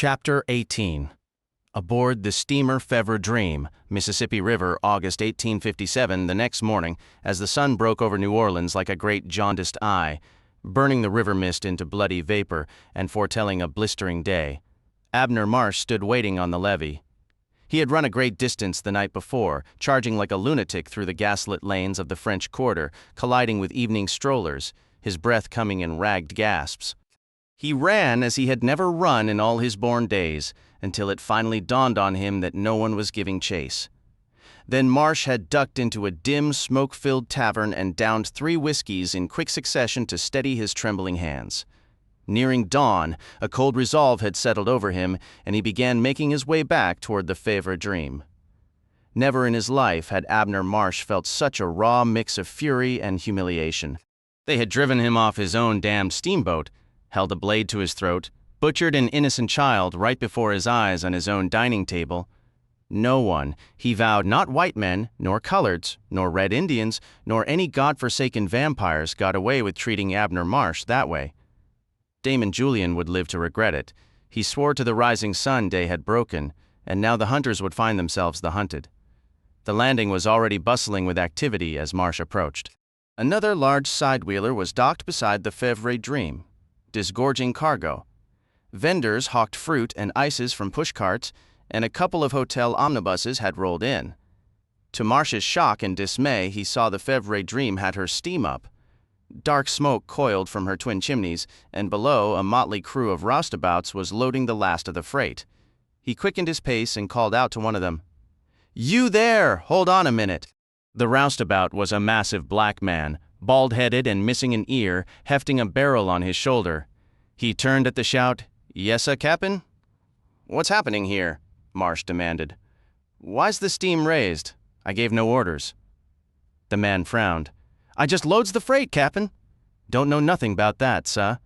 Chapter 18. Aboard the steamer Fevre Dream, Mississippi River, August 1857, the next morning, as the sun broke over New Orleans like a great jaundiced eye, burning the river mist into bloody vapor and foretelling a blistering day, Abner Marsh stood waiting on the levee. He had run a great distance the night before, charging like a lunatic through the gaslit lanes of the French Quarter, colliding with evening strollers, his breath coming in ragged gasps. He ran as he had never run in all his born days, until it finally dawned on him that no one was giving chase. Then Marsh had ducked into a dim, smoke-filled tavern and downed 3 whiskeys in quick succession to steady his trembling hands. Nearing dawn, a cold resolve had settled over him, and he began making his way back toward the Fevre Dream. Never in his life had Abner Marsh felt such a raw mix of fury and humiliation. They had driven him off his own damned steamboat, held a blade to his throat, butchered an innocent child right before his eyes on his own dining table. No one, he vowed, not white men, nor coloreds, nor red Indians, nor any god-forsaken vampires got away with treating Abner Marsh that way. Damon Julian would live to regret it. He swore to the rising sun day had broken, and now the hunters would find themselves the hunted. The landing was already bustling with activity as Marsh approached. Another large side-wheeler was docked beside the Fevre Dream, disgorging cargo. Vendors hawked fruit and ices from pushcarts, and a couple of hotel omnibuses had rolled in. To Marsh's shock and dismay, he saw the Fevre Dream had her steam up. Dark smoke coiled from her twin chimneys, and below a motley crew of roustabouts was loading the last of the freight. He quickened his pace and called out to one of them, "You there! Hold on a minute!" The roustabout was a massive black man, bald-headed and missing an ear, hefting a barrel on his shoulder. He turned at the shout, "Yessa, Cap'n?" "What's happening here?" Marsh demanded. "Why's the steam raised? I gave no orders." The man frowned. "I just loads the freight, Cap'n." "Don't know nothing about that, sah."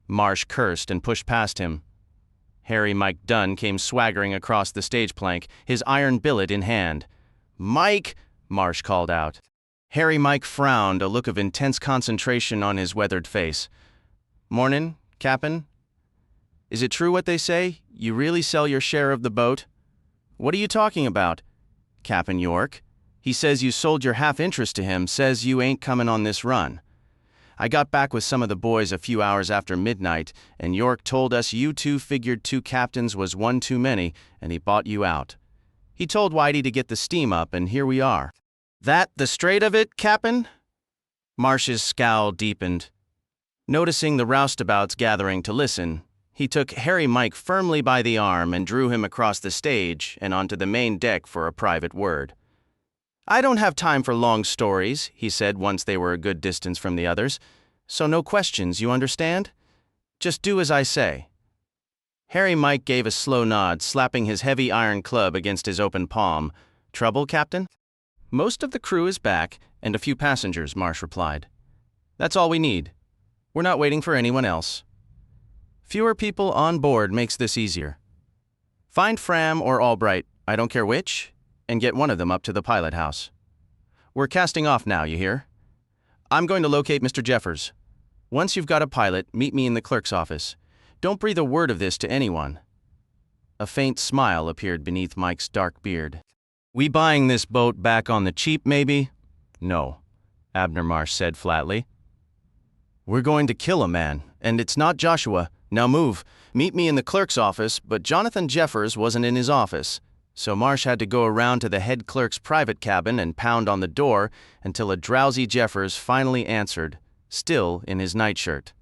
Marsh cursed and pushed past him. Harry Mike Dunn came swaggering across the stage plank, his iron billet in hand. "Mike!" Marsh called out. Harry Mike frowned, a look of intense concentration on his weathered face. "Mornin', Cap'n? Is it true what they say? You really sell your share of the boat?" "What are you talking about?" "Captain York. He says you sold your half interest to him, says you ain't coming on this run. I got back with some of the boys a few hours after midnight, and York told us you two figured 2 captains was one too many, and he bought you out. He told Whitey to get the steam up, and here we are." "That the straight of it, Cap'n?" Marsh's scowl deepened. Noticing the roustabouts gathering to listen, he took Harry Mike firmly by the arm and drew him across the stage and onto the main deck for a private word. "I don't have time for long stories," he said once they were a good distance from the others. "So no questions, you understand? Just do as I say." Harry Mike gave a slow nod, slapping his heavy iron club against his open palm. "Trouble, Captain?" "Most of the crew is back, and a few passengers," Marsh replied. "That's all we need. We're not waiting for anyone else. Fewer people on board makes this easier. Find Fram or Albright, I don't care which, and get one of them up to the pilot house. We're casting off now, you hear? I'm going to locate Mr. Jeffers. Once you've got a pilot, meet me in the clerk's office. Don't breathe a word of this to anyone." A faint smile appeared beneath Mike's dark beard. "We buying this boat back on the cheap, maybe?" "No," Abner Marsh said flatly. "We're going to kill a man, and it's not Joshua. Now move. Meet me in the clerk's office," but Jonathan Jeffers wasn't in his office, so Marsh had to go around to the head clerk's private cabin and pound on the door until a drowsy Jeffers finally answered, still in his nightshirt.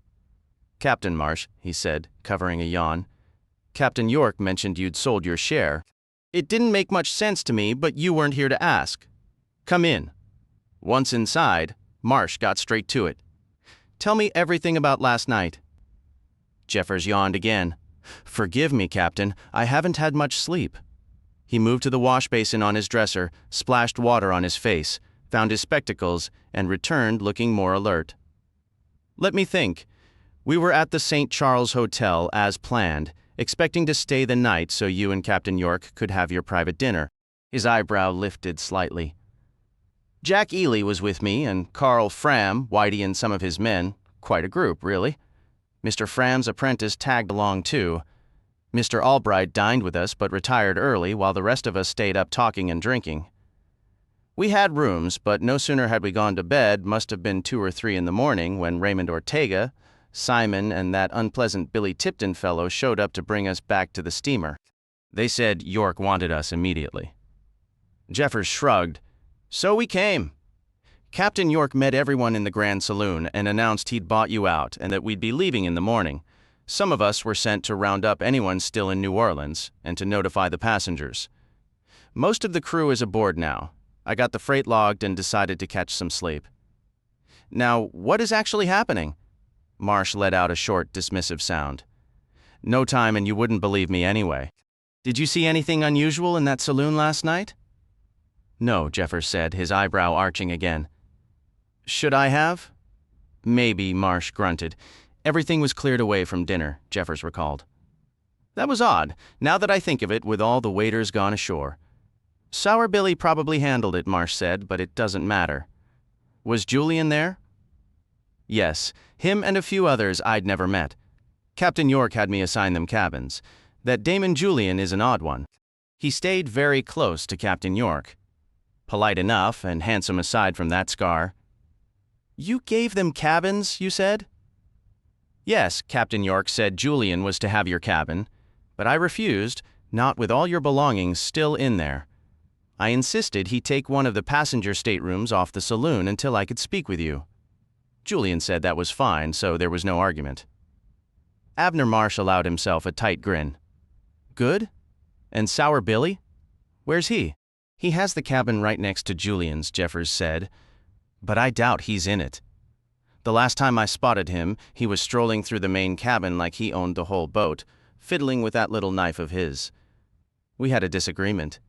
"Captain Marsh," he said, covering a yawn. "Captain York mentioned you'd sold your share. It didn't make much sense to me, but you weren't here to ask. Come in." Once inside, Marsh got straight to it. "Tell me everything about last night." Jeffers yawned again. "Forgive me, Captain, I haven't had much sleep." He moved to the wash basin on his dresser, splashed water on his face, found his spectacles, and returned looking more alert. "Let me think. We were at the St. Charles Hotel, as planned, expecting to stay the night so you and Captain York could have your private dinner." His eyebrow lifted slightly. "Jack Ely was with me, and Carl Fram, Whitey and some of his men. Quite a group, really. Mr. Fram's apprentice tagged along too. Mr. Albright dined with us but retired early while the rest of us stayed up talking and drinking. We had rooms, but no sooner had we gone to bed, must have been 2 or 3 in the morning, when Raymond Ortega, Simon, and that unpleasant Billy Tipton fellow showed up to bring us back to the steamer. They said York wanted us immediately. Jeffers shrugged. So we came. Captain York met everyone in the Grand Saloon and announced he'd bought you out and that we'd be leaving in the morning. Some of us were sent to round up anyone still in New Orleans and to notify the passengers. Most of the crew is aboard now. I got the freight logged and decided to catch some sleep. Now, what is actually happening? Marsh let out a short, dismissive sound. No time, and you wouldn't believe me anyway. Did you see anything unusual in that saloon last night? No, Jeffers said, his eyebrow arching again. Should I have? Maybe, Marsh grunted. Everything was cleared away from dinner, Jeffers recalled. That was odd, now that I think of it, with all the waiters gone ashore. Sour Billy probably handled it, Marsh said, but it doesn't matter. Was Julian there? Yes, him and a few others I'd never met. Captain York had me assign them cabins. That Damon Julian is an odd one. He stayed very close to Captain York. Polite enough and handsome aside from that scar. You gave them cabins, you said? Yes, Captain York said Julian was to have your cabin, but I refused, not with all your belongings still in there. I insisted he take one of the passenger staterooms off the saloon until I could speak with you. Julian said that was fine, so there was no argument. Abner Marsh allowed himself a tight grin. Good? And Sour Billy? Where's he? He has the cabin right next to Julian's, Jeffers said, but I doubt he's in it. The last time I spotted him, he was strolling through the main cabin like he owned the whole boat, fiddling with that little knife of his. We had a disagreement.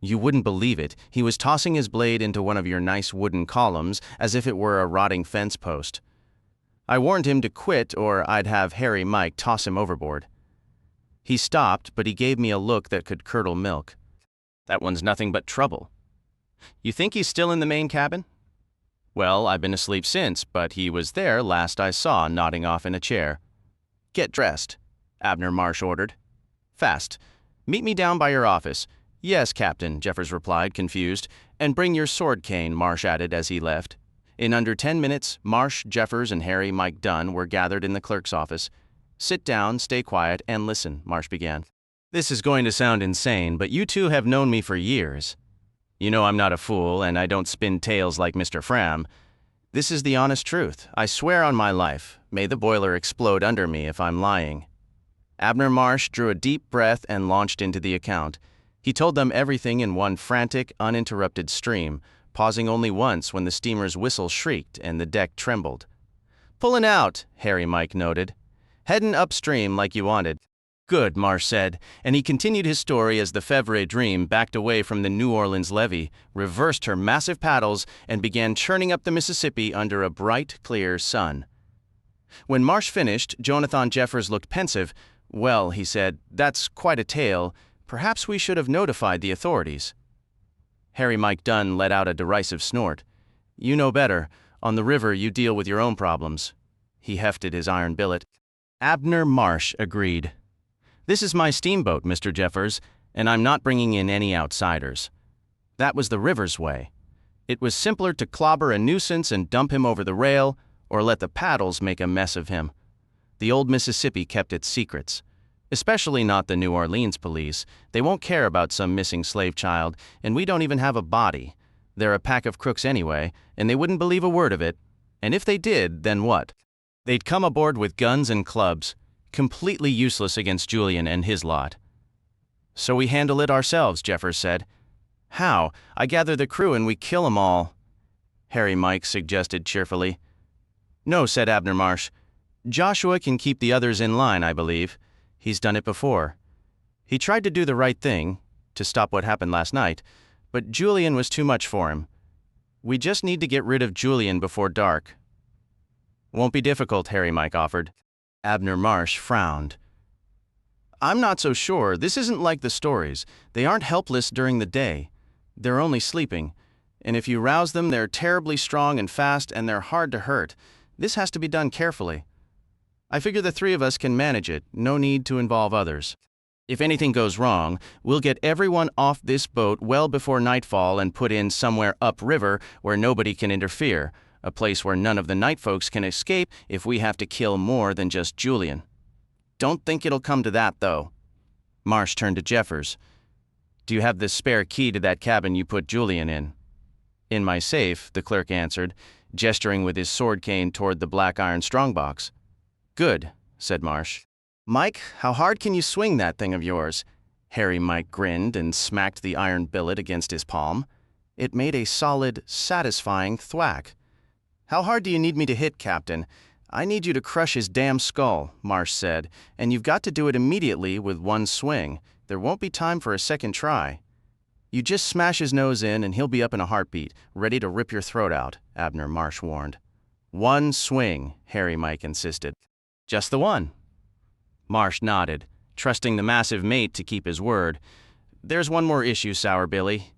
You wouldn't believe it, he was tossing his blade into one of your nice wooden columns as if it were a rotting fence post. I warned him to quit or I'd have Harry Mike toss him overboard. He stopped, but he gave me a look that could curdle milk. That one's nothing but trouble. You think he's still in the main cabin? Well, I've been asleep since, but he was there last I saw, nodding off in a chair. Get dressed, Abner Marsh ordered. Fast. Meet me down by your office. Yes, Captain, Jeffers replied, confused. And bring your sword cane, Marsh added as he left. In under 10 minutes, Marsh, Jeffers, and Harry Mike Dunn were gathered in the clerk's office. Sit down, stay quiet, and listen, Marsh began. This is going to sound insane, but you two have known me for years. You know I'm not a fool, and I don't spin tales like Mr. Fram. This is the honest truth. I swear on my life. May the boiler explode under me if I'm lying. Abner Marsh drew a deep breath and launched into the account. He told them everything in one frantic, uninterrupted stream, pausing only once when the steamer's whistle shrieked and the deck trembled. Pullin' out, Harry Mike noted. Headin' upstream like you wanted. Good, Marsh said, and he continued his story as the Fevre Dream backed away from the New Orleans levee, reversed her massive paddles, and began churning up the Mississippi under a bright, clear sun. When Marsh finished, Jonathan Jeffers looked pensive. Well, he said, that's quite a tale. Perhaps we should have notified the authorities. Harry Mike Dunn let out a derisive snort. You know better. On the river, you deal with your own problems. He hefted his iron billet. Abner Marsh agreed. This is my steamboat, Mr. Jeffers, and I'm not bringing in any outsiders. That was the river's way. It was simpler to clobber a nuisance and dump him over the rail, or let the paddles make a mess of him. The old Mississippi kept its secrets. Especially not the New Orleans police. They won't care about some missing slave child, and we don't even have a body. They're a pack of crooks anyway, and they wouldn't believe a word of it. And if they did, then what? They'd come aboard with guns and clubs, completely useless against Julian and his lot. So we handle it ourselves, Jeffers said. How? I gather the crew and we kill 'em all, Harry Mike suggested cheerfully. No, said Abner Marsh. Joshua can keep the others in line, I believe. He's done it before. He tried to do the right thing, to stop what happened last night, but Julian was too much for him. We just need to get rid of Julian before dark. Won't be difficult, Harry Mike offered. Abner Marsh frowned. I'm not so sure. This isn't like the stories. They aren't helpless during the day. They're only sleeping. And if you rouse them, they're terribly strong and fast, and they're hard to hurt. This has to be done carefully. I figure the three of us can manage it, no need to involve others. If anything goes wrong, we'll get everyone off this boat well before nightfall and put in somewhere upriver where nobody can interfere, a place where none of the night folks can escape if we have to kill more than just Julian. Don't think it'll come to that, though. Marsh turned to Jeffers. Do you have the spare key to that cabin you put Julian in? In my safe, the clerk answered, gesturing with his sword cane toward the black iron strongbox. Good, said Marsh. Mike, how hard can you swing that thing of yours? Harry Mike grinned and smacked the iron billet against his palm. It made a solid, satisfying thwack. How hard do you need me to hit, Captain? I need you to crush his damn skull, Marsh said, and you've got to do it immediately with one swing. There won't be time for a second try. You just smash his nose in and he'll be up in a heartbeat, ready to rip your throat out, Abner Marsh warned. One swing, Harry Mike insisted. Just the one. Marsh nodded, trusting the massive mate to keep his word. There's one more issue, Sour Billy.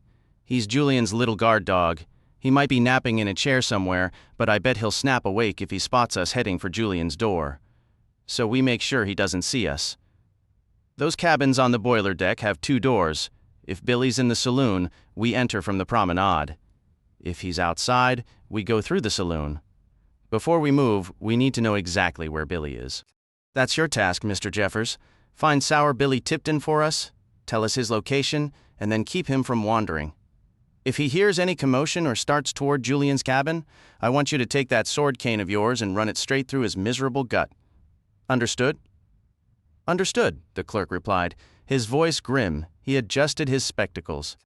He's Julian's little guard dog. He might be napping in a chair somewhere, but I bet he'll snap awake if he spots us heading for Julian's door. So we make sure he doesn't see us. Those cabins on the boiler deck have 2 doors. If Billy's in the saloon, we enter from the promenade. If he's outside, we go through the saloon. Before we move, we need to know exactly where Billy is. That's your task, Mr. Jeffers. Find Sour Billy Tipton for us, tell us his location, and then keep him from wandering. If he hears any commotion or starts toward Julian's cabin, I want you to take that sword cane of yours and run it straight through his miserable gut. Understood? Understood, the clerk replied, his voice grim. He adjusted his spectacles.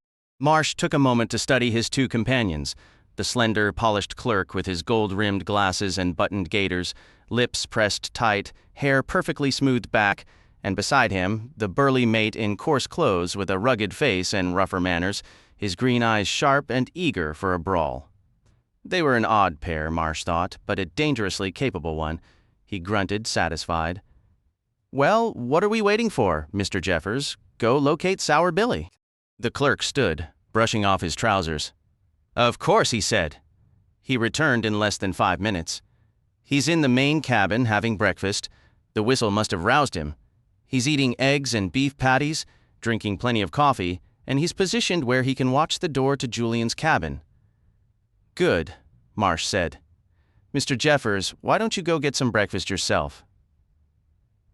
Marsh took a moment to study his 2 companions, the slender, polished clerk with his gold-rimmed glasses and buttoned gaiters, lips pressed tight, hair perfectly smoothed back, and beside him, the burly mate in coarse clothes with a rugged face and rougher manners, his green eyes sharp and eager for a brawl. They were an odd pair, Marsh thought, but a dangerously capable one. He grunted, satisfied. Well, what are we waiting for, Mr. Jeffers? Go locate Sour Billy. The clerk stood, brushing off his trousers. Of course, he said. He returned in less than 5 minutes. He's in the main cabin having breakfast. The whistle must have roused him. He's eating eggs and beef patties, drinking plenty of coffee, and he's positioned where he can watch the door to Julian's cabin. Good, Marsh said. Mr. Jeffers, why don't you go get some breakfast yourself?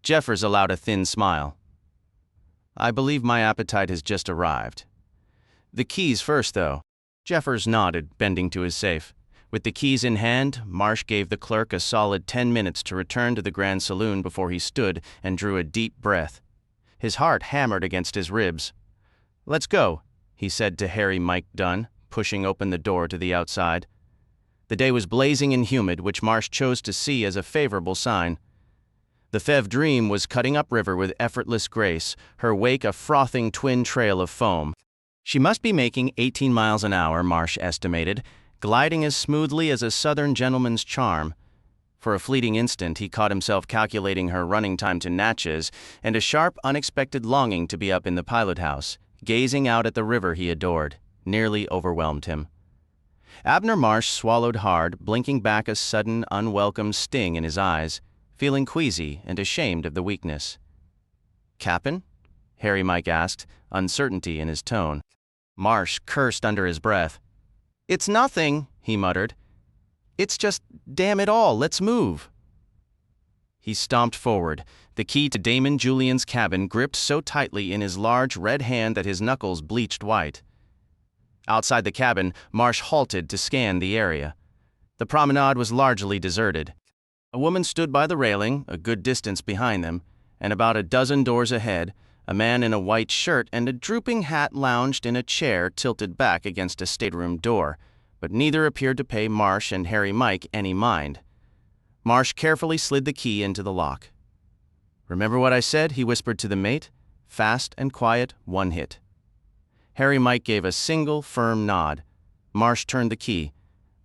Jeffers allowed a thin smile. I believe my appetite has just arrived. The keys first, though. Jeffers nodded, bending to his safe. With the keys in hand, Marsh gave the clerk a solid 10 minutes to return to the Grand Saloon before he stood and drew a deep breath. His heart hammered against his ribs. Let's go, he said to Harry Mike Dunn, pushing open the door to the outside. The day was blazing and humid, which Marsh chose to see as a favorable sign. The Fevre Dream was cutting upriver with effortless grace, her wake a frothing twin trail of foam. She must be making 18 miles an hour, Marsh estimated, gliding as smoothly as a southern gentleman's charm. For a fleeting instant, he caught himself calculating her running time to Natchez, and a sharp, unexpected longing to be up in the pilot-house, gazing out at the river he adored, nearly overwhelmed him. Abner Marsh swallowed hard, blinking back a sudden, unwelcome sting in his eyes, feeling queasy and ashamed of the weakness. Cap'n? Harry Mike asked, uncertainty in his tone. Marsh cursed under his breath. It's nothing, he muttered. It's just, damn it all, let's move. He stomped forward, the key to Damon Julian's cabin gripped so tightly in his large red hand that his knuckles bleached white. Outside the cabin, Marsh halted to scan the area. The promenade was largely deserted. A woman stood by the railing, a good distance behind them, and about a dozen doors ahead, a man in a white shirt and a drooping hat lounged in a chair tilted back against a stateroom door, but neither appeared to pay Marsh and Harry Mike any mind. Marsh carefully slid the key into the lock. Remember what I said, he whispered to the mate. Fast and quiet, one hit. Harry Mike gave a single, firm nod. Marsh turned the key.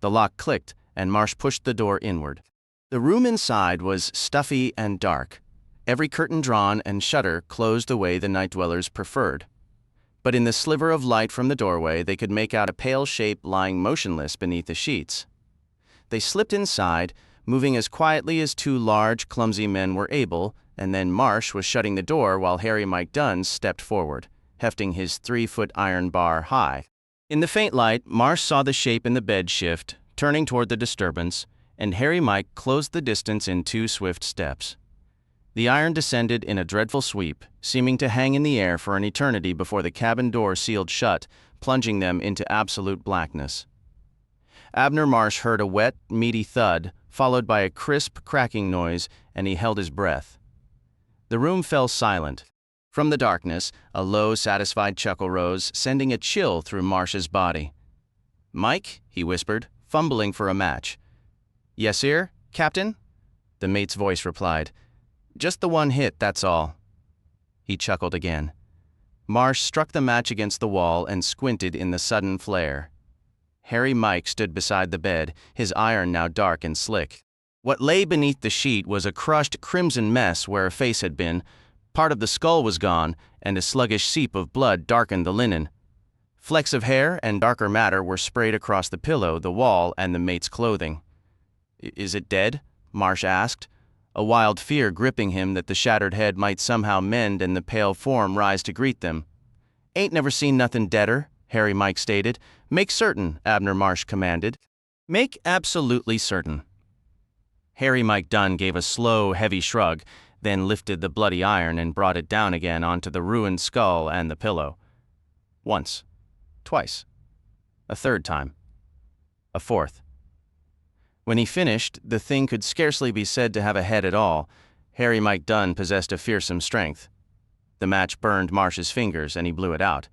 The lock clicked, and Marsh pushed the door inward. The room inside was stuffy and dark, every curtain drawn and shutter closed the way the night dwellers preferred. But in the sliver of light from the doorway, they could make out a pale shape lying motionless beneath the sheets. They slipped inside, moving as quietly as two large, clumsy men were able, and then Marsh was shutting the door while Harry Mike Dunn stepped forward, hefting his 3-foot iron bar high. In the faint light, Marsh saw the shape in the bed shift, turning toward the disturbance, and Harry Mike closed the distance in 2 swift steps. The iron descended in a dreadful sweep, seeming to hang in the air for an eternity before the cabin door sealed shut, plunging them into absolute blackness. Abner Marsh heard a wet, meaty thud, followed by a crisp, cracking noise, and he held his breath. The room fell silent. From the darkness, a low, satisfied chuckle rose, sending a chill through Marsh's body. "Mike?" he whispered, fumbling for a match. "Yes, sir, Captain?" The mate's voice replied. "Just the one hit, that's all." He chuckled again. Marsh struck the match against the wall and squinted in the sudden flare. Harry Mike stood beside the bed, his iron now dark and slick. What lay beneath the sheet was a crushed crimson mess where a face had been. Part of the skull was gone, and a sluggish seep of blood darkened the linen. Flecks of hair and darker matter were sprayed across the pillow, the wall, and the mate's clothing. "Is it dead?" Marsh asked, a wild fear gripping him that the shattered head might somehow mend and the pale form rise to greet them. "Ain't never seen nothing deader," Harry Mike stated. "Make certain," Abner Marsh commanded. "Make absolutely certain." Harry Mike Dunn gave a slow, heavy shrug, then lifted the bloody iron and brought it down again onto the ruined skull and the pillow. Once. Twice. A third time. A fourth. When he finished, the thing could scarcely be said to have a head at all. Harry Mike Dunn possessed a fearsome strength. The match burned Marsh's fingers, and he blew it out.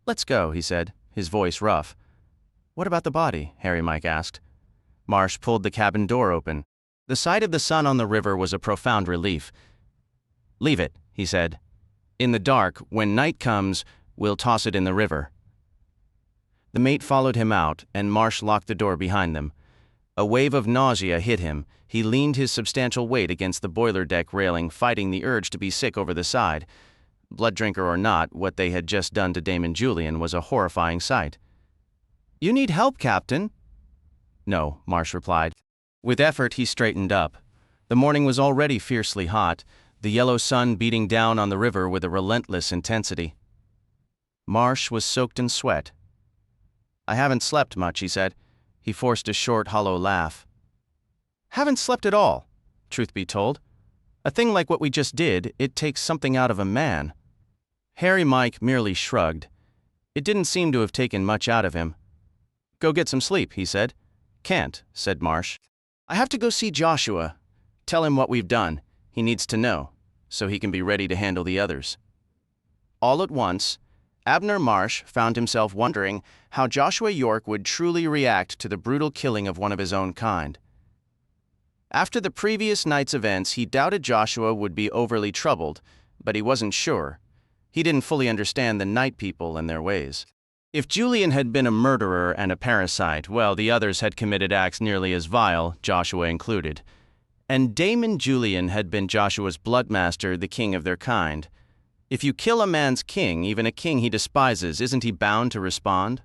"Let's go," he said, his voice rough. "What about the body?" Harry Mike asked. Marsh pulled the cabin door open. The sight of the sun on the river was a profound relief. "Leave it," he said. "In the dark, when night comes, we'll toss it in the river." The mate followed him out, and Marsh locked the door behind them. A wave of nausea hit him. He leaned his substantial weight against the boiler deck railing, fighting the urge to be sick over the side. Blood drinker or not, what they had just done to Damon Julian was a horrifying sight. "You need help, Captain." "No," Marsh replied. With effort, he straightened up. The morning was already fiercely hot, the yellow sun beating down on the river with a relentless intensity. Marsh was soaked in sweat. "I haven't slept much," he said. He forced a short, hollow laugh. "Haven't slept at all. Truth be told. A thing like what we just did, it takes something out of a man." Harry Mike merely shrugged. It didn't seem to have taken much out of him. "Go get some sleep," he said. "Can't," said Marsh. "I have to go see Joshua. Tell him what we've done. He needs to know, so he can be ready to handle the others." All at once, Abner Marsh found himself wondering how Joshua York would truly react to the brutal killing of one of his own kind. After the previous night's events, he doubted Joshua would be overly troubled, but he wasn't sure. He didn't fully understand the night people and their ways. If Julian had been a murderer and a parasite, well, the others had committed acts nearly as vile, Joshua included. And Damon Julian had been Joshua's bloodmaster, the king of their kind. If you kill a man's king, even a king he despises, isn't he bound to respond?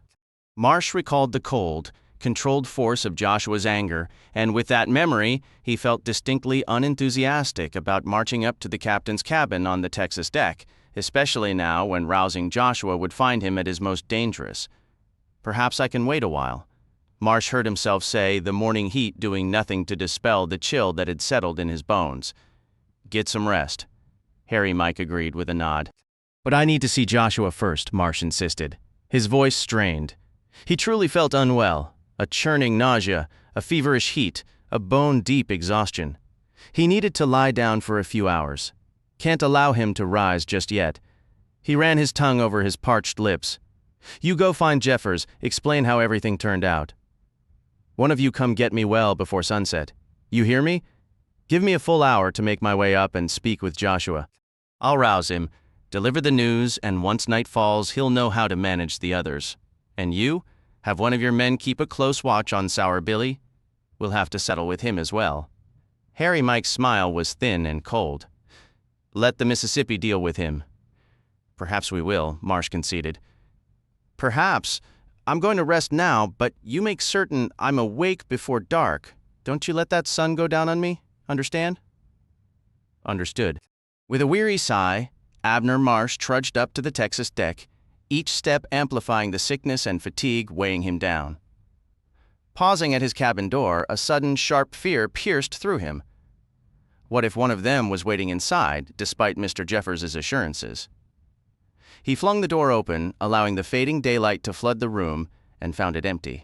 Marsh recalled the cold, controlled force of Joshua's anger, and with that memory, he felt distinctly unenthusiastic about marching up to the captain's cabin on the Texas deck, especially now when rousing Joshua would find him at his most dangerous. "Perhaps I can wait a while," Marsh heard himself say, the morning heat doing nothing to dispel the chill that had settled in his bones. "Get some rest," Harry Mike agreed with a nod. "But I need to see Joshua first," Marsh insisted. His voice strained. He truly felt unwell, a churning nausea, a feverish heat, a bone-deep exhaustion. He needed to lie down for a few hours. Can't allow him to rise just yet. He ran his tongue over his parched lips. "You go find Jeffers, explain how everything turned out. One of you come get me well before sunset. You hear me? Give me a full hour to make my way up and speak with Joshua. I'll rouse him, deliver the news, and once night falls, he'll know how to manage the others. And you, have one of your men keep a close watch on Sour Billy. We'll have to settle with him as well." Harry Mike's smile was thin and cold. "Let the Mississippi deal with him." "Perhaps we will," Marsh conceded. "Perhaps. I'm going to rest now, but you make certain I'm awake before dark." Don't you let that sun go down on me, understand? Understood. With a weary sigh, Abner Marsh trudged up to the Texas deck, each step amplifying the sickness and fatigue weighing him down. Pausing at his cabin door, a sudden sharp fear pierced through him. What if one of them was waiting inside, despite Mr. Jeffers' assurances? He flung the door open, allowing the fading daylight to flood the room, and found it empty.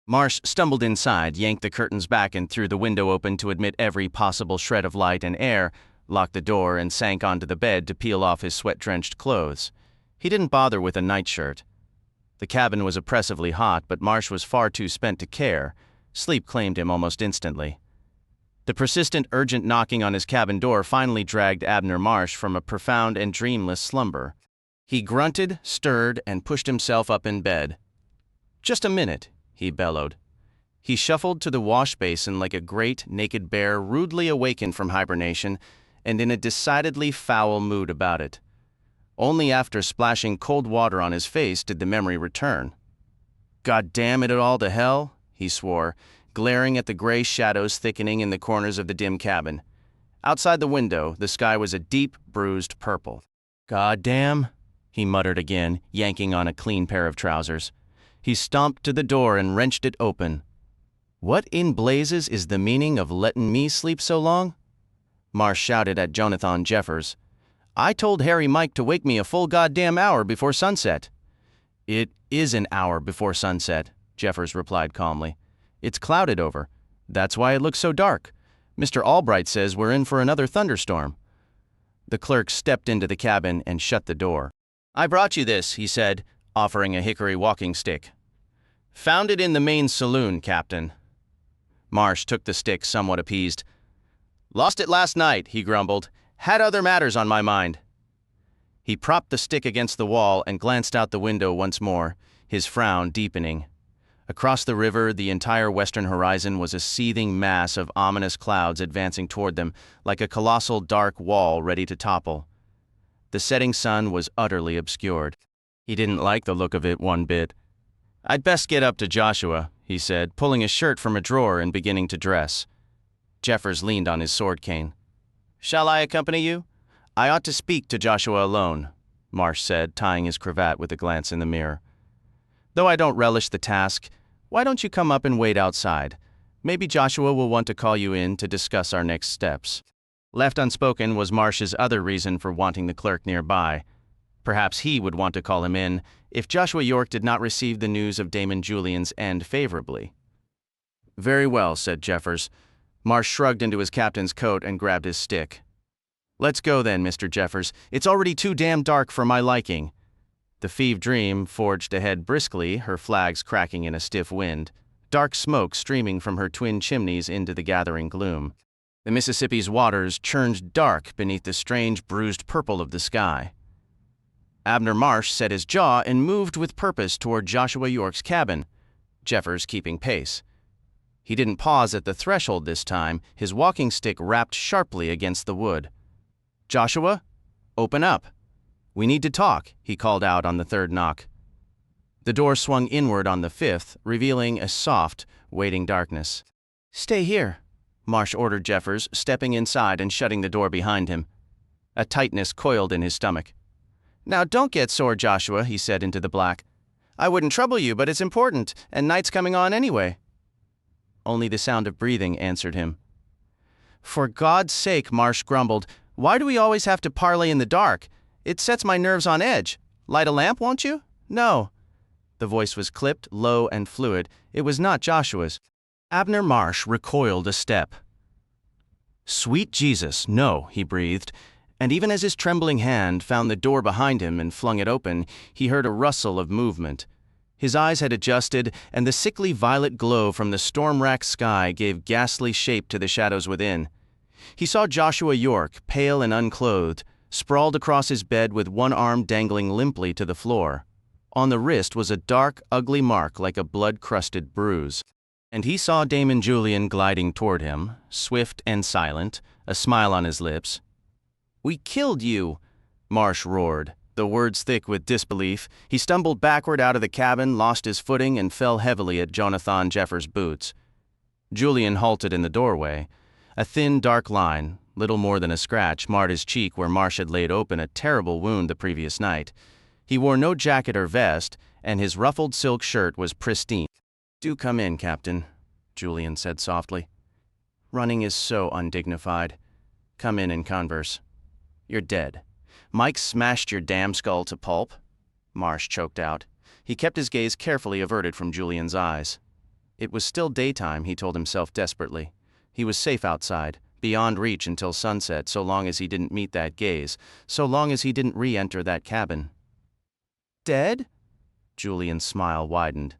Marsh stumbled inside, yanked the curtains back and threw the window open to admit every possible shred of light and air, locked the door, and sank onto the bed to peel off his sweat-drenched clothes. He didn't bother with a nightshirt. The cabin was oppressively hot, but Marsh was far too spent to care. Sleep claimed him almost instantly. The persistent, urgent knocking on his cabin door finally dragged Abner Marsh from a profound and dreamless slumber. He grunted, stirred, and pushed himself up in bed. "Just a minute," he bellowed. He shuffled to the wash basin like a great, naked bear rudely awakened from hibernation and in a decidedly foul mood about it. Only after splashing cold water on his face did the memory return. "God damn it all to hell," he swore, glaring at the gray shadows thickening in the corners of the dim cabin. Outside the window, the sky was a deep, bruised purple. "God damn," he muttered again, yanking on a clean pair of trousers. He stomped to the door and wrenched it open. "What in blazes is the meaning of letting me sleep so long?" Marsh shouted at Jonathan Jeffers. "I told Harry Mike to wake me a full goddamn hour before sunset." "It is an hour before sunset," Jeffers replied calmly. "It's clouded over. That's why it looks so dark. Mr. Albright says we're in for another thunderstorm." The clerk stepped into the cabin and shut the door. "I brought you this," he said, offering a hickory walking stick. "Found it in the main saloon, Captain." Marsh took the stick, somewhat appeased. "Lost it last night," he grumbled. "Had other matters on my mind." He propped the stick against the wall and glanced out the window once more, his frown deepening. Across the river, the entire western horizon was a seething mass of ominous clouds advancing toward them, like a colossal dark wall ready to topple. The setting sun was utterly obscured. He didn't like the look of it one bit. "I'd best get up to Joshua," he said, pulling a shirt from a drawer and beginning to dress. Jeffers leaned on his sword cane. "Shall I accompany you? I ought to speak to Joshua alone," Marsh said, tying his cravat with a glance in the mirror. "Though I don't relish the task, why don't you come up and wait outside? Maybe Joshua will want to call you in to discuss our next steps." Left unspoken was Marsh's other reason for wanting the clerk nearby. Perhaps he would want to call him in if Joshua York did not receive the news of Damon Julian's end favorably. "Very well," said Jeffers. Marsh shrugged into his captain's coat and grabbed his stick. "Let's go then, Mr. Jeffers. It's already too damn dark for my liking." The Fevre Dream forged ahead briskly, her flags cracking in a stiff wind, dark smoke streaming from her twin chimneys into the gathering gloom. The Mississippi's waters churned dark beneath the strange bruised purple of the sky. Abner Marsh set his jaw and moved with purpose toward Joshua York's cabin, Jeffers keeping pace. He didn't pause at the threshold this time, his walking stick rapped sharply against the wood. "Joshua, open up. We need to talk," he called out on the third knock. The door swung inward on the fifth, revealing a soft, waiting darkness. "Stay here," Marsh ordered Jeffers, stepping inside and shutting the door behind him. A tightness coiled in his stomach. "Now don't get sore, Joshua," he said into the black. "I wouldn't trouble you, but it's important, and night's coming on anyway." Only the sound of breathing answered him. "For God's sake," Marsh grumbled, "why do we always have to parley in the dark? It sets my nerves on edge. Light a lamp, won't you?" "No." The voice was clipped, low, and fluid. It was not Joshua's. Abner Marsh recoiled a step. "Sweet Jesus, no," he breathed, and even as his trembling hand found the door behind him and flung it open, he heard a rustle of movement. His eyes had adjusted, and the sickly violet glow from the storm-racked sky gave ghastly shape to the shadows within. He saw Joshua York, pale and unclothed, sprawled across his bed with one arm dangling limply to the floor. On the wrist was a dark, ugly mark like a blood-crusted bruise. And he saw Damon Julian gliding toward him, swift and silent, a smile on his lips. "We killed you!" Marsh roared, the words thick with disbelief. He stumbled backward out of the cabin, lost his footing, and fell heavily at Jonathan Jeffers' boots. Julian halted in the doorway. A thin, dark line, little more than a scratch, marred his cheek where Marsh had laid open a terrible wound the previous night. He wore no jacket or vest, and his ruffled silk shirt was pristine. "Do come in, Captain," Julian said softly. "Running is so undignified. Come in and converse. You're dead. Mike smashed your damn skull to pulp," Marsh choked out. He kept his gaze carefully averted from Julian's eyes. It was still daytime, he told himself desperately. He was safe outside, beyond reach until sunset, so long as he didn't meet that gaze, so long as he didn't re-enter that cabin. "Dead?" Julian's smile widened.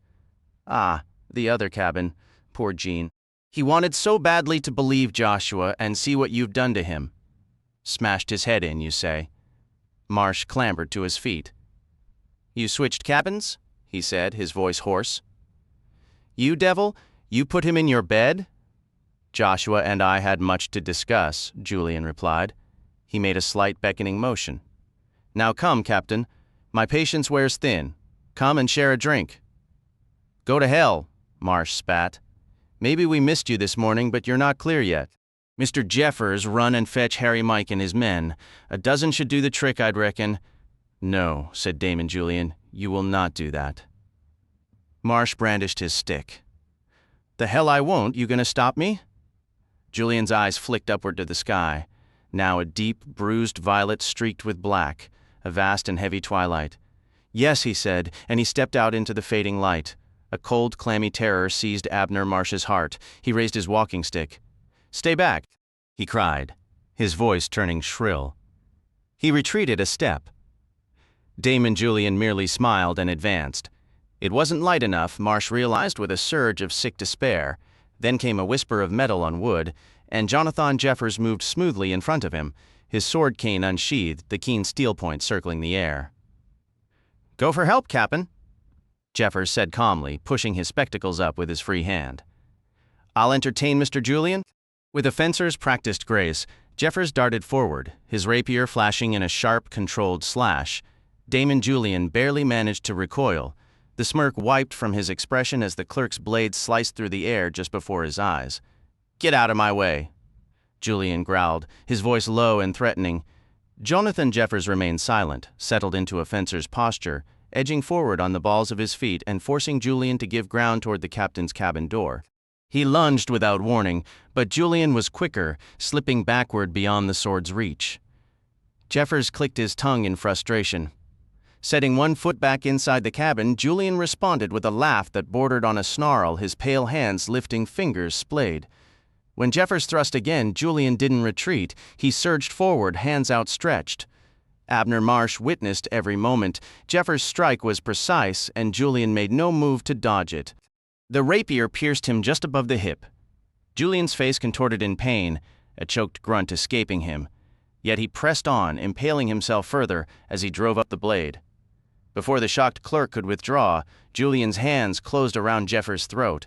"Ah, the other cabin. Poor Gene. He wanted so badly to believe Joshua and see what you've done to him. Smashed his head in, you say?" Marsh clambered to his feet. "You switched cabins?" he said, his voice hoarse. "You devil, you put him in your bed?" "Joshua and I had much to discuss," Julian replied. He made a slight beckoning motion. "Now come, Captain. My patience wears thin. Come and share a drink." "Go to hell," Marsh spat. "Maybe we missed you this morning, but you're not clear yet. Mr. Jeffers, run and fetch Harry Mike and his men. A dozen should do the trick, I'd reckon." "No," said Damon Julian, "you will not do that." Marsh brandished his stick. "The hell I won't. You gonna stop me?" Julian's eyes flicked upward to the sky. Now a deep, bruised violet streaked with black, a vast and heavy twilight. "Yes," he said, and he stepped out into the fading light. A cold, clammy terror seized Abner Marsh's heart. He raised his walking stick. "Stay back," he cried, his voice turning shrill. He retreated a step. Damon Julian merely smiled and advanced. It wasn't light enough, Marsh realized with a surge of sick despair. Then came a whisper of metal on wood, and Jonathan Jeffers moved smoothly in front of him, his sword cane unsheathed, the keen steel point circling the air. "Go for help, Cap'n," Jeffers said calmly, pushing his spectacles up with his free hand. "I'll entertain Mr. Julian." With a fencer's practiced grace, Jeffers darted forward, his rapier flashing in a sharp, controlled slash. Damon Julian barely managed to recoil. The smirk wiped from his expression as the clerk's blade sliced through the air just before his eyes. "Get out of my way," Julian growled, his voice low and threatening. Jonathan Jeffers remained silent, settled into a fencer's posture, edging forward on the balls of his feet and forcing Julian to give ground toward the captain's cabin door. He lunged without warning, but Julian was quicker, slipping backward beyond the sword's reach. Jeffers clicked his tongue in frustration. Setting one foot back inside the cabin, Julian responded with a laugh that bordered on a snarl, his pale hands lifting fingers splayed. When Jeffers thrust again, Julian didn't retreat. He surged forward, hands outstretched. Abner Marsh witnessed every moment. Jeffers' strike was precise, and Julian made no move to dodge it. The rapier pierced him just above the hip. Julian's face contorted in pain, a choked grunt escaping him. Yet he pressed on, impaling himself further as he drove up the blade. Before the shocked clerk could withdraw, Julian's hands closed around Jeffers' throat.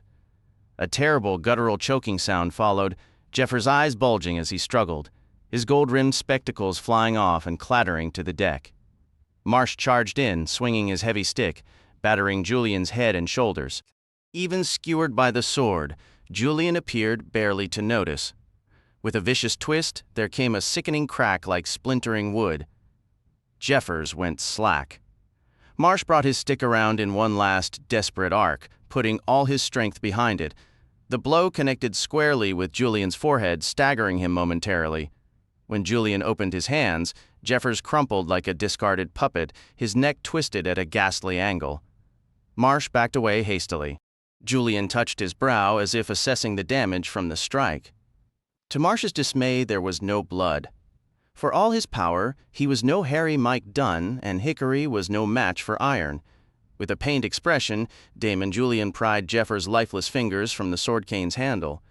A terrible guttural choking sound followed, Jeffers' eyes bulging as he struggled, his gold-rimmed spectacles flying off and clattering to the deck. Marsh charged in, swinging his heavy stick, battering Julian's head and shoulders. Even skewered by the sword, Julian appeared barely to notice. With a vicious twist, there came a sickening crack like splintering wood. Jeffers went slack. Marsh brought his stick around in one last, desperate arc, putting all his strength behind it. The blow connected squarely with Julian's forehead, staggering him momentarily. When Julian opened his hands, Jeffers crumpled like a discarded puppet, his neck twisted at a ghastly angle. Marsh backed away hastily. Julian touched his brow as if assessing the damage from the strike. To Marsh's dismay, there was no blood. For all his power, he was no Harry Mike Dunn, and hickory was no match for iron. With a pained expression, Damon Julian pried Jeffers' lifeless fingers from the sword cane's handle.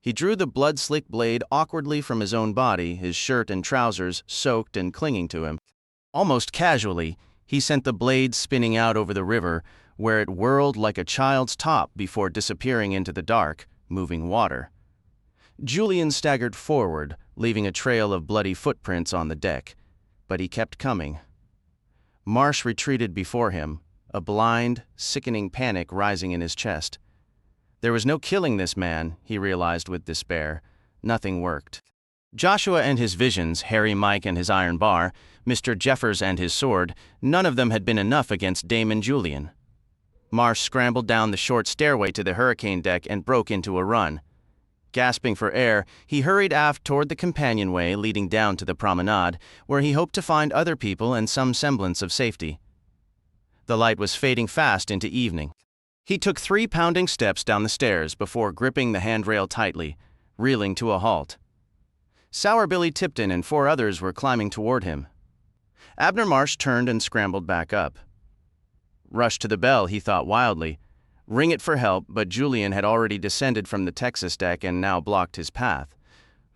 He drew the blood-slick blade awkwardly from his own body, his shirt and trousers soaked and clinging to him. Almost casually, he sent the blade spinning out over the river, where it whirled like a child's top before disappearing into the dark, moving water. Julian staggered forward, leaving a trail of bloody footprints on the deck, but he kept coming. Marsh retreated before him, a blind, sickening panic rising in his chest. There was no killing this man, he realized with despair. Nothing worked. Joshua and his visions, Harry Mike and his iron bar, Mr. Jeffers and his sword, none of them had been enough against Damon Julian. Marsh scrambled down the short stairway to the hurricane deck and broke into a run. Gasping for air, he hurried aft toward the companionway leading down to the promenade, where he hoped to find other people and some semblance of safety. The light was fading fast into evening. He took 3 pounding steps down the stairs before gripping the handrail tightly, reeling to a halt. Sour Billy Tipton and 4 others were climbing toward him. Abner Marsh turned and scrambled back up. Rush to the bell, he thought wildly. Ring it for help, but Julian had already descended from the Texas deck and now blocked his path.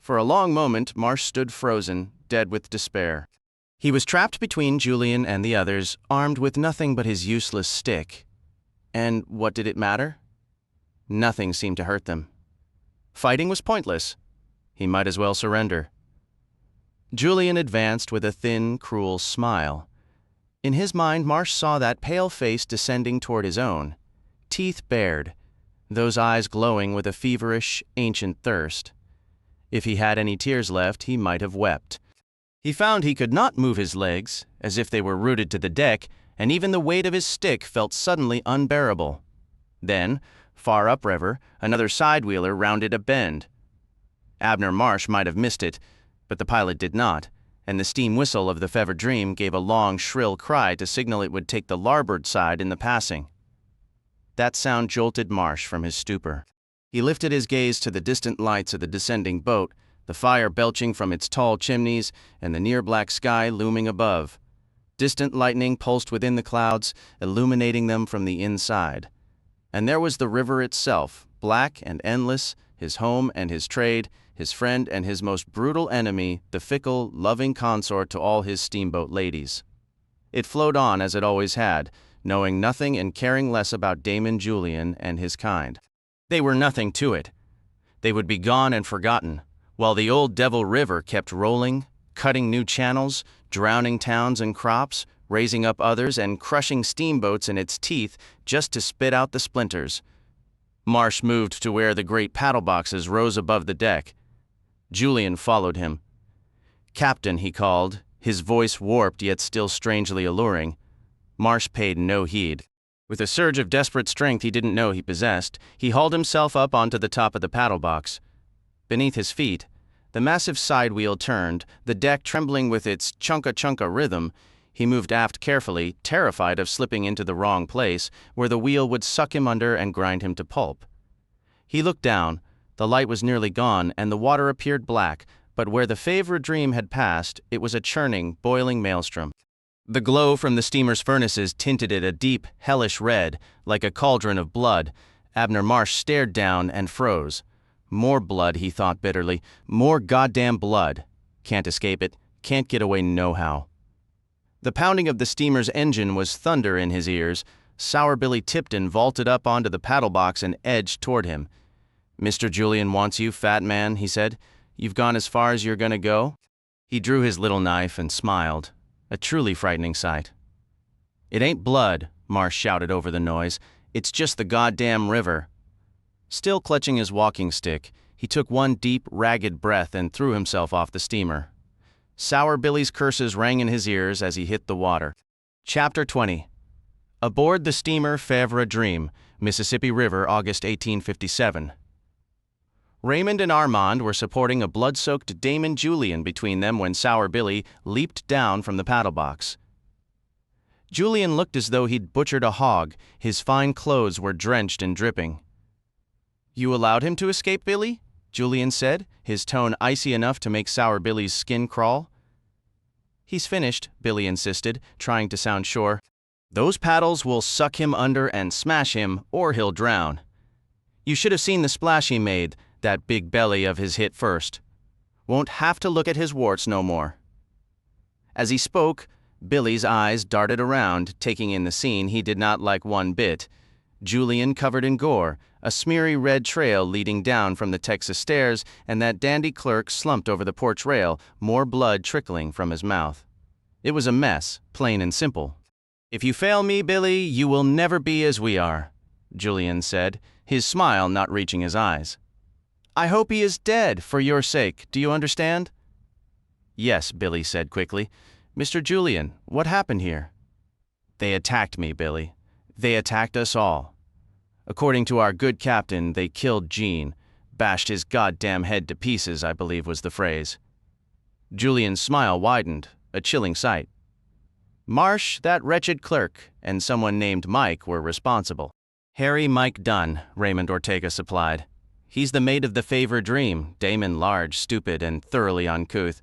For a long moment, Marsh stood frozen, dead with despair. He was trapped between Julian and the others, armed with nothing but his useless stick. And what did it matter? Nothing seemed to hurt them. Fighting was pointless. He might as well surrender. Julian advanced with a thin, cruel smile. In his mind, Marsh saw that pale face descending toward his own, teeth bared, those eyes glowing with a feverish, ancient thirst. If he had any tears left, he might have wept. He found he could not move his legs, as if they were rooted to the deck, and even the weight of his stick felt suddenly unbearable. Then, far upriver, another side-wheeler rounded a bend. Abner Marsh might have missed it, but the pilot did not, and the steam whistle of the Fevre Dream gave a long, shrill cry to signal it would take the larboard side in the passing. That sound jolted Marsh from his stupor. He lifted his gaze to the distant lights of the descending boat, the fire belching from its tall chimneys and the near-black sky looming above. Distant lightning pulsed within the clouds, illuminating them from the inside. And there was the river itself, black and endless, his home and his trade, his friend and his most brutal enemy, the fickle, loving consort to all his steamboat ladies. It flowed on as it always had, knowing nothing and caring less about Damon Julian and his kind. They were nothing to it. They would be gone and forgotten, while the old Devil River kept rolling, cutting new channels, drowning towns and crops, raising up others and crushing steamboats in its teeth just to spit out the splinters. Marsh moved to where the great paddle boxes rose above the deck. Julian followed him. "Captain," he called, his voice warped yet still strangely alluring. Marsh paid no heed. With a surge of desperate strength he didn't know he possessed, he hauled himself up onto the top of the paddle box. Beneath his feet, the massive side wheel turned, the deck trembling with its chunka-chunka rhythm. He moved aft carefully, terrified of slipping into the wrong place, where the wheel would suck him under and grind him to pulp. He looked down. The light was nearly gone, and the water appeared black, but where the Fevre Dream had passed, it was a churning, boiling maelstrom. The glow from the steamer's furnaces tinted it a deep, hellish red, like a cauldron of blood. Abner Marsh stared down and froze. More blood, he thought bitterly. More goddamn blood. Can't escape it. Can't get away nohow. The pounding of the steamer's engine was thunder in his ears. Sour Billy Tipton vaulted up onto the paddle box and edged toward him. "Mr. Julian wants you, fat man," he said. "You've gone as far as you're gonna go?" He drew his little knife and smiled. A truly frightening sight. "It ain't blood," Marsh shouted over the noise. "It's just the goddamn river." Still clutching his walking stick, he took one deep, ragged breath and threw himself off the steamer. Sour Billy's curses rang in his ears as he hit the water. Chapter 20. Aboard the steamer Fevre Dream, Mississippi River, August 1857. Raymond and Armand were supporting a blood-soaked Damon Julian between them when Sour Billy leaped down from the paddle box. Julian looked as though he'd butchered a hog. His fine clothes were drenched and dripping. "You allowed him to escape, Billy?" Julian said, his tone icy enough to make Sour Billy's skin crawl. "He's finished," Billy insisted, trying to sound sure. "Those paddles will suck him under and smash him, or he'll drown. You should have seen the splash he made, that big belly of his hit first. Won't have to look at his warts no more." As he spoke, Billy's eyes darted around, taking in the scene he did not like one bit. Julian covered in gore, a smeary red trail leading down from the Texas stairs, and that dandy clerk slumped over the porch rail, more blood trickling from his mouth. It was a mess, plain and simple. "If you fail me, Billy, you will never be as we are," Julian said, his smile not reaching his eyes. "I hope he is dead, for your sake. Do you understand?" "Yes," Billy said quickly. "Mr. Julian, what happened here?" "They attacked me, Billy. They attacked us all. According to our good captain, they killed Gene. Bashed his goddamn head to pieces, I believe was the phrase." Julian's smile widened, a chilling sight. "Marsh, that wretched clerk, and someone named Mike were responsible." "Harry Mike Dunn," Raymond Ortega supplied. "He's the mate of the Fevre Dream, Damon large, stupid, and thoroughly uncouth.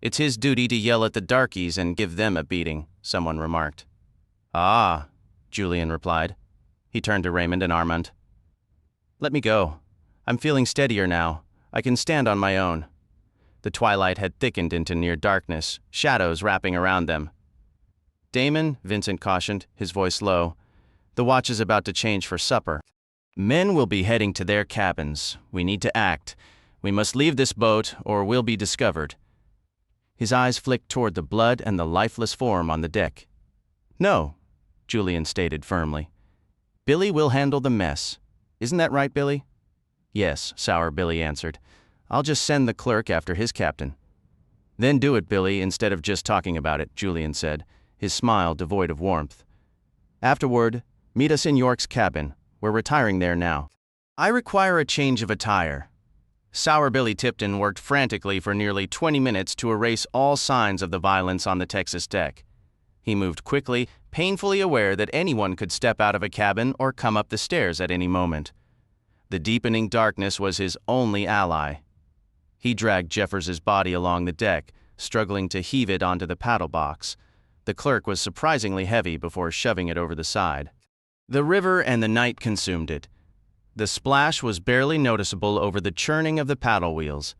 It's his duty to yell at the darkies and give them a beating," someone remarked. "Ah," Julian replied. He turned to Raymond and Armand. "Let me go. I'm feeling steadier now. I can stand on my own." The twilight had thickened into near darkness, shadows wrapping around them. "Damon," Vincent cautioned, his voice low, "the watch is about to change for supper. Men will be heading to their cabins. We need to act. We must leave this boat, or we'll be discovered." His eyes flicked toward the blood and the lifeless form on the deck. "No," Julian stated firmly. "Billy will handle the mess. Isn't that right, Billy?" "Yes," Sour Billy answered. "I'll just send the clerk after his captain." "Then do it, Billy, instead of just talking about it," Julian said, his smile devoid of warmth. "Afterward, meet us in York's cabin. We're retiring there now." "I require a change of attire." Sour Billy Tipton worked frantically for nearly 20 minutes to erase all signs of the violence on the Texas deck. He moved quickly, painfully aware that anyone could step out of a cabin or come up the stairs at any moment. The deepening darkness was his only ally. He dragged Jeffers's body along the deck, struggling to heave it onto the paddle box. The clerk was surprisingly heavy before shoving it over the side. The river and the night consumed it. The splash was barely noticeable over the churning of the paddle wheels.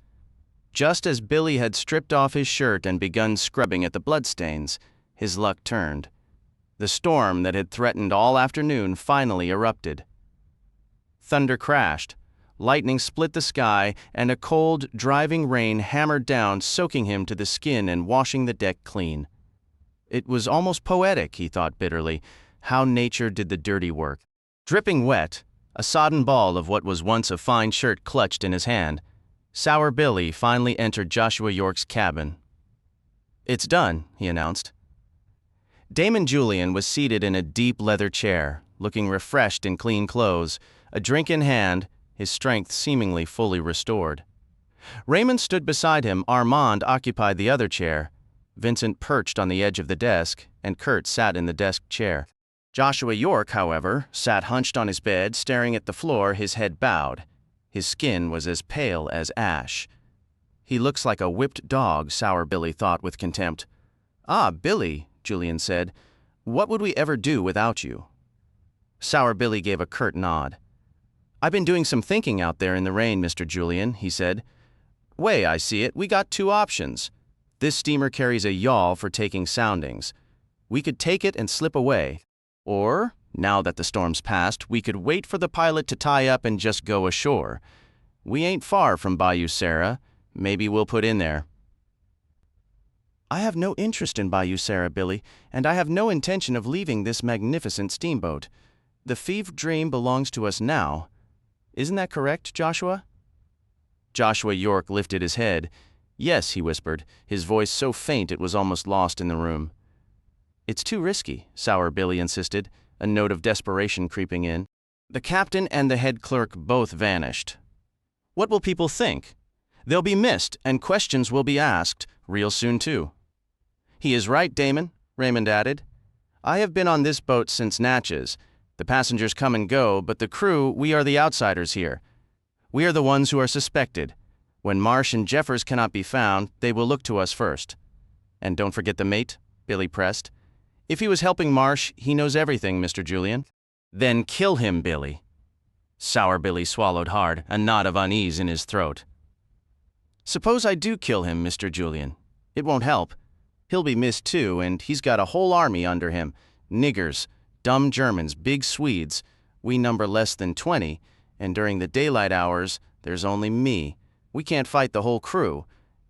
Just as Billy had stripped off his shirt and begun scrubbing at the bloodstains, his luck turned. The storm that had threatened all afternoon finally erupted. Thunder crashed. Lightning split the sky, and a cold, driving rain hammered down, soaking him to the skin and washing the deck clean. It was almost poetic, he thought bitterly, how nature did the dirty work. Dripping wet, a sodden ball of what was once a fine shirt clutched in his hand, Sour Billy finally entered Joshua York's cabin. "It's done," he announced. Damon Julian was seated in a deep leather chair, looking refreshed in clean clothes, a drink in hand, his strength seemingly fully restored. Raymond stood beside him, Armand occupied the other chair, Vincent perched on the edge of the desk, and Kurt sat in the desk chair. Joshua York, however, sat hunched on his bed, staring at the floor, his head bowed. His skin was as pale as ash. "He looks like a whipped dog," Sour Billy thought with contempt. "Ah, Billy," Julian said, "what would we ever do without you?" Sour Billy gave a curt nod. "I've been doing some thinking out there in the rain, Mr. Julian," he said. "Way, I see it, we got two options. This steamer carries a yawl for taking soundings. We could take it and slip away. Or, now that the storm's passed, we could wait for the pilot to tie up and just go ashore. We ain't far from Bayou Sara. Maybe we'll put in there." "I have no interest in Bayou Sara, Billy, and I have no intention of leaving this magnificent steamboat. The Fevre Dream belongs to us now. Isn't that correct, Joshua?" Joshua York lifted his head. "Yes," he whispered, his voice so faint it was almost lost in the room. "It's too risky," Sour Billy insisted, a note of desperation creeping in. The captain and the head clerk both vanished. "What will people think? They'll be missed, and questions will be asked, real soon too." "He is right, Damon," Raymond added. "I have been on this boat since Natchez. The passengers come and go, but the crew, we are the outsiders here. We are the ones who are suspected. When Marsh and Jeffers cannot be found, they will look to us first." "And don't forget the mate," Billy pressed. "If he was helping Marsh, he knows everything, Mr. Julian." "Then kill him, Billy." Sour Billy swallowed hard, a knot of unease in his throat. "Suppose I do kill him, Mr. Julian. It won't help. He'll be missed too, and he's got a whole army under him. Niggers, dumb Germans, big Swedes. We number less than 20, and during the daylight hours, there's only me. We can't fight the whole crew.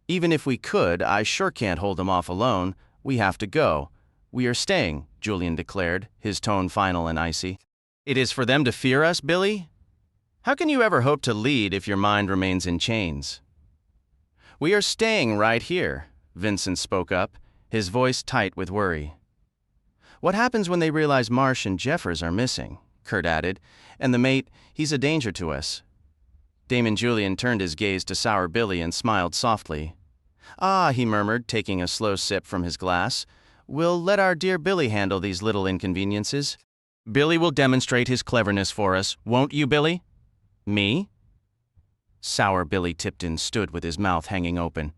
Even if we could, I sure can't hold them off alone. We have to go. We are staying," Julian declared, his tone final and icy. "It is for them to fear us, Billy?" How can you ever hope to lead if your mind remains in chains? We are staying right here, Vincent spoke up, his voice tight with worry. What happens when they realize Marsh and Jeffers are missing? Kurt added, and the mate, he's a danger to us. Damon Julian turned his gaze to Sour Billy and smiled softly. Ah, he murmured, taking a slow sip from his glass. We'll let our dear Billy handle these little inconveniences. Billy will demonstrate his cleverness for us, won't you, Billy? Me? Sour Billy Tipton stood with his mouth hanging open.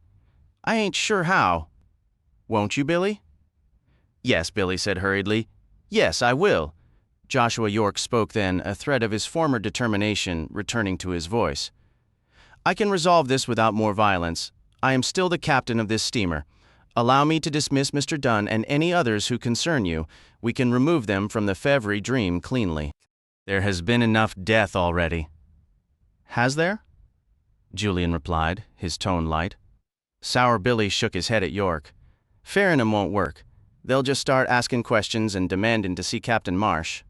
I ain't sure how. Won't you, Billy? Yes, Billy said hurriedly. Yes, I will. Joshua York spoke then, a thread of his former determination returning to his voice. I can resolve this without more violence. I am still the captain of this steamer. Allow me to dismiss Mr. Dunn and any others who concern you. We can remove them from the Fevre Dream cleanly. There has been enough death already. Has there? Julian replied, his tone light. Sour Billy shook his head at York. Farringham won't work. They'll just start asking questions and demanding to see Captain Marsh.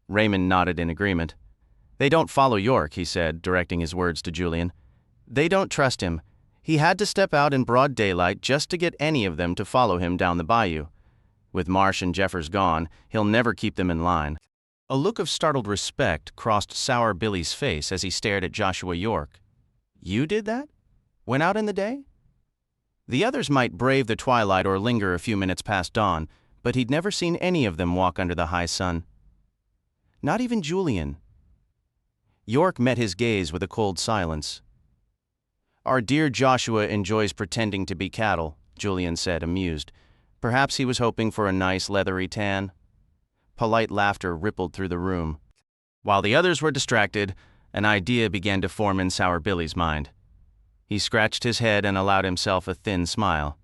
Raymond nodded in agreement. They don't follow York, he said, directing his words to Julian. They don't trust him. He had to step out in broad daylight just to get any of them to follow him down the bayou. With Marsh and Jeffers gone, he'll never keep them in line. A look of startled respect crossed Sour Billy's face as he stared at Joshua York. You did that? Went out in the day? The others might brave the twilight or linger a few minutes past dawn, but he'd never seen any of them walk under the high sun. Not even Julian. York met his gaze with a cold silence. Our dear Joshua enjoys pretending to be cattle, Julian said, amused. Perhaps he was hoping for a nice leathery tan. Polite laughter rippled through the room. While the others were distracted, an idea began to form in Sour Billy's mind. He scratched his head and allowed himself a thin smile.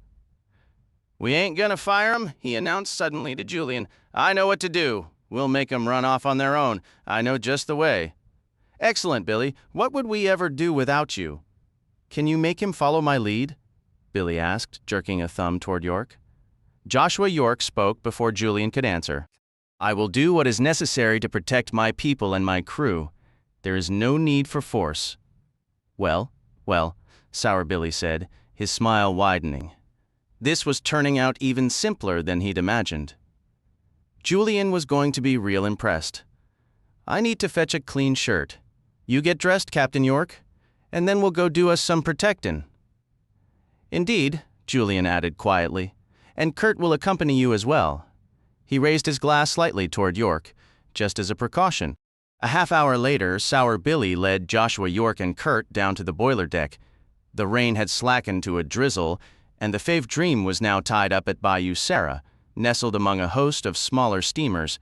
We ain't gonna fire 'em, he announced suddenly to Julian. I know what to do. We'll make 'em run off on their own. I know just the way. Excellent, Billy. What would we ever do without you? Can you make him follow my lead? Billy asked, jerking a thumb toward York. Joshua York spoke before Julian could answer. I will do what is necessary to protect my people and my crew. There is no need for force. Well, Sour Billy said, his smile widening. This was turning out even simpler than he'd imagined. Julian was going to be real impressed. I need to fetch a clean shirt. You get dressed, Captain York, and then we'll go do us some protectin'. Indeed, Julian added quietly, and Kurt will accompany you as well. He raised his glass slightly toward York, just as a precaution. A half hour later, Sour Billy led Joshua York and Kurt down to the boiler deck. The rain had slackened to a drizzle, and the Fevre Dream was now tied up at Bayou Sarah, nestled among a host of smaller steamers.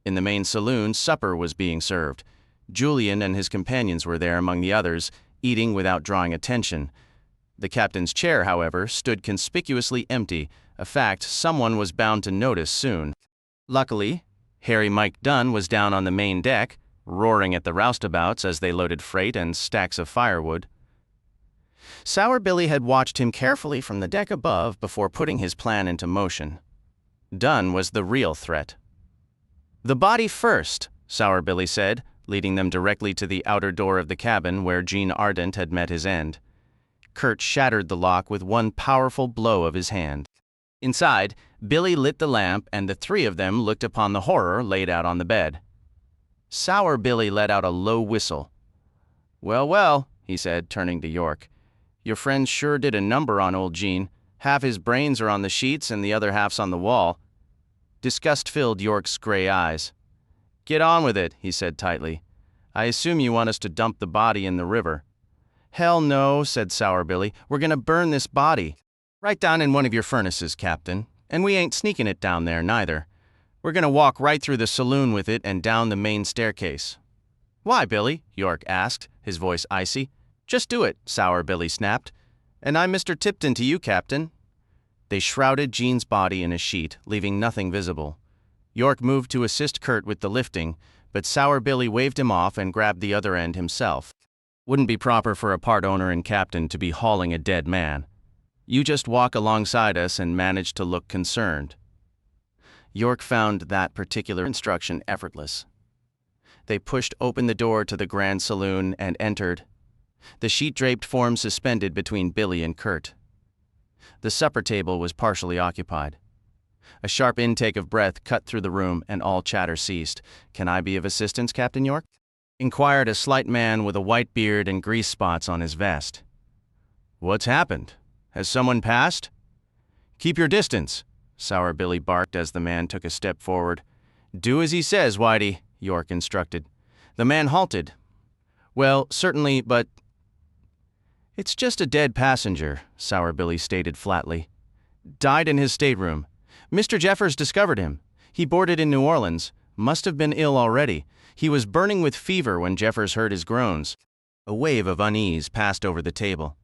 In the main saloon, supper was being served. Julian and his companions were there among the others, eating without drawing attention. The captain's chair, however, stood conspicuously empty, a fact someone was bound to notice soon. Luckily, Harry Mike Dunn was down on the main deck, roaring at the roustabouts as they loaded freight and stacks of firewood. Sour Billy had watched him carefully from the deck above before putting his plan into motion. Dunn was the real threat. The body first, Sour Billy said, leading them directly to the outer door of the cabin where Gene Ardent had met his end. Kurt shattered the lock with one powerful blow of his hand. Inside, Billy lit the lamp and the three of them looked upon the horror laid out on the bed. Sour Billy let out a low whistle. Well, he said, turning to York. Your friends sure did a number on old Gene. Half his brains are on the sheets and the other half's on the wall. Disgust filled York's gray eyes. Get on with it, he said tightly. I assume you want us to dump the body in the river. Hell no, said Sour Billy. We're gonna burn this body. Right down in one of your furnaces, Captain. And we ain't sneaking it down there, neither. We're gonna walk right through the saloon with it and down the main staircase. Why, Billy? York asked, his voice icy. Just do it, Sour Billy snapped. And I'm Mr. Tipton to you, Captain. They shrouded Gene's body in a sheet, leaving nothing visible. York moved to assist Kurt with the lifting, but Sour Billy waved him off and grabbed the other end himself. Wouldn't be proper for a part owner and captain to be hauling a dead man. You just walk alongside us and manage to look concerned. York found that particular instruction effortless. They pushed open the door to the grand saloon and entered, the sheet-draped form suspended between Billy and Kurt. The supper table was partially occupied. A sharp intake of breath cut through the room, and all chatter ceased. "Can I be of assistance, Captain York?" inquired a slight man with a white beard and grease spots on his vest. "What's happened? Has someone passed?" "Keep your distance," Sour Billy barked as the man took a step forward. "Do as he says, Whitey," York instructed. The man halted. "Well, certainly, but—" "It's just a dead passenger," Sour Billy stated flatly. "Died in his stateroom. Mr. Jeffers discovered him. He boarded in New Orleans. Must have been ill already. He was burning with fever when Jeffers heard his groans." A wave of unease passed over the table.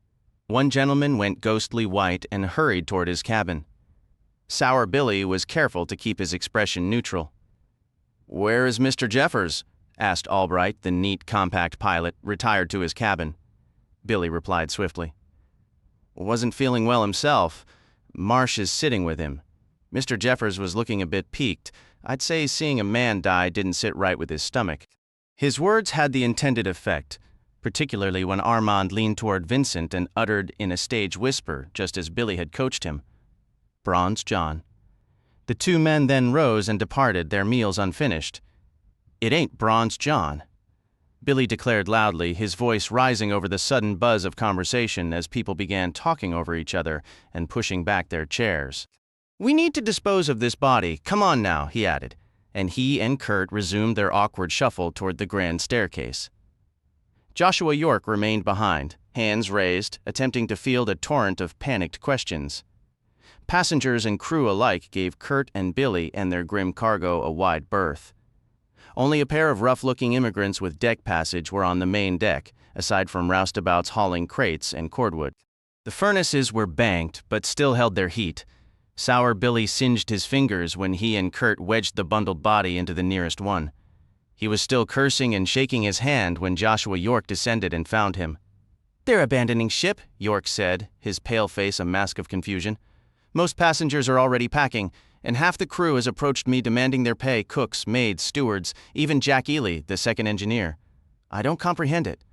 One gentleman went ghostly white and hurried toward his cabin. Sour Billy was careful to keep his expression neutral. "Where is Mr. Jeffers?" asked Albright, the neat, compact pilot, retired to his cabin. Billy replied swiftly. "Wasn't feeling well himself. Marsh is sitting with him. Mr. Jeffers was looking a bit peaked. I'd say seeing a man die didn't sit right with his stomach." His words had the intended effect, particularly when Armand leaned toward Vincent and uttered in a stage whisper, just as Billy had coached him, "Bronze John." The two men then rose and departed, their meals unfinished. "It ain't Bronze John," Billy declared loudly, his voice rising over the sudden buzz of conversation as people began talking over each other and pushing back their chairs. "We need to dispose of this body. Come on now," he added, and he and Kurt resumed their awkward shuffle toward the grand staircase. Joshua York remained behind, hands raised, attempting to field a torrent of panicked questions. Passengers and crew alike gave Kurt and Billy and their grim cargo a wide berth. Only a pair of rough-looking immigrants with deck passage were on the main deck, aside from roustabouts hauling crates and cordwood. The furnaces were banked, but still held their heat. Sour Billy singed his fingers when he and Kurt wedged the bundled body into the nearest one. He was still cursing and shaking his hand when Joshua York descended and found him. "They're abandoning ship," York said, his pale face a mask of confusion. "Most passengers are already packing, and half the crew has approached me demanding their pay, cooks, maids, stewards, even Jack Ely, the second engineer. I don't comprehend it."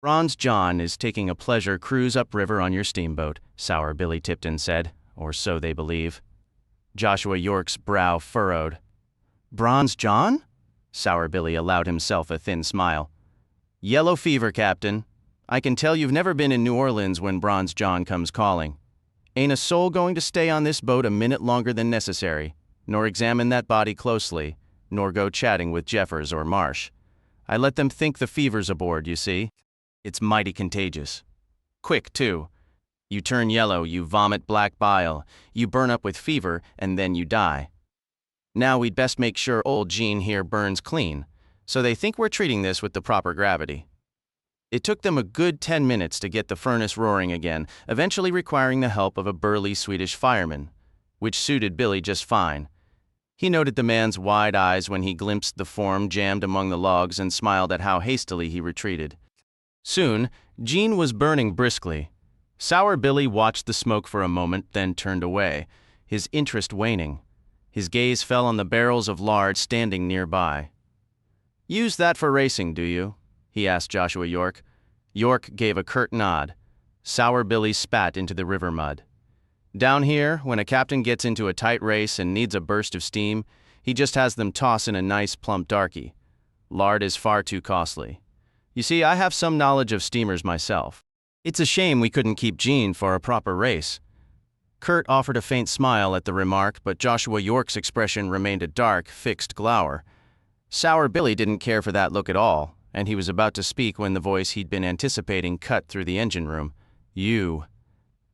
"Bronze John is taking a pleasure cruise upriver on your steamboat," Sour Billy Tipton said, or so they believe. Joshua York's brow furrowed. "Bronze John?" Sour Billy allowed himself a thin smile. "Yellow fever, Captain. I can tell you've never been in New Orleans when Bronze John comes calling. Ain't a soul going to stay on this boat a minute longer than necessary, nor examine that body closely, nor go chatting with Jeffers or Marsh. I let them think the fever's aboard, you see. It's mighty contagious. Quick, too. You turn yellow, you vomit black bile, you burn up with fever, and then you die. Now we'd best make sure old Jean here burns clean, so they think we're treating this with the proper gravity." It took them a good 10 minutes to get the furnace roaring again, eventually requiring the help of a burly Swedish fireman, which suited Billy just fine. He noted the man's wide eyes when he glimpsed the form jammed among the logs and smiled at how hastily he retreated. Soon, Jean was burning briskly. Sour Billy watched the smoke for a moment, then turned away, his interest waning. His gaze fell on the barrels of lard standing nearby. "Use that for racing, do you?" he asked Joshua York. York gave a curt nod. Sour Billy spat into the river mud. "Down here, when a captain gets into a tight race and needs a burst of steam, he just has them toss in a nice plump darky. Lard is far too costly. You see, I have some knowledge of steamers myself. It's a shame we couldn't keep Jean for a proper race." Kurt offered a faint smile at the remark, but Joshua York's expression remained a dark, fixed glower. Sour Billy didn't care for that look at all, and he was about to speak when the voice he'd been anticipating cut through the engine room. "You."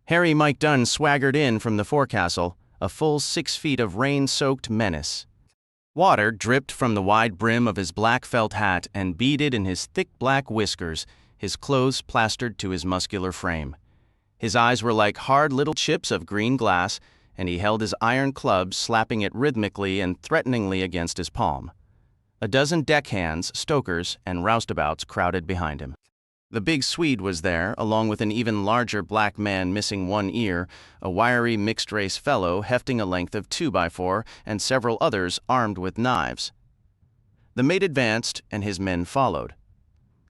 Harry Mike Dunn swaggered in from the forecastle, a full 6 feet of rain-soaked menace. Water dripped from the wide brim of his black felt hat and beaded in his thick black whiskers, his clothes plastered to his muscular frame. His eyes were like hard little chips of green glass, and he held his iron club, slapping it rhythmically and threateningly against his palm. A dozen deckhands, stokers, and roustabouts crowded behind him. The big Swede was there, along with an even larger black man missing one ear, a wiry mixed-race fellow hefting a length of 2x4, and several others armed with knives. The mate advanced, and his men followed.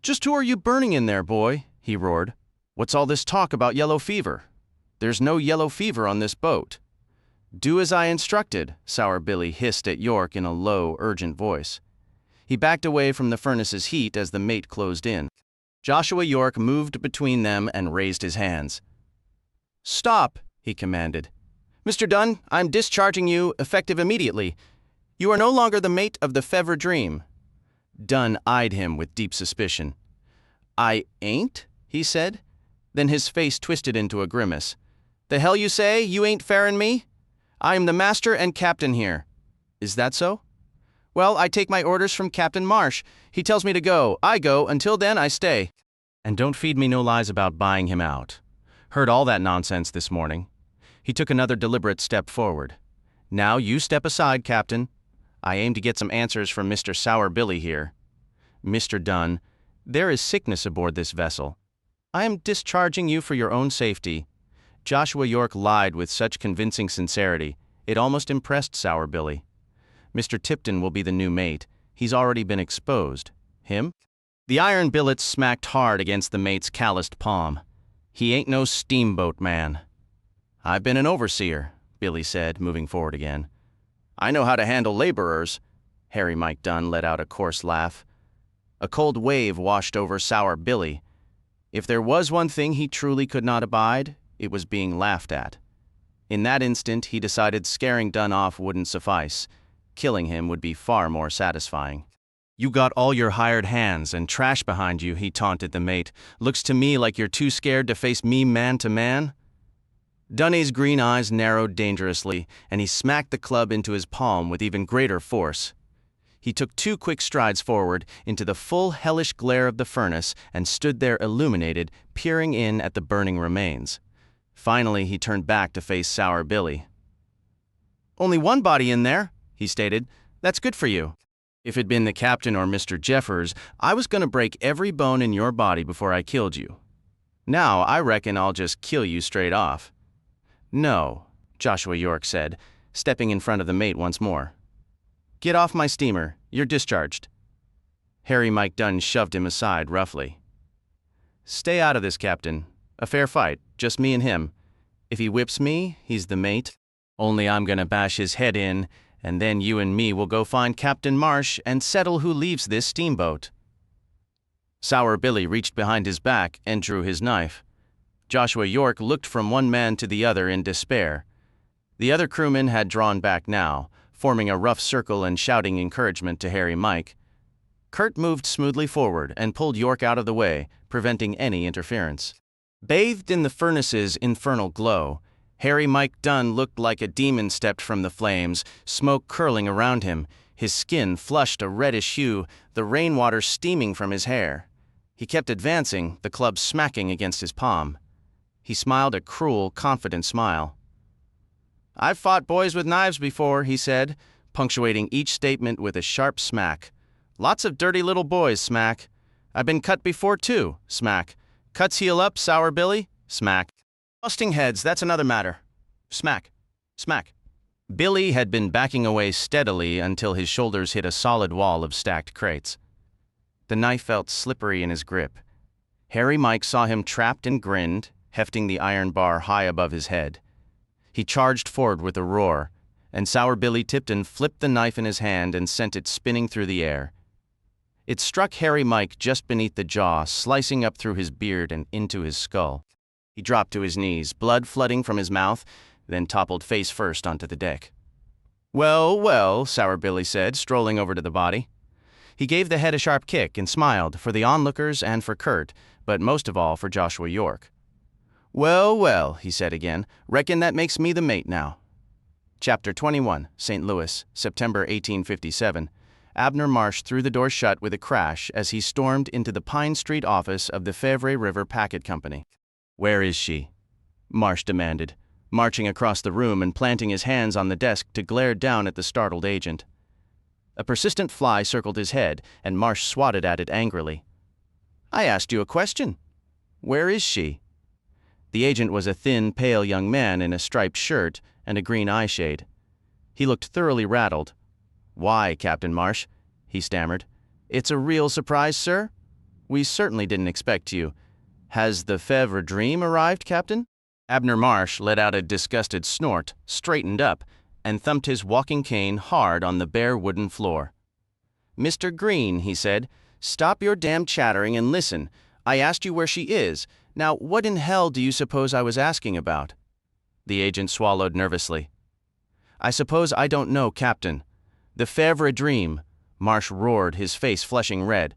"Just who are you burning in there, boy?" he roared. "What's all this talk about yellow fever? There's no yellow fever on this boat." "Do as I instructed," Sour Billy hissed at York in a low, urgent voice. He backed away from the furnace's heat as the mate closed in. Joshua York moved between them and raised his hands. "Stop," he commanded. "Mr. Dunn, I'm discharging you, effective immediately. You are no longer the mate of the Fevre Dream." Dunn eyed him with deep suspicion. "I ain't?" he said. Then his face twisted into a grimace. "The hell you say? You ain't fairin' me? I am the master and captain here." "Is that so?" "Well, I take my orders from Captain Marsh. He tells me to go. I go. Until then, I stay." "And don't feed me no lies about buying him out. Heard all that nonsense this morning." He took another deliberate step forward. "Now you step aside, Captain. I aim to get some answers from Mr. Sour Billy here. Mr. Dunn, there is sickness aboard this vessel. I am discharging you for your own safety." Joshua York lied with such convincing sincerity, it almost impressed Sour Billy. "Mr. Tipton will be the new mate. He's already been exposed." "Him?" The iron billets smacked hard against the mate's calloused palm. "He ain't no steamboat man." "I've been an overseer," Billy said, moving forward again. "I know how to handle laborers." Harry Mike Dunn let out a coarse laugh. A cold wave washed over Sour Billy. If there was one thing he truly could not abide, it was being laughed at. In that instant, he decided scaring Dunn off wouldn't suffice. Killing him would be far more satisfying. "You got all your hired hands and trash behind you," he taunted the mate. "Looks to me like you're too scared to face me man to man." Dunny's green eyes narrowed dangerously, and he smacked the club into his palm with even greater force. He took 2 quick strides forward into the full hellish glare of the furnace and stood there illuminated, peering in at the burning remains. Finally, he turned back to face Sour Billy. "Only one body in there," he stated. "That's good for you. If it'd been the captain or Mr. Jeffers, I was going to break every bone in your body before I killed you. Now, I reckon I'll just kill you straight off." "No," Joshua York said, stepping in front of the mate once more. "Get off my steamer. You're discharged." Harry Mike Dunn shoved him aside roughly. "Stay out of this, Captain. A fair fight, just me and him. If he whips me, he's the mate. Only I'm gonna bash his head in, and then you and me will go find Captain Marsh and settle who leaves this steamboat." Sour Billy reached behind his back and drew his knife. Joshua York looked from one man to the other in despair. The other crewmen had drawn back now, forming a rough circle and shouting encouragement to Harry Mike. Kurt moved smoothly forward and pulled York out of the way, preventing any interference. Bathed in the furnace's infernal glow, Harry Mike Dunn looked like a demon stepped from the flames, smoke curling around him, his skin flushed a reddish hue, the rainwater steaming from his hair. He kept advancing, the club smacking against his palm. He smiled a cruel, confident smile. "I've fought boys with knives before," he said, punctuating each statement with a sharp smack. "Lots of dirty little boys, smack. I've been cut before, too, smack. Cuts heal up, Sour Billy, smack. Busting heads, that's another matter. Smack, smack." Billy had been backing away steadily until his shoulders hit a solid wall of stacked crates. The knife felt slippery in his grip. Harry Mike saw him trapped and grinned, hefting the iron bar high above his head. He charged forward with a roar, and Sour Billy Tipton flipped the knife in his hand and sent it spinning through the air. It struck Harry Mike just beneath the jaw, slicing up through his beard and into his skull. He dropped to his knees, blood flooding from his mouth, then toppled face first onto the deck. "Well, well," Sour Billy said, strolling over to the body. He gave the head a sharp kick and smiled, for the onlookers and for Kurt, but most of all for Joshua York. "Well, well," he said again, "reckon that makes me the mate now." Chapter 21, St. Louis, September 1857. Abner Marsh threw the door shut with a crash as he stormed into the Pine Street office of the Fevre River Packet Company. "Where is she?" Marsh demanded, marching across the room and planting his hands on the desk to glare down at the startled agent. A persistent fly circled his head, and Marsh swatted at it angrily. "I asked you a question. Where is she?" The agent was a thin, pale young man in a striped shirt and a green eyeshade. He looked thoroughly rattled. "Why, Captain Marsh?" he stammered. "It's a real surprise, sir. We certainly didn't expect you. Has the Fevre Dream arrived, Captain?" Abner Marsh let out a disgusted snort, straightened up, and thumped his walking cane hard on the bare wooden floor. "Mr. Green," he said, "stop your damn chattering and listen. I asked you where she is. Now, what in hell do you suppose I was asking about?" The agent swallowed nervously. "I suppose I don't know, Captain. The Fevre Dream," Marsh roared, his face flushing red.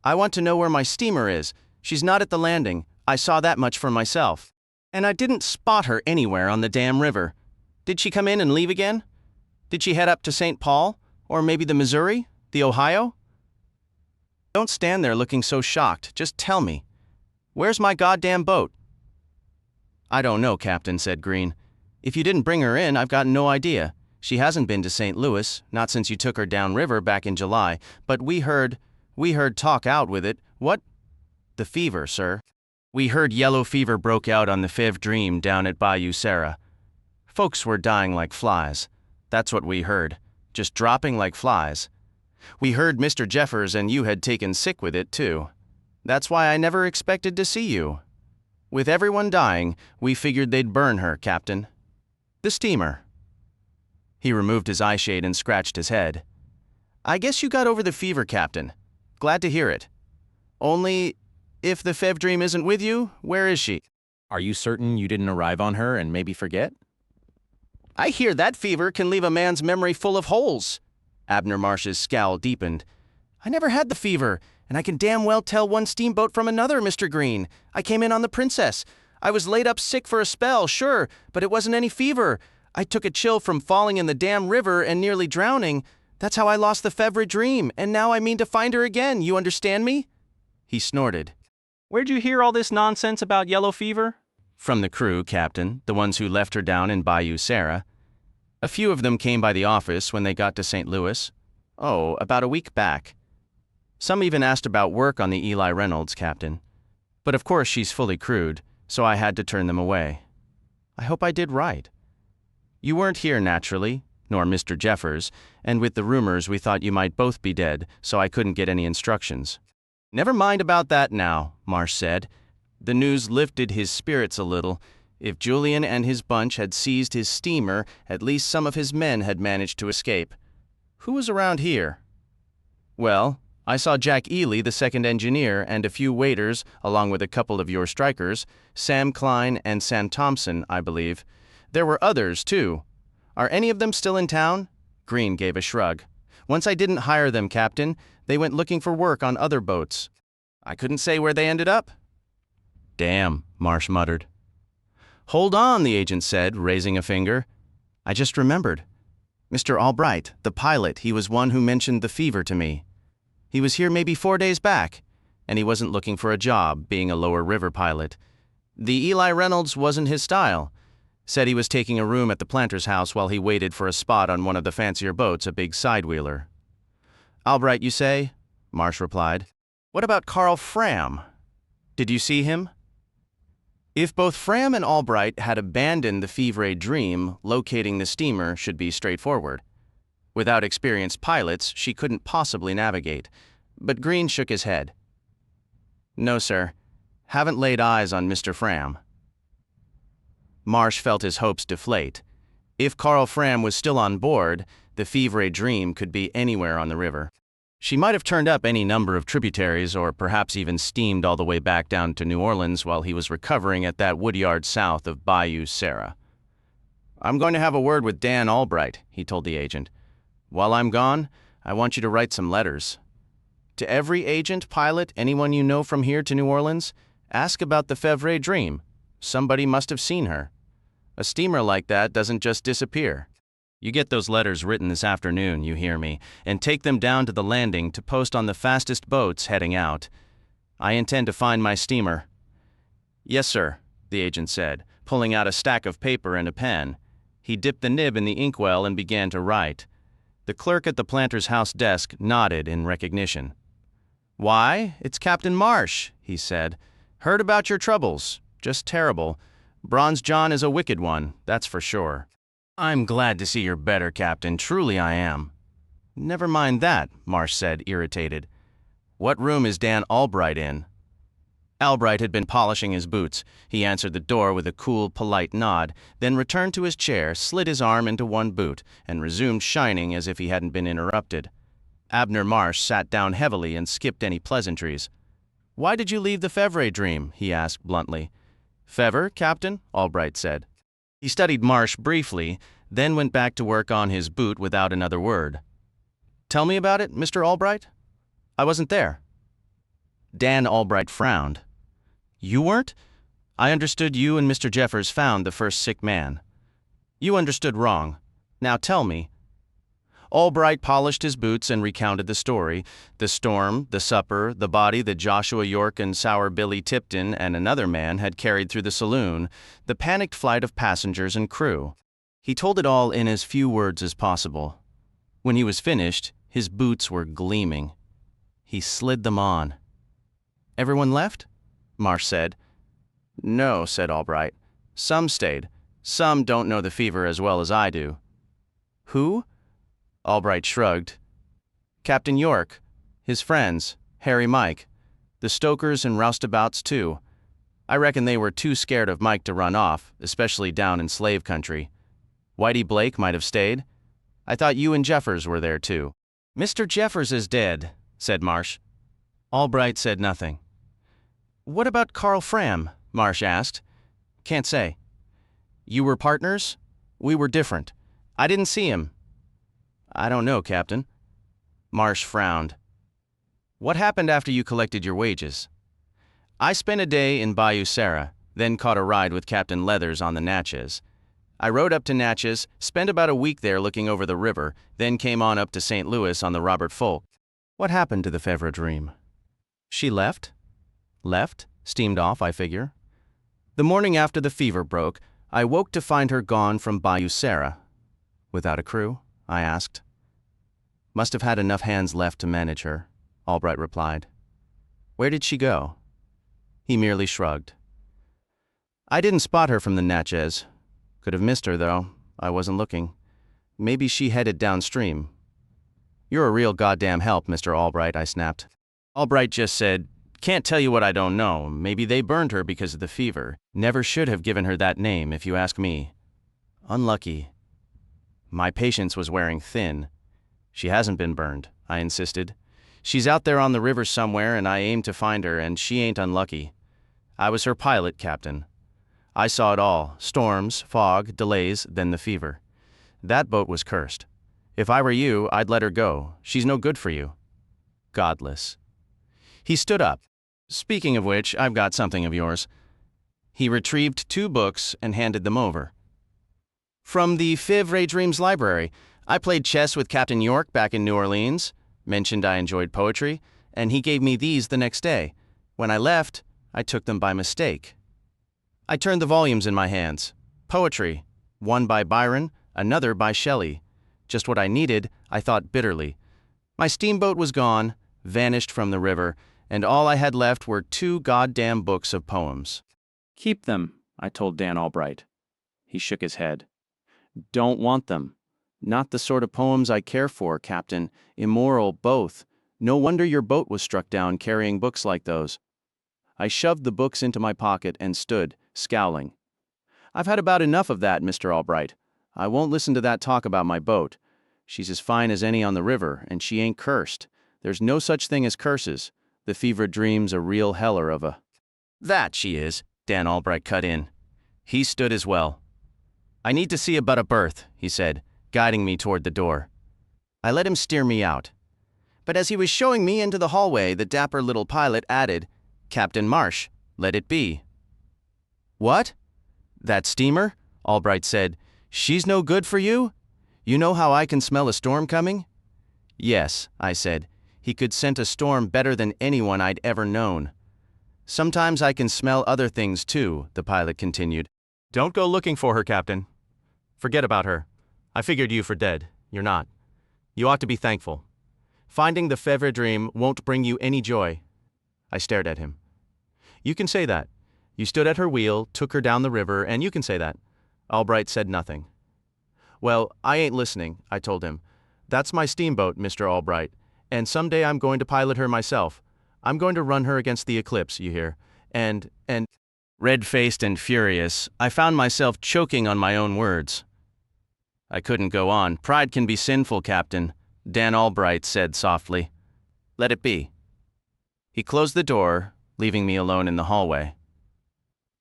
"I want to know where my steamer is. She's not at the landing. I saw that much for myself. And I didn't spot her anywhere on the damn river. Did she come in and leave again? Did she head up to St. Paul? Or maybe the Missouri? The Ohio? Don't stand there looking so shocked. Just tell me. Where's my goddamn boat?" "I don't know, Captain," said Green. "If you didn't bring her in, I've got no idea. She hasn't been to St. Louis, not since you took her downriver back in July, but we heard talk out with it. What?" "The fever, sir. We heard yellow fever broke out on the Fevre Dream down at Bayou Sara. Folks were dying like flies. That's what we heard. Just dropping like flies. We heard Mr. Jeffers and you had taken sick with it, too. That's why I never expected to see you. With everyone dying, we figured they'd burn her, Captain. The steamer." He removed his eye shade and scratched his head. "I guess you got over the fever, Captain. Glad to hear it. Only, if the Fevre Dream isn't with you, where is she?" Are you certain you didn't arrive on her and maybe forget? "I hear that fever can leave a man's memory full of holes." Abner Marsh's scowl deepened. "I never had the fever, and I can damn well tell one steamboat from another, Mr. Green. I came in on the Princess. I was laid up sick for a spell, sure, but it wasn't any fever. I took a chill from falling in the damn river and nearly drowning. That's how I lost the Fevre Dream, and now I mean to find her again, you understand me?" He snorted. "Where'd you hear all this nonsense about yellow fever?" "From the crew, Captain, the ones who left her down in Bayou Sara. A few of them came by the office when they got to St. Louis. Oh, about a week back. Some even asked about work on the Eli Reynolds, Captain. But of course she's fully crewed, so I had to turn them away. I hope I did right. You weren't here, naturally, nor Mr. Jeffers, and with the rumors we thought you might both be dead, so I couldn't get any instructions." "Never mind about that now," Marsh said. The news lifted his spirits a little. If Julian and his bunch had seized his steamer, at least some of his men had managed to escape. "Who was around here?" "Well, I saw Jack Ely, the second engineer, and a few waiters, along with a couple of your strikers, Sam Klein and Sam Thompson, I believe. There were others, too. Are any of them still in town?" Green gave a shrug. "Once I didn't hire them, Captain. They went looking for work on other boats. I couldn't say where they ended up." "Damn," Marsh muttered. "Hold on," the agent said, raising a finger. "I just remembered. Mr. Albright, the pilot, he was one who mentioned the fever to me. He was here maybe 4 days back, and he wasn't looking for a job, being a lower river pilot. The Eli Reynolds wasn't his style. Said he was taking a room at the planter's house while he waited for a spot on one of the fancier boats, a big sidewheeler." "Albright, you say?" Marsh replied. "What about Carl Fram? Did you see him?" If both Fram and Albright had abandoned the Fevre Dream, locating the steamer should be straightforward. Without experienced pilots, she couldn't possibly navigate. But Green shook his head. "No, sir. Haven't laid eyes on Mr. Fram." Marsh felt his hopes deflate. If Carl Fram was still on board, the Fevre Dream could be anywhere on the river. She might have turned up any number of tributaries or perhaps even steamed all the way back down to New Orleans while he was recovering at that woodyard south of Bayou Sara. "I'm going to have a word with Dan Albright," he told the agent. "While I'm gone, I want you to write some letters. To every agent, pilot, anyone you know from here to New Orleans, ask about the Fevre Dream. Somebody must have seen her. A steamer like that doesn't just disappear. You get those letters written this afternoon, you hear me, and take them down to the landing to post on the fastest boats heading out. I intend to find my steamer." "Yes, sir," the agent said, pulling out a stack of paper and a pen. He dipped the nib in the inkwell and began to write. The clerk at the planter's house desk nodded in recognition. "Why, it's Captain Marsh," he said. "Heard about your troubles. Just terrible. Bronze John is a wicked one, that's for sure. I'm glad to see you're better, Captain, truly I am." Never mind that, Marsh said, irritated. What room is Dan Albright in? Albright had been polishing his boots. He answered the door with a cool, polite nod, then returned to his chair, slid his arm into one boot, and resumed shining as if he hadn't been interrupted. Abner Marsh sat down heavily and skipped any pleasantries. "Why did you leave the Fevre Dream?" he asked bluntly. "Fevre, Captain?" Albright said. He studied Marsh briefly, then went back to work on his boot without another word. "Tell me about it, Mr. Albright? I wasn't there." Dan Albright frowned. "You weren't? I understood you and Mr. Jeffers found the first sick man." "You understood wrong. Now tell me." Albright polished his boots and recounted the story: the storm, the supper, the body that Joshua York and Sour Billy Tipton and another man had carried through the saloon, the panicked flight of passengers and crew. He told it all in as few words as possible. When he was finished, his boots were gleaming. He slid them on. "Everyone left?" Marsh said. "No," said Albright. "Some stayed. Some don't know the fever as well as I do." "Who?" Albright shrugged. "Captain York, his friends, Harry Mike, the stokers and roustabouts too. I reckon they were too scared of Mike to run off, especially down in slave country. Whitey Blake might have stayed. I thought you and Jeffers were there too." "Mr. Jeffers is dead," said Marsh. Albright said nothing. "What about Carl Fram?" Marsh asked. "Can't say." "You were partners?" "We were different. I didn't see him." "I don't know, Captain." Marsh frowned. "What happened after you collected your wages?" "I spent a day in Bayou Sara, then caught a ride with Captain Leathers on the Natchez. I rode up to Natchez, spent about a week there looking over the river, then came on up to St. Louis on the Robert Folk." "What happened to the Fevre Dream?" "She left." "Left? Steamed off, I figure." "The morning after the fever broke, I woke to find her gone from Bayou Sara." "Without a crew?" I asked. "Must have had enough hands left to manage her," Albright replied. "Where did she go?" He merely shrugged. "I didn't spot her from the Natchez. Could have missed her, though. I wasn't looking. Maybe she headed downstream." "You're a real goddamn help, Mr. Albright," I snapped. Albright just said, "Can't tell you what I don't know. Maybe they burned her because of the fever. Never should have given her that name, if you ask me. Unlucky." My patience was wearing thin. "She hasn't been burned," I insisted. "She's out there on the river somewhere, and I aim to find her, and she ain't unlucky. I was her pilot, Captain. I saw it all: storms, fog, delays, then the fever. That boat was cursed. If I were you, I'd let her go. She's no good for you." Godless. He stood up. "Speaking of which, I've got something of yours." He retrieved 2 books and handed them over. "From the Fevre Dream's library. I played chess with Captain York back in New Orleans, mentioned I enjoyed poetry, and he gave me these the next day. When I left, I took them by mistake." I turned the volumes in my hands. Poetry. One by Byron, another by Shelley. Just what I needed, I thought bitterly. My steamboat was gone, vanished from the river, and all I had left were 2 goddamn books of poems. Keep them, I told Dan Albright. He shook his head. Don't want them. Not the sort of poems I care for, Captain. Immoral, both. No wonder your boat was struck down carrying books like those. I shoved the books into my pocket and stood, scowling. I've had about enough of that, Mr. Albright. I won't listen to that talk about my boat. She's as fine as any on the river, and she ain't cursed. There's no such thing as curses. The Fevre Dream's a real heller of a... "That she is," Dan Albright cut in. He stood as well. "I need to see about a berth," he said, guiding me toward the door. I let him steer me out. But as he was showing me into the hallway, the dapper little pilot added, "Captain Marsh, let it be." "What? That steamer?" Albright said. "She's no good for you? You know how I can smell a storm coming?" "Yes," I said. He could scent a storm better than anyone I'd ever known. "Sometimes I can smell other things too," the pilot continued. "Don't go looking for her, Captain. Forget about her. I figured you for dead. You're not. You ought to be thankful. Finding the Fevre Dream won't bring you any joy." I stared at him. "You can say that. You stood at her wheel, took her down the river, and you can say that." Albright said nothing. "Well, I ain't listening," I told him. That's my steamboat, Mr. Albright, and someday I'm going to pilot her myself. I'm going to run her against the eclipse, you hear. And red-faced and furious, I found myself choking on my own words. I couldn't go on. Pride can be sinful, Captain, Dan Albright said softly. Let it be. He closed the door, leaving me alone in the hallway.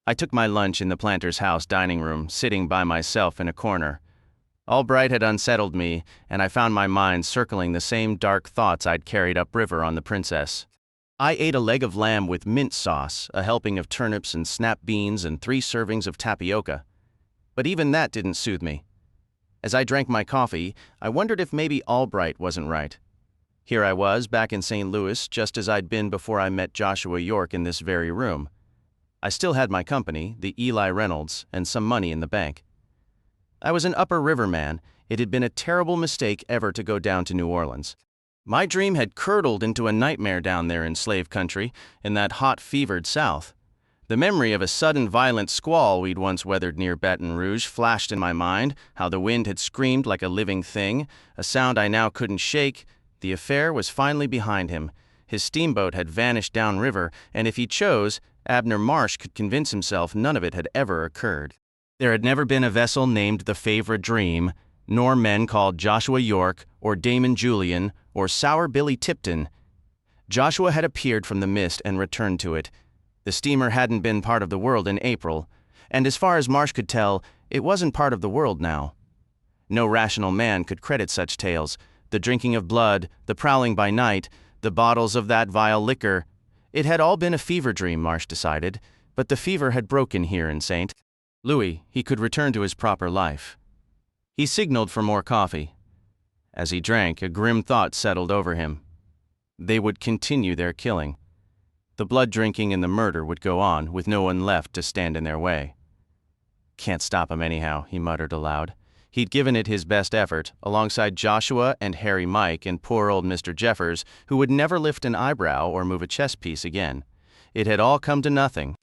I took my lunch in the planter's house dining room, sitting by myself in a corner. Albright had unsettled me, and I found my mind circling the same dark thoughts I'd carried upriver on the Princess. I ate a leg of lamb with mint sauce, a helping of turnips and snap beans, and 3 servings of tapioca. But even that didn't soothe me. As I drank my coffee, I wondered if maybe Albright wasn't right. Here I was, back in St. Louis, just as I'd been before I met Joshua York in this very room. I still had my company, the Eli Reynolds, and some money in the bank. I was an Upper River man. It had been a terrible mistake ever to go down to New Orleans. My dream had curdled into a nightmare down there in slave country, in that hot, fevered South. The memory of a sudden violent squall we'd once weathered near Baton Rouge flashed in my mind, how the wind had screamed like a living thing, a sound I now couldn't shake. The affair was finally behind him. His steamboat had vanished downriver, and if he chose, Abner Marsh could convince himself none of it had ever occurred. There had never been a vessel named the Fevre Dream, nor men called Joshua York, or Damon Julian, or Sour Billy Tipton. Joshua had appeared from the mist and returned to it. The steamer hadn't been part of the world in April, and as far as Marsh could tell, it wasn't part of the world now. No rational man could credit such tales. The drinking of blood, the prowling by night, the bottles of that vile liquor. It had all been a fever dream, Marsh decided, but the fever had broken here in St. Louis. He could return to his proper life. He signaled for more coffee. As he drank, a grim thought settled over him. They would continue their killing. The blood drinking and the murder would go on, with no one left to stand in their way. Can't stop him anyhow, he muttered aloud. He'd given it his best effort, alongside Joshua and Harry Mike and poor old Mr. Jeffers, who would never lift an eyebrow or move a chess piece again. It had all come to nothing.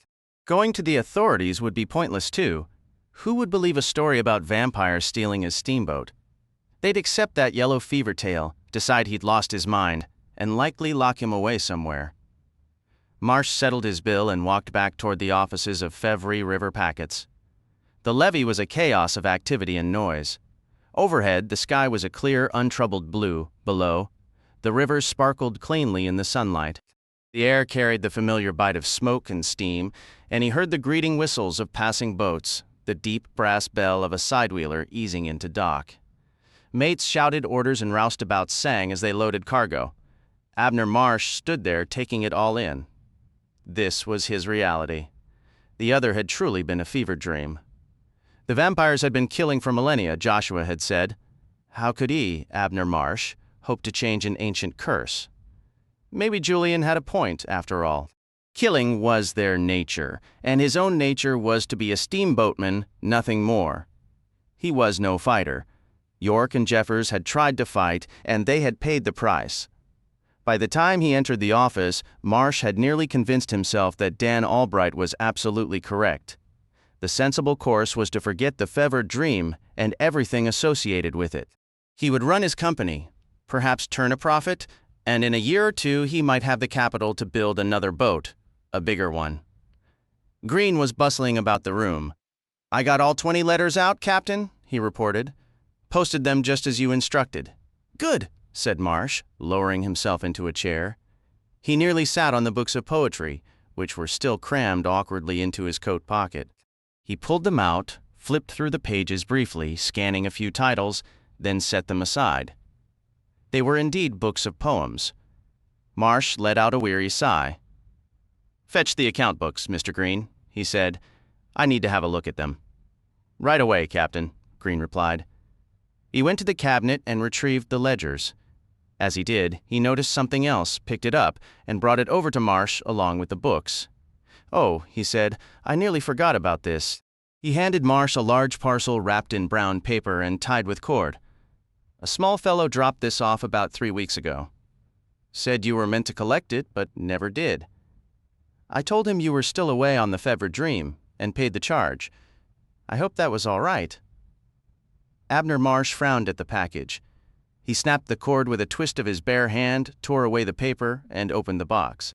Going to the authorities would be pointless too. Who would believe a story about vampires stealing his steamboat? They'd accept that yellow fever tale, decide he'd lost his mind, and likely lock him away somewhere. Marsh settled his bill and walked back toward the offices of Fevre River Packets. The levee was a chaos of activity and noise. Overhead, the sky was a clear, untroubled blue. Below, the river sparkled cleanly in the sunlight. The air carried the familiar bite of smoke and steam, and he heard the greeting whistles of passing boats, the deep brass bell of a sidewheeler easing into dock. Mates shouted orders and roustabouts sang as they loaded cargo. Abner Marsh stood there taking it all in. This was his reality. The other had truly been a fever dream. The vampires had been killing for millennia, Joshua had said. How could he, Abner Marsh, hope to change an ancient curse? Maybe Julian had a point, after all. Killing was their nature, and his own nature was to be a steamboatman, nothing more. He was no fighter. York and Jeffers had tried to fight, and they had paid the price. By the time he entered the office, Marsh had nearly convinced himself that Dan Albright was absolutely correct. The sensible course was to forget the Fevre Dream and everything associated with it. He would run his company, perhaps turn a profit, and in a year or two he might have the capital to build another boat, a bigger one. Green was bustling about the room. "I got all 20 letters out, Captain," he reported. "Posted them just as you instructed." "Good," said Marsh, lowering himself into a chair. He nearly sat on the books of poetry, which were still crammed awkwardly into his coat pocket. He pulled them out, flipped through the pages briefly, scanning a few titles, then set them aside. They were indeed books of poems. Marsh let out a weary sigh. "Fetch the account books, Mr. Green," he said. "I need to have a look at them." "Right away, Captain," Green replied. He went to the cabinet and retrieved the ledgers. As he did, he noticed something else, picked it up, and brought it over to Marsh along with the books. "Oh," he said, "I nearly forgot about this." He handed Marsh a large parcel wrapped in brown paper and tied with cord. "A small fellow dropped this off about 3 weeks ago. Said you were meant to collect it, but never did. I told him you were still away on the Fevre Dream, and paid the charge. I hope that was all right." Abner Marsh frowned at the package. He snapped the cord with a twist of his bare hand, tore away the paper, and opened the box.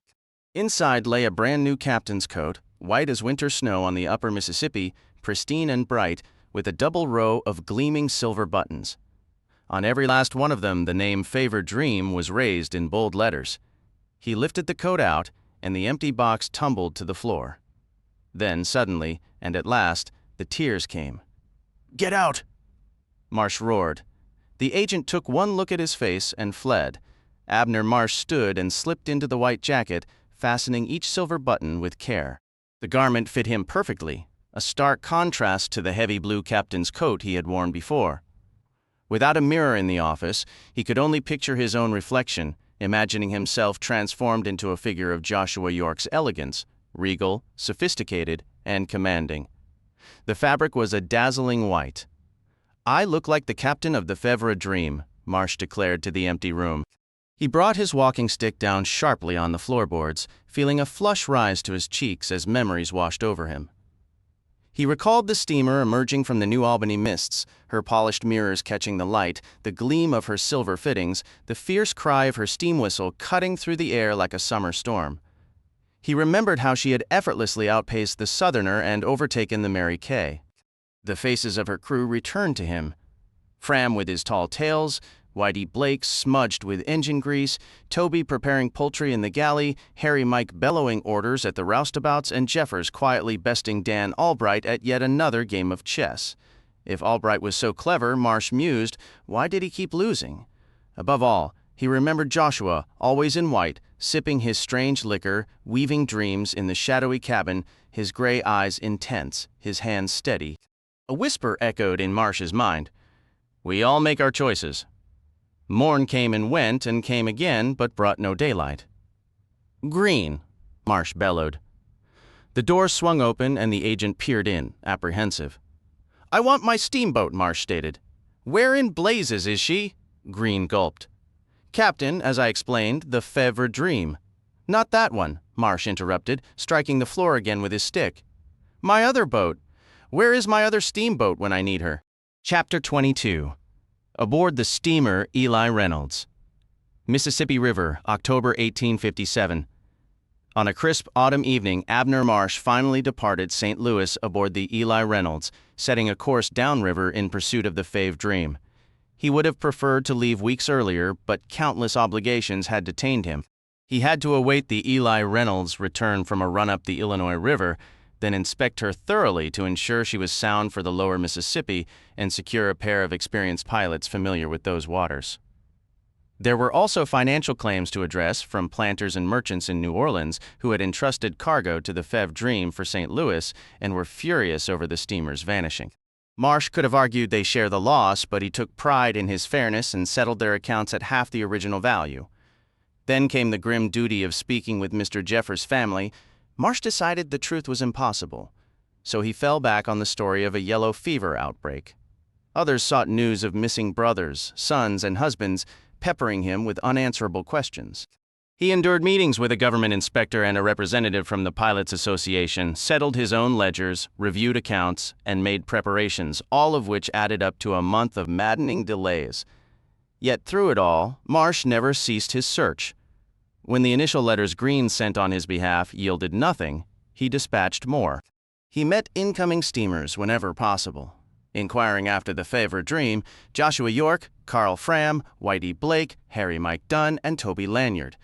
Inside lay a brand new captain's coat, white as winter snow on the upper Mississippi, pristine and bright, with a double row of gleaming silver buttons. On every last one of them the name Fevre Dream was raised in bold letters. He lifted the coat out, and the empty box tumbled to the floor. Then, suddenly, and at last, the tears came. "Get out!" Marsh roared. The agent took one look at his face and fled. Abner Marsh stood and slipped into the white jacket, fastening each silver button with care. The garment fit him perfectly, a stark contrast to the heavy blue captain's coat he had worn before. Without a mirror in the office, he could only picture his own reflection, imagining himself transformed into a figure of Joshua York's elegance, regal, sophisticated, and commanding. The fabric was a dazzling white. "I look like the captain of the Fevre Dream," Marsh declared to the empty room. He brought his walking stick down sharply on the floorboards, feeling a flush rise to his cheeks as memories washed over him. He recalled the steamer emerging from the New Albany mists, her polished mirrors catching the light, the gleam of her silver fittings, the fierce cry of her steam whistle cutting through the air like a summer storm. He remembered how she had effortlessly outpaced the Southerner and overtaken the Mary Kay. The faces of her crew returned to him. Fram with his tall tales, Whitey Blake smudged with engine grease, Toby preparing poultry in the galley, Harry Mike bellowing orders at the roustabouts, and Jeffers quietly besting Dan Albright at yet another game of chess. If Albright was so clever, Marsh mused, why did he keep losing? Above all, he remembered Joshua, always in white, sipping his strange liquor, weaving dreams in the shadowy cabin, his gray eyes intense, his hands steady. A whisper echoed in Marsh's mind. "We all make our choices." Morn came and came again, but brought no daylight. "Green," Marsh bellowed. The door swung open and the agent peered in, apprehensive. "I want my steamboat," Marsh stated. "Where in blazes is she?" Green gulped. "Captain, as I explained, the Fevre Dream." "Not that one," Marsh interrupted, striking the floor again with his stick. "My other boat. Where is my other steamboat when I need her?" Chapter 22. Aboard the steamer Eli Reynolds. Mississippi River, October 1857. On a crisp autumn evening, Abner Marsh finally departed St. Louis aboard the Eli Reynolds, setting a course downriver in pursuit of the Fevre Dream. He would have preferred to leave weeks earlier, but countless obligations had detained him. He had to await the Eli Reynolds' return from a run up the Illinois River, then inspect her thoroughly to ensure she was sound for the lower Mississippi and secure a pair of experienced pilots familiar with those waters. There were also financial claims to address from planters and merchants in New Orleans who had entrusted cargo to the Fevre Dream for St. Louis and were furious over the steamer's vanishing. Marsh could have argued they share the loss, but he took pride in his fairness and settled their accounts at half the original value. Then came the grim duty of speaking with Mr. Jeffers' family. Marsh decided the truth was impossible, so he fell back on the story of a yellow fever outbreak. Others sought news of missing brothers, sons, and husbands, peppering him with unanswerable questions. He endured meetings with a government inspector and a representative from the Pilots Association, settled his own ledgers, reviewed accounts, and made preparations, all of which added up to a month of maddening delays. Yet through it all, Marsh never ceased his search. When the initial letters Green sent on his behalf yielded nothing, he dispatched more. He met incoming steamers whenever possible. Inquiring after the Fevre Dream, Joshua York, Carl Fram, Whitey Blake, Harry Mike Dunn, and Toby Lanyard.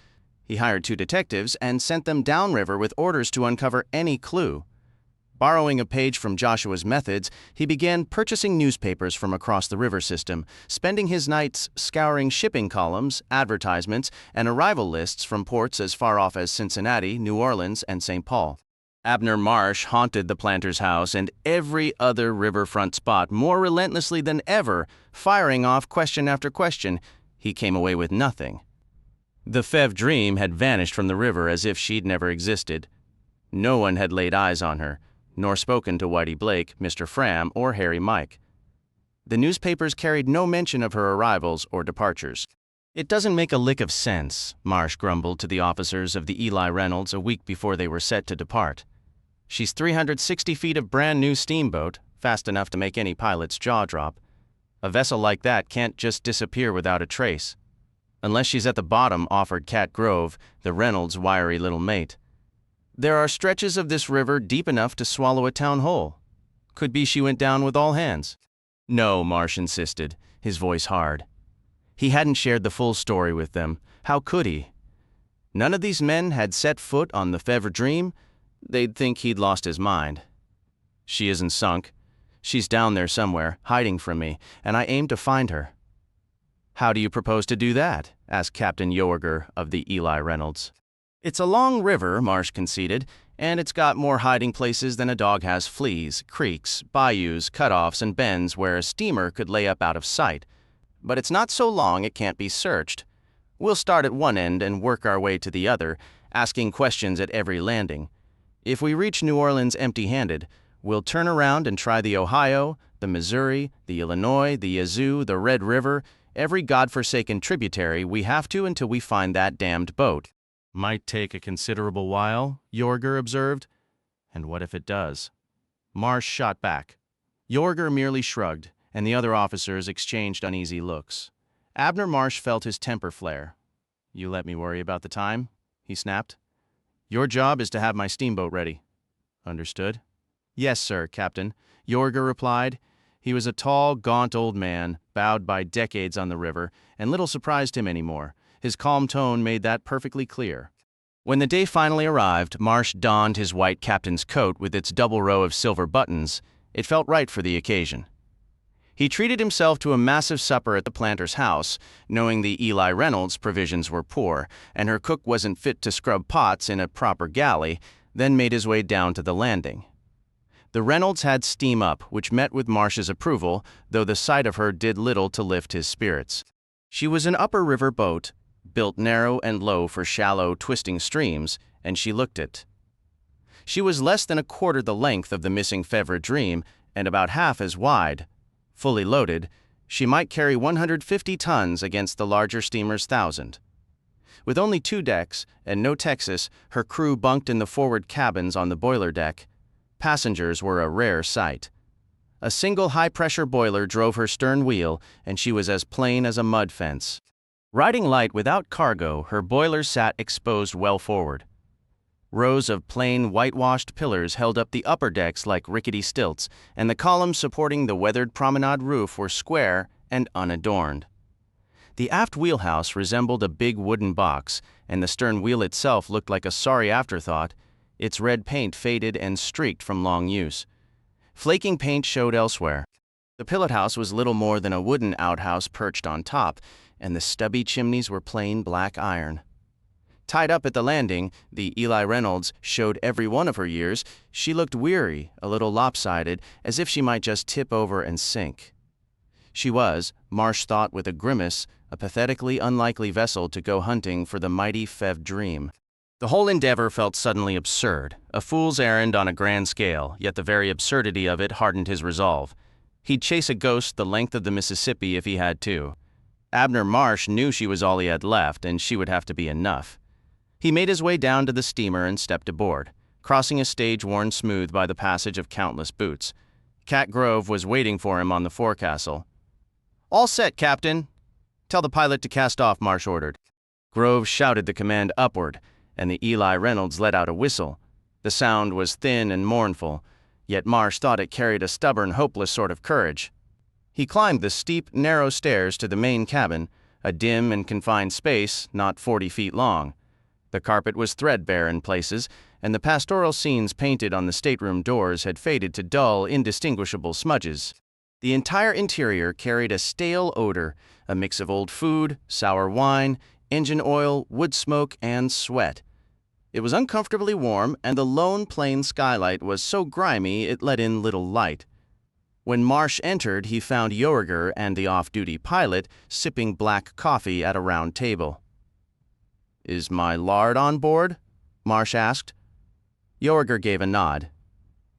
He hired 2 detectives and sent them downriver with orders to uncover any clue. Borrowing a page from Joshua's methods, he began purchasing newspapers from across the river system, spending his nights scouring shipping columns, advertisements, and arrival lists from ports as far off as Cincinnati, New Orleans, and St. Paul. Abner Marsh haunted the planter's house and every other riverfront spot more relentlessly than ever, firing off question after question. He came away with nothing. The Fevre Dream had vanished from the river as if she'd never existed. No one had laid eyes on her, nor spoken to Whitey Blake, Mr. Fram, or Harry Mike. The newspapers carried no mention of her arrivals or departures. "It doesn't make a lick of sense," Marsh grumbled to the officers of the Eli Reynolds a week before they were set to depart. "She's 360 feet of brand new steamboat, fast enough to make any pilot's jaw drop. A vessel like that can't just disappear without a trace. Unless she's at the bottom, offered Cat Grove, the Reynolds' wiry little mate. There are stretches of this river deep enough to swallow a town whole. Could be she went down with all hands. No, Marsh insisted, his voice hard. He hadn't shared the full story with them. How could he? None of these men had set foot on the Fevre Dream. They'd think he'd lost his mind. She isn't sunk. She's down there somewhere, hiding from me, and I aim to find her. How do you propose to do that? Asked Captain York of the Eli Reynolds. It's a long river, Marsh conceded, and it's got more hiding places than a dog has fleas, creeks, bayous, cutoffs, and bends where a steamer could lay up out of sight. But it's not so long it can't be searched. We'll start at one end and work our way to the other, asking questions at every landing. If we reach New Orleans empty-handed, we'll turn around and try the Ohio, the Missouri, the Illinois, the Yazoo, the Red River, every godforsaken tributary we have to until we find that damned boat. Might take a considerable while, York observed. And what if it does? Marsh shot back. York merely shrugged, and the other officers exchanged uneasy looks. Abner Marsh felt his temper flare. You let me worry about the time, he snapped. Your job is to have my steamboat ready. Understood? Yes, sir, Captain, York replied. He was a tall, gaunt old man, bowed by decades on the river, and little surprised him anymore. His calm tone made that perfectly clear. When the day finally arrived, Marsh donned his white captain's coat with its double row of silver buttons. It felt right for the occasion. He treated himself to a massive supper at the planter's house, knowing the Eli Reynolds' provisions were poor, and her cook wasn't fit to scrub pots in a proper galley, then made his way down to the landing. The Reynolds had steam up, which met with Marsh's approval, though the sight of her did little to lift his spirits. She was an upper river boat, built narrow and low for shallow, twisting streams, and she looked it. She was less than a quarter the length of the missing Fevre Dream and about half as wide. Fully loaded, she might carry 150 tons against the larger steamer's 1,000. With only 2 decks and no Texas, her crew bunked in the forward cabins on the boiler deck. Passengers were a rare sight. A single high-pressure boiler drove her stern wheel, and she was as plain as a mud fence. Riding light without cargo, her boilers sat exposed well forward. Rows of plain, whitewashed pillars held up the upper decks like rickety stilts, and the columns supporting the weathered promenade roof were square and unadorned. The aft wheelhouse resembled a big wooden box, and the stern wheel itself looked like a sorry afterthought, its red paint faded and streaked from long use. Flaking paint showed elsewhere. The pilot house was little more than a wooden outhouse perched on top, and the stubby chimneys were plain black iron. Tied up at the landing, the Eli Reynolds showed every one of her years. She looked weary, a little lopsided, as if she might just tip over and sink. She was, Marsh thought with a grimace, a pathetically unlikely vessel to go hunting for the mighty Fevre Dream. The whole endeavor felt suddenly absurd, a fool's errand on a grand scale, yet the very absurdity of it hardened his resolve. He'd chase a ghost the length of the Mississippi if he had to. Abner Marsh knew she was all he had left, and she would have to be enough. He made his way down to the steamer and stepped aboard, crossing a stage worn smooth by the passage of countless boots. Cat Grove was waiting for him on the forecastle. "All set, Captain." "Tell the pilot to cast off," Marsh ordered. Grove shouted the command upward, and the Eli Reynolds let out a whistle. The sound was thin and mournful, yet Marsh thought it carried a stubborn, hopeless sort of courage. He climbed the steep, narrow stairs to the main cabin, a dim and confined space not 40 feet long. The carpet was threadbare in places, and the pastoral scenes painted on the stateroom doors had faded to dull, indistinguishable smudges. The entire interior carried a stale odor, a mix of old food, sour wine, engine oil, wood smoke, and sweat. It was uncomfortably warm, and the lone plain skylight was so grimy it let in little light. When Marsh entered, he found York and the off-duty pilot sipping black coffee at a round table. "Is my lard on board?" Marsh asked. York gave a nod.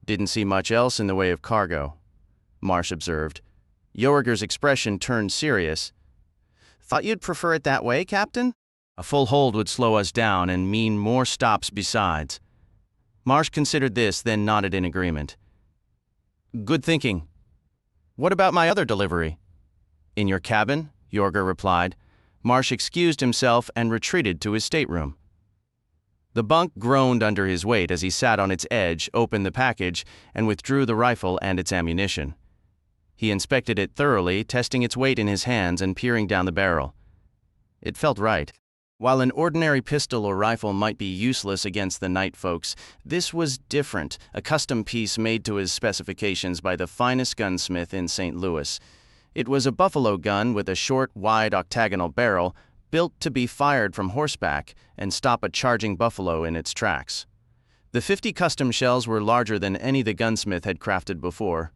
"Didn't see much else in the way of cargo," Marsh observed. York's expression turned serious. "Thought you'd prefer it that way, Captain?" "A full hold would slow us down and mean more stops besides." Marsh considered this, then nodded in agreement. "Good thinking. What about my other delivery?" "In your cabin," Yorger replied. Marsh excused himself and retreated to his stateroom. The bunk groaned under his weight as he sat on its edge, opened the package, and withdrew the rifle and its ammunition. He inspected it thoroughly, testing its weight in his hands and peering down the barrel. It felt right. While an ordinary pistol or rifle might be useless against the night folks, this was different, a custom piece made to his specifications by the finest gunsmith in St. Louis. It was a buffalo gun with a short, wide octagonal barrel, built to be fired from horseback and stop a charging buffalo in its tracks. The 50 custom shells were larger than any the gunsmith had crafted before.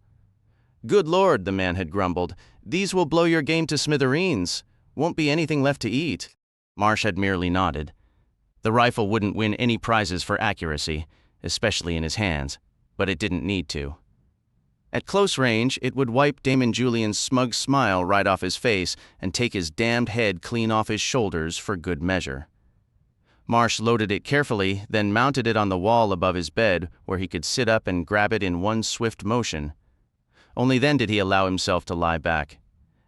"Good Lord," the man had grumbled, "these will blow your game to smithereens. Won't be anything left to eat." Marsh had merely nodded. The rifle wouldn't win any prizes for accuracy, especially in his hands, but it didn't need to. At close range, it would wipe Damon Julian's smug smile right off his face and take his damned head clean off his shoulders for good measure. Marsh loaded it carefully, then mounted it on the wall above his bed where he could sit up and grab it in one swift motion. Only then did he allow himself to lie back.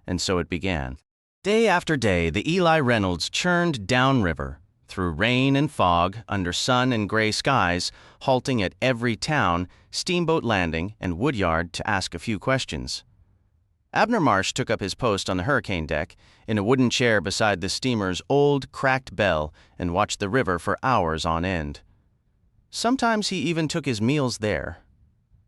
And so it began. Day after day, the Eli Reynolds churned downriver, through rain and fog, under sun and gray skies, halting at every town, steamboat landing, and woodyard to ask a few questions. Abner Marsh took up his post on the hurricane deck, in a wooden chair beside the steamer's old, cracked bell, and watched the river for hours on end. Sometimes he even took his meals there.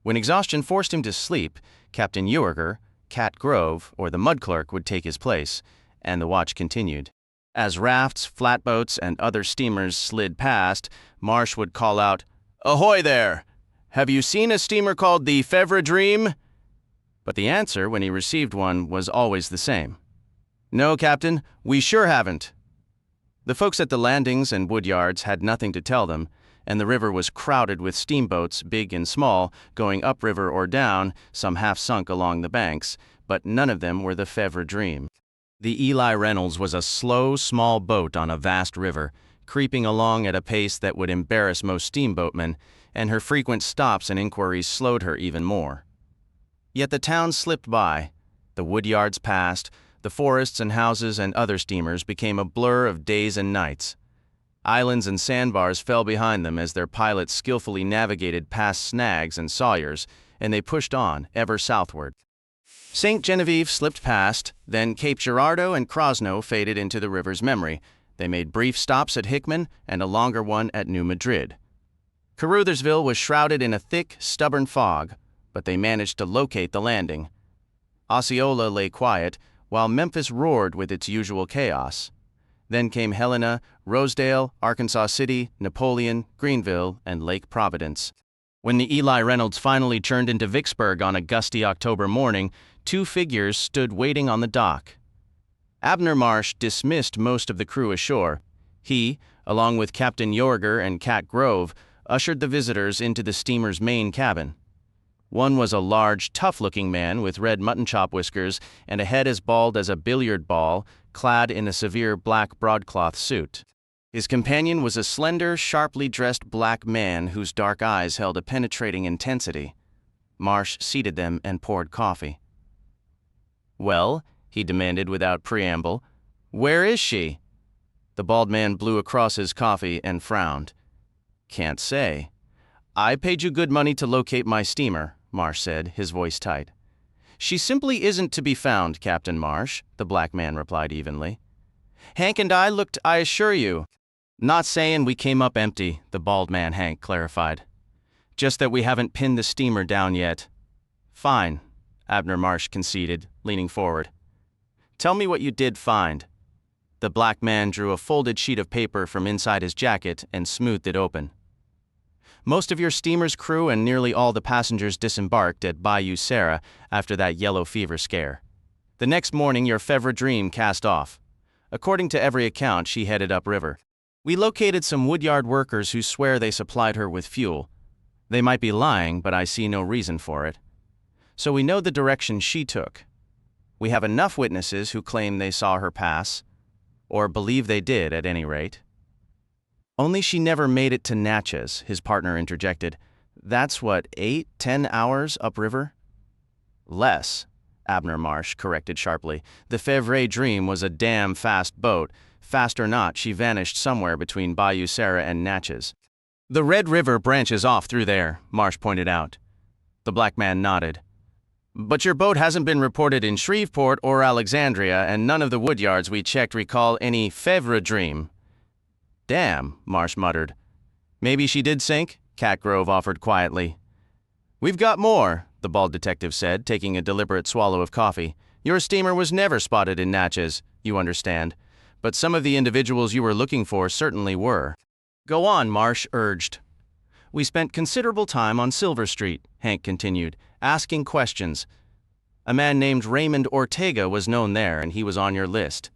When exhaustion forced him to sleep, Captain York, Cat Grove, or the mud clerk would take his place, and the watch continued. As rafts, flatboats, and other steamers slid past, Marsh would call out, "Ahoy there! Have you seen a steamer called the Fevre Dream?" But the answer, when he received one, was always the same. "No, Captain, we sure haven't." The folks at the landings and woodyards had nothing to tell them, and the river was crowded with steamboats, big and small, going upriver or down, some half sunk along the banks, but none of them were the Fevre Dream. The Eli Reynolds was a slow, small boat on a vast river, creeping along at a pace that would embarrass most steamboatmen, and her frequent stops and inquiries slowed her even more. Yet the towns slipped by, the woodyards passed, the forests and houses and other steamers became a blur of days and nights. Islands and sandbars fell behind them as their pilots skillfully navigated past snags and sawyers, and they pushed on, ever southward. St. Genevieve slipped past, then Cape Girardeau and Krosno faded into the river's memory. They made brief stops at Hickman and a longer one at New Madrid. Caruthersville was shrouded in a thick, stubborn fog, but they managed to locate the landing. Osceola lay quiet, while Memphis roared with its usual chaos. Then came Helena, Rosedale, Arkansas City, Napoleon, Greenville, and Lake Providence. When the Eli Reynolds finally turned into Vicksburg on a gusty October morning, 2 figures stood waiting on the dock. Abner Marsh dismissed most of the crew ashore. He, along with Captain York and Cat Grove, ushered the visitors into the steamer's main cabin. One was a large, tough-looking man with red mutton chop whiskers and a head as bald as a billiard ball, clad in a severe black broadcloth suit. His companion was a slender, sharply dressed black man whose dark eyes held a penetrating intensity. Marsh seated them and poured coffee. "Well," he demanded without preamble, "where is she?" The bald man blew across his coffee and frowned. "Can't say." "I paid you good money to locate my steamer," Marsh said, his voice tight. "She simply isn't to be found, Captain Marsh," the black man replied evenly. "Hank and I looked, I assure you." "Not saying we came up empty," the bald man Hank clarified. "Just that we haven't pinned the steamer down yet." "Fine," Abner Marsh conceded, leaning forward. "Tell me what you did find." The black man drew a folded sheet of paper from inside his jacket and smoothed it open. "Most of your steamer's crew and nearly all the passengers disembarked at Bayou Sara after that yellow fever scare. The next morning your Fevre Dream cast off. According to every account, she headed upriver. We located some woodyard workers who swear they supplied her with fuel. They might be lying, but I see no reason for it. So we know the direction she took. We have enough witnesses who claim they saw her pass, or believe they did at any rate." "Only she never made it to Natchez," his partner interjected. "That's what, 8-10 hours upriver?" "Less. Abner Marsh corrected sharply. The Fevre Dream was a damn fast boat. Fast or not, she vanished somewhere between Bayou Sarah and Natchez. The Red River branches off through there, Marsh pointed out. The black man nodded. But your boat hasn't been reported in Shreveport or Alexandria, and none of the woodyards we checked recall any Fevre Dream. Damn, Marsh muttered. Maybe she did sink? Cat Grove offered quietly. We've got more, the bald detective said, taking a deliberate swallow of coffee. Your steamer was never spotted in Natchez, you understand. But some of the individuals you were looking for certainly were. Go on, Marsh urged. We spent considerable time on Silver Street, Hank continued, asking questions. A man named Raymond Ortega was known there, and he was on your list.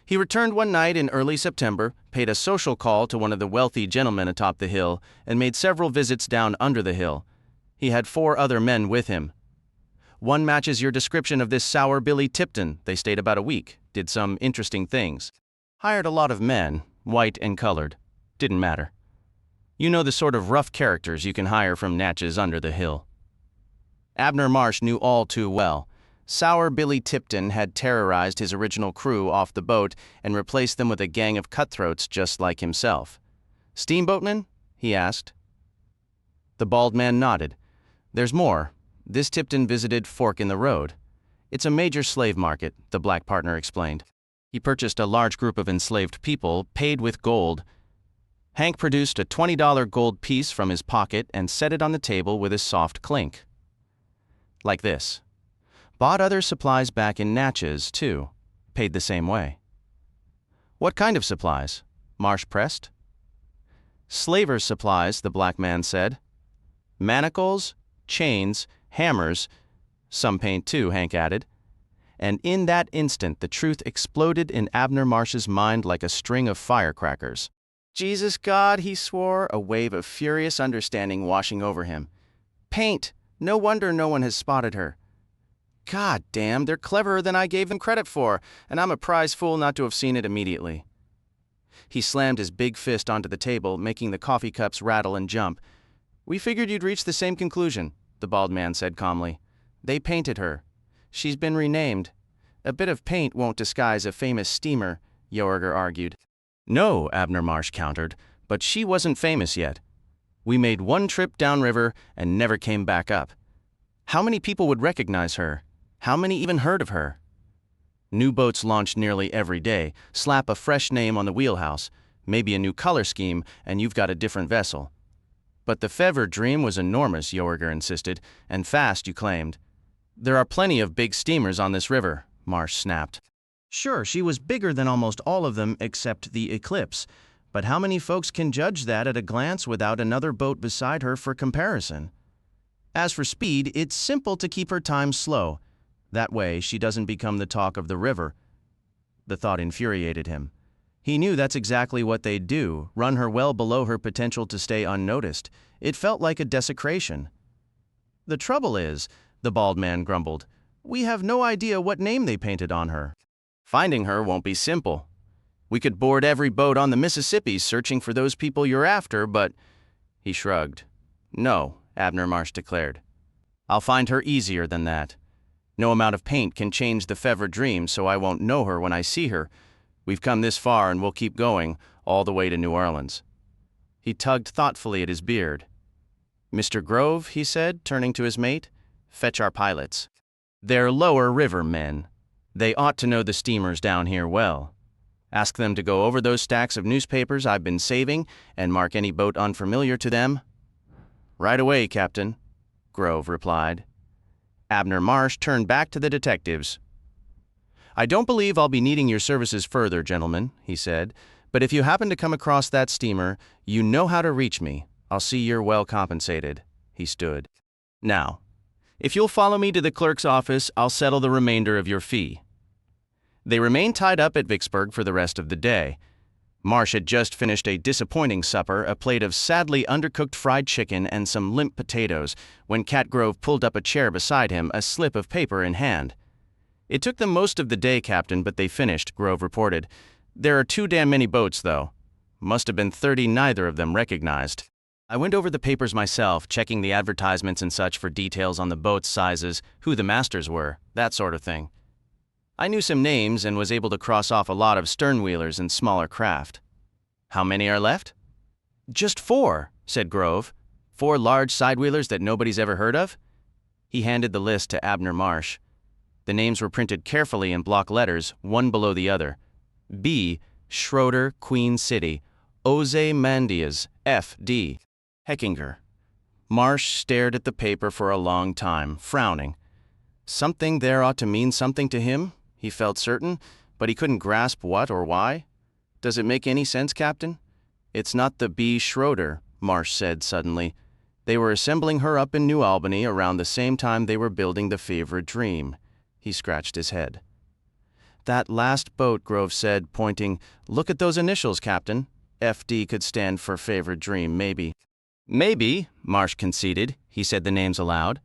He returned one night in early September, paid a social call to one of the wealthy gentlemen atop the hill, and made several visits down under the hill. He had 4 other men with him. One matches your description of this sour Billy Tipton. They stayed about a week, did some interesting things. Hired a lot of men, white and colored. Didn't matter. You know the sort of rough characters you can hire from Natchez under the hill. Abner Marsh knew all too well. Sour Billy Tipton had terrorized his original crew off the boat and replaced them with a gang of cutthroats just like himself. Steamboatmen? He asked. The bald man nodded. There's more. This Tipton visited Fork in the Road. It's a major slave market, the black partner explained. He purchased a large group of enslaved people, paid with gold. Hank produced a $20 gold piece from his pocket and set it on the table with a soft clink. Like this. Bought other supplies back in Natchez, too. Paid the same way. What kind of supplies? Marsh pressed. Slavers' supplies, the black man said. Manacles, chains, hammers, some paint too, Hank added. And in that instant the truth exploded in Abner Marsh's mind like a string of firecrackers. Jesus God, he swore, a wave of furious understanding washing over him. Paint! No wonder no one has spotted her. God damn, they're cleverer than I gave them credit for, and I'm a prize fool not to have seen it immediately. He slammed his big fist onto the table, making the coffee cups rattle and jump. We figured you'd reach the same conclusion, the bald man said calmly. They painted her. She's been renamed. A bit of paint won't disguise a famous steamer, Yorger argued. No, Abner Marsh countered, but she wasn't famous yet. We made one trip downriver and never came back up. How many people would recognize her? How many even heard of her? New boats launched nearly every day. Slap a fresh name on the wheelhouse, maybe a new color scheme, and you've got a different vessel. But the Fevre Dream was enormous, Yorger insisted, and fast, you claimed. There are plenty of big steamers on this river, Marsh snapped. Sure, she was bigger than almost all of them except the Eclipse, but how many folks can judge that at a glance without another boat beside her for comparison? As for speed, it's simple to keep her time slow. That way, she doesn't become the talk of the river. The thought infuriated him. He knew that's exactly what they'd do, run her well below her potential to stay unnoticed. It felt like a desecration. The trouble is, the bald man grumbled, we have no idea what name they painted on her. Finding her won't be simple. We could board every boat on the Mississippi searching for those people you're after, but... He shrugged. No, Abner Marsh declared. I'll find her easier than that. No amount of paint can change the Fevre Dream, so I won't know her when I see her. We've come this far and we'll keep going, all the way to New Orleans. He tugged thoughtfully at his beard. Mr. Grove, he said, turning to his mate, fetch our pilots. They're lower river men. They ought to know the steamers down here well. Ask them to go over those stacks of newspapers I've been saving and mark any boat unfamiliar to them. Right away, Captain, Grove replied. Abner Marsh turned back to the detectives. I don't believe I'll be needing your services further, gentlemen, he said, but if you happen to come across that steamer, you know how to reach me. I'll see you're well compensated. He stood. Now, if you'll follow me to the clerk's office, I'll settle the remainder of your fee. They remained tied up at Vicksburg for the rest of the day. Marsh had just finished a disappointing supper, a plate of sadly undercooked fried chicken and some limp potatoes, when Cat Grove pulled up a chair beside him, a slip of paper in hand. It took them most of the day, Captain, but they finished, Grove reported. There are too damn many boats, though. Must have been 30 neither of them recognized. I went over the papers myself, checking the advertisements and such for details on the boats' sizes, who the masters were, that sort of thing. I knew some names and was able to cross off a lot of sternwheelers and smaller craft. How many are left? Just 4, said Grove. 4 large sidewheelers that nobody's ever heard of? He handed the list to Abner Marsh. The names were printed carefully in block letters, one below the other. B. Schroeder, Queen City. Ozymandias, F.D. Heckinger. Marsh stared at the paper for a long time, frowning. Something there ought to mean something to him, he felt certain, but he couldn't grasp what or why. Does it make any sense, Captain? It's not the B. Schroeder, Marsh said suddenly. They were assembling her up in New Albany around the same time they were building the Fevre Dream. He scratched his head. That last boat, Grove said, pointing. Look at those initials, Captain. F.D. could stand for Fevre Dream, maybe. Maybe, Marsh conceded. He said the names aloud.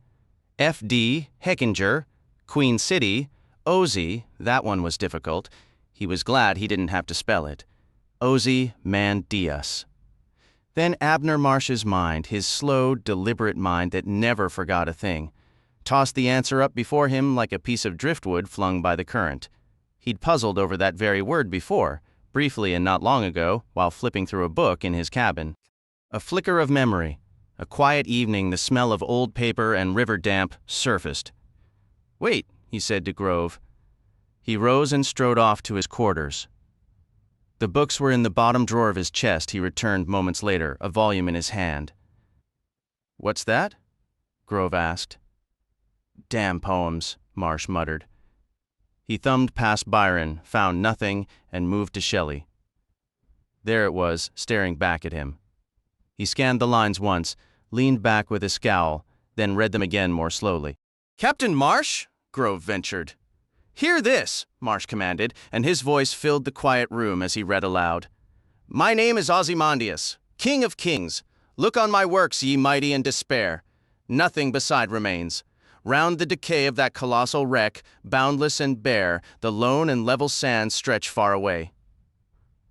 F.D., Heckinger, Queen City, Ozy, that one was difficult. He was glad he didn't have to spell it. Ozymandias. Then Abner Marsh's mind, his slow, deliberate mind that never forgot a thing, tossed the answer up before him like a piece of driftwood flung by the current. He'd puzzled over that very word before, briefly and not long ago, while flipping through a book in his cabin. A flicker of memory. A quiet evening, the smell of old paper and river damp surfaced. Wait, he said to Grove. He rose and strode off to his quarters. The books were in the bottom drawer of his chest. He returned moments later, a volume in his hand. What's that? Grove asked. Damn poems, Marsh muttered. He thumbed past Byron, found nothing, and moved to Shelley. There it was, staring back at him. He scanned the lines once, leaned back with a scowl, then read them again more slowly. Captain Marsh? Grove ventured. Hear this, Marsh commanded, and his voice filled the quiet room as he read aloud. My name is Ozymandias, King of Kings. Look on my works, ye mighty, and despair. Nothing beside remains. Round the decay of that colossal wreck, boundless and bare, the lone and level sands stretch far away.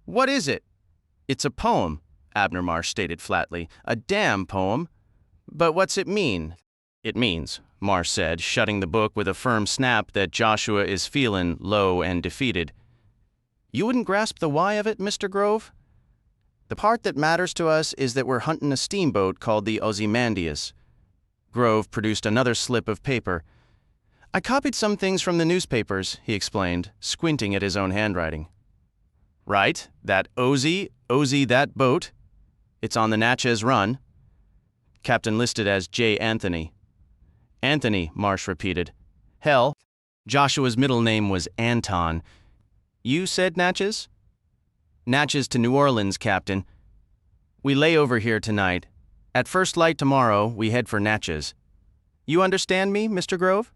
What is it? It's a poem, Abner Marsh stated flatly. A damn poem. But what's it mean? It means, Marsh said, shutting the book with a firm snap, that Joshua is feelin' low and defeated. You wouldn't grasp the why of it, Mr. Grove? The part that matters to us is that we're huntin' a steamboat called the Ozymandias. Grove produced another slip of paper. I copied some things from the newspapers, he explained, squinting at his own handwriting. Right, that Ozy, that boat. It's on the Natchez Run. Captain listed as J. Anthony. Anthony, Marsh repeated. Hell, Joshua's middle name was Anton. You said Natchez? Natchez to New Orleans, Captain. We lay over here tonight. At first light tomorrow, we head for Natchez. You understand me, Mr. Grove?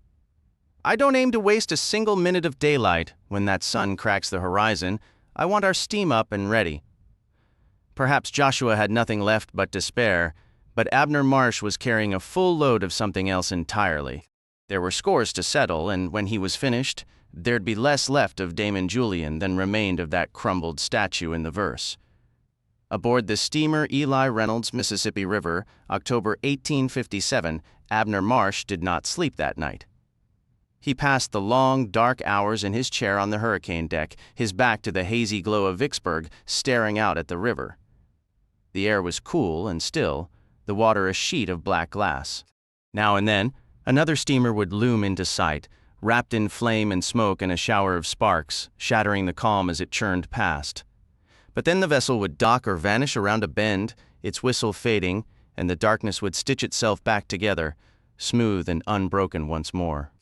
I don't aim to waste a single minute of daylight. When that sun cracks the horizon, I want our steam up and ready. Perhaps Joshua had nothing left but despair, but Abner Marsh was carrying a full load of something else entirely. There were scores to settle, and when he was finished, there'd be less left of Damon Julian than remained of that crumbled statue in the verse. Aboard the steamer Eli Reynolds, Mississippi River, October 1857, Abner Marsh did not sleep that night. He passed the long, dark hours in his chair on the hurricane deck, his back to the hazy glow of Vicksburg, staring out at the river. The air was cool and still, the water a sheet of black glass. Now and then, another steamer would loom into sight, wrapped in flame and smoke and a shower of sparks, shattering the calm as it churned past. But then the vessel would dock or vanish around a bend, its whistle fading, and the darkness would stitch itself back together, smooth and unbroken once more.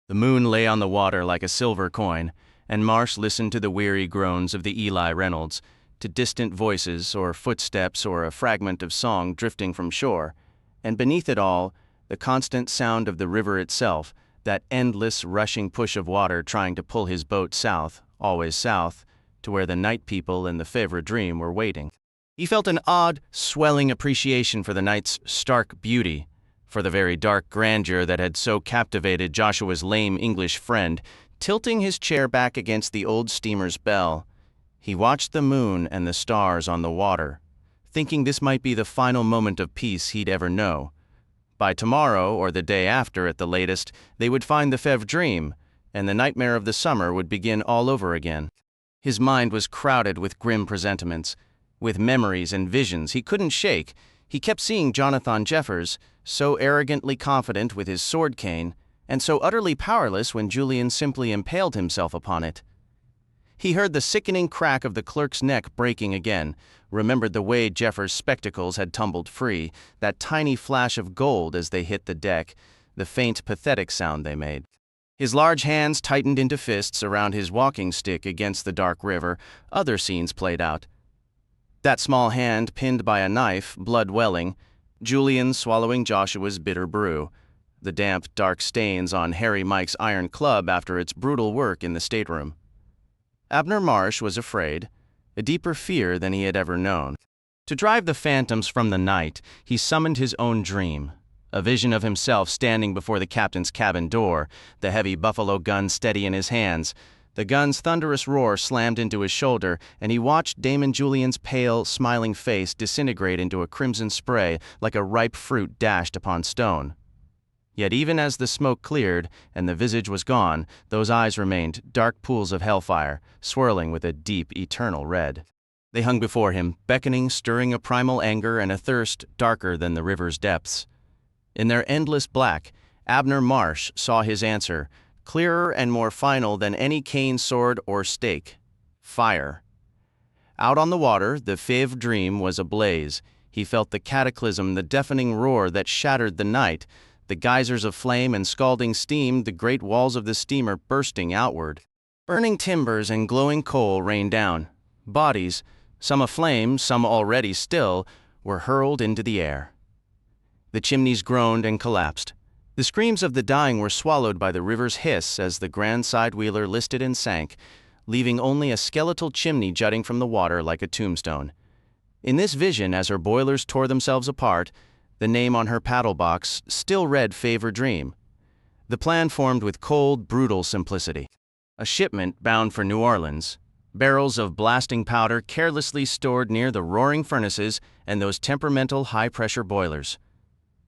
The moon lay on the water like a silver coin, and Marsh listened to the weary groans of the Eli Reynolds, to distant voices or footsteps or a fragment of song drifting from shore, and beneath it all, the constant sound of the river itself, that endless rushing push of water trying to pull his boat south, always south, to where the night people in the Fevre Dream were waiting. He felt an odd, swelling appreciation for the night's stark beauty, for the very dark grandeur that had so captivated Joshua's lame English friend. Tilting his chair back against the old steamer's bell, he watched the moon and the stars on the water, thinking this might be the final moment of peace he'd ever know. By tomorrow, or the day after at the latest, they would find the Fevre Dream, and the nightmare of the summer would begin all over again. His mind was crowded with grim presentiments, with memories and visions he couldn't shake. He kept seeing Jonathan Jeffers, so arrogantly confident with his sword cane, and so utterly powerless when Julian simply impaled himself upon it. He heard the sickening crack of the clerk's neck breaking again, remembered the way Jeffers' spectacles had tumbled free, that tiny flash of gold as they hit the deck, the faint, pathetic sound they made. His large hands tightened into fists around his walking stick against the dark river. Other scenes played out. That small hand pinned by a knife, blood welling, Julian swallowing Joshua's bitter brew, the damp, dark stains on Harry Mike's iron club after its brutal work in the stateroom. Abner Marsh was afraid, a deeper fear than he had ever known. To drive the phantoms from the night, he summoned his own dream, a vision of himself standing before the captain's cabin door, the heavy buffalo gun steady in his hands. The gun's thunderous roar slammed into his shoulder, and he watched Damon Julian's pale, smiling face disintegrate into a crimson spray like a ripe fruit dashed upon stone. Yet even as the smoke cleared and the visage was gone, those eyes remained dark pools of hellfire, swirling with a deep, eternal red. They hung before him, beckoning, stirring a primal anger and a thirst darker than the river's depths. In their endless black, Abner Marsh saw his answer, clearer and more final than any cane sword or stake: fire. Out on the water, the Fevre Dream was ablaze. He felt the cataclysm, the deafening roar that shattered the night, the geysers of flame and scalding steam, the great walls of the steamer bursting outward. Burning timbers and glowing coal rained down. Bodies, some aflame, some already still, were hurled into the air. The chimneys groaned and collapsed. The screams of the dying were swallowed by the river's hiss as the grand side-wheeler listed and sank, leaving only a skeletal chimney jutting from the water like a tombstone. In this vision, as her boilers tore themselves apart, the name on her paddle box still read Fevre Dream. The plan formed with cold, brutal simplicity. A shipment bound for New Orleans, barrels of blasting powder carelessly stored near the roaring furnaces and those temperamental high-pressure boilers.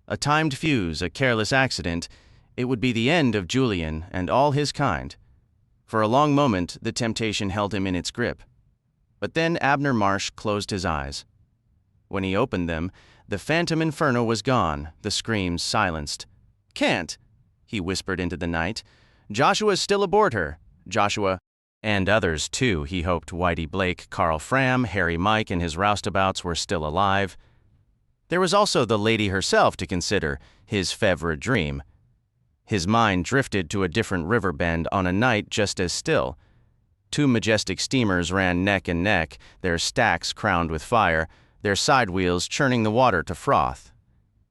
A timed fuse, a careless accident, it would be the end of Julian and all his kind. For a long moment, the temptation held him in its grip. But then Abner Marsh closed his eyes. When he opened them, the phantom inferno was gone, the screams silenced. "Can't," he whispered into the night. "Joshua's still aboard her. Joshua," and others too, he hoped. Whitey Blake, Carl Fram, Harry Mike and his roustabouts were still alive. There was also the lady herself to consider, his Fevre Dream. His mind drifted to a different river bend on a night just as still. Two majestic steamers ran neck and neck, their stacks crowned with fire, their side wheels churning the water to froth.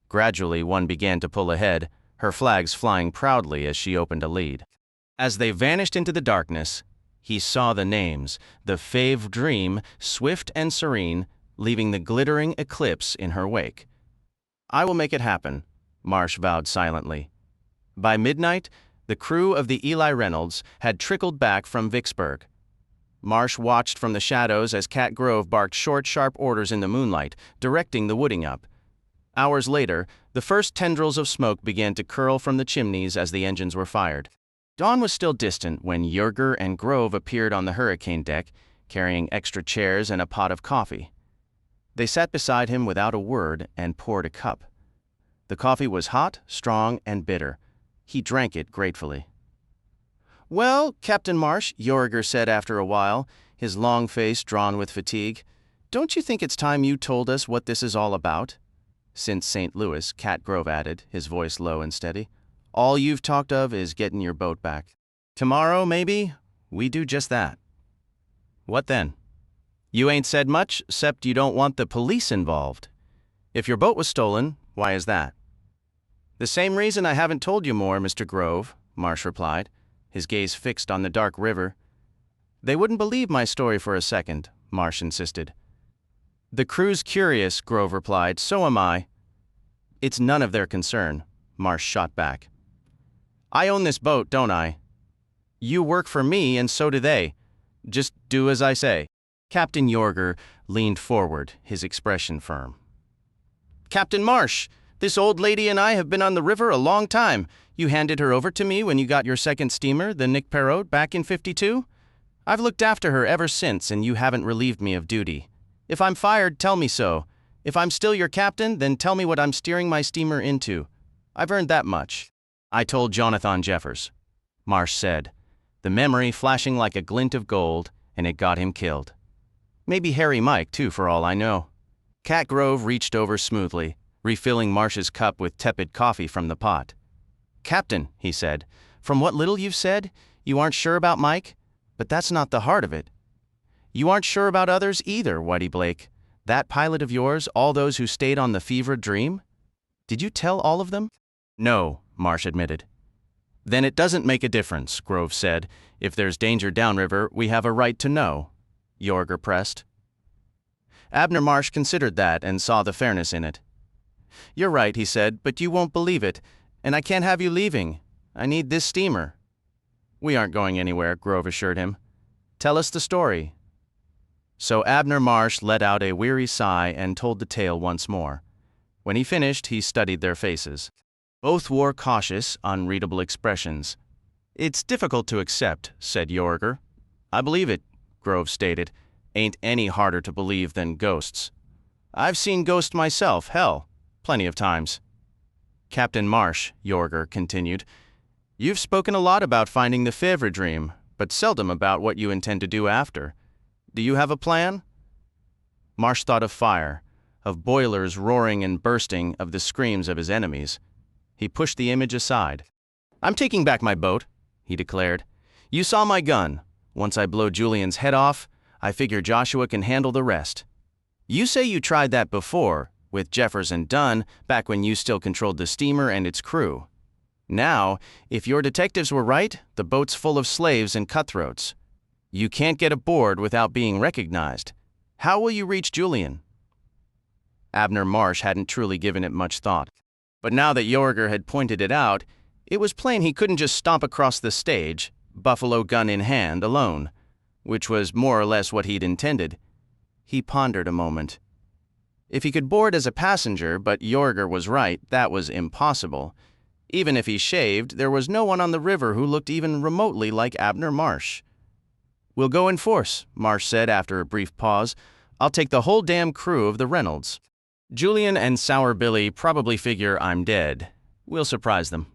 Gradually, one began to pull ahead, her flags flying proudly as she opened a lead. As they vanished into the darkness, he saw the names, the Fevre Dream, swift and serene, leaving the glittering eclipse in her wake. "I will make it happen," Marsh vowed silently. By midnight, the crew of the Eli Reynolds had trickled back from Vicksburg. Marsh watched from the shadows as Cat Grove barked short, sharp orders in the moonlight, directing the wooding up. Hours later, the first tendrils of smoke began to curl from the chimneys as the engines were fired. Dawn was still distant when Yerger and Grove appeared on the hurricane deck, carrying extra chairs and a pot of coffee. They sat beside him without a word and poured a cup. The coffee was hot, strong, and bitter. He drank it gratefully. "Well, Captain Marsh," Yerger said after a while, his long face drawn with fatigue, "don't you think it's time you told us what this is all about?" "Since St. Louis," Cat Grove added, his voice low and steady. "All you've talked of is getting your boat back. Tomorrow, maybe, we do just that." "What then?" "You ain't said much, 'cept you don't want the police involved. If your boat was stolen, why is that?" "The same reason I haven't told you more, Mr. Grove," Marsh replied, his gaze fixed on the dark river. "They wouldn't believe my story for a second," Marsh insisted. "The crew's curious," Grove replied. "So am I." "It's none of their concern," Marsh shot back. "I own this boat, don't I? You work for me, and so do they. Just do as I say." Captain York leaned forward, his expression firm. "Captain Marsh, this old lady and I have been on the river a long time. You handed her over to me when you got your second steamer, the Nick Perrault, back in '52? I've looked after her ever since, and you haven't relieved me of duty. If I'm fired, tell me so. If I'm still your captain, then tell me what I'm steering my steamer into. I've earned that much." "I told Jonathan Jeffers," Marsh said, the memory flashing like a glint of gold, and it got him killed. Maybe Harry Mike, too, for all I know. Cat Grove reached over smoothly, refilling Marsh's cup with tepid coffee from the pot. "Captain," he said, "from what little you've said, you aren't sure about Mike? But that's not the heart of it. You aren't sure about others either, Whitey Blake. That pilot of yours, all those who stayed on the Fevre Dream? Did you tell all of them?" "No," Marsh admitted. "Then it doesn't make a difference," Grove said. "If there's danger downriver, we have a right to know," York pressed. Abner Marsh considered that and saw the fairness in it. "You're right," he said, "but you won't believe it, and I can't have you leaving. I need this steamer." "We aren't going anywhere," Grove assured him. "Tell us the story." So Abner Marsh let out a weary sigh and told the tale once more. When he finished, he studied their faces. Both wore cautious, unreadable expressions. "It's difficult to accept," said York. "I believe it," Grove stated. "Ain't any harder to believe than ghosts. I've seen ghosts myself, hell, plenty of times." "Captain Marsh," York continued, "you've spoken a lot about finding the Fevre Dream, but seldom about what you intend to do after. Do you have a plan?" Marsh thought of fire, of boilers roaring and bursting, of the screams of his enemies. He pushed the image aside. "I'm taking back my boat," he declared. "You saw my gun. Once I blow Julian's head off, I figure Joshua can handle the rest. You say you tried that before, with Jeffers and Dunn, back when you still controlled the steamer and its crew. Now, if your detectives were right, the boat's full of slaves and cutthroats. You can't get aboard without being recognized. How will you reach Julian?" Abner Marsh hadn't truly given it much thought. But now that York had pointed it out, it was plain he couldn't just stomp across the stage, buffalo gun in hand, alone, which was more or less what he'd intended. He pondered a moment. If he could board as a passenger, but York was right, that was impossible. Even if he shaved, there was no one on the river who looked even remotely like Abner Marsh. "We'll go in force," Marsh said after a brief pause. "I'll take the whole damn crew of the Reynolds. Julian and Sour Billy probably figure I'm dead. We'll surprise them.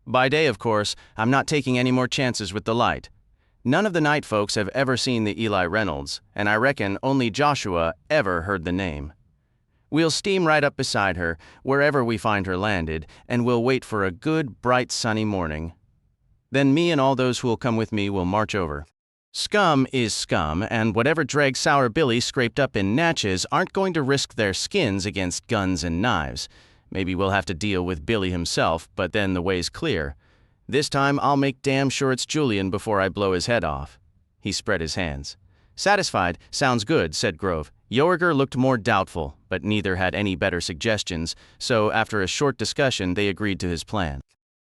By day, of course, I'm not taking any more chances with the light. None of the night folks have ever seen the Eli Reynolds, and I reckon only Joshua ever heard the name. We'll steam right up beside her, wherever we find her landed, and we'll wait for a good, bright, sunny morning. Then me and all those who'll come with me will march over. Scum is scum, and whatever drag Sour Billy scraped up in Natchez aren't going to risk their skins against guns and knives. Maybe we'll have to deal with Billy himself, but then the way's clear. This time I'll make damn sure it's Julian before I blow his head off." He spread his hands. "Satisfied? Sounds good," said Grove. York looked more doubtful, but neither had any better suggestions, so after a short discussion they agreed to his plan.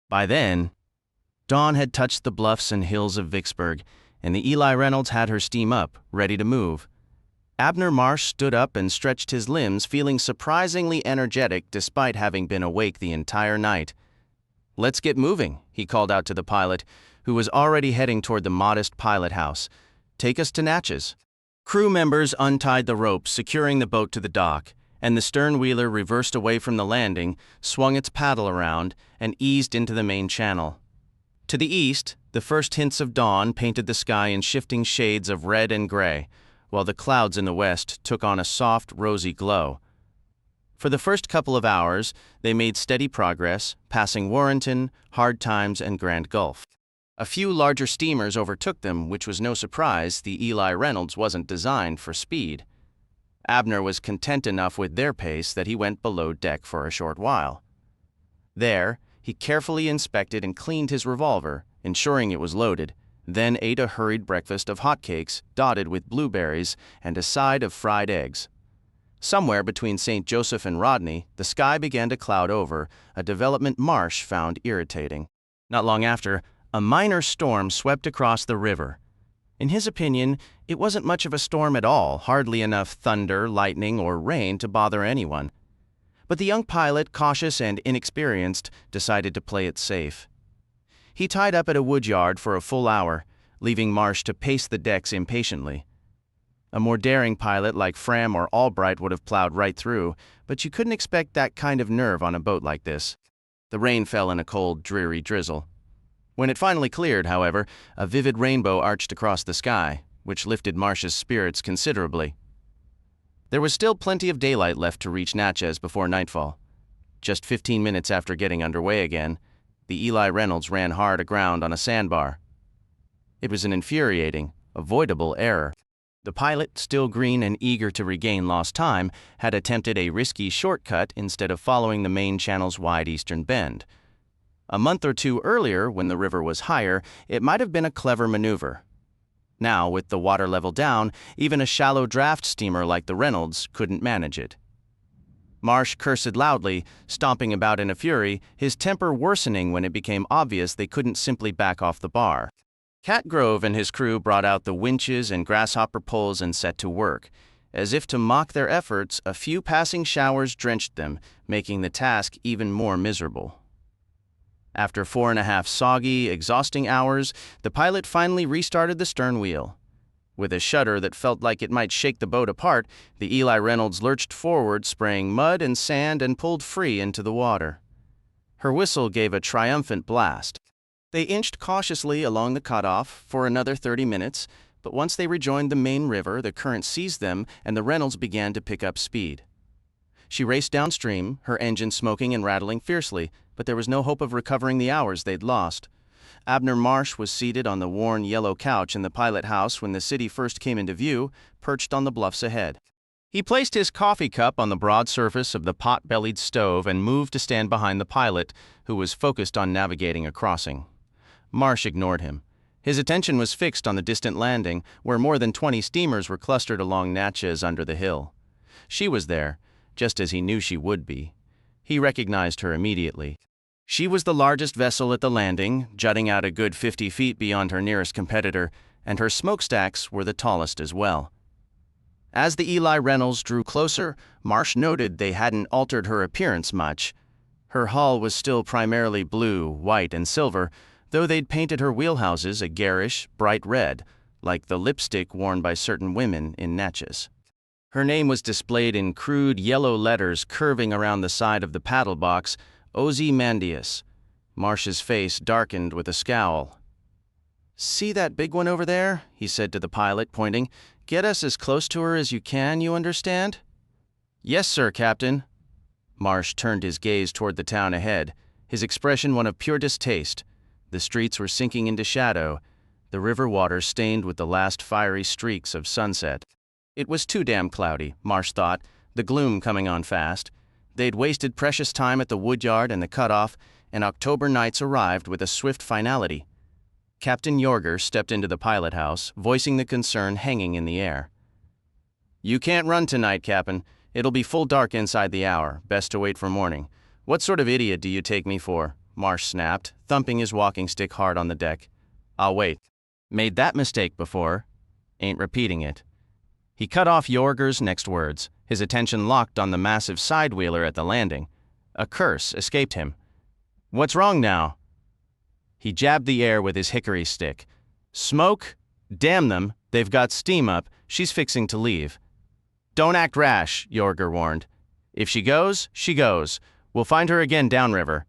By then, dawn had touched the bluffs and hills of Vicksburg, and the Eli Reynolds had her steam up, ready to move. Abner Marsh stood up and stretched his limbs, feeling surprisingly energetic despite having been awake the entire night. "Let's get moving," he called out to the pilot, who was already heading toward the modest pilot house. "Take us to Natchez." Crew members untied the ropes securing the boat to the dock, and the stern wheeler reversed away from the landing, swung its paddle around, and eased into the main channel. To the east, the first hints of dawn painted the sky in shifting shades of red and gray, while the clouds in the west took on a soft, rosy glow. For the first couple of hours, they made steady progress, passing Warrenton, Hard Times, and Grand Gulf. A few larger steamers overtook them, which was no surprise. The Eli Reynolds wasn't designed for speed. Abner was content enough with their pace that he went below deck for a short while. There, he carefully inspected and cleaned his revolver, ensuring it was loaded, then ate a hurried breakfast of hotcakes dotted with blueberries and a side of fried eggs. Somewhere between St. Joseph and Rodney, the sky began to cloud over, a development Marsh found irritating. Not long after, a minor storm swept across the river. In his opinion, It wasn't much of a storm at all, hardly enough thunder, lightning, or rain to bother anyone. But the young pilot, cautious and inexperienced, decided to play it safe. He tied up at a woodyard for a full hour, leaving Marsh to pace the decks impatiently. A more daring pilot like Fram or Albright would have plowed right through, but you couldn't expect that kind of nerve on a boat like this. The rain fell in a cold, dreary drizzle. When it finally cleared, however, a vivid rainbow arched across the sky, which lifted Marsh's spirits considerably. There was still plenty of daylight left to reach Natchez before nightfall. Just 15 minutes after getting underway again, the Eli Reynolds ran hard aground on a sandbar. It was an infuriating, avoidable error. The pilot, still green and eager to regain lost time, had attempted a risky shortcut instead of following the main channel's wide eastern bend. A month or two earlier, when the river was higher, it might have been a clever maneuver. Now, with the water level down, even a shallow draft steamer like the Reynolds couldn't manage it. Marsh cursed loudly, stomping about in a fury, his temper worsening when it became obvious they couldn't simply back off the bar. Cat Grove and his crew brought out the winches and grasshopper poles and set to work. As if to mock their efforts, a few passing showers drenched them, making the task even more miserable. After 4.5 soggy, exhausting hours, the pilot finally restarted the stern wheel. With a shudder that felt like it might shake the boat apart, the Eli Reynolds lurched forward, spraying mud and sand, and pulled free into the water. Her whistle gave a triumphant blast. They inched cautiously along the cutoff for another 30 minutes, but once they rejoined the main river, the current seized them and the Reynolds began to pick up speed. She raced downstream, her engine smoking and rattling fiercely, but there was no hope of recovering the hours they'd lost. Abner Marsh was seated on the worn yellow couch in the pilot house when the city first came into view, perched on the bluffs ahead. He placed his coffee cup on the broad surface of the pot-bellied stove and moved to stand behind the pilot, who was focused on navigating a crossing. Marsh ignored him. His attention was fixed on the distant landing, where more than 20 steamers were clustered along Natchez under the hill. She was there, just as he knew she would be. He recognized her immediately. She was the largest vessel at the landing, jutting out a good 50 feet beyond her nearest competitor, and her smokestacks were the tallest as well. As the Eli Reynolds drew closer, Marsh noted they hadn't altered her appearance much. Her hull was still primarily blue, white, and silver, though they'd painted her wheelhouses a garish, bright red, like the lipstick worn by certain women in Natchez. Her name was displayed in crude yellow letters curving around the side of the paddle box, Ozymandias. Marsh's face darkened with a scowl. "See that big one over there?" he said to the pilot, pointing. "Get us as close to her as you can, you understand?" "Yes, sir, Captain." Marsh turned his gaze toward the town ahead, his expression one of pure distaste. The streets were sinking into shadow, the river water stained with the last fiery streaks of sunset. It was too damn cloudy, Marsh thought, the gloom coming on fast. They'd wasted precious time at the woodyard and the cutoff, and October nights arrived with a swift finality. Captain Yorger stepped into the pilot house, voicing the concern hanging in the air. "You can't run tonight, Captain. It'll be full dark inside the hour. Best to wait for morning. What sort of idiot do you take me for?" Marsh snapped, thumping his walking stick hard on the deck. "I'll wait. Made that mistake before. Ain't repeating it." He cut off Yorger's next words, his attention locked on the massive side-wheeler at the landing. A curse escaped him. "What's wrong now?" He jabbed the air with his hickory stick. "Smoke? Damn them, they've got steam up. She's fixing to leave." "Don't act rash," Yorger warned. "If she goes, she goes. We'll find her again downriver."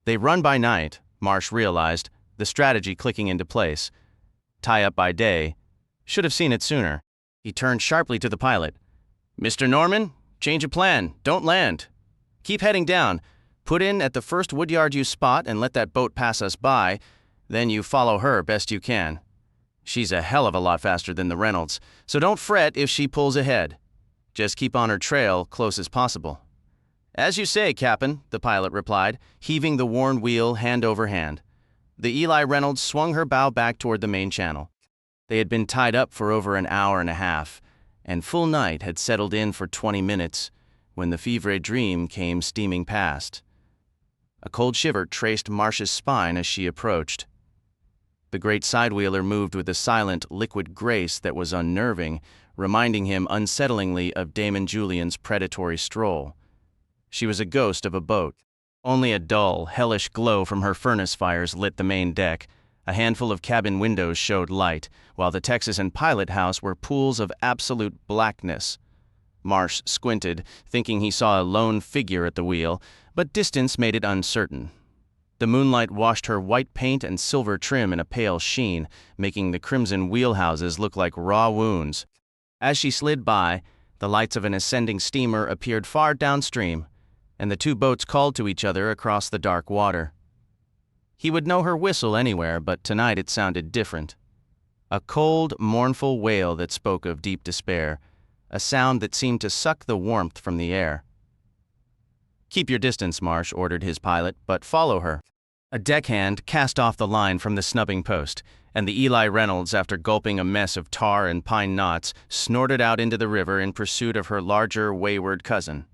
They run by night, Marsh realized, the strategy clicking into place. Tie up by day. Should have seen it sooner. He turned sharply to the pilot. "Mr. Norman, change of plan. Don't land. Keep heading down. Put in at the first woodyard you spot and let that boat pass us by. Then you follow her best you can. She's a hell of a lot faster than the Reynolds, so don't fret if she pulls ahead. Just keep on her trail close as possible." "As you say, Captain," the pilot replied, heaving the worn wheel hand over hand. The Eli Reynolds swung her bow back toward the main channel. They had been tied up for over an hour and a half, and full night had settled in for 20 minutes when the Fevre Dream came steaming past. A cold shiver traced Marsh's spine as she approached. The great sidewheeler moved with a silent, liquid grace that was unnerving, reminding him unsettlingly of Damon Julian's predatory stroll. She was a ghost of a boat. Only a dull, hellish glow from her furnace fires lit the main deck. A handful of cabin windows showed light, while the Texas and pilot house were pools of absolute blackness. Marsh squinted, thinking he saw a lone figure at the wheel, but distance made it uncertain. The moonlight washed her white paint and silver trim in a pale sheen, making the crimson wheelhouses look like raw wounds. As she slid by, the lights of an ascending steamer appeared far downstream, and the two boats called to each other across the dark water. He would know her whistle anywhere, but tonight it sounded different. A cold, mournful wail that spoke of deep despair, a sound that seemed to suck the warmth from the air. "Keep your distance," Marsh ordered his pilot, "but follow her." A deckhand cast off the line from the snubbing post, and the Eli Reynolds, after gulping a mess of tar and pine knots, snorted out into the river in pursuit of her larger, wayward cousin.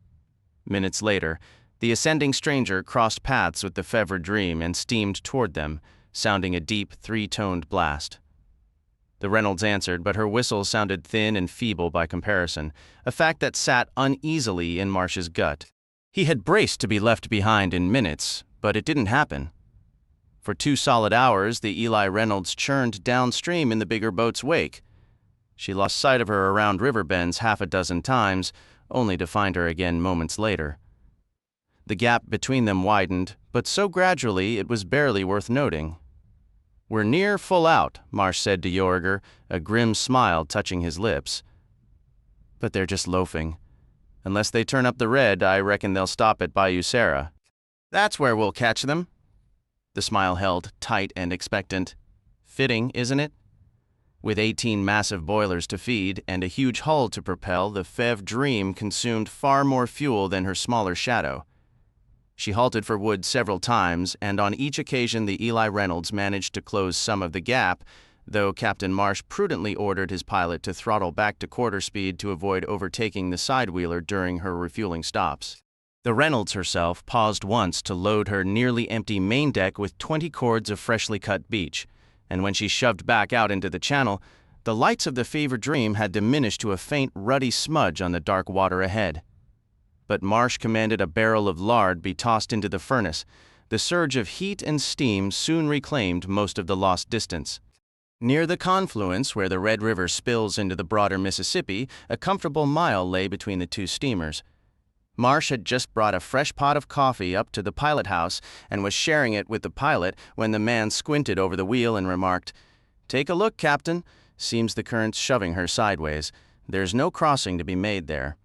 Minutes later, the ascending stranger crossed paths with the Fevre Dream and steamed toward them, sounding a deep, three-toned blast. The Reynolds answered, but her whistle sounded thin and feeble by comparison, a fact that sat uneasily in Marsh's gut. He had braced to be left behind in minutes, but it didn't happen. For 2 solid hours, the Eli Reynolds churned downstream in the bigger boat's wake. She lost sight of her around river bends 6 times, only to find her again moments later. The gap between them widened, but so gradually it was barely worth noting. "We're near full out," Marsh said to Yorger, a grim smile touching his lips. "But they're just loafing. Unless they turn up the red, I reckon they'll stop at Bayou Sara. That's where we'll catch them." The smile held, tight and expectant. Fitting, isn't it? With 18 massive boilers to feed and a huge hull to propel, the Fevre Dream consumed far more fuel than her smaller shadow. She halted for wood several times, and on each occasion the Eli Reynolds managed to close some of the gap, though Captain Marsh prudently ordered his pilot to throttle back to quarter speed to avoid overtaking the sidewheeler during her refueling stops. The Reynolds herself paused once to load her nearly empty main deck with 20 cords of freshly cut beech, and when she shoved back out into the channel, the lights of the Fevre Dream had diminished to a faint, ruddy smudge on the dark water ahead. But Marsh commanded a barrel of lard be tossed into the furnace. The surge of heat and steam soon reclaimed most of the lost distance. Near the confluence where the Red River spills into the broader Mississippi, a comfortable mile lay between the two steamers. Marsh had just brought a fresh pot of coffee up to the pilot house and was sharing it with the pilot when the man squinted over the wheel and remarked, "Take a look, Captain. Seems the current's shoving her sideways. There's no crossing to be made there."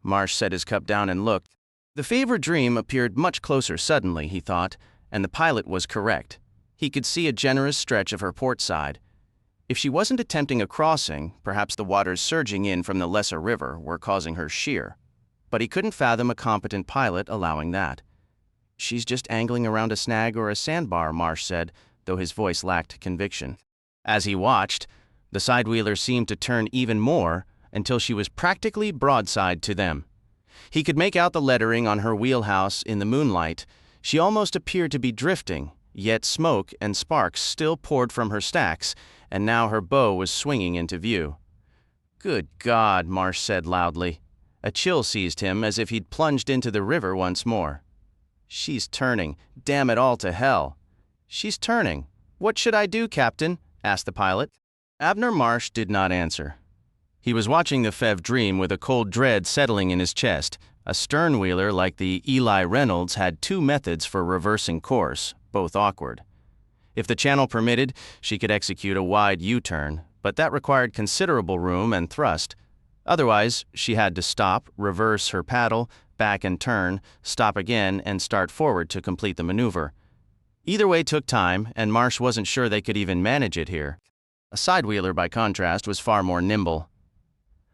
Marsh set his cup down and looked. The Fevre Dream appeared much closer suddenly, he thought, and the pilot was correct. He could see a generous stretch of her port side. If she wasn't attempting a crossing, perhaps the waters surging in from the lesser river were causing her sheer. But he couldn't fathom a competent pilot allowing that. "She's just angling around a snag or a sandbar," Marsh said, though his voice lacked conviction. As he watched, the sidewheeler seemed to turn even more until she was practically broadside to them. He could make out the lettering on her wheelhouse in the moonlight. She almost appeared to be drifting, yet smoke and sparks still poured from her stacks, and now her bow was swinging into view. "Good God," Marsh said loudly. A chill seized him as if he'd plunged into the river once more. "She's turning. Damn it all to hell." "She's turning. What should I do, Captain?" asked the pilot. Abner Marsh did not answer. He was watching the Fevre Dream with a cold dread settling in his chest. A stern-wheeler like the Eli Reynolds had 2 methods for reversing course, both awkward. If the channel permitted, she could execute a wide U-turn, but that required considerable room and thrust. Otherwise, she had to stop, reverse her paddle, back and turn, stop again, and start forward to complete the maneuver. Either way took time, and Marsh wasn't sure they could even manage it here. A sidewheeler, by contrast, was far more nimble.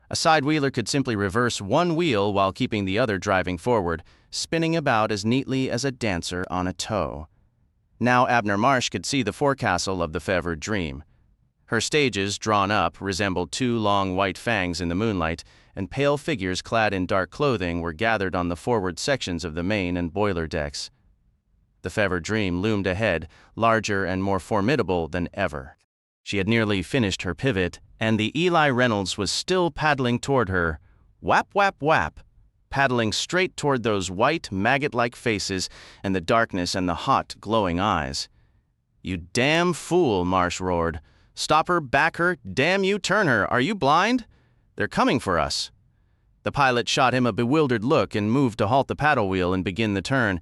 A sidewheeler could simply reverse one wheel while keeping the other driving forward, spinning about as neatly as a dancer on a toe. Now Abner Marsh could see the forecastle of the Fevre Dream. Her stages, drawn up, resembled 2 long white fangs in the moonlight, and pale figures clad in dark clothing were gathered on the forward sections of the main and boiler decks. The Fevre Dream loomed ahead, larger and more formidable than ever. She had nearly finished her pivot, and the Eli Reynolds was still paddling toward her. Whap, whap, whap, paddling straight toward those white, maggot-like faces and the darkness and the hot, glowing eyes. "You damn fool," Marsh roared. "Stop her, back her, damn you, turn her. Are you blind? They're coming for us." The pilot shot him a bewildered look and moved to halt the paddle wheel and begin the turn,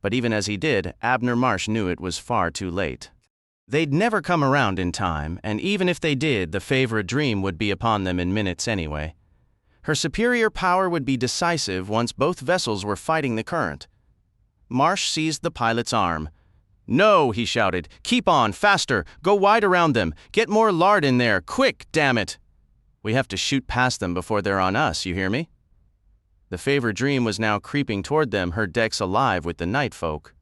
but even as he did, Abner Marsh knew it was far too late. They'd never come around in time, and even if they did, the Fevre Dream would be upon them in minutes anyway. Her superior power would be decisive once both vessels were fighting the current. Marsh seized the pilot's arm. "No," he shouted. "Keep on, faster, go wide around them, get more lard in there, quick, damn it! We have to shoot past them before they're on us, you hear me?" The Fevre Dream was now creeping toward them, her decks alive with the night folk.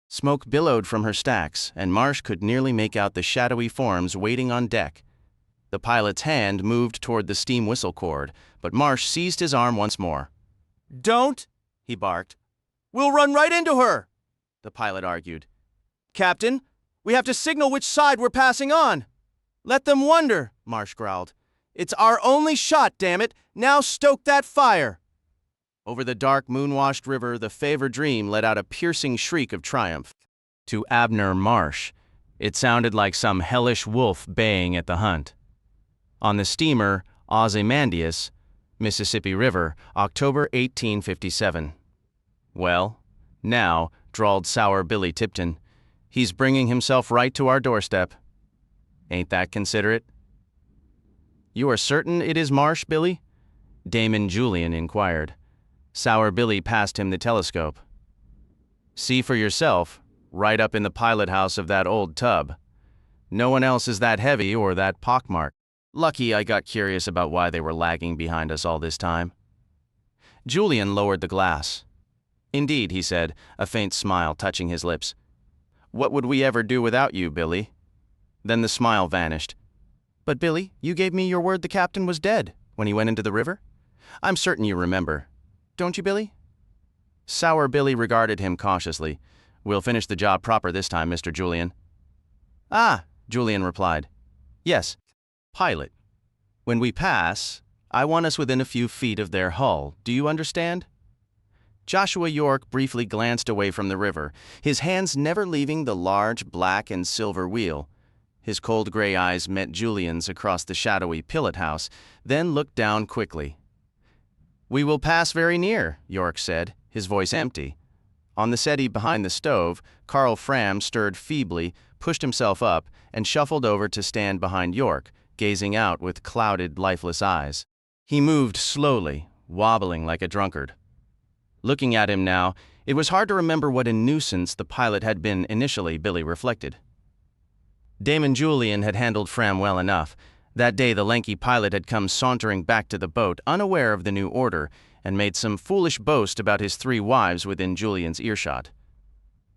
Smoke billowed from her stacks, and Marsh could nearly make out the shadowy forms waiting on deck. The pilot's hand moved toward the steam whistle cord, but Marsh seized his arm once more. "Don't!" he barked. "We'll run right into her!" The pilot argued. "Captain, we have to signal which side we're passing on." "Let them wonder," Marsh growled. "It's our only shot, damn it! Now stoke that fire!" Over the dark, moon-washed river, the Fevre Dream let out a piercing shriek of triumph. To Abner Marsh, it sounded like some hellish wolf baying at the hunt. On the steamer Ozymandias, Mississippi River, October 1857. "Well, now," drawled sour Billy Tipton, "he's bringing himself right to our doorstep. Ain't that considerate?" "You are certain it is Marsh, Billy?" Damon Julian inquired. Sour Billy passed him the telescope. "See for yourself, right up in the pilot house of that old tub. No one else is that heavy or that pockmarked. Lucky I got curious about why they were lagging behind us all this time." Julian lowered the glass. "Indeed," he said, a faint smile touching his lips. "What would we ever do without you, Billy?" Then the smile vanished. "But, Billy, you gave me your word the captain was dead when he went into the river. I'm certain you remember. Don't you, Billy?" Sour Billy regarded him cautiously. "We'll finish the job proper this time, Mr. Julian." "Ah," Julian replied. "Yes. Pilot. When we pass, I want us within a few feet of their hull. Do you understand?" Joshua York briefly glanced away from the river, his hands never leaving the large black and silver wheel. His cold gray eyes met Julian's across the shadowy pilot house, then looked down quickly. "We will pass very near," York said, his voice empty. On the settee behind the stove, Carl Fram stirred feebly, pushed himself up, and shuffled over to stand behind York, gazing out with clouded, lifeless eyes. He moved slowly, wobbling like a drunkard. Looking at him now, it was hard to remember what a nuisance the pilot had been initially, Billy reflected. Damon Julian had handled Fram well enough. That day the lanky pilot had come sauntering back to the boat, unaware of the new order, and made some foolish boast about his 3 wives within Julian's earshot.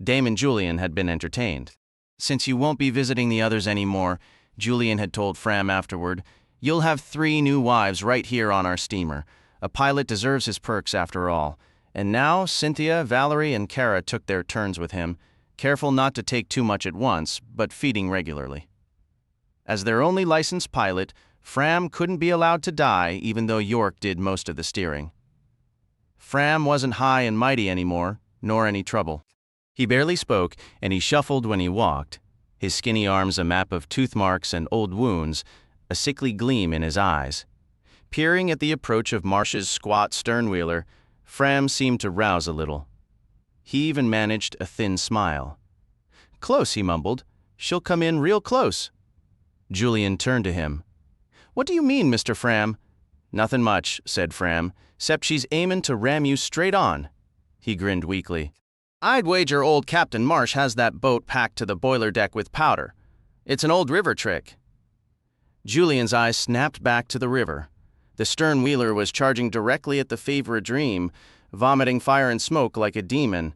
Damon Julian had been entertained. "Since you won't be visiting the others anymore," Julian had told Fram afterward, "you'll have 3 new wives right here on our steamer. A pilot deserves his perks after all." And now Cynthia, Valerie, and Kara took their turns with him, careful not to take too much at once, but feeding regularly. As their only licensed pilot, Fram couldn't be allowed to die, even though York did most of the steering. Fram wasn't high and mighty anymore, nor any trouble. He barely spoke, and he shuffled when he walked, his skinny arms a map of tooth marks and old wounds, a sickly gleam in his eyes. Peering at the approach of Marsh's squat sternwheeler, Fram seemed to rouse a little. He even managed a thin smile. "Close," he mumbled. "She'll come in real close." Julian turned to him. "What do you mean, Mr. Fram?" "Nothin' much," said Fram, "'cept she's aimin' to ram you straight on." He grinned weakly. "I'd wager old Captain Marsh has that boat packed to the boiler deck with powder. It's an old river trick." Julian's eyes snapped back to the river. The stern wheeler was charging directly at the Fevre Dream, vomiting fire and smoke like a demon.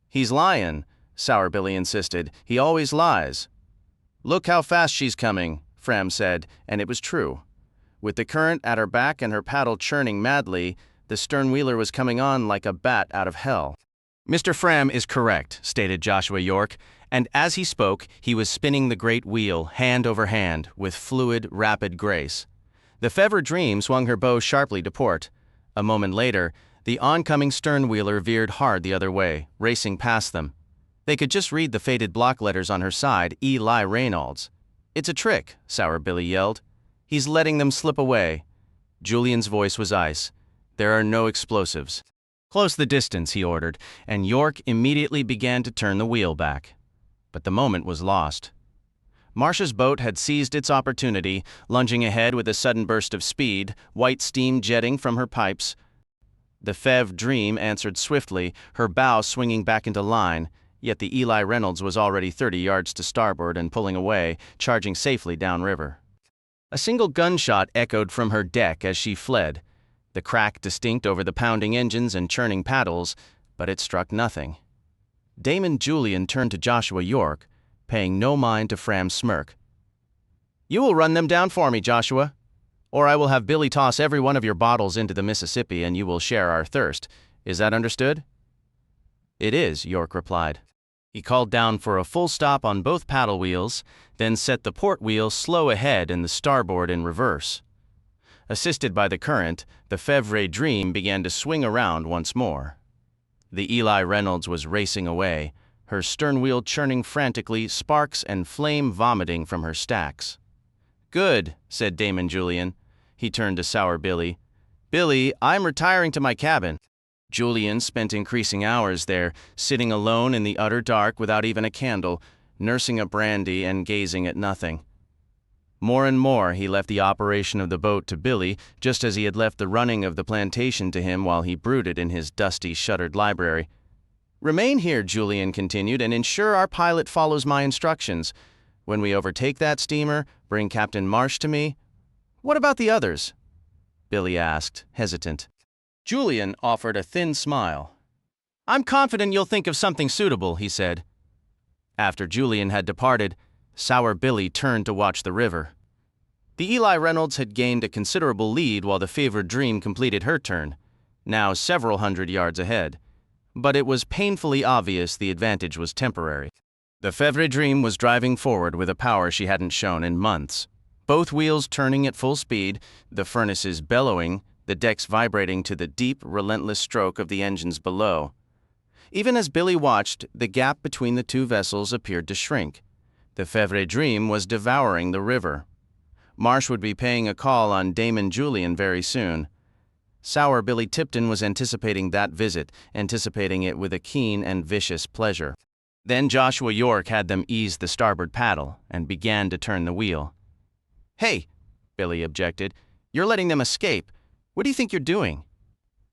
"He's lyin'," Sour Billy insisted. "He always lies." "Look how fast she's coming," Fram said, and it was true. With the current at her back and her paddle churning madly, the stern wheeler was coming on like a bat out of hell. Mr. Fram is correct, stated Joshua York, and as he spoke, he was spinning the great wheel, hand over hand, with fluid, rapid grace. The Fevre Dream swung her bow sharply to port. A moment later, the oncoming stern-wheeler veered hard the other way, racing past them. They could just read the faded block letters on her side, Eli Reynolds. "It's a trick," Sour Billy yelled. "He's letting them slip away." Julian's voice was ice. "There are no explosives." "Close the distance," he ordered, and York immediately began to turn the wheel back. But the moment was lost. Marsh's boat had seized its opportunity, lunging ahead with a sudden burst of speed, white steam jetting from her pipes. The Fevre Dream answered swiftly, her bow swinging back into line, yet the Eli Reynolds was already 30 yards to starboard and pulling away, charging safely downriver. A single gunshot echoed from her deck as she fled, the crack distinct over the pounding engines and churning paddles, but it struck nothing. Damon Julian turned to Joshua York, paying no mind to Fram's smirk. "You will run them down for me, Joshua, or I will have Billy toss every one of your bottles into the Mississippi and you will share our thirst. Is that understood?" "It is," York replied. He called down for a full stop on both paddle wheels, then set the port wheel slow ahead and the starboard in reverse. Assisted by the current, the Fevre Dream began to swing around once more. The Eli Reynolds was racing away, her stern wheel churning frantically, sparks and flame vomiting from her stacks. "Good," said Damon Julian. He turned to Sour Billy. "Billy, I'm retiring to my cabin." Julian spent increasing hours there, sitting alone in the utter dark without even a candle, nursing a brandy and gazing at nothing. More and more he left the operation of the boat to Billy, just as he had left the running of the plantation to him while he brooded in his dusty, shuttered library. "Remain here," Julian continued, "and ensure our pilot follows my instructions. When we overtake that steamer, bring Captain Marsh to me." "What about the others?" Billy asked, hesitant. Julian offered a thin smile. "I'm confident you'll think of something suitable," he said. After Julian had departed, Sour Billy turned to watch the river. The Eli Reynolds had gained a considerable lead while the Fevre Dream completed her turn, now several hundred yards ahead. But it was painfully obvious the advantage was temporary. The Fevre Dream was driving forward with a power she hadn't shown in months. Both wheels turning at full speed, the furnaces bellowing, the decks vibrating to the deep, relentless stroke of the engines below. Even as Billy watched, the gap between the two vessels appeared to shrink. The Fevre Dream was devouring the river. Marsh would be paying a call on Damon Julian very soon. Sour Billy Tipton was anticipating that visit, anticipating it with a keen and vicious pleasure. Then Joshua York had them ease the starboard paddle and began to turn the wheel. "Hey," Billy objected, "you're letting them escape. What do you think you're doing?"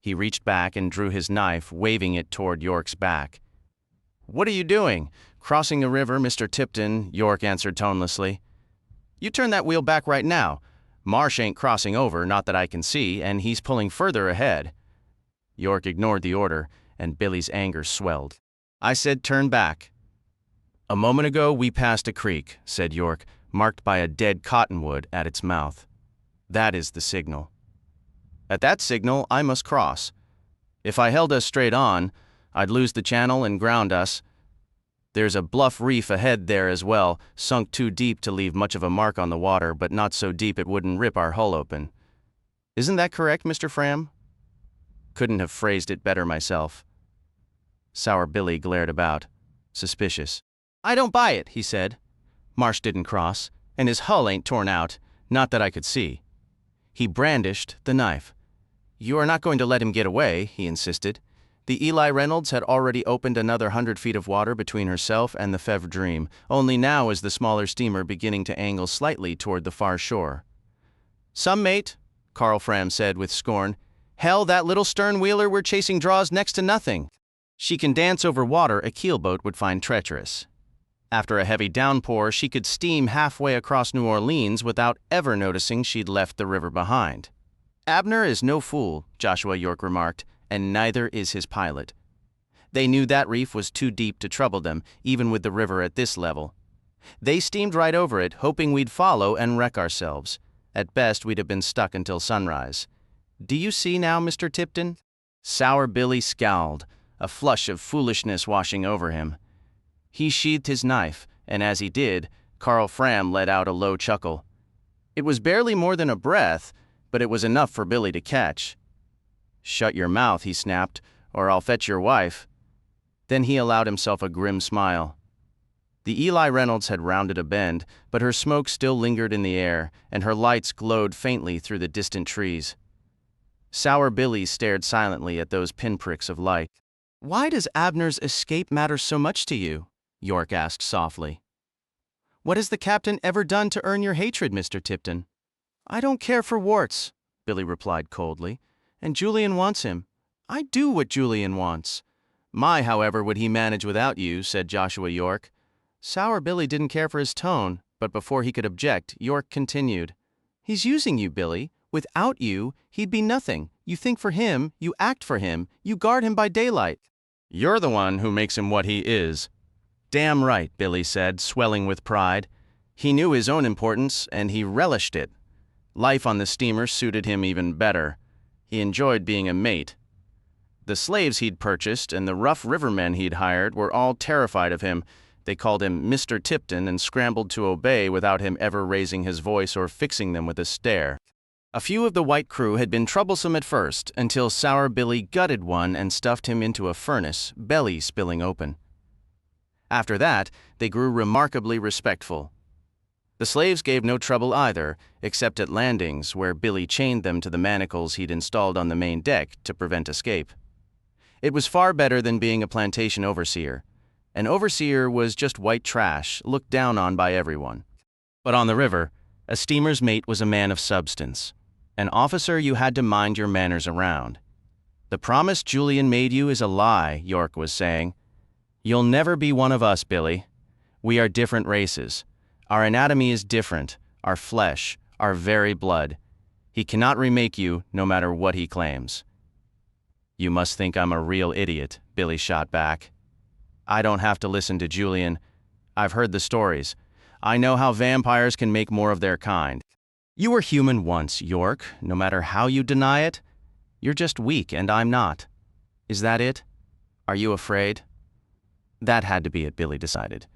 He reached back and drew his knife, waving it toward York's back. "What are you doing? Crossing the river, Mr. Tipton," York answered tonelessly. "You turn that wheel back right now. Marsh ain't crossing over, not that I can see, and he's pulling further ahead." York ignored the order, and Billy's anger swelled. "I said turn back." "A moment ago we passed a creek," said York, marked by a dead cottonwood at its mouth. "That is the signal. At that signal, I must cross. If I held us straight on, I'd lose the channel and ground us. There's a bluff reef ahead there as well, sunk too deep to leave much of a mark on the water, but not so deep it wouldn't rip our hull open. Isn't that correct, Mr. Fram?" Couldn't have phrased it better myself. Sour Billy glared about, suspicious. "I don't buy it," he said. "Marsh didn't cross, and his hull ain't torn out, not that I could see." He brandished the knife. "You are not going to let him get away," he insisted. The Eli Reynolds had already opened another 100 feet of water between herself and the Fevre Dream, only now was the smaller steamer beginning to angle slightly toward the far shore. "Some mate," Carl Fram said with scorn. "Hell, that little stern-wheeler we're chasing draws next to nothing. She can dance over water a keelboat would find treacherous. After a heavy downpour, she could steam halfway across New Orleans without ever noticing she'd left the river behind." "Abner is no fool," Joshua York remarked, "and neither is his pilot. They knew that reef was too deep to trouble them, even with the river at this level. They steamed right over it, hoping we'd follow and wreck ourselves. At best, we'd have been stuck until sunrise. Do you see now, Mr. Tipton?" Sour Billy scowled. a flush of foolishness washing over him. He sheathed his knife, and as he did, Karl Fram let out a low chuckle. It was barely more than a breath, but it was enough for Billy to catch. "Shut your mouth," he snapped, "or I'll fetch your wife." Then he allowed himself a grim smile. The Eli Reynolds had rounded a bend, but her smoke still lingered in the air, and her lights glowed faintly through the distant trees. Sour Billy stared silently at those pinpricks of light. "Why does Abner's escape matter so much to you?" York asked softly. "What has the captain ever done to earn your hatred, Mr. Tipton?" "I don't care for warts," Billy replied coldly, "and Julian wants him. I do what Julian wants." "My, however, would he manage without you," said Joshua York. Sour Billy didn't care for his tone, but before he could object, York continued. "He's using you, Billy. Without you, he'd be nothing. You think for him, you act for him, you guard him by daylight. You're the one who makes him what he is." "Damn right," Billy said, swelling with pride. He knew his own importance, and he relished it. Life on the steamer suited him even better. He enjoyed being a mate. The slaves he'd purchased and the rough rivermen he'd hired were all terrified of him. They called him Mr. Tipton and scrambled to obey without him ever raising his voice or fixing them with a stare. A few of the white crew had been troublesome at first, until Sour Billy gutted one and stuffed him into a furnace, belly spilling open. After that, they grew remarkably respectful. The slaves gave no trouble either, except at landings, where Billy chained them to the manacles he'd installed on the main deck to prevent escape. It was far better than being a plantation overseer. An overseer was just white trash, looked down on by everyone. But on the river, a steamer's mate was a man of substance. An officer you had to mind your manners around. "The promise Julian made you is a lie," York was saying. "You'll never be one of us, Billy. We are different races. Our anatomy is different, our flesh, our very blood. He cannot remake you, no matter what he claims." "You must think I'm a real idiot," Billy shot back. "I don't have to listen to Julian. I've heard the stories. I know how vampires can make more of their kind. You were human once, York, no matter how you deny it. You're just weak, and I'm not. Is that it? Are you afraid?" That had to be it, Billy decided.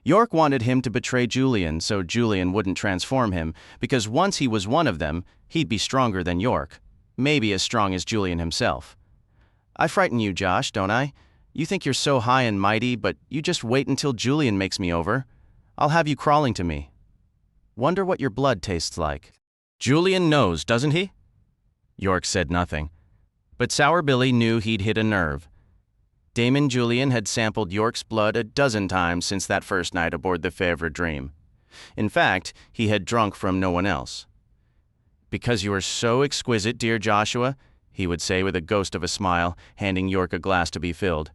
York wanted him to betray Julian so Julian wouldn't transform him, because once he was one of them, he'd be stronger than York, maybe as strong as Julian himself. "I frighten you, Josh, don't I? You think you're so high and mighty, but you just wait until Julian makes me over. I'll have you crawling to me. Wonder what your blood tastes like." "Julian knows, doesn't he?" York said nothing. But Sour Billy knew he'd hit a nerve. Damon Julian had sampled York's blood a dozen times since that first night aboard the Fevre Dream. In fact, he had drunk from no one else. "Because you are so exquisite, dear Joshua," he would say with a ghost of a smile, handing York a glass to be filled.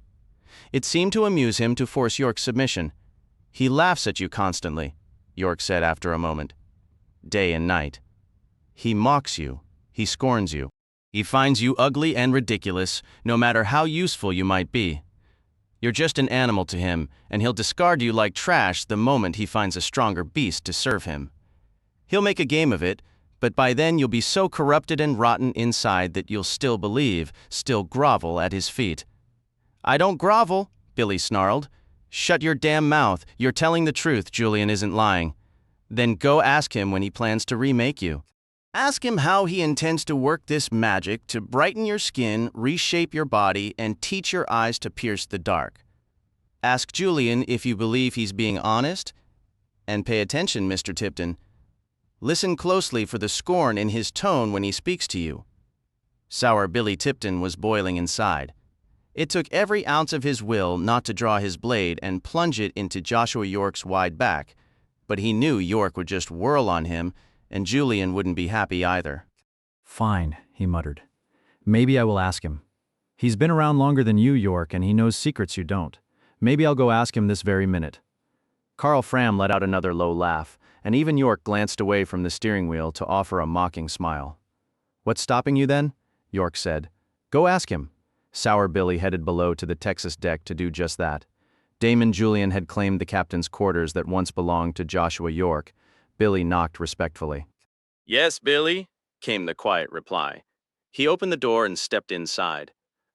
It seemed to amuse him to force York's submission. "He laughs at you constantly," York said after a moment. "Day and night. He mocks you. He scorns you. He finds you ugly and ridiculous, no matter how useful you might be. You're just an animal to him, and he'll discard you like trash the moment he finds a stronger beast to serve him. He'll make a game of it, but by then you'll be so corrupted and rotten inside that you'll still believe, still grovel at his feet." "I don't grovel," Billy snarled. "Shut your damn mouth. You're telling the truth, Julian isn't lying. Then go ask him when he plans to remake you. Ask him how he intends to work this magic to brighten your skin, reshape your body, and teach your eyes to pierce the dark. Ask Julian if you believe he's being honest. And pay attention, Mr. Tipton. Listen closely for the scorn in his tone when he speaks to you." Sour Billy Tipton was boiling inside. It took every ounce of his will not to draw his blade and plunge it into Joshua York's wide back, but he knew York would just whirl on him, and Julian wouldn't be happy either. "Fine," he muttered. "Maybe I will ask him. He's been around longer than you, York, and he knows secrets you don't. Maybe I'll go ask him this very minute." Karl Fram let out another low laugh, and even York glanced away from the steering wheel to offer a mocking smile. "What's stopping you then?" York said. "Go ask him." Sour Billy headed below to the Texas deck to do just that. Damon Julian had claimed the captain's quarters that once belonged to Joshua York. Billy knocked respectfully. "Yes, Billy," came the quiet reply. He opened the door and stepped inside.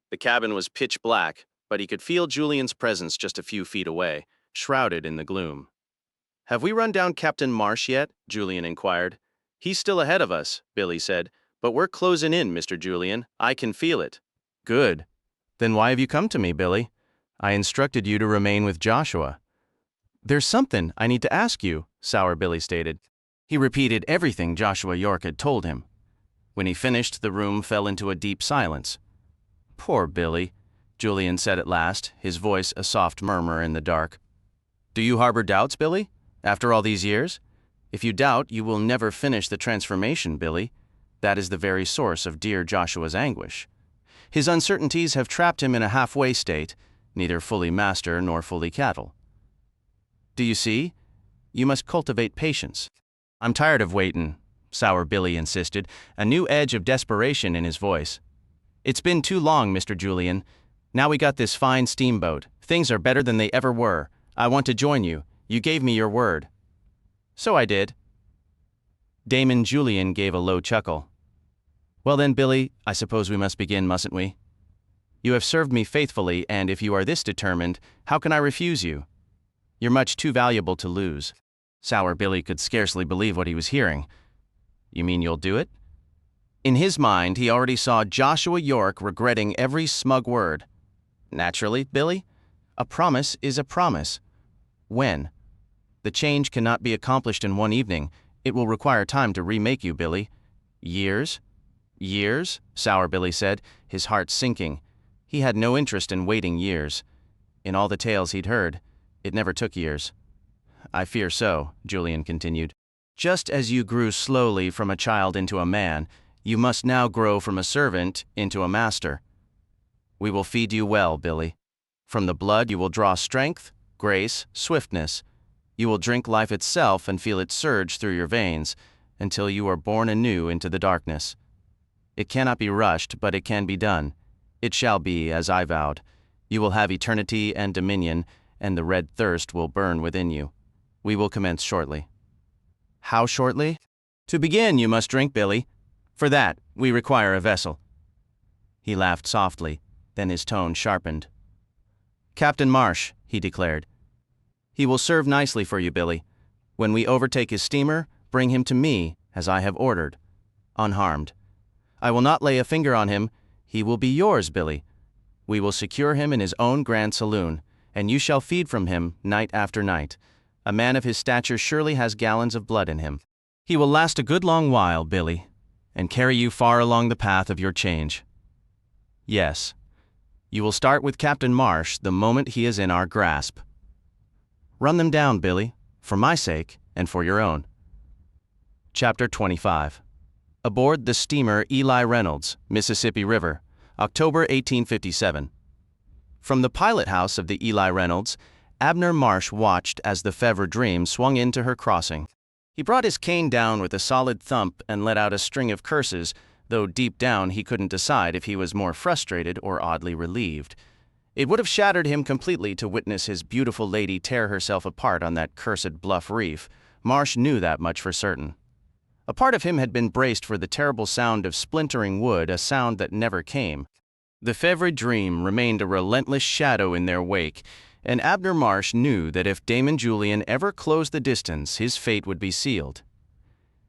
The cabin was pitch black, but he could feel Julian's presence just a few feet away, shrouded in the gloom. "Have we run down Captain Marsh yet?" Julian inquired. "He's still ahead of us," Billy said, "but we're closing in, Mr. Julian. I can feel it." "Good. Then why have you come to me, Billy? I instructed you to remain with Joshua." "There's something I need to ask you," Sour Billy stated. He repeated everything Joshua York had told him. When he finished, the room fell into a deep silence. "Poor Billy," Julian said at last, his voice a soft murmur in the dark. "Do you harbor doubts, Billy? After all these years? If you doubt, you will never finish the transformation, Billy. That is the very source of dear Joshua's anguish. His uncertainties have trapped him in a halfway state, neither fully master nor fully cattle. Do you see? You must cultivate patience." "I'm tired of waitin'," Sour Billy insisted, a new edge of desperation in his voice. "It's been too long, Mr. Julian. Now we got this fine steamboat. Things are better than they ever were. I want to join you. You gave me your word." "So I did." Damon Julian gave a low chuckle. "Well then, Billy, I suppose we must begin, mustn't we? You have served me faithfully, and if you are this determined, how can I refuse you? You're much too valuable to lose." Sour Billy could scarcely believe what he was hearing. "You mean you'll do it?" In his mind, he already saw Joshua York regretting every smug word. "Naturally, Billy. A promise is a promise. When? The change cannot be accomplished in one evening. It will require time to remake you, Billy." "Years?" "Years?" Sour Billy said, his heart sinking. He had no interest in waiting years. In all the tales he'd heard, it never took years. "I fear so," Julian continued. "Just as you grew slowly from a child into a man, you must now grow from a servant into a master. We will feed you well, Billy. From the blood you will draw strength, grace, swiftness. You will drink life itself and feel it surge through your veins, until you are born anew into the darkness. It cannot be rushed, but it can be done. It shall be, as I vowed. You will have eternity and dominion, and the red thirst will burn within you. We will commence shortly." "How shortly?" "To begin, you must drink, Billy. For that, we require a vessel." He laughed softly, then his tone sharpened. "Captain Marsh," he declared. "He will serve nicely for you, Billy. When we overtake his steamer, bring him to me, as I have ordered, unharmed. I will not lay a finger on him. He will be yours, Billy. We will secure him in his own grand saloon, and you shall feed from him night after night. A man of his stature surely has gallons of blood in him. He will last a good long while, Billy, and carry you far along the path of your change. Yes, you will start with Captain Marsh the moment he is in our grasp. Run them down, Billy, for my sake and for your own." Chapter 25. Aboard the steamer Eli Reynolds, Mississippi River, October 1857. From the pilot house of the Eli Reynolds, Abner Marsh watched as the Fevre Dream swung into her crossing. He brought his cane down with a solid thump and let out a string of curses, though deep down he couldn't decide if he was more frustrated or oddly relieved. It would have shattered him completely to witness his beautiful lady tear herself apart on that cursed bluff reef. Marsh knew that much for certain. A part of him had been braced for the terrible sound of splintering wood, a sound that never came. The Fevre Dream remained a relentless shadow in their wake, and Abner Marsh knew that if Damon Julian ever closed the distance, his fate would be sealed.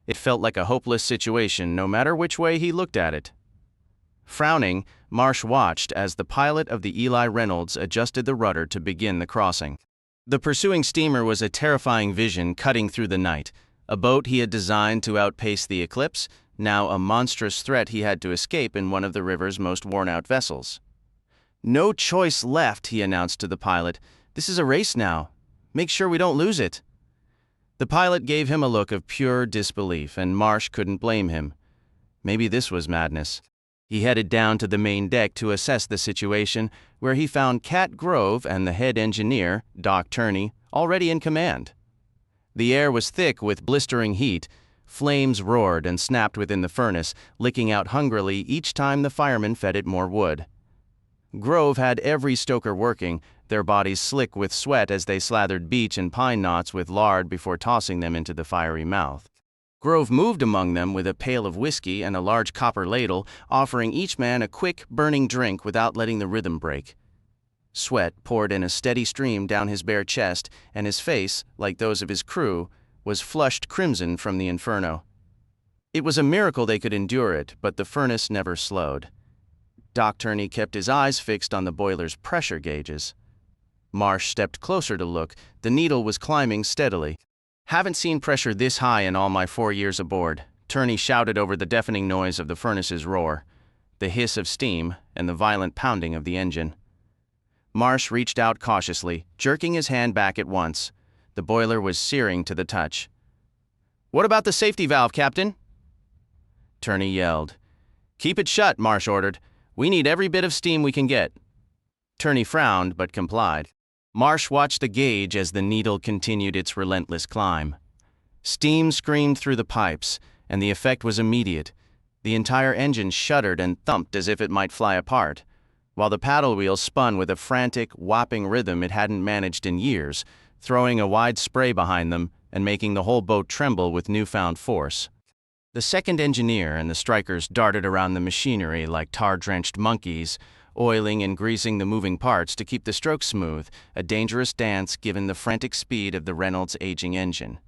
It felt like a hopeless situation, no matter which way he looked at it. Frowning, Marsh watched as the pilot of the Eli Reynolds adjusted the rudder to begin the crossing. The pursuing steamer was a terrifying vision cutting through the night, a boat he had designed to outpace the eclipse, now a monstrous threat he had to escape in one of the river's most worn-out vessels. "No choice left," he announced to the pilot. "This is a race now. Make sure we don't lose it." The pilot gave him a look of pure disbelief, and Marsh couldn't blame him. Maybe this was madness. He headed down to the main deck to assess the situation, where he found Cat Grove and the head engineer, Doc Turney, already in command. The air was thick with blistering heat. Flames roared and snapped within the furnace, licking out hungrily each time the firemen fed it more wood. Grove had every stoker working, their bodies slick with sweat as they slathered beech and pine knots with lard before tossing them into the fiery mouth. Grove moved among them with a pail of whiskey and a large copper ladle, offering each man a quick, burning drink without letting the rhythm break. Sweat poured in a steady stream down his bare chest, and his face, like those of his crew, was flushed crimson from the inferno. It was a miracle they could endure it, but the furnace never slowed. Doc Turney kept his eyes fixed on the boiler's pressure gauges. Marsh stepped closer to look. The needle was climbing steadily. "Haven't seen pressure this high in all my 4 years aboard," Turney shouted over the deafening noise of the furnace's roar, the hiss of steam, and the violent pounding of the engine. Marsh reached out cautiously, jerking his hand back at once. The boiler was searing to the touch. "What about the safety valve, Captain?" Turney yelled. "Keep it shut," Marsh ordered. "We need every bit of steam we can get." Turney frowned, but complied. Marsh watched the gauge as the needle continued its relentless climb. Steam screamed through the pipes, and the effect was immediate. The entire engine shuddered and thumped as if it might fly apart, while the paddle wheel spun with a frantic, whopping rhythm it hadn't managed in years, throwing a wide spray behind them and making the whole boat tremble with newfound force. The second engineer and the strikers darted around the machinery like tar-drenched monkeys, oiling and greasing the moving parts to keep the stroke smooth, a dangerous dance given the frantic speed of the Reynolds' aging engine.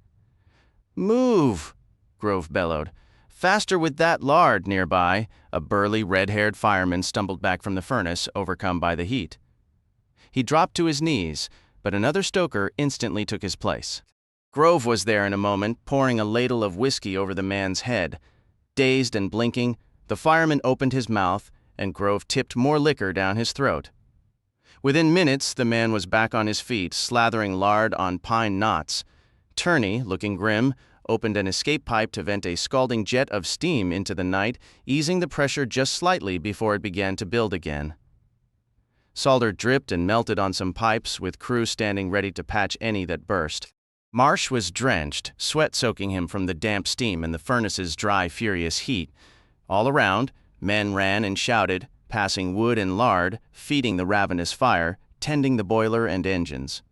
"Move!" Grove bellowed. "Faster with that lard!" Nearby, a burly, red-haired fireman stumbled back from the furnace, overcome by the heat. He dropped to his knees, but another stoker instantly took his place. Grove was there in a moment, pouring a ladle of whiskey over the man's head. Dazed and blinking, the fireman opened his mouth, and Grove tipped more liquor down his throat. Within minutes, the man was back on his feet, slathering lard on pine knots. Turney, looking grim, opened an escape pipe to vent a scalding jet of steam into the night, easing the pressure just slightly before it began to build again. Solder dripped and melted on some pipes, with crew standing ready to patch any that burst. Marsh was drenched, sweat soaking him from the damp steam and the furnace's dry, furious heat. All around, men ran and shouted, passing wood and lard, feeding the ravenous fire, tending the boiler and engines.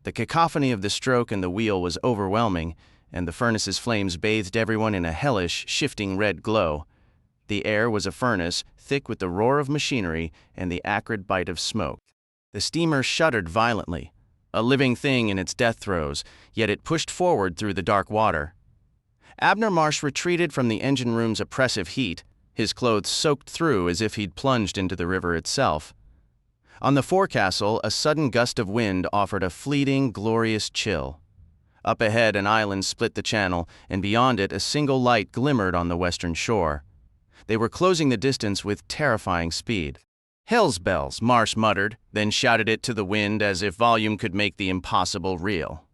The cacophony of the stroke and the wheel was overwhelming, and the furnace's flames bathed everyone in a hellish, shifting red glow. The air was a furnace, thick with the roar of machinery and the acrid bite of smoke. The steamer shuddered violently, a living thing in its death throes, yet it pushed forward through the dark water. Abner Marsh retreated from the engine room's oppressive heat, his clothes soaked through as if he'd plunged into the river itself. On the forecastle, a sudden gust of wind offered a fleeting, glorious chill. Up ahead, an island split the channel, and beyond it, a single light glimmered on the western shore. They were closing the distance with terrifying speed. "Hell's bells," Marsh muttered, then shouted it to the wind as if volume could make the impossible real.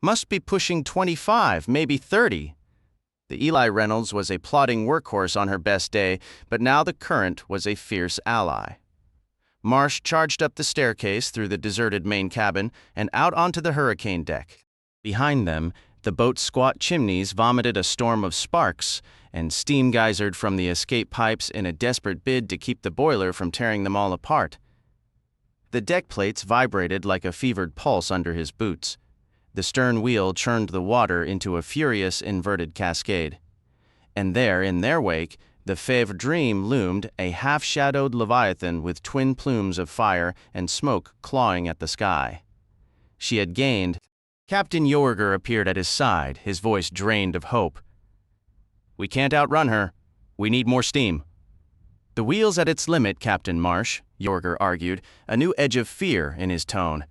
"Must be pushing 25, maybe 30. The Eli Reynolds was a plodding workhorse on her best day, but now the current was a fierce ally. Marsh charged up the staircase through the deserted main cabin and out onto the hurricane deck. Behind them, the boat's squat chimneys vomited a storm of sparks, and steam geysered from the escape pipes in a desperate bid to keep the boiler from tearing them all apart. The deck plates vibrated like a fevered pulse under his boots. The stern wheel churned the water into a furious inverted cascade. And there, in their wake, the Fevre Dream loomed, a half-shadowed leviathan with twin plumes of fire and smoke clawing at the sky. She had gained. Captain York appeared at his side, his voice drained of hope. "We can't outrun her. We need more steam." "The wheel's at its limit, Captain Marsh," York argued, a new edge of fear in his tone.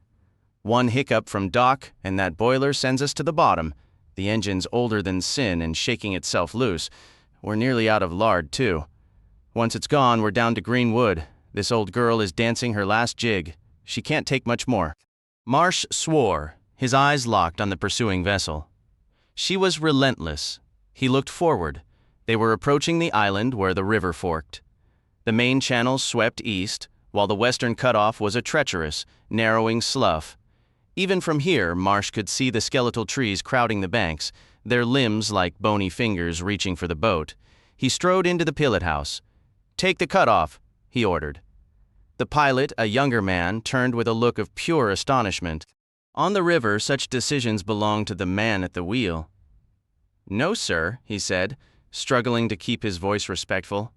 "One hiccup from Doc, and that boiler sends us to the bottom. The engine's older than sin and shaking itself loose. We're nearly out of lard, too. Once it's gone, we're down to green wood. This old girl is dancing her last jig. She can't take much more." Marsh swore, his eyes locked on the pursuing vessel. She was relentless. He looked forward. They were approaching the island where the river forked. The main channel swept east, while the western cutoff was a treacherous, narrowing slough. Even from here, Marsh could see the skeletal trees crowding the banks, their limbs like bony fingers reaching for the boat. He strode into the pilot house. "Take the cutoff," he ordered. The pilot, a younger man, turned with a look of pure astonishment. On the river, such decisions belonged to the man at the wheel. "No, sir," he said, struggling to keep his voice respectful.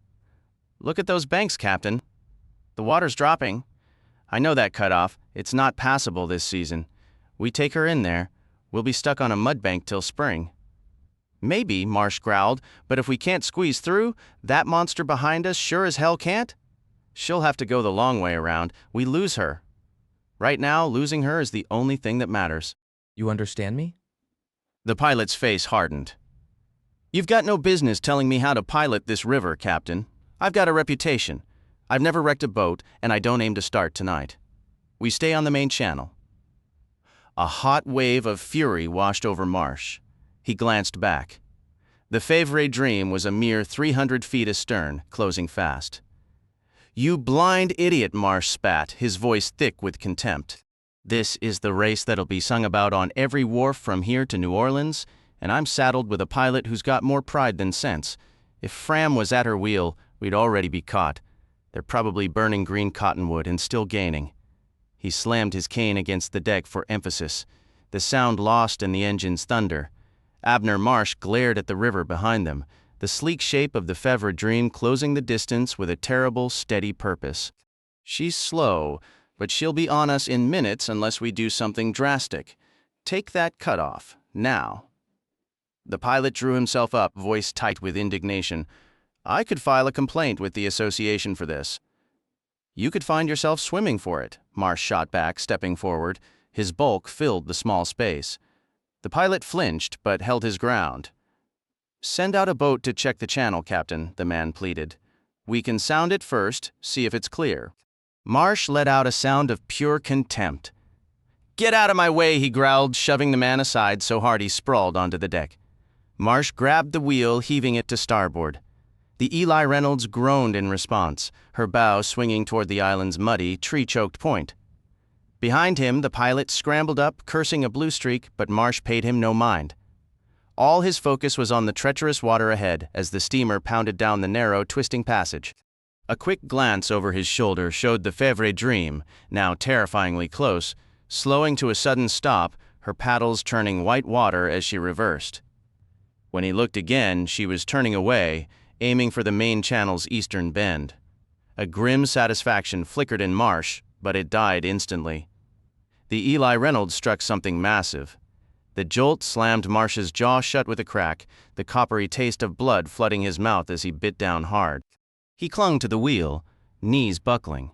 "Look at those banks, Captain. The water's dropping. I know that cutoff. It's not passable this season. We take her in there, we'll be stuck on a mudbank till spring." "Maybe," Marsh growled, "but if we can't squeeze through, that monster behind us sure as hell can't. She'll have to go the long way around. We lose her. Right now, losing her is the only thing that matters." You understand me? The pilot's face hardened. "You've got no business telling me how to pilot this river, Captain. I've got a reputation. I've never wrecked a boat, and I don't aim to start tonight. We stay on the main channel." A hot wave of fury washed over Marsh. He glanced back. The Fevre Dream was a mere 300 feet astern, closing fast. "You blind idiot," Marsh spat, his voice thick with contempt. "This is the race that'll be sung about on every wharf from here to New Orleans, and I'm saddled with a pilot who's got more pride than sense. If Fram was at her wheel, we'd already be caught. They're probably burning green cottonwood and still gaining." He slammed his cane against the deck for emphasis, the sound lost in the engine's thunder. Abner Marsh glared at the river behind them, the sleek shape of the Fevre Dream closing the distance with a terrible, steady purpose. "She's slow, but she'll be on us in minutes unless we do something drastic. Take that cutoff, now." The pilot drew himself up, voice tight with indignation. "I could file a complaint with the association for this." "You could find yourself swimming for it," Marsh shot back, stepping forward. His bulk filled the small space. The pilot flinched, but held his ground. "Send out a boat to check the channel, Captain," the man pleaded. "We can sound it first, see if it's clear." Marsh let out a sound of pure contempt. "Get out of my way," he growled, shoving the man aside so hard he sprawled onto the deck. Marsh grabbed the wheel, heaving it to starboard. The Eli Reynolds groaned in response, her bow swinging toward the island's muddy, tree-choked point. Behind him, the pilot scrambled up, cursing a blue streak, but Marsh paid him no mind. All his focus was on the treacherous water ahead as the steamer pounded down the narrow, twisting passage. A quick glance over his shoulder showed the Fevre Dream, now terrifyingly close, slowing to a sudden stop, her paddles churning white water as she reversed. When he looked again, she was turning away, aiming for the main channel's eastern bend. A grim satisfaction flickered in Marsh, but it died instantly. The Eli Reynolds struck something massive. The jolt slammed Marsh's jaw shut with a crack, the coppery taste of blood flooding his mouth as he bit down hard. He clung to the wheel, knees buckling.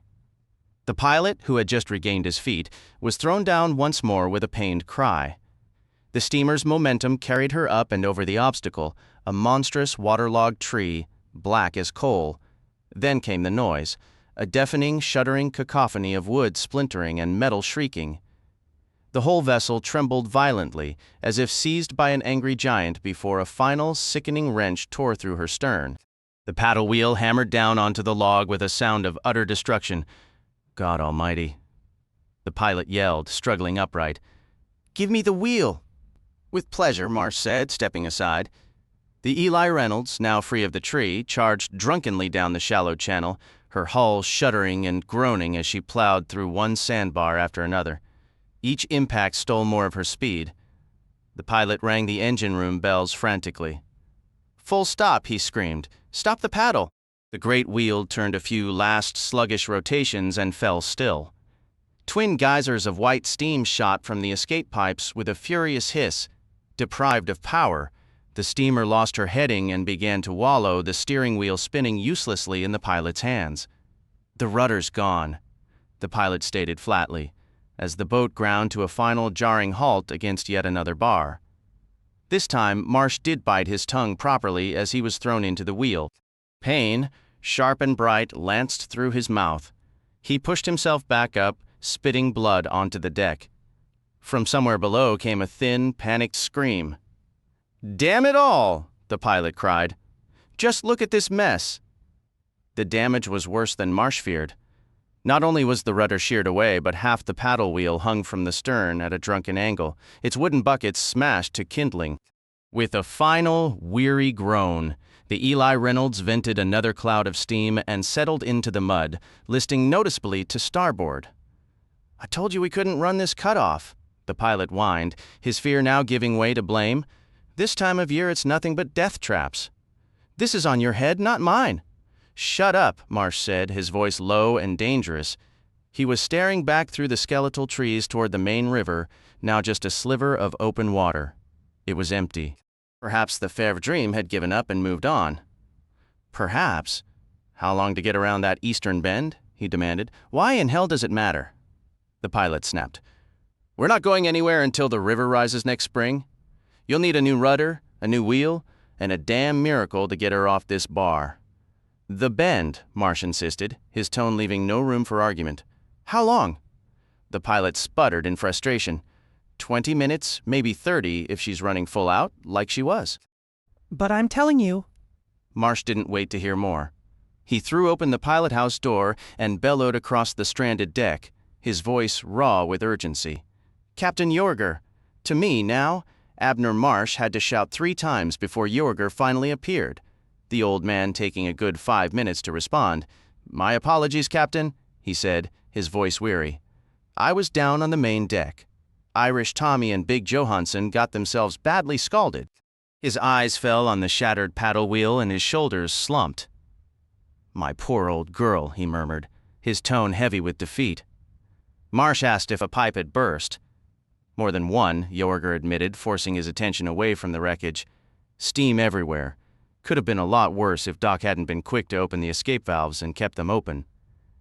The pilot, who had just regained his feet, was thrown down once more with a pained cry. The steamer's momentum carried her up and over the obstacle, a monstrous waterlogged tree, black as coal. Then came the noise, a deafening, shuddering cacophony of wood splintering and metal shrieking. The whole vessel trembled violently, as if seized by an angry giant before a final, sickening wrench tore through her stern. The paddle wheel hammered down onto the log with a sound of utter destruction. "God almighty!" The pilot yelled, struggling upright. "Give me the wheel!" "With pleasure," Marsh said, stepping aside. The Eli Reynolds, now free of the tree, charged drunkenly down the shallow channel, her hull shuddering and groaning as she plowed through one sandbar after another. Each impact stole more of her speed. The pilot rang the engine room bells frantically. "Full stop," he screamed. "Stop the paddle!" The great wheel turned a few last sluggish rotations and fell still. Twin geysers of white steam shot from the escape pipes with a furious hiss. Deprived of power, the steamer lost her heading and began to wallow, the steering wheel spinning uselessly in the pilot's hands. "The rudder's gone," the pilot stated flatly, as the boat ground to a final jarring halt against yet another bar. This time, Marsh did bite his tongue properly as he was thrown into the wheel. Pain, sharp and bright, lanced through his mouth. He pushed himself back up, spitting blood onto the deck. From somewhere below came a thin, panicked scream. "Damn it all!" the pilot cried. "Just look at this mess!" The damage was worse than Marsh feared. Not only was the rudder sheared away, but half the paddle wheel hung from the stern at a drunken angle, its wooden buckets smashed to kindling. With a final, weary groan, the Eli Reynolds vented another cloud of steam and settled into the mud, listing noticeably to starboard. "I told you we couldn't run this cutoff," the pilot whined, his fear now giving way to blame. "This time of year it's nothing but death traps. This is on your head, not mine." "Shut up," Marsh said, his voice low and dangerous. He was staring back through the skeletal trees toward the main river, now just a sliver of open water. It was empty. Perhaps the Fevre Dream had given up and moved on. Perhaps. How long to get around that eastern bend? He demanded. Why in hell does it matter? The pilot snapped. We're not going anywhere until the river rises next spring. You'll need a new rudder, a new wheel, and a damn miracle to get her off this bar. The bend, Marsh insisted, his tone leaving no room for argument. How long? The pilot sputtered in frustration. 20 minutes, maybe 30 if she's running full out, like she was. But I'm telling you. Marsh didn't wait to hear more. He threw open the pilot house door and bellowed across the stranded deck, his voice raw with urgency. Captain Yorger! To me, now, Abner Marsh had to shout 3 times before Yorger finally appeared, the old man taking a good 5 minutes to respond. My apologies, Captain, he said, his voice weary. I was down on the main deck. Irish Tommy and Big Johansson got themselves badly scalded. His eyes fell on the shattered paddle wheel and his shoulders slumped. My poor old girl, he murmured, his tone heavy with defeat. Marsh asked if a pipe had burst. More than one, Yorger admitted, forcing his attention away from the wreckage. Steam everywhere. Could have been a lot worse if Doc hadn't been quick to open the escape valves and kept them open.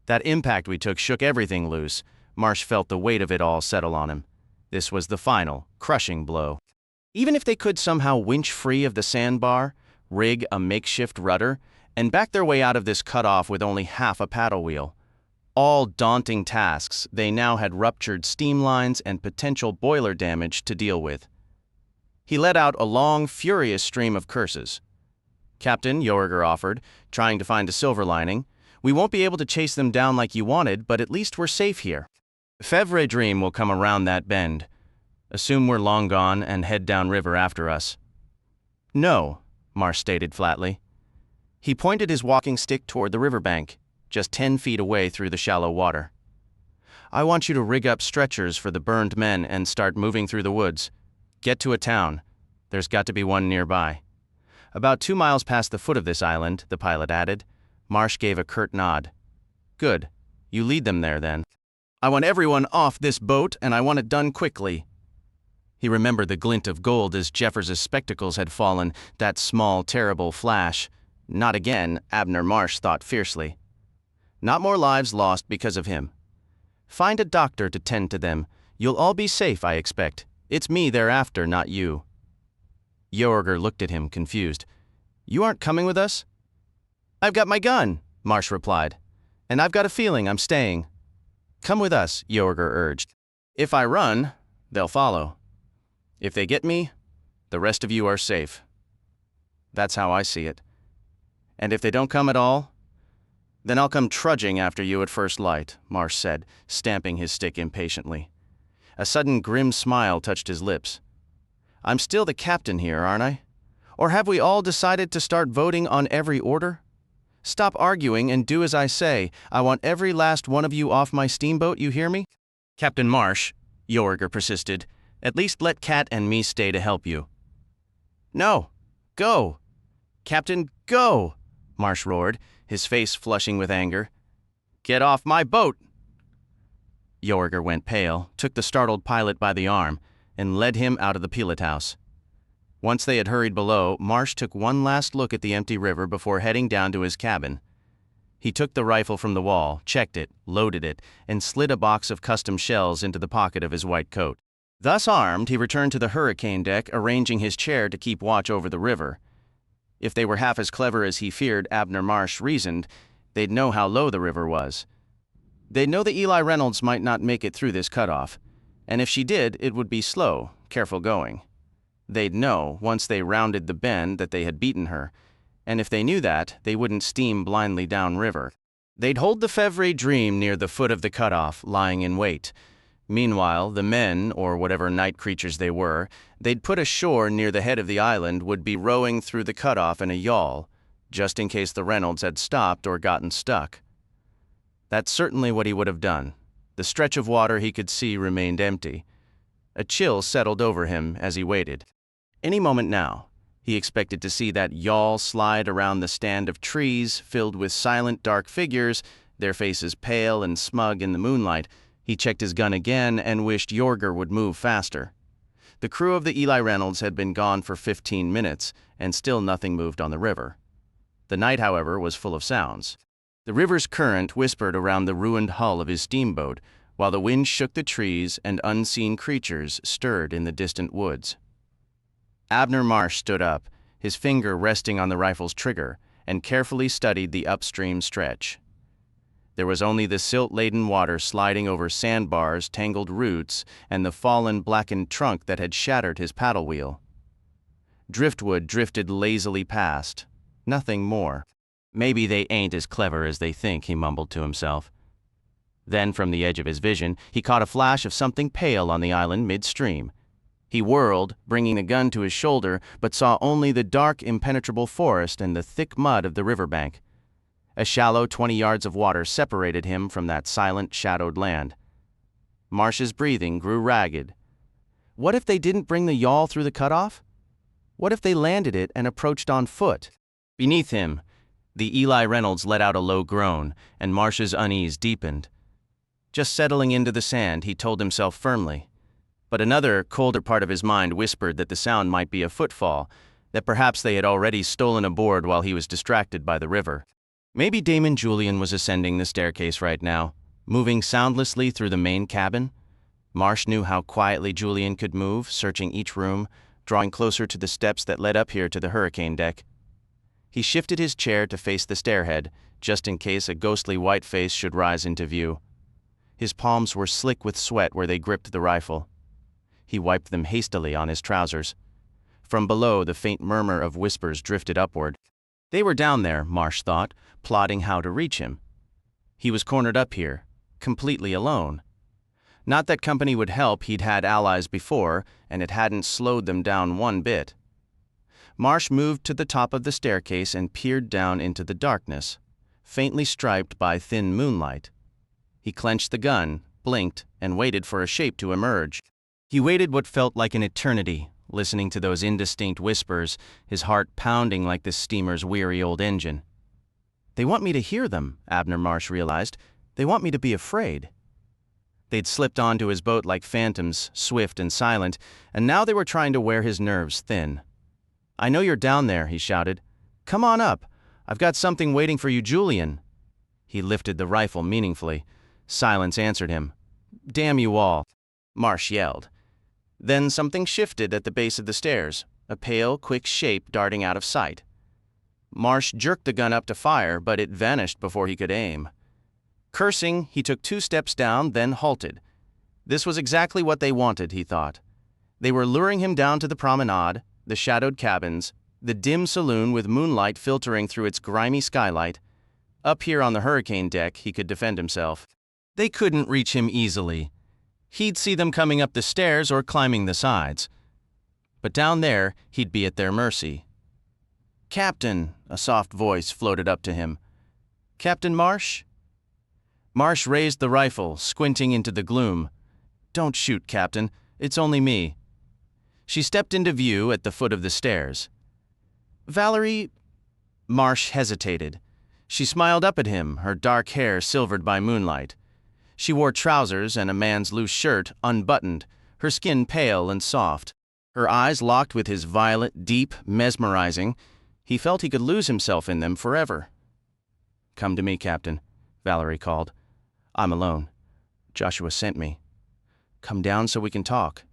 That impact we took shook everything loose. Marsh felt the weight of it all settle on him. This was the final, crushing blow. Even if they could somehow winch free of the sandbar, rig a makeshift rudder, and back their way out of this cutoff with only half a paddle wheel. All daunting tasks, they now had ruptured steam lines and potential boiler damage to deal with. He let out a long, furious stream of curses. Captain, Yorger offered, trying to find a silver lining, we won't be able to chase them down like you wanted, but at least we're safe here. Fevre Dream will come around that bend. Assume we're long gone and head downriver after us. No, Marsh stated flatly. He pointed his walking stick toward the riverbank, just 10 feet away through the shallow water. I want you to rig up stretchers for the burned men and start moving through the woods. Get to a town. There's got to be one nearby. About 2 miles past the foot of this island, the pilot added. Marsh gave a curt nod. Good. You lead them there, then. I want everyone off this boat, and I want it done quickly. He remembered the glint of gold as Jeffers's spectacles had fallen, that small, terrible flash. Not again, Abner Marsh thought fiercely. Not more lives lost because of him. Find a doctor to tend to them. You'll all be safe, I expect. It's me they're after, not you. Yorger looked at him, confused. You aren't coming with us? I've got my gun, Marsh replied. And I've got a feeling I'm staying. Come with us, Yorger urged. If I run, they'll follow. If they get me, the rest of you are safe. That's how I see it. And if they don't come at all, then I'll come trudging after you at first light, Marsh said, stamping his stick impatiently. A sudden grim smile touched his lips. I'm still the captain here, aren't I? Or have we all decided to start voting on every order? Stop arguing and do as I say. I want every last one of you off my steamboat, you hear me? Captain Marsh, Yorger persisted, at least let Cat and me stay to help you. No, go. Captain, go, Marsh roared, his face flushing with anger. Get off my boat! Yorger went pale, took the startled pilot by the arm, and led him out of the pilot house. Once they had hurried below, Marsh took one last look at the empty river before heading down to his cabin. He took the rifle from the wall, checked it, loaded it, and slid a box of custom shells into the pocket of his white coat. Thus armed, he returned to the hurricane deck, arranging his chair to keep watch over the river. If they were half as clever as he feared Abner Marsh reasoned, they'd know how low the river was. They'd know that Eli Reynolds might not make it through this cutoff, and if she did, it would be slow, careful going. They'd know, once they rounded the bend, that they had beaten her, and if they knew that, they wouldn't steam blindly downriver. They'd hold the Fevre Dream near the foot of the cutoff, lying in wait. Meanwhile, the men, or whatever night creatures they were, they'd put ashore near the head of the island would be rowing through the cutoff in a yawl, just in case the Reynolds had stopped or gotten stuck. That's certainly what he would have done. The stretch of water he could see remained empty. A chill settled over him as he waited. Any moment now, he expected to see that yawl slide around the stand of trees filled with silent dark figures, their faces pale and smug in the moonlight. He checked his gun again and wished Yorger would move faster. The crew of the Eli Reynolds had been gone for 15 minutes, and still nothing moved on the river. The night, however, was full of sounds. The river's current whispered around the ruined hull of his steamboat, while the wind shook the trees and unseen creatures stirred in the distant woods. Abner Marsh stood up, his finger resting on the rifle's trigger, and carefully studied the upstream stretch. There was only the silt-laden water sliding over sandbars, tangled roots, and the fallen, blackened trunk that had shattered his paddle wheel. Driftwood drifted lazily past. Nothing more. "Maybe they ain't as clever as they think," he mumbled to himself. Then, from the edge of his vision, he caught a flash of something pale on the island midstream. He whirled, bringing the gun to his shoulder, but saw only the dark, impenetrable forest and the thick mud of the riverbank. A shallow 20 yards of water separated him from that silent, shadowed land. Marsh's breathing grew ragged. What if they didn't bring the yawl through the cutoff? What if they landed it and approached on foot? Beneath him, the Eli Reynolds let out a low groan, and Marsh's unease deepened. Just settling into the sand, he told himself firmly. But another, colder part of his mind whispered that the sound might be a footfall, that perhaps they had already stolen aboard while he was distracted by the river. Maybe Damon Julian was ascending the staircase right now, moving soundlessly through the main cabin. Marsh knew how quietly Julian could move, searching each room, drawing closer to the steps that led up here to the hurricane deck. He shifted his chair to face the stairhead, just in case a ghostly white face should rise into view. His palms were slick with sweat where they gripped the rifle. He wiped them hastily on his trousers. From below, the faint murmur of whispers drifted upward. They were down there, Marsh thought, plotting how to reach him. He was cornered up here, completely alone. Not that company would help, he'd had allies before, and it hadn't slowed them down one bit. Marsh moved to the top of the staircase and peered down into the darkness, faintly striped by thin moonlight. He clenched the gun, blinked, and waited for a shape to emerge. He waited what felt like an eternity, listening to those indistinct whispers, his heart pounding like the steamer's weary old engine. They want me to hear them, Abner Marsh realized. They want me to be afraid. They'd slipped onto his boat like phantoms, swift and silent, and now they were trying to wear his nerves thin. "I know you're down there," he shouted. "Come on up. I've got something waiting for you, Julian." He lifted the rifle meaningfully. Silence answered him. "Damn you all," Marsh yelled. Then something shifted at the base of the stairs, a pale, quick shape darting out of sight. Marsh jerked the gun up to fire, but it vanished before he could aim. Cursing, he took 2 steps down, then halted. This was exactly what they wanted, he thought. They were luring him down to the promenade, the shadowed cabins, the dim saloon with moonlight filtering through its grimy skylight. Up here on the hurricane deck, he could defend himself. They couldn't reach him easily. He'd see them coming up the stairs or climbing the sides. But down there, he'd be at their mercy. "Captain," a soft voice floated up to him. "Captain Marsh?" Marsh raised the rifle, squinting into the gloom. "Don't shoot, Captain. It's only me." She stepped into view at the foot of the stairs. "Valerie—" Marsh hesitated. She smiled up at him, her dark hair silvered by moonlight. She wore trousers and a man's loose shirt, unbuttoned, her skin pale and soft. Her eyes locked with his violet, deep, mesmerizing. He felt he could lose himself in them forever. "Come to me, Captain," Valerie called. "I'm alone. Joshua sent me. Come down so we can talk."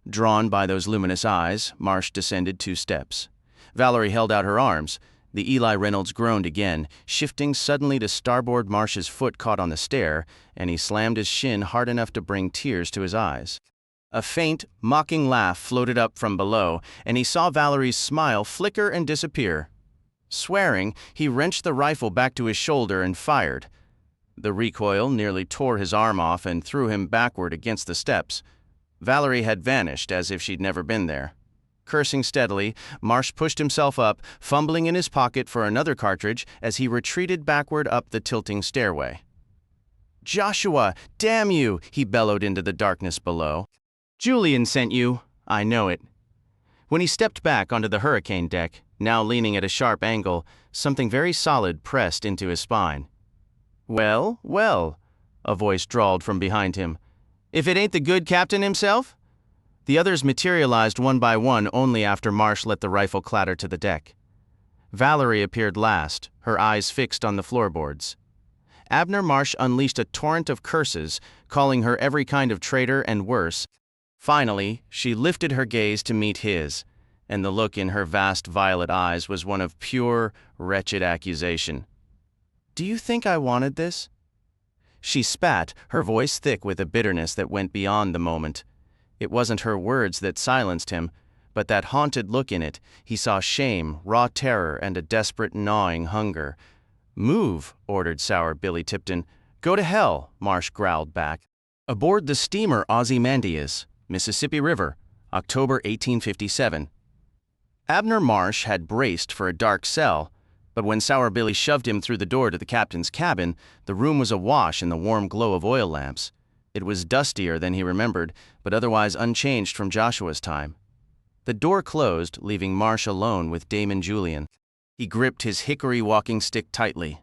Drawn by those luminous eyes, Marsh descended 2 steps. Valerie held out her arms. The Eli Reynolds groaned again, shifting suddenly to starboard. Marsh's foot caught on the stair, and he slammed his shin hard enough to bring tears to his eyes. A faint, mocking laugh floated up from below, and he saw Valerie's smile flicker and disappear. Swearing, he wrenched the rifle back to his shoulder and fired. The recoil nearly tore his arm off and threw him backward against the steps. Valerie had vanished as if she'd never been there. Cursing steadily, Marsh pushed himself up, fumbling in his pocket for another cartridge as he retreated backward up the tilting stairway. "Joshua, damn you!" he bellowed into the darkness below. "Julian sent you. I know it." When he stepped back onto the hurricane deck, now leaning at a sharp angle, something very solid pressed into his spine. Well, well, a voice drawled from behind him. If it ain't the good captain himself? The others materialized one by one only after Marsh let the rifle clatter to the deck. Valerie appeared last, her eyes fixed on the floorboards. Abner Marsh unleashed a torrent of curses, calling her every kind of traitor and worse. Finally, she lifted her gaze to meet his, and the look in her vast violet eyes was one of pure, wretched accusation. "Do you think I wanted this?" She spat, her voice thick with a bitterness that went beyond the moment. It wasn't her words that silenced him, but that haunted look in it. He saw shame, raw terror, and a desperate gnawing hunger. "Move," ordered sour Billy Tipton. "Go to hell," Marsh growled back. Aboard the steamer Ozymandias, Mississippi River, October 1857. Abner Marsh had braced for a dark cell, but when Sour Billy shoved him through the door to the captain's cabin, the room was awash in the warm glow of oil lamps. It was dustier than he remembered, but otherwise unchanged from Joshua's time. The door closed, leaving Marsh alone with Damon Julian. He gripped his hickory walking stick tightly.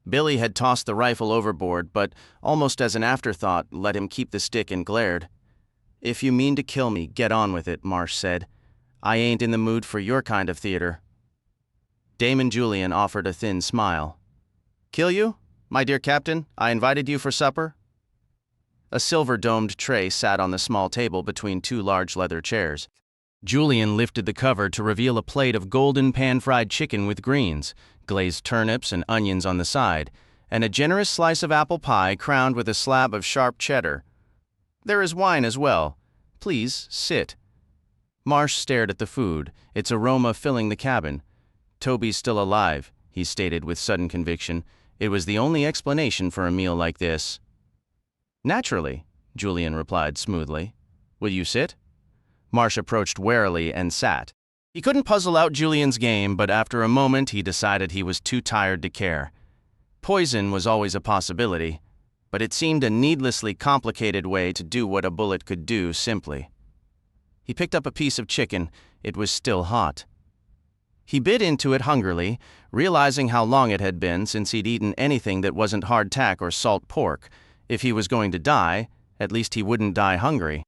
Billy had tossed the rifle overboard, but, almost as an afterthought, let him keep the stick and glared. "If you mean to kill me, get on with it," Marsh said. "I ain't in the mood for your kind of theater." Damon Julian offered a thin smile. "Kill you? My dear captain, I invited you for supper." A silver-domed tray sat on the small table between two large leather chairs. Julian lifted the cover to reveal a plate of golden pan-fried chicken with greens, glazed turnips and onions on the side, and a generous slice of apple pie crowned with a slab of sharp cheddar. "There is wine as well. Please, sit." Marsh stared at the food, its aroma filling the cabin. "Toby's still alive," he stated with sudden conviction. It was the only explanation for a meal like this. "Naturally," Julian replied smoothly. "Will you sit?" Marsh approached warily and sat. He couldn't puzzle out Julian's game, but after a moment he decided he was too tired to care. Poison was always a possibility, but it seemed a needlessly complicated way to do what a bullet could do simply. He picked up a piece of chicken. It was still hot. He bit into it hungrily, realizing how long it had been since he'd eaten anything that wasn't hardtack or salt pork. If he was going to die, at least he wouldn't die hungry.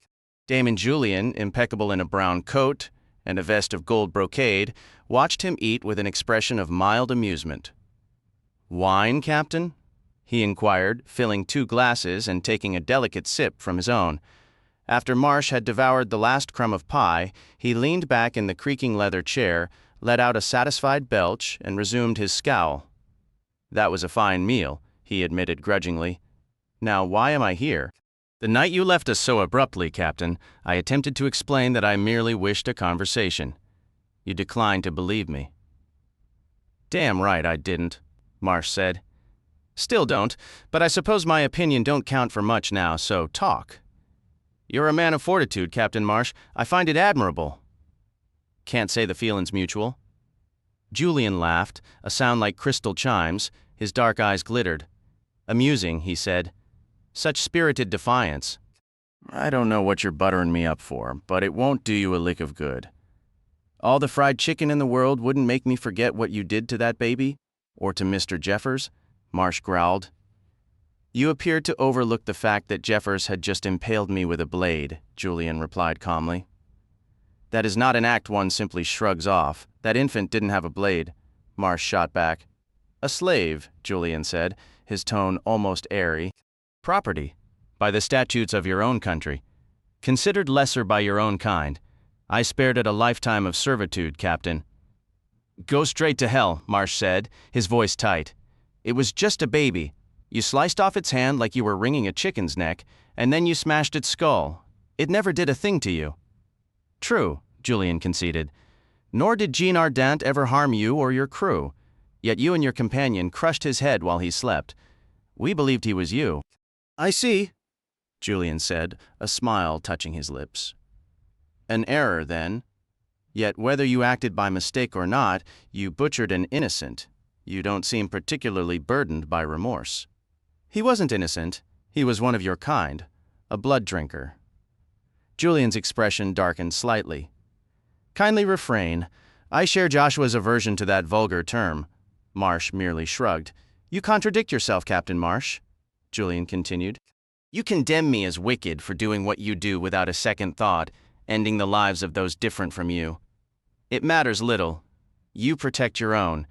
Damon Julian, impeccable in a brown coat and a vest of gold brocade, watched him eat with an expression of mild amusement. "Wine, Captain?" he inquired, filling 2 glasses and taking a delicate sip from his own. After Marsh had devoured the last crumb of pie, he leaned back in the creaking leather chair, let out a satisfied belch, and resumed his scowl. "That was a fine meal," he admitted grudgingly. "Now, why am I here? The night you left us so abruptly, Captain, I attempted to explain that I merely wished a conversation. You declined to believe me." "Damn right I didn't," Marsh said. "Still don't, but I suppose my opinion don't count for much now, so talk." "You're a man of fortitude, Captain Marsh. I find it admirable." "Can't say the feelin's mutual." Julian laughed, a sound like crystal chimes. His dark eyes glittered. "Amusing," he said. "Such spirited defiance. I don't know what you're buttering me up for, but it won't do you a lick of good. All the fried chicken in the world wouldn't make me forget what you did to that baby, or to Mr. Jeffers," Marsh growled. "You appeared to overlook the fact that Jeffers had just impaled me with a blade," Julian replied calmly. "That is not an act one simply shrugs off. That infant didn't have a blade," Marsh shot back. "A slave," Julian said, his tone almost airy. "Property, by the statutes of your own country. Considered lesser by your own kind. I spared it a lifetime of servitude, Captain." "Go straight to hell," Marsh said, his voice tight. "It was just a baby. You sliced off its hand like you were wringing a chicken's neck, and then you smashed its skull. It never did a thing to you." "True," Julian conceded. "Nor did Jean Ardent ever harm you or your crew. Yet you and your companion crushed his head while he slept. We believed he was you." "I see," Julian said, a smile touching his lips. "An error, then. Yet whether you acted by mistake or not, you butchered an innocent. You don't seem particularly burdened by remorse." "He wasn't innocent. He was one of your kind, a blood drinker." Julian's expression darkened slightly. "Kindly refrain. I share Joshua's aversion to that vulgar term." Marsh merely shrugged. You contradict yourself, Captain Marsh, Julian continued. You condemn me as wicked for doing what you do without a second thought, ending the lives of those different from you. It matters little. You protect your own.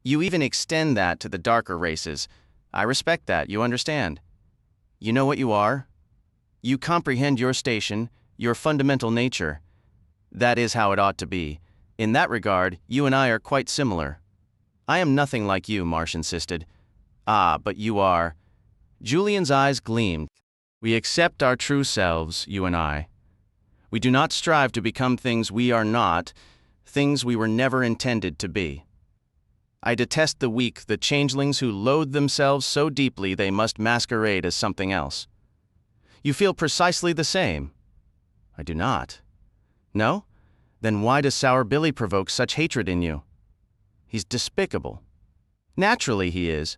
You even extend that to the darker races. I respect that, you understand. You know what you are? You comprehend your station, your fundamental nature. That is how it ought to be. In that regard, you and I are quite similar. I am nothing like you, Marsh insisted. Ah, but you are. Julian's eyes gleamed. We accept our true selves, you and I. We do not strive to become things we are not, things we were never intended to be. I detest the weak, the changelings who loathe themselves so deeply they must masquerade as something else. You feel precisely the same. I do not. No? Then why does Sour Billy provoke such hatred in you? He's despicable. Naturally he is.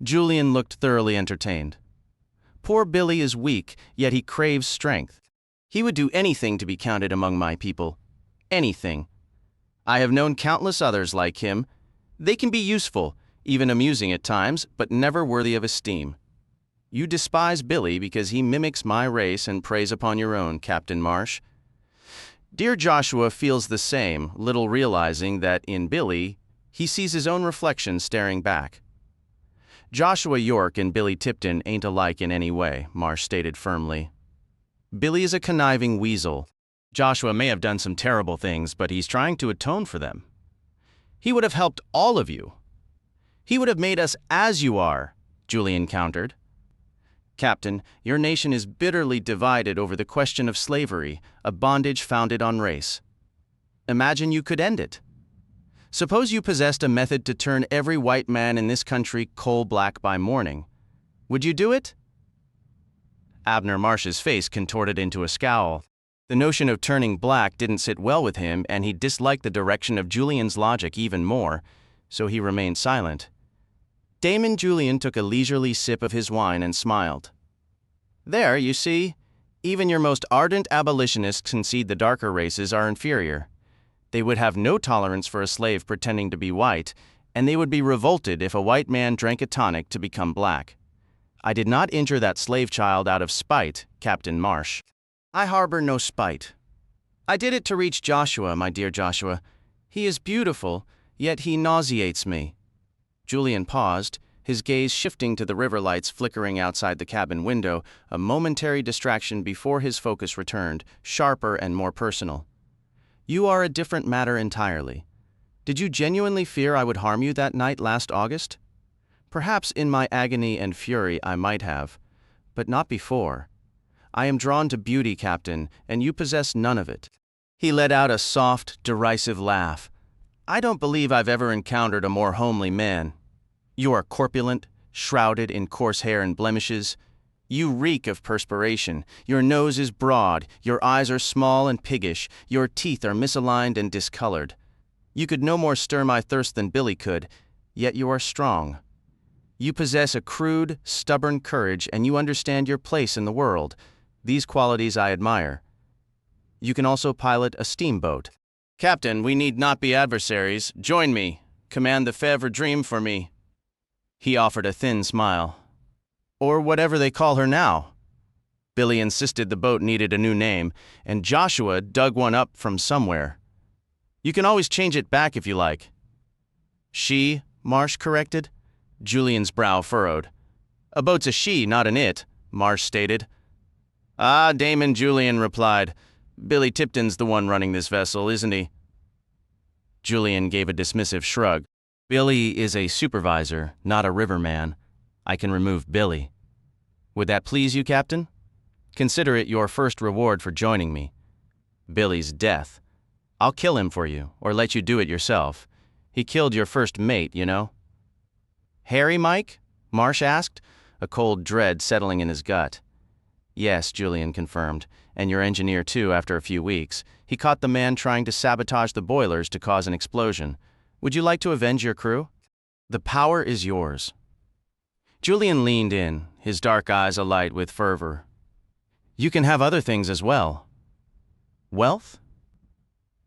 Julian looked thoroughly entertained. Poor Billy is weak, yet he craves strength. He would do anything to be counted among my people. Anything. I have known countless others like him. They can be useful, even amusing at times, but never worthy of esteem. You despise Billy because he mimics my race and preys upon your own, Captain Marsh. Dear Joshua feels the same, little realizing that in Billy, he sees his own reflection staring back. Joshua York and Billy Tipton ain't alike in any way, Marsh stated firmly. Billy is a conniving weasel. Joshua may have done some terrible things, but he's trying to atone for them. He would have helped all of you. He would have made us as you are, Julian countered. Captain, your nation is bitterly divided over the question of slavery, a bondage founded on race. Imagine you could end it. Suppose you possessed a method to turn every white man in this country coal-black by morning. Would you do it? Abner Marsh's face contorted into a scowl. The notion of turning black didn't sit well with him, and he disliked the direction of Julian's logic even more, so he remained silent. Damon Julian took a leisurely sip of his wine and smiled. There, you see, even your most ardent abolitionists concede the darker races are inferior. They would have no tolerance for a slave pretending to be white, and they would be revolted if a white man drank a tonic to become black. I did not injure that slave child out of spite, Captain Marsh. I harbor no spite. I did it to reach Joshua, my dear Joshua. He is beautiful, yet he nauseates me. Julian paused, his gaze shifting to the river lights flickering outside the cabin window, a momentary distraction before his focus returned, sharper and more personal. You are a different matter entirely. Did you genuinely fear I would harm you that night last August? Perhaps in my agony and fury I might have, but not before. I am drawn to beauty, Captain, and you possess none of it. He let out a soft, derisive laugh. I don't believe I've ever encountered a more homely man. You are corpulent, shrouded in coarse hair and blemishes. You reek of perspiration. Your nose is broad, your eyes are small and piggish, your teeth are misaligned and discolored. You could no more stir my thirst than Billy could, yet you are strong. You possess a crude, stubborn courage, and you understand your place in the world. These qualities I admire. You can also pilot a steamboat. Captain, we need not be adversaries. Join me. Command the Fevre Dream for me. He offered a thin smile. Or whatever they call her now. Billy insisted the boat needed a new name, and Joshua dug one up from somewhere. You can always change it back if you like. She, Marsh corrected. Julian's brow furrowed. A boat's a she, not an it, Marsh stated. Ah, Damon Julian replied. Billy Tipton's the one running this vessel, isn't he? Julian gave a dismissive shrug. Billy is a supervisor, not a riverman. I can remove Billy. Would that please you, Captain? Consider it your first reward for joining me. Billy's death. I'll kill him for you, or let you do it yourself. He killed your first mate, you know. Harry, Mike? Marsh asked, a cold dread settling in his gut. Yes, Julian confirmed, and your engineer too after a few weeks. He caught the man trying to sabotage the boilers to cause an explosion. Would you like to avenge your crew? The power is yours. Julian leaned in, his dark eyes alight with fervor. You can have other things as well. Wealth?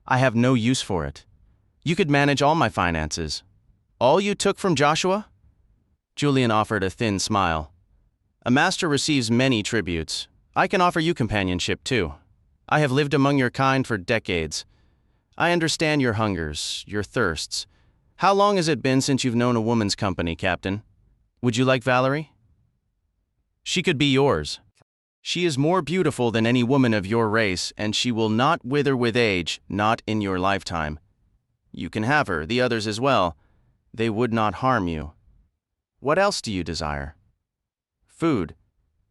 I have no use for it. You could manage all my finances. All you took from Joshua? Julian offered a thin smile. A master receives many tributes. I can offer you companionship, too. I have lived among your kind for decades. I understand your hungers, your thirsts. How long has it been since you've known a woman's company, Captain? Would you like Valerie? She could be yours. She is more beautiful than any woman of your race, and she will not wither with age, not in your lifetime. You can have her, the others as well. They would not harm you. What else do you desire? Food.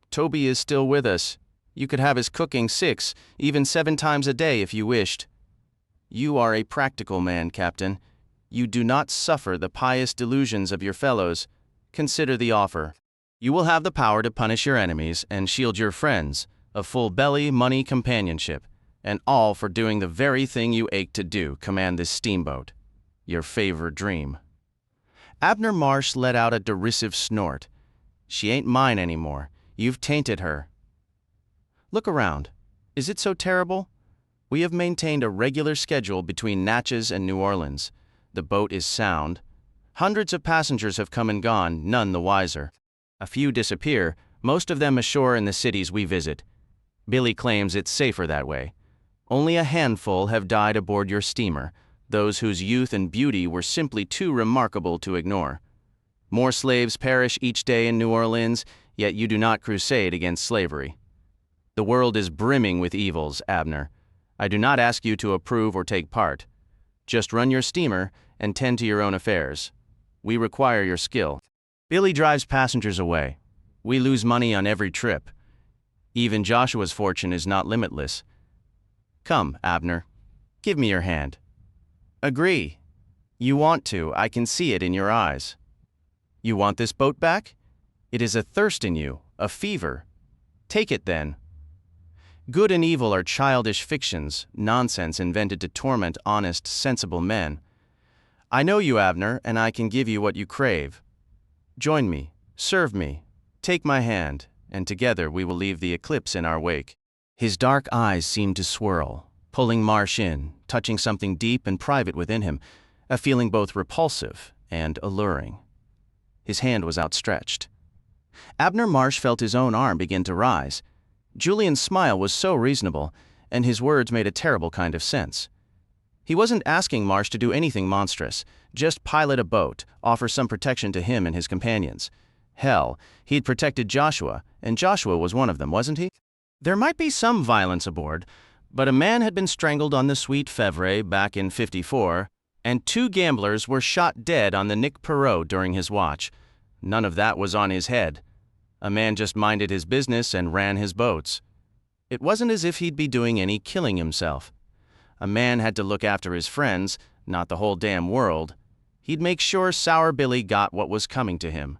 Toby is still with us. You could have his cooking 6, even 7 times a day if you wished. You are a practical man, Captain. You do not suffer the pious delusions of your fellows. Consider the offer. You will have the power to punish your enemies and shield your friends, a full belly, money, companionship, and all for doing the very thing you ache to do, command this steamboat. Your Fevre Dream. Abner Marsh let out a derisive snort. She ain't mine anymore. You've tainted her. Look around. Is it so terrible? We have maintained a regular schedule between Natchez and New Orleans. The boat is sound. Hundreds of passengers have come and gone, none the wiser. A few disappear, most of them ashore in the cities we visit. Billy claims it's safer that way. Only a handful have died aboard your steamer, those whose youth and beauty were simply too remarkable to ignore. More slaves perish each day in New Orleans, yet you do not crusade against slavery. The world is brimming with evils, Abner. I do not ask you to approve or take part. Just run your steamer and tend to your own affairs. We require your skill. Billy drives passengers away. We lose money on every trip. Even Joshua's fortune is not limitless. Come, Abner. Give me your hand. Agree. You want to, I can see it in your eyes. You want this boat back? It is a thirst in you, a fever. Take it then. Good and evil are childish fictions, nonsense invented to torment honest, sensible men. I know you, Abner, and I can give you what you crave. Join me, serve me, take my hand, and together we will leave the eclipse in our wake. His dark eyes seemed to swirl, pulling Marsh in, touching something deep and private within him, a feeling both repulsive and alluring. His hand was outstretched. Abner Marsh felt his own arm begin to rise. Julian's smile was so reasonable, and his words made a terrible kind of sense. He wasn't asking Marsh to do anything monstrous, just pilot a boat, offer some protection to him and his companions. Hell, he'd protected Joshua, and Joshua was one of them, wasn't he? There might be some violence aboard, but a man had been strangled on the Sweet Fevre back in '54, and 2 gamblers were shot dead on the Nick Perot during his watch. None of that was on his head. A man just minded his business and ran his boats. It wasn't as if he'd be doing any killing himself. A man had to look after his friends, not the whole damn world. He'd make sure Sour Billy got what was coming to him.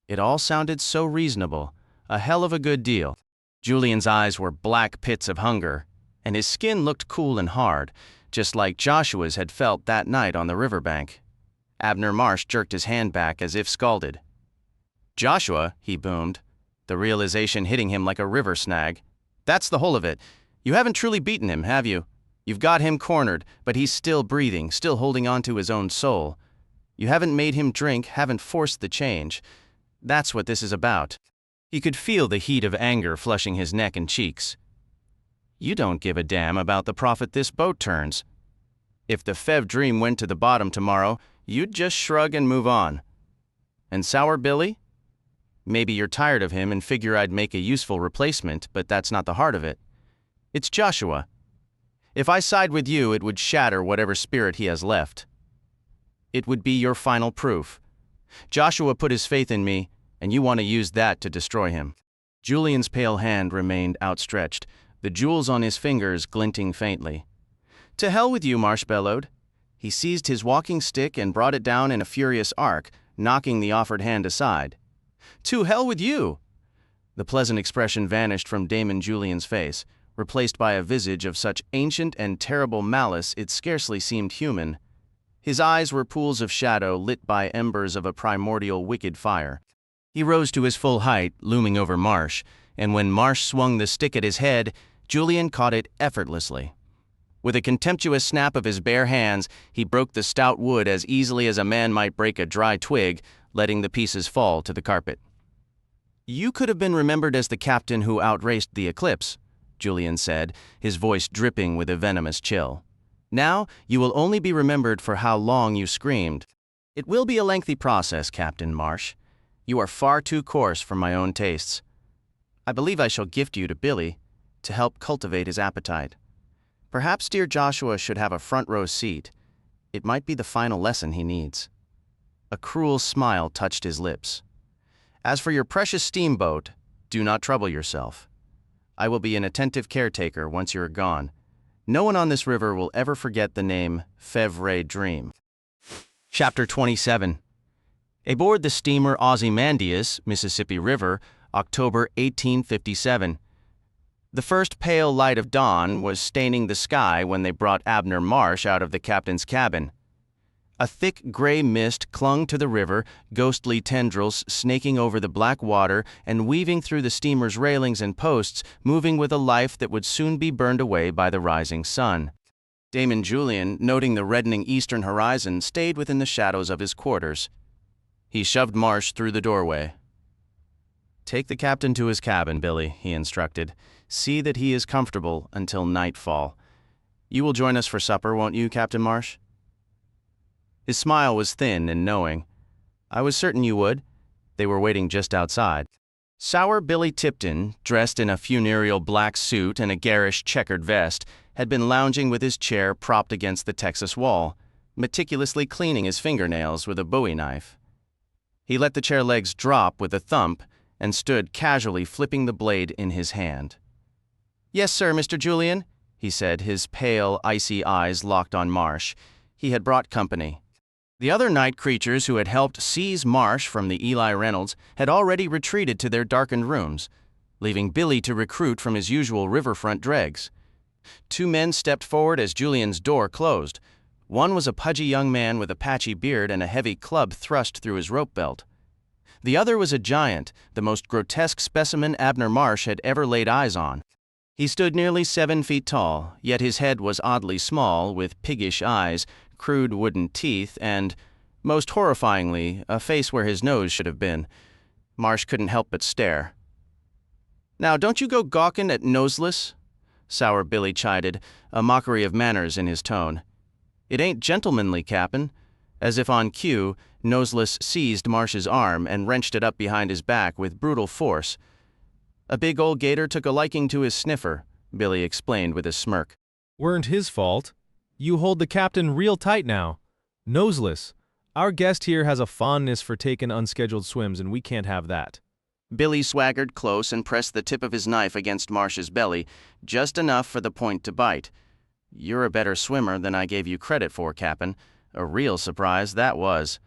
It all sounded so reasonable, a hell of a good deal. Julian's eyes were black pits of hunger, and his skin looked cool and hard, just like Joshua's had felt that night on the riverbank. Abner Marsh jerked his hand back as if scalded. Joshua, he boomed, the realization hitting him like a river snag. That's the whole of it. You haven't truly beaten him, have you? You've got him cornered, but he's still breathing, still holding on to his own soul. You haven't made him drink, haven't forced the change. That's what this is about. He could feel the heat of anger flushing his neck and cheeks. You don't give a damn about the profit this boat turns. If the Fevre Dream went to the bottom tomorrow, you'd just shrug and move on. And Sour Billy? Maybe you're tired of him and figure I'd make a useful replacement, but that's not the heart of it. It's Joshua. If I side with you, it would shatter whatever spirit he has left. It would be your final proof. Joshua put his faith in me, and you want to use that to destroy him. Julian's pale hand remained outstretched, the jewels on his fingers glinting faintly. To hell with you, Marsh bellowed. He seized his walking stick and brought it down in a furious arc, knocking the offered hand aside. To hell with you! The pleasant expression vanished from Damon Julian's face, replaced by a visage of such ancient and terrible malice it scarcely seemed human. His eyes were pools of shadow lit by embers of a primordial wicked fire. He rose to his full height, looming over Marsh, and when Marsh swung the stick at his head, Julian caught it effortlessly. With a contemptuous snap of his bare hands, he broke the stout wood as easily as a man might break a dry twig, letting the pieces fall to the carpet. "You could have been remembered as the captain who outraced the eclipse," Julian said, his voice dripping with a venomous chill. "Now you will only be remembered for how long you screamed. It will be a lengthy process, Captain Marsh. You are far too coarse for my own tastes. I believe I shall gift you to Billy to help cultivate his appetite. Perhaps dear Joshua should have a front row seat. It might be the final lesson he needs." A cruel smile touched his lips. "As for your precious steamboat, do not trouble yourself. I will be an attentive caretaker once you are gone. No one on this river will ever forget the name Fevre Dream." Chapter 27. Aboard the steamer Ozymandias, Mississippi River, October 1857. The first pale light of dawn was staining the sky when they brought Abner Marsh out of the captain's cabin. A thick gray mist clung to the river, ghostly tendrils snaking over the black water and weaving through the steamer's railings and posts, moving with a life that would soon be burned away by the rising sun. Damon Julian, noting the reddening eastern horizon, stayed within the shadows of his quarters. He shoved Marsh through the doorway. "Take the captain to his cabin, Billy," he instructed. "See that he is comfortable until nightfall. You will join us for supper, won't you, Captain Marsh?" His smile was thin and knowing. "I was certain you would." They were waiting just outside. Sour Billy Tipton, dressed in a funereal black suit and a garish checkered vest, had been lounging with his chair propped against the Texas wall, meticulously cleaning his fingernails with a bowie knife. He let the chair legs drop with a thump and stood casually flipping the blade in his hand. "Yes, sir, Mr. Julian," he said, his pale, icy eyes locked on Marsh. He had brought company. The other night creatures who had helped seize Marsh from the Eli Reynolds had already retreated to their darkened rooms, leaving Billy to recruit from his usual riverfront dregs. Two men stepped forward as Julian's door closed. One was a pudgy young man with a patchy beard and a heavy club thrust through his rope belt. The other was a giant, the most grotesque specimen Abner Marsh had ever laid eyes on. He stood nearly 7 feet tall, yet his head was oddly small, with piggish eyes, crude wooden teeth, and, most horrifyingly, a face where his nose should have been. Marsh couldn't help but stare. "Now, don't you go gawking at noseless," Sour Billy chided, a mockery of manners in his tone. "It ain't gentlemanly, Cap'n." As if on cue, Noseless seized Marsh's arm and wrenched it up behind his back with brutal force. "A big old gator took a liking to his sniffer," Billy explained with a smirk. "Weren't his fault. You hold the captain real tight now. Noseless, our guest here has a fondness for taking unscheduled swims, and we can't have that." Billy swaggered close and pressed the tip of his knife against Marsh's belly, just enough for the point to bite. "You're a better swimmer than I gave you credit for, Cap'n. A real surprise, that was.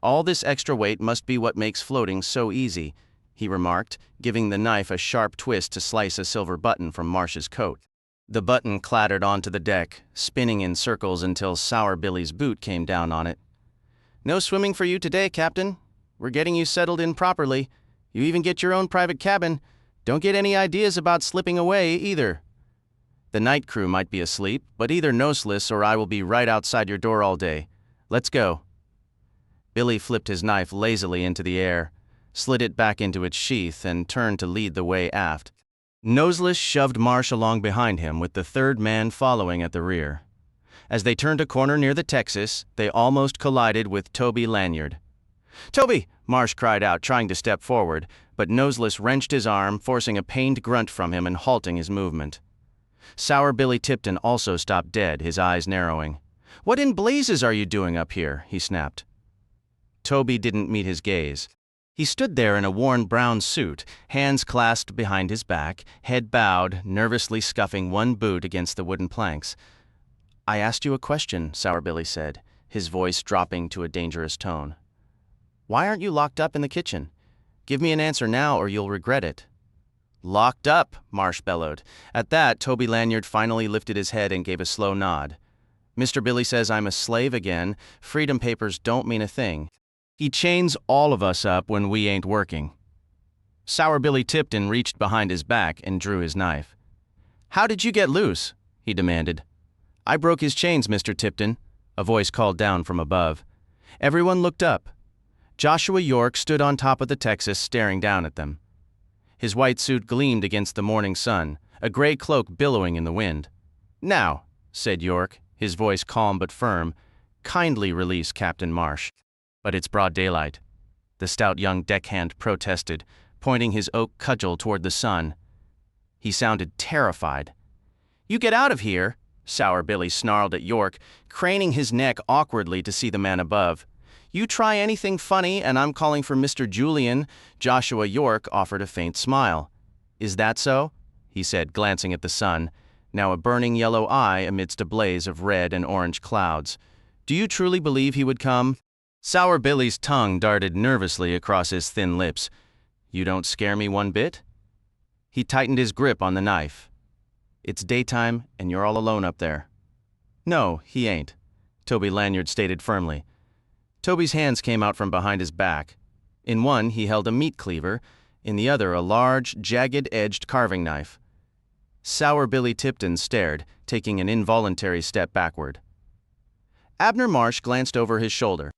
All this extra weight must be what makes floating so easy," he remarked, giving the knife a sharp twist to slice a silver button from Marsh's coat. The button clattered onto the deck, spinning in circles until Sour Billy's boot came down on it. "No swimming for you today, Captain. We're getting you settled in properly. You even get your own private cabin. Don't get any ideas about slipping away, either. The night crew might be asleep, but either Noseless or I will be right outside your door all day. Let's go." Billy flipped his knife lazily into the air, slid it back into its sheath, and turned to lead the way aft. Noseless shoved Marsh along behind him, with the third man following at the rear. As they turned a corner near the Texas, they almost collided with Toby Lanyard. "Toby!" Marsh cried out, trying to step forward, but Noseless wrenched his arm, forcing a pained grunt from him and halting his movement. Sour Billy Tipton also stopped dead, his eyes narrowing. "What in blazes are you doing up here?" he snapped. Toby didn't meet his gaze. He stood there in a worn brown suit, hands clasped behind his back, head bowed, nervously scuffing one boot against the wooden planks. "I asked you a question," Sour Billy said, his voice dropping to a dangerous tone. "Why aren't you locked up in the kitchen? Give me an answer now or you'll regret it." "Locked up," Marsh bellowed. At that, Toby Lanyard finally lifted his head and gave a slow nod. "Mr. Billy says I'm a slave again. Freedom papers don't mean a thing. He chains all of us up when we ain't working." Sour Billy Tipton reached behind his back and drew his knife. "How did you get loose?" he demanded. "I broke his chains, Mr. Tipton," a voice called down from above. Everyone looked up. Joshua York stood on top of the Texas staring down at them. His white suit gleamed against the morning sun, a gray cloak billowing in the wind. "Now," said York, his voice calm but firm, "kindly release Captain Marsh." "But it's broad daylight," the stout young deckhand protested, pointing his oak cudgel toward the sun. He sounded terrified. "You get out of here," Sour Billy snarled at York, craning his neck awkwardly to see the man above. "You try anything funny and I'm calling for Mr. Julian." Joshua York offered a faint smile. "Is that so?" he said, glancing at the sun, now a burning yellow eye amidst a blaze of red and orange clouds. "Do you truly believe he would come?" Sour Billy's tongue darted nervously across his thin lips. "You don't scare me one bit?" He tightened his grip on the knife. "It's daytime and you're all alone up there." "No, he ain't," Toby Lanyard stated firmly. Toby's hands came out from behind his back. In one he held a meat cleaver, in the other a large, jagged-edged carving knife. Sour Billy Tipton stared, taking an involuntary step backward. Abner Marsh glanced over his shoulder.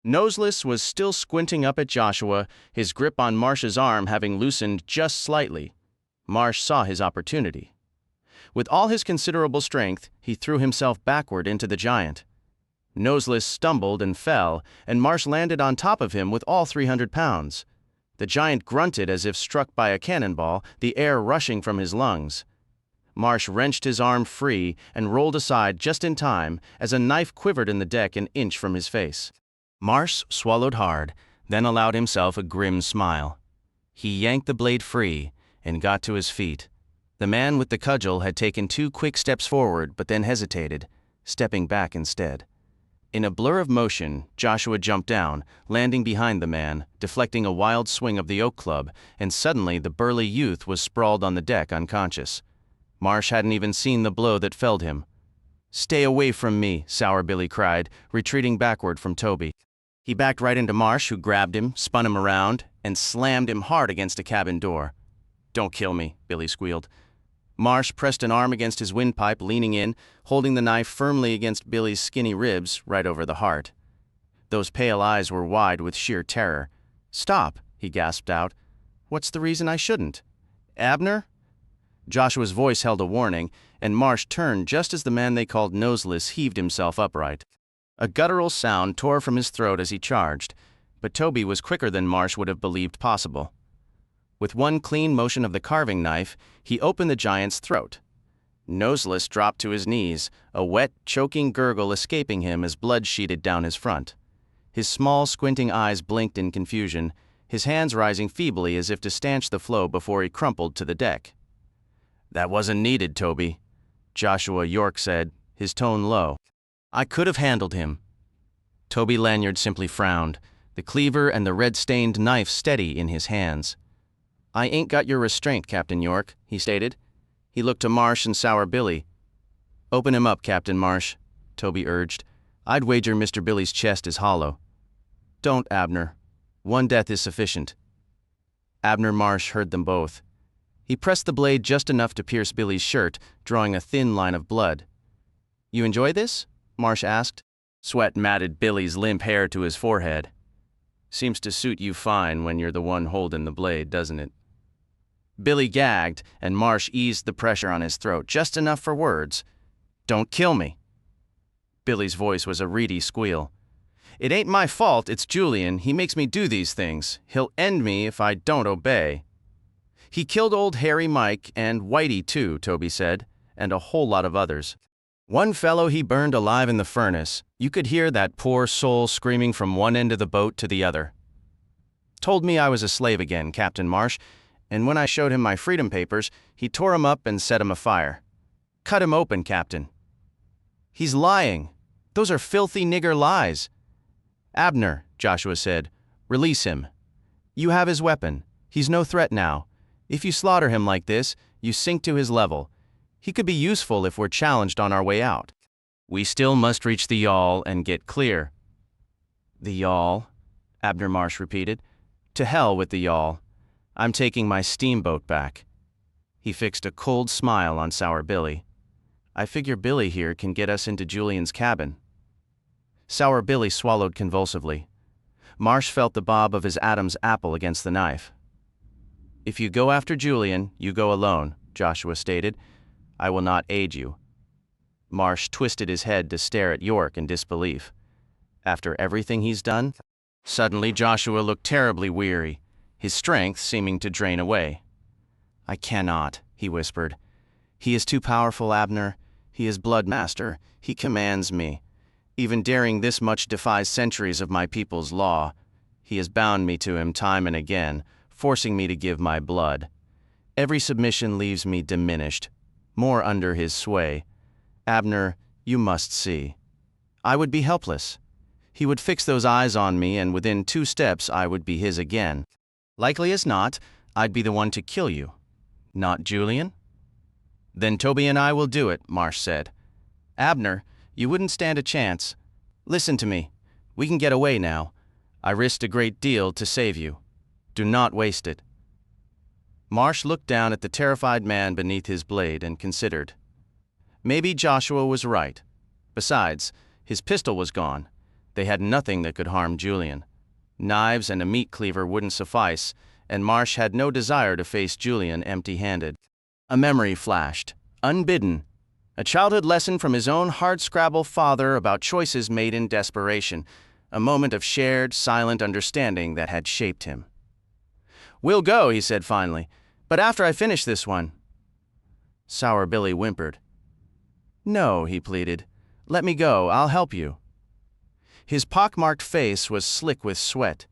Noseless was still squinting up at Joshua, his grip on Marsh's arm having loosened just slightly. Marsh saw his opportunity. With all his considerable strength, he threw himself backward into the giant. Noseless stumbled and fell, and Marsh landed on top of him with all 300 pounds. The giant grunted as if struck by a cannonball, the air rushing from his lungs. Marsh wrenched his arm free and rolled aside just in time as a knife quivered in the deck an inch from his face. Marsh swallowed hard, then allowed himself a grim smile. He yanked the blade free and got to his feet. The man with the cudgel had taken 2 quick steps forward but then hesitated, stepping back instead. In a blur of motion, Joshua jumped down, landing behind the man, deflecting a wild swing of the oak club, and suddenly the burly youth was sprawled on the deck unconscious. Marsh hadn't even seen the blow that felled him. "Stay away from me," Sour Billy cried, retreating backward from Toby. He backed right into Marsh, who grabbed him, spun him around, and slammed him hard against a cabin door. "Don't kill me," Billy squealed. Marsh pressed an arm against his windpipe, leaning in, holding the knife firmly against Billy's skinny ribs, right over the heart. Those pale eyes were wide with sheer terror. "Stop," he gasped out. "What's the reason I shouldn't?" "Abner?" Joshua's voice held a warning, and Marsh turned just as the man they called Noseless heaved himself upright. A guttural sound tore from his throat as he charged, but Toby was quicker than Marsh would have believed possible. With one clean motion of the carving knife, he opened the giant's throat. Noseless dropped to his knees, a wet, choking gurgle escaping him as blood sheeted down his front. His small, squinting eyes blinked in confusion, his hands rising feebly as if to stanch the flow before he crumpled to the deck. "That wasn't needed, Toby," Joshua York said, his tone low. "I could have handled him." Toby Lanyard simply frowned, the cleaver and the red-stained knife steady in his hands. "I ain't got your restraint, Captain York," he stated. He looked to Marsh and Sour Billy. "Open him up, Captain Marsh," Toby urged. "I'd wager Mr. Billy's chest is hollow." "Don't, Abner. One death is sufficient." Abner Marsh heard them both. He pressed the blade just enough to pierce Billy's shirt, drawing a thin line of blood. "You enjoy this?" Marsh asked. Sweat matted Billy's limp hair to his forehead. "Seems to suit you fine when you're the one holding the blade, doesn't it?" Billy gagged, and Marsh eased the pressure on his throat, just enough for words. "Don't kill me." Billy's voice was a reedy squeal. "It ain't my fault, it's Julian. He makes me do these things. He'll end me if I don't obey." "He killed old Harry Mike, and Whitey too," Toby said, "and a whole lot of others. One fellow he burned alive in the furnace. You could hear that poor soul screaming from one end of the boat to the other. Told me I was a slave again, Captain Marsh, and when I showed him my freedom papers, he tore 'em up and set 'em afire. Cut him open, Captain." "He's lying. Those are filthy nigger lies." "Abner," Joshua said, "release him. You have his weapon. He's no threat now. If you slaughter him like this, you sink to his level. He could be useful if we're challenged on our way out. We still must reach the yawl and get clear." "The yawl," Abner Marsh repeated. "To hell with the yawl. I'm taking my steamboat back." He fixed a cold smile on Sour Billy. "I figure Billy here can get us into Julian's cabin." Sour Billy swallowed convulsively. Marsh felt the bob of his Adam's apple against the knife. "If you go after Julian, you go alone," Joshua stated. "I will not aid you." Marsh twisted his head to stare at York in disbelief. After everything he's done? Suddenly Joshua looked terribly weary, his strength seeming to drain away. "I cannot," he whispered. "He is too powerful, Abner. He is blood master. He commands me. Even daring this much defies centuries of my people's law. He has bound me to him time and again, forcing me to give my blood. Every submission leaves me diminished, more under his sway. Abner, you must see. I would be helpless. He would fix those eyes on me, and within 2 steps I would be his again. Likely as not, I'd be the one to kill you. Not Julian?" "Then Toby and I will do it," Marsh said. "Abner, you wouldn't stand a chance. Listen to me. We can get away now. I risked a great deal to save you. Do not waste it." Marsh looked down at the terrified man beneath his blade and considered. Maybe Joshua was right. Besides, his pistol was gone. They had nothing that could harm Julian. Knives and a meat cleaver wouldn't suffice, and Marsh had no desire to face Julian empty-handed. A memory flashed, unbidden. A childhood lesson from his own hard-scrabble father about choices made in desperation. A moment of shared, silent understanding that had shaped him. "We'll go," he said finally, "but after I finish this one." Sour Billy whimpered. "No," he pleaded. "Let me go. I'll help you." His pockmarked face was slick with sweat.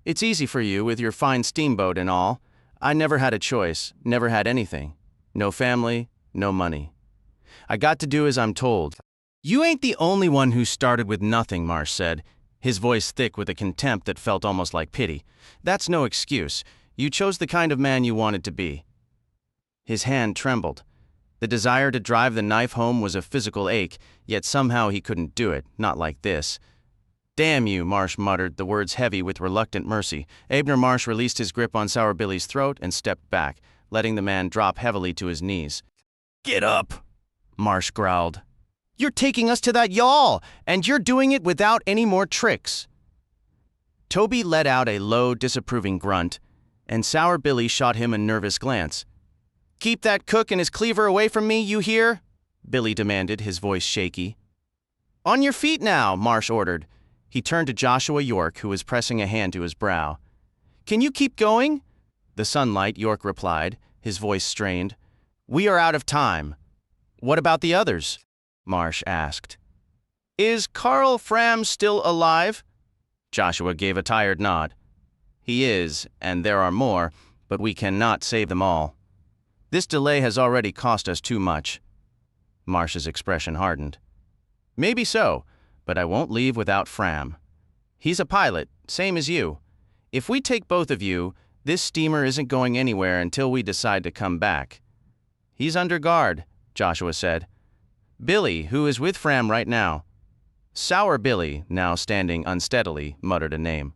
"It's easy for you with your fine steamboat and all. I never had a choice, never had anything. No family, no money. I got to do as I'm told." "You ain't the only one who started with nothing," Marsh said, his voice thick with a contempt that felt almost like pity. "That's no excuse. You chose the kind of man you wanted to be." His hand trembled. The desire to drive the knife home was a physical ache, yet somehow he couldn't do it, not like this. "Damn you," Marsh muttered, the words heavy with reluctant mercy. Abner Marsh released his grip on Sour Billy's throat and stepped back, letting the man drop heavily to his knees. "Get up," Marsh growled. "You're taking us to that yawl, and you're doing it without any more tricks." Toby let out a low, disapproving grunt, and Sour Billy shot him a nervous glance. "Keep that cook and his cleaver away from me, you hear?" Billy demanded, his voice shaky. "On your feet now," Marsh ordered. He turned to Joshua York, who was pressing a hand to his brow. "Can you keep going?" "The sunlight," York replied, his voice strained. "We are out of time." "What about the others?" Marsh asked. "Is Carl Fram still alive?" Joshua gave a tired nod. "He is, and there are more, but we cannot save them all. This delay has already cost us too much." Marsh's expression hardened. "Maybe so, but I won't leave without Fram. He's a pilot, same as you. If we take both of you, this steamer isn't going anywhere until we decide to come back." "He's under guard," Joshua said. "Billy, who is with Fram right now." Sour Billy, now standing unsteadily, muttered a name.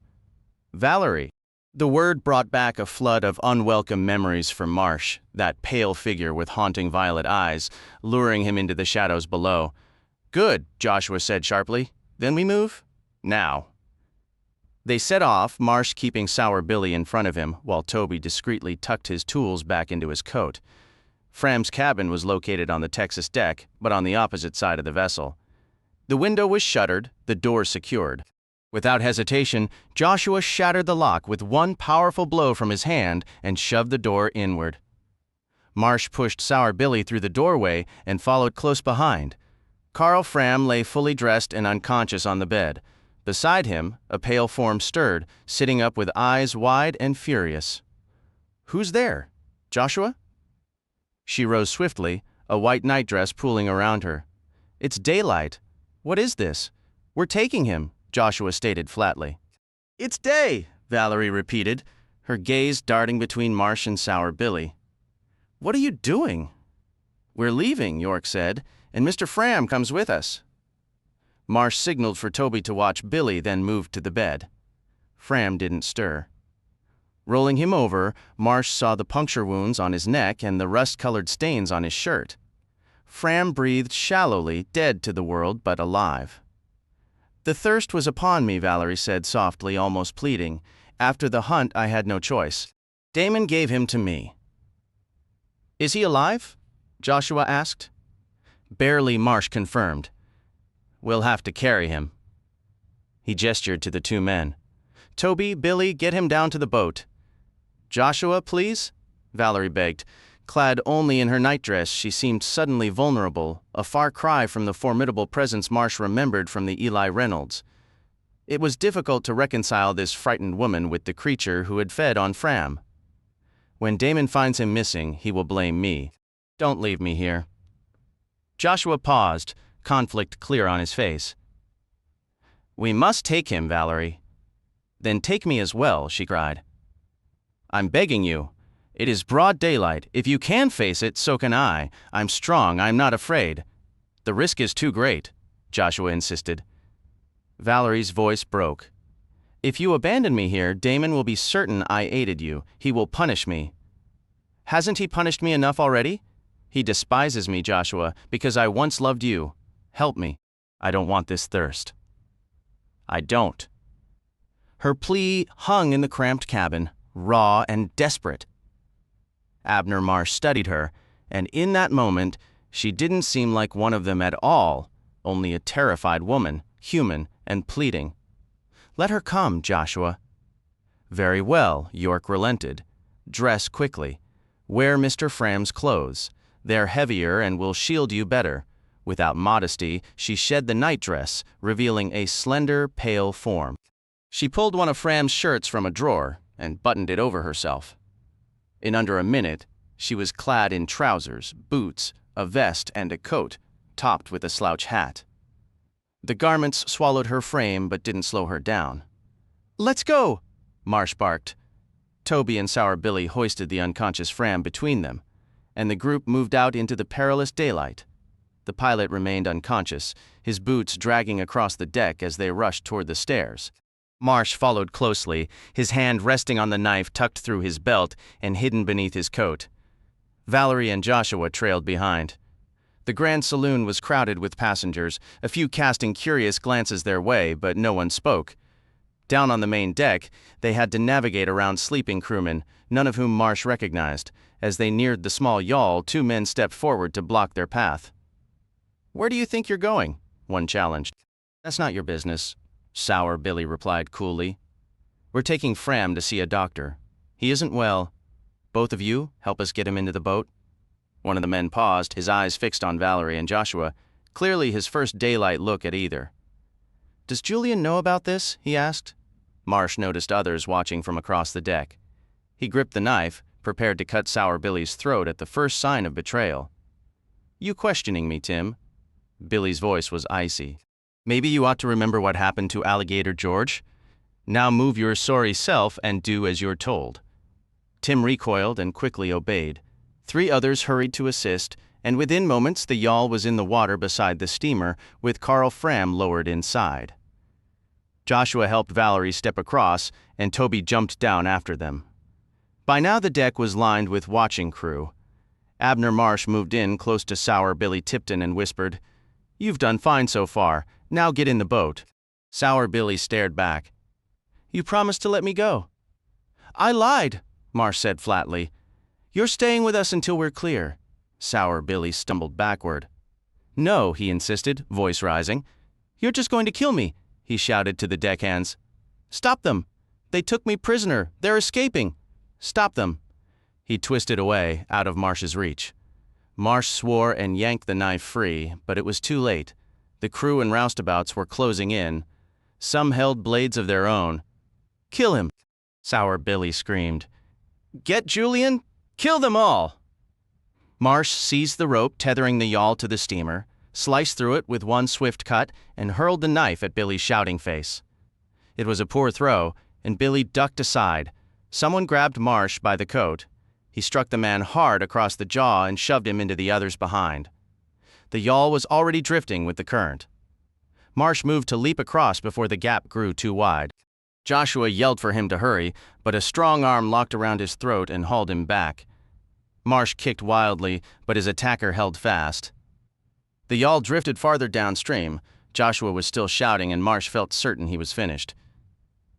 "Valerie." The word brought back a flood of unwelcome memories for Marsh, that pale figure with haunting violet eyes, luring him into the shadows below. "Good," Joshua said sharply. "Then we move? Now." They set off, Marsh keeping Sour Billy in front of him, while Toby discreetly tucked his tools back into his coat. Fram's cabin was located on the Texas deck, but on the opposite side of the vessel. The window was shuttered, the door secured. Without hesitation, Joshua shattered the lock with one powerful blow from his hand and shoved the door inward. Marsh pushed Sour Billy through the doorway and followed close behind. Carl Fram lay fully dressed and unconscious on the bed. Beside him, a pale form stirred, sitting up with eyes wide and furious. "Who's there? Joshua?" She rose swiftly, a white nightdress pooling around her. "It's daylight. What is this?" "We're taking him," Joshua stated flatly. "It's day," Valerie repeated, her gaze darting between Marsh and Sour Billy. "What are you doing?" "We're leaving," York said, "and Mr. Fram comes with us." Marsh signaled for Toby to watch Billy, then moved to the bed. Fram didn't stir. Rolling him over, Marsh saw the puncture wounds on his neck and the rust-colored stains on his shirt. Fram breathed shallowly, dead to the world but alive. The thirst was upon me, Valerie said softly, almost pleading. After the hunt, I had no choice. Damon gave him to me. Is he alive? Joshua asked. Barely, Marsh confirmed. We'll have to carry him. He gestured to the two men. Toby, Billy, get him down to the boat. Joshua, please? Valerie begged. Clad only in her nightdress, she seemed suddenly vulnerable, a far cry from the formidable presence Marsh remembered from the Eli Reynolds. It was difficult to reconcile this frightened woman with the creature who had fed on Fram. When Damon finds him missing, he will blame me. Don't leave me here. Joshua paused, conflict clear on his face. We must take him, Valerie. Then take me as well, she cried. I'm begging you. It is broad daylight. If you can face it, so can I. I'm strong. I'm not afraid. The risk is too great, Joshua insisted. Valerie's voice broke. If you abandon me here, Damon will be certain I aided you. He will punish me. Hasn't he punished me enough already? He despises me, Joshua, because I once loved you. Help me. I don't want this thirst. I don't. Her plea hung in the cramped cabin, raw and desperate. Abner Marsh studied her, and in that moment, she didn't seem like one of them at all, only a terrified woman, human and pleading. Let her come, Joshua. Very well, York relented. Dress quickly. Wear Mr. Fram's clothes. They're heavier and will shield you better. Without modesty, she shed the nightdress, revealing a slender, pale form. She pulled one of Fram's shirts from a drawer and buttoned it over herself. In under a minute, she was clad in trousers, boots, a vest, and a coat, topped with a slouch hat. The garments swallowed her frame but didn't slow her down. Let's go, Marsh barked. Toby and Sour Billy hoisted the unconscious Fram between them, and the group moved out into the perilous daylight. The pilot remained unconscious, his boots dragging across the deck as they rushed toward the stairs. Marsh followed closely, his hand resting on the knife tucked through his belt and hidden beneath his coat. Valerie and Joshua trailed behind. The Grand Saloon was crowded with passengers, a few casting curious glances their way, but no one spoke. Down on the main deck, they had to navigate around sleeping crewmen, none of whom Marsh recognized. As they neared the small yawl, two men stepped forward to block their path. Where do you think you're going? One challenged. That's not your business, Sour Billy replied coolly. We're taking Fram to see a doctor. He isn't well. Both of you help us get him into the boat. One of the men paused, his eyes fixed on Valerie and Joshua, clearly his first daylight look at either. Does Julian know about this? He asked. Marsh noticed others watching from across the deck. He gripped the knife, prepared to cut Sour Billy's throat at the first sign of betrayal. You questioning me, Tim? Billy's voice was icy. Maybe you ought to remember what happened to Alligator George. Now move your sorry self and do as you're told. Tim recoiled and quickly obeyed. 3 others hurried to assist, and within moments the yawl was in the water beside the steamer, with Carl Fram lowered inside. Joshua helped Valerie step across, and Toby jumped down after them. By now the deck was lined with watching crew. Abner Marsh moved in close to Sour Billy Tipton and whispered, You've done fine so far. Now get in the boat. Sour Billy stared back. You promised to let me go. I lied, Marsh said flatly. You're staying with us until we're clear. Sour Billy stumbled backward. No, he insisted, voice rising. You're just going to kill me, he shouted to the deckhands. Stop them. They took me prisoner. They're escaping. Stop them. He twisted away, out of Marsh's reach. Marsh swore and yanked the knife free, but it was too late. The crew and roustabouts were closing in. Some held blades of their own. Kill him, Sour Billy screamed. Get Julian? Kill them all! Marsh seized the rope tethering the yawl to the steamer, sliced through it with one swift cut, and hurled the knife at Billy's shouting face. It was a poor throw, and Billy ducked aside. Someone grabbed Marsh by the coat. He struck the man hard across the jaw and shoved him into the others behind. The yawl was already drifting with the current. Marsh moved to leap across before the gap grew too wide. Joshua yelled for him to hurry, but a strong arm locked around his throat and hauled him back. Marsh kicked wildly, but his attacker held fast. The yawl drifted farther downstream. Joshua was still shouting, and Marsh felt certain he was finished.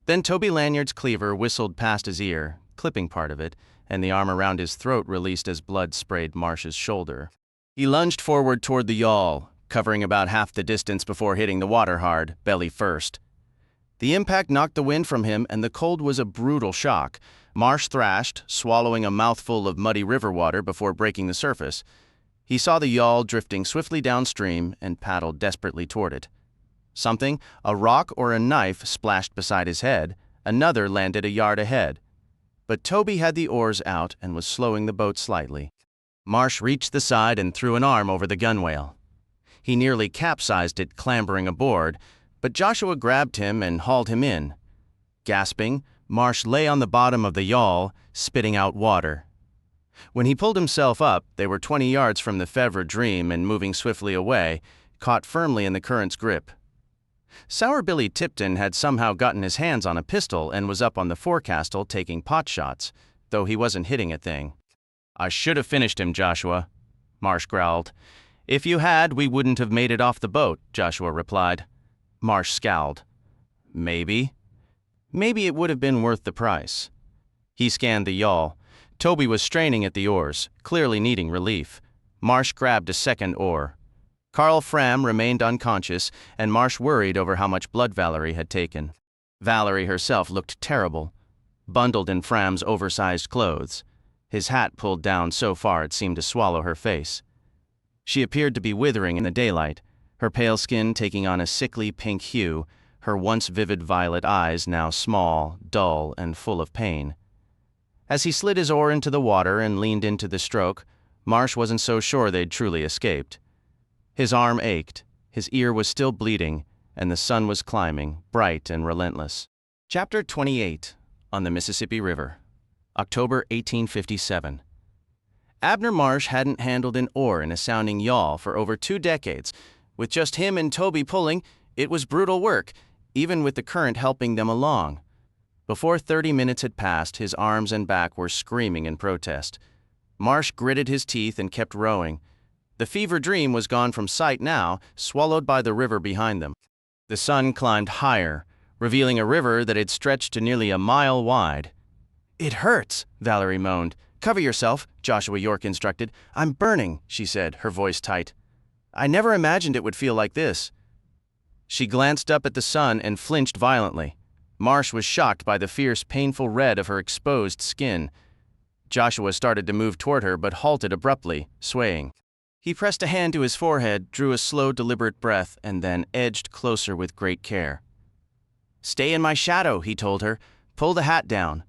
Then Toby Lanyard's cleaver whistled past his ear, clipping part of it, and the arm around his throat released as blood sprayed Marsh's shoulder. He lunged forward toward the yawl, covering about half the distance before hitting the water hard, belly first. The impact knocked the wind from him, and the cold was a brutal shock. Marsh thrashed, swallowing a mouthful of muddy river water before breaking the surface. He saw the yawl drifting swiftly downstream and paddled desperately toward it. Something, a rock or a knife, splashed beside his head. Another landed a yard ahead. But Toby had the oars out and was slowing the boat slightly. Marsh reached the side and threw an arm over the gunwale. He nearly capsized it clambering aboard, but Joshua grabbed him and hauled him in. Gasping, Marsh lay on the bottom of the yawl, spitting out water. When he pulled himself up, they were 20 yards from the Fevre Dream and moving swiftly away, caught firmly in the current's grip. Sour Billy Tipton had somehow gotten his hands on a pistol and was up on the forecastle taking pot shots, though he wasn't hitting a thing. "I should have finished him, Joshua," Marsh growled. "If you had, we wouldn't have made it off the boat," Joshua replied. Marsh scowled. Maybe it would have been worth the price. He scanned the yawl. Toby was straining at the oars, clearly needing relief. Marsh grabbed a second oar. Carl Fram remained unconscious, and Marsh worried over how much blood Valerie had taken. Valerie herself looked terrible, bundled in Fram's oversized clothes, his hat pulled down so far it seemed to swallow her face. She appeared to be withering in the daylight, her pale skin taking on a sickly pink hue, her once vivid violet eyes now small, dull, and full of pain. As he slid his oar into the water and leaned into the stroke, Marsh wasn't so sure they'd truly escaped. His arm ached, his ear was still bleeding, and the sun was climbing, bright and relentless. Chapter 28, On the Mississippi River, October 1857. Abner Marsh hadn't handled an oar in a sounding yawl for over 2 decades. With just him and Toby pulling, it was brutal work, even with the current helping them along. Before 30 minutes had passed, his arms and back were screaming in protest. Marsh gritted his teeth and kept rowing. The Fevre Dream was gone from sight now, swallowed by the river behind them. The sun climbed higher, revealing a river that had stretched to nearly a mile wide. "It hurts," Valerie moaned. "Cover yourself," Joshua York instructed. "I'm burning," she said, her voice tight. "I never imagined it would feel like this." She glanced up at the sun and flinched violently. Marsh was shocked by the fierce, painful red of her exposed skin. Joshua started to move toward her but halted abruptly, swaying. He pressed a hand to his forehead, drew a slow, deliberate breath, and then edged closer with great care. "Stay in my shadow," he told her. "Pull the hat down."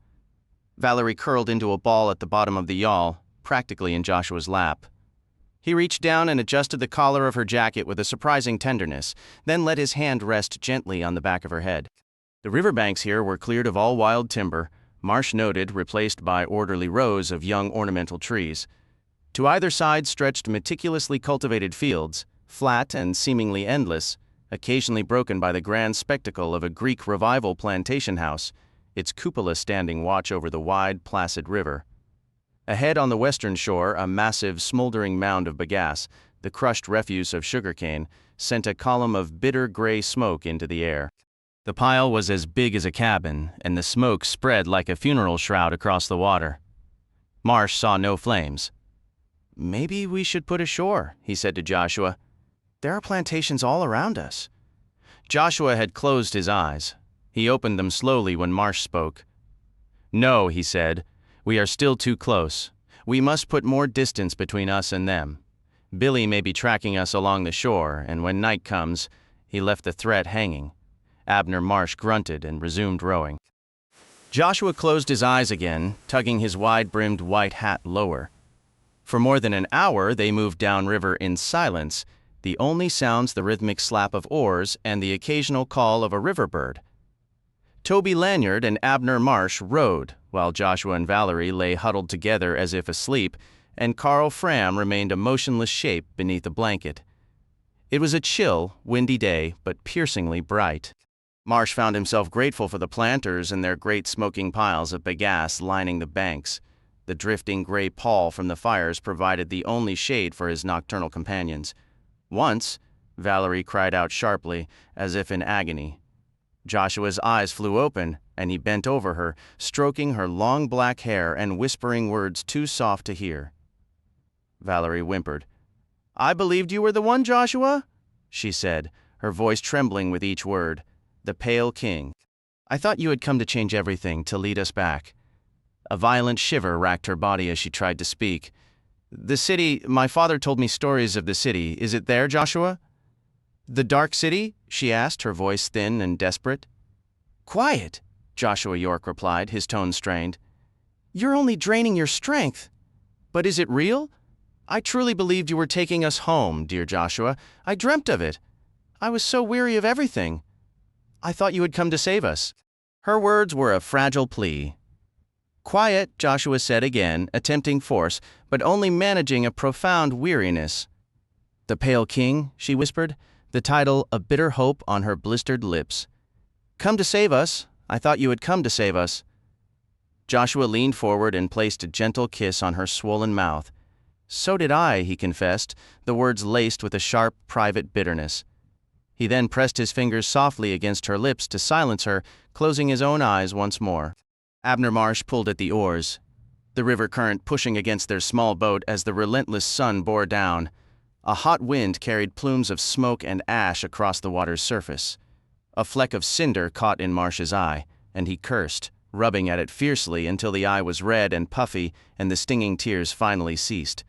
Valerie curled into a ball at the bottom of the yawl, practically in Joshua's lap. He reached down and adjusted the collar of her jacket with a surprising tenderness, then let his hand rest gently on the back of her head. The riverbanks here were cleared of all wild timber, Marsh noted, replaced by orderly rows of young ornamental trees. To either side stretched meticulously cultivated fields, flat and seemingly endless, occasionally broken by the grand spectacle of a Greek revival plantation house, its cupola standing watch over the wide, placid river. Ahead on the western shore, a massive, smoldering mound of bagasse, the crushed refuse of sugarcane, sent a column of bitter gray smoke into the air. The pile was as big as a cabin, and the smoke spread like a funeral shroud across the water. Marsh saw no flames. "Maybe we should put ashore," he said to Joshua. "There are plantations all around us." Joshua had closed his eyes. He opened them slowly when Marsh spoke. "No," he said. "We are still too close. We must put more distance between us and them. Billy may be tracking us along the shore, and when night comes," he left the threat hanging. Abner Marsh grunted and resumed rowing. Joshua closed his eyes again, tugging his wide-brimmed white hat lower. For more than an hour they moved downriver in silence, the only sounds the rhythmic slap of oars and the occasional call of a river bird. Toby Lanyard and Abner Marsh rowed, while Joshua and Valerie lay huddled together as if asleep, and Carl Fram remained a motionless shape beneath a blanket. It was a chill, windy day, but piercingly bright. Marsh found himself grateful for the planters and their great smoking piles of bagasse lining the banks. The drifting gray pall from the fires provided the only shade for his nocturnal companions. Once, Valerie cried out sharply, as if in agony. Joshua's eyes flew open, and he bent over her, stroking her long black hair and whispering words too soft to hear. Valerie whimpered. "I believed you were the one, Joshua," she said, her voice trembling with each word. "The Pale King. I thought you had come to change everything, to lead us back." A violent shiver racked her body as she tried to speak. "The city, my father told me stories of the city. Is it there, Joshua?" "The Dark City?" she asked, her voice thin and desperate. "Quiet," Joshua York replied, his tone strained. "You're only draining your strength. But is it real? I truly believed you were taking us home, dear Joshua. I dreamt of it. I was so weary of everything. I thought you had come to save us." Her words were a fragile plea. "Quiet," Joshua said again, attempting force, but only managing a profound weariness. "The Pale King," she whispered, the title a bitter hope on her blistered lips. "Come to save us. I thought you had come to save us." Joshua leaned forward and placed a gentle kiss on her swollen mouth. "So did I," he confessed, the words laced with a sharp, private bitterness. He then pressed his fingers softly against her lips to silence her, closing his own eyes once more. Abner Marsh pulled at the oars, the river current pushing against their small boat as the relentless sun bore down. A hot wind carried plumes of smoke and ash across the water's surface. A fleck of cinder caught in Marsh's eye, and he cursed, rubbing at it fiercely until the eye was red and puffy and the stinging tears finally ceased.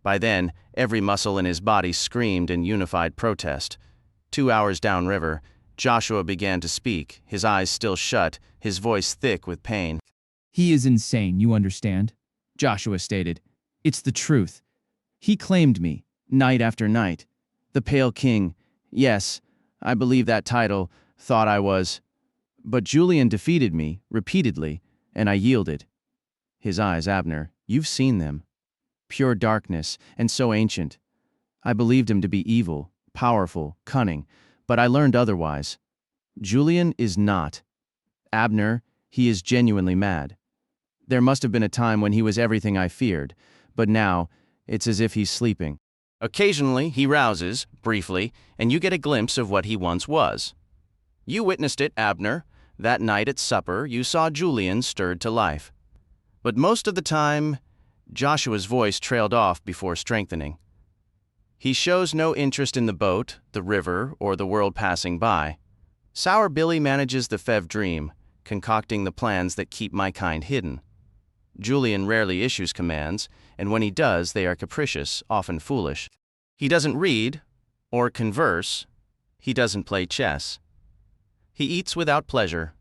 By then, every muscle in his body screamed in unified protest. 2 hours downriver, Joshua began to speak, his eyes still shut, his voice thick with pain. "He is insane, you understand," Joshua stated. "It's the truth. He claimed me, night after night. The Pale King. Yes, I believe that title, thought I was. But Julian defeated me, repeatedly, and I yielded." His eyes, Abner, you've seen them. Pure darkness, and so ancient. I believed him to be evil, powerful, cunning, but I learned otherwise. Julian is not. Abner, he is genuinely mad. There must have been a time when he was everything I feared, but now, it's as if he's sleeping. Occasionally, he rouses, briefly, and you get a glimpse of what he once was. You witnessed it, Abner. That night at supper, you saw Julian stirred to life. But most of the time, Joshua's voice trailed off before strengthening. He shows no interest in the boat, the river, or the world passing by. Sour Billy manages the Fevre Dream, concocting the plans that keep my kind hidden. Julian rarely issues commands, and when he does, they are capricious, often foolish. He doesn't read or converse. He doesn't play chess. He eats without pleasure.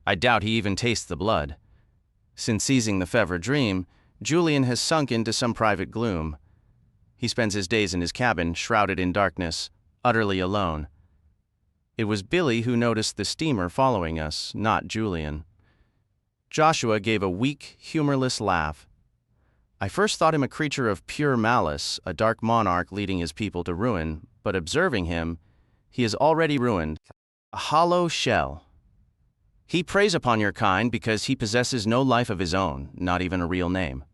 I doubt he even tastes the blood. Since seizing the Fevre Dream, Julian has sunk into some private gloom. He spends his days in his cabin, shrouded in darkness, utterly alone. It was Billy who noticed the steamer following us, not Julian. Joshua gave a weak, humorless laugh. I first thought him a creature of pure malice, a dark monarch leading his people to ruin, but observing him, he is already ruined. A hollow shell. He preys upon your kind because he possesses no life of his own, not even a real name.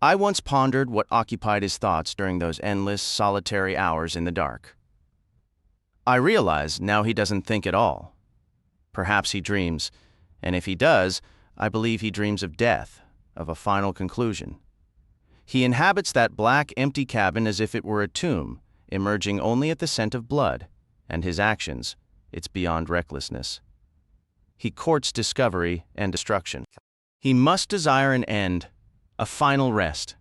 I once pondered what occupied his thoughts during those endless, solitary hours in the dark. I realize now he doesn't think at all. Perhaps he dreams, and if he does, I believe he dreams of death, of a final conclusion. He inhabits that black, empty cabin as if it were a tomb, emerging only at the scent of blood, and his actions, it's beyond recklessness. He courts discovery and destruction. He must desire an end, a final rest.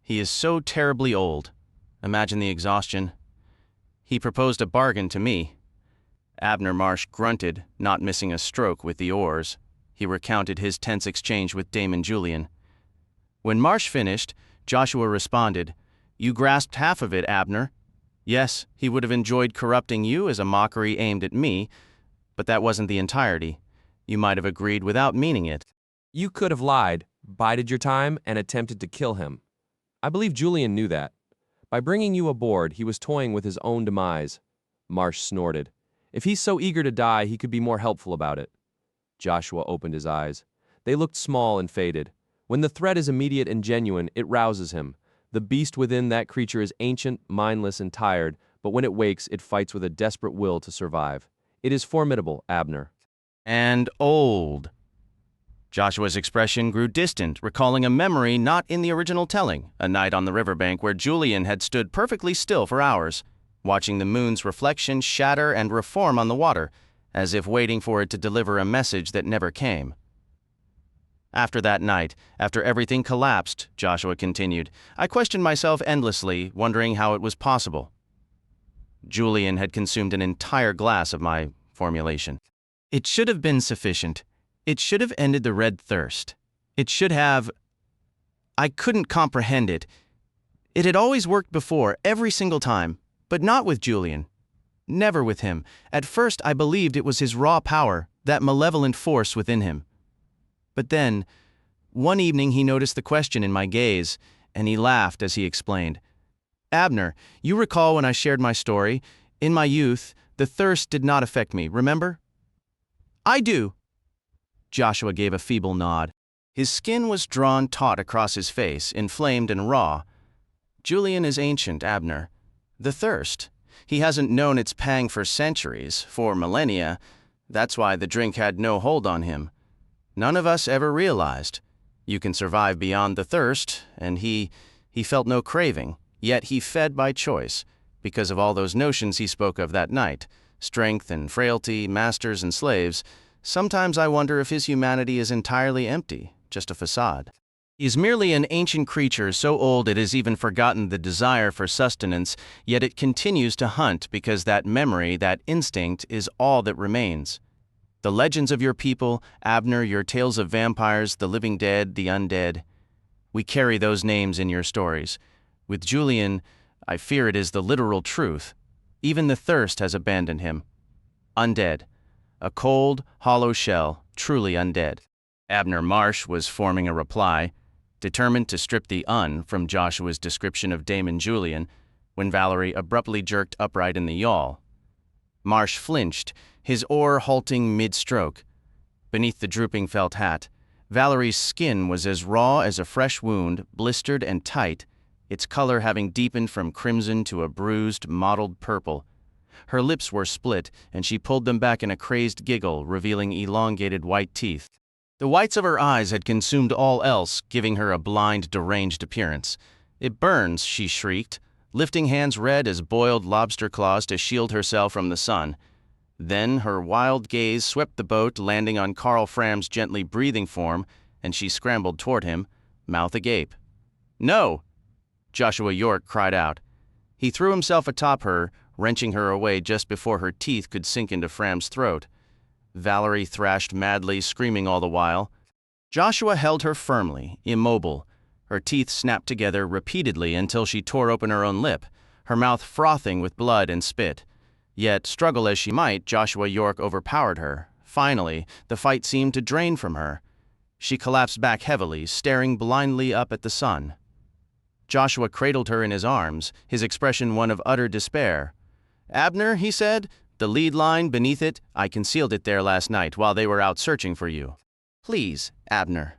He is so terribly old. Imagine the exhaustion. He proposed a bargain to me. Abner Marsh grunted, not missing a stroke with the oars. He recounted his tense exchange with Damon Julian. When Marsh finished, Joshua responded, "You grasped half of it, Abner. Yes, he would have enjoyed corrupting you as a mockery aimed at me, but that wasn't the entirety. You might have agreed without meaning it." You could have lied, bided your time, and attempted to kill him. I believe Julian knew that. By bringing you aboard, he was toying with his own demise. Marsh snorted. If he's so eager to die, he could be more helpful about it. Joshua opened his eyes. They looked small and faded. When the threat is immediate and genuine, it rouses him. The beast within that creature is ancient, mindless, and tired, but when it wakes, it fights with a desperate will to survive. It is formidable, Abner. And old. Joshua's expression grew distant, recalling a memory not in the original telling, a night on the riverbank where Julian had stood perfectly still for hours, watching the moon's reflection shatter and reform on the water, as if waiting for it to deliver a message that never came. After that night, after everything collapsed, Joshua continued, I questioned myself endlessly, wondering how it was possible. Julian had consumed an entire glass of my formulation. It should have been sufficient. It should have ended the red thirst. It should have... I couldn't comprehend it. It had always worked before, every single time, but not with Julian. Never with him. At first I believed it was his raw power, that malevolent force within him. But then, one evening he noticed the question in my gaze, and he laughed as he explained. Abner, you recall when I shared my story? In my youth, the thirst did not affect me, remember? I do. Joshua gave a feeble nod. His skin was drawn taut across his face, inflamed and raw. Julian is ancient, Abner. The thirst. He hasn't known its pang for centuries, for millennia. That's why the drink had no hold on him. None of us ever realized. You can survive beyond the thirst, and he felt no craving, yet he fed by choice, because of all those notions he spoke of that night, strength and frailty, masters and slaves. Sometimes I wonder if his humanity is entirely empty, just a facade. He is merely an ancient creature so old it has even forgotten the desire for sustenance, yet it continues to hunt because that memory, that instinct, is all that remains. The legends of your people, Abner, your tales of vampires, the living dead, the undead. We carry those names in your stories. With Julian, I fear it is the literal truth. Even the thirst has abandoned him. Undead. A cold, hollow shell, truly undead. Abner Marsh was forming a reply, determined to strip the from Joshua's description of Damon Julian, when Valerie abruptly jerked upright in the yawl. Marsh flinched, his oar halting mid-stroke. Beneath the drooping felt hat, Valerie's skin was as raw as a fresh wound, blistered and tight, its color having deepened from crimson to a bruised, mottled purple. Her lips were split, and she pulled them back in a crazed giggle, revealing elongated white teeth. The whites of her eyes had consumed all else, giving her a blind, deranged appearance. It burns, she shrieked, lifting hands red as boiled lobster claws to shield herself from the sun. Then her wild gaze swept the boat, landing on Carl Fram's gently breathing form, and she scrambled toward him, mouth agape. No! Joshua York cried out. He threw himself atop her, wrenching her away just before her teeth could sink into Fram's throat. Valerie thrashed madly, screaming all the while. Joshua held her firmly, immobile. Her teeth snapped together repeatedly until she tore open her own lip, her mouth frothing with blood and spit. Yet, struggle as she might, Joshua York overpowered her. Finally, the fight seemed to drain from her. She collapsed back heavily, staring blindly up at the sun. Joshua cradled her in his arms, his expression one of utter despair. Abner, he said, the lead line beneath it, I concealed it there last night while they were out searching for you. Please, Abner.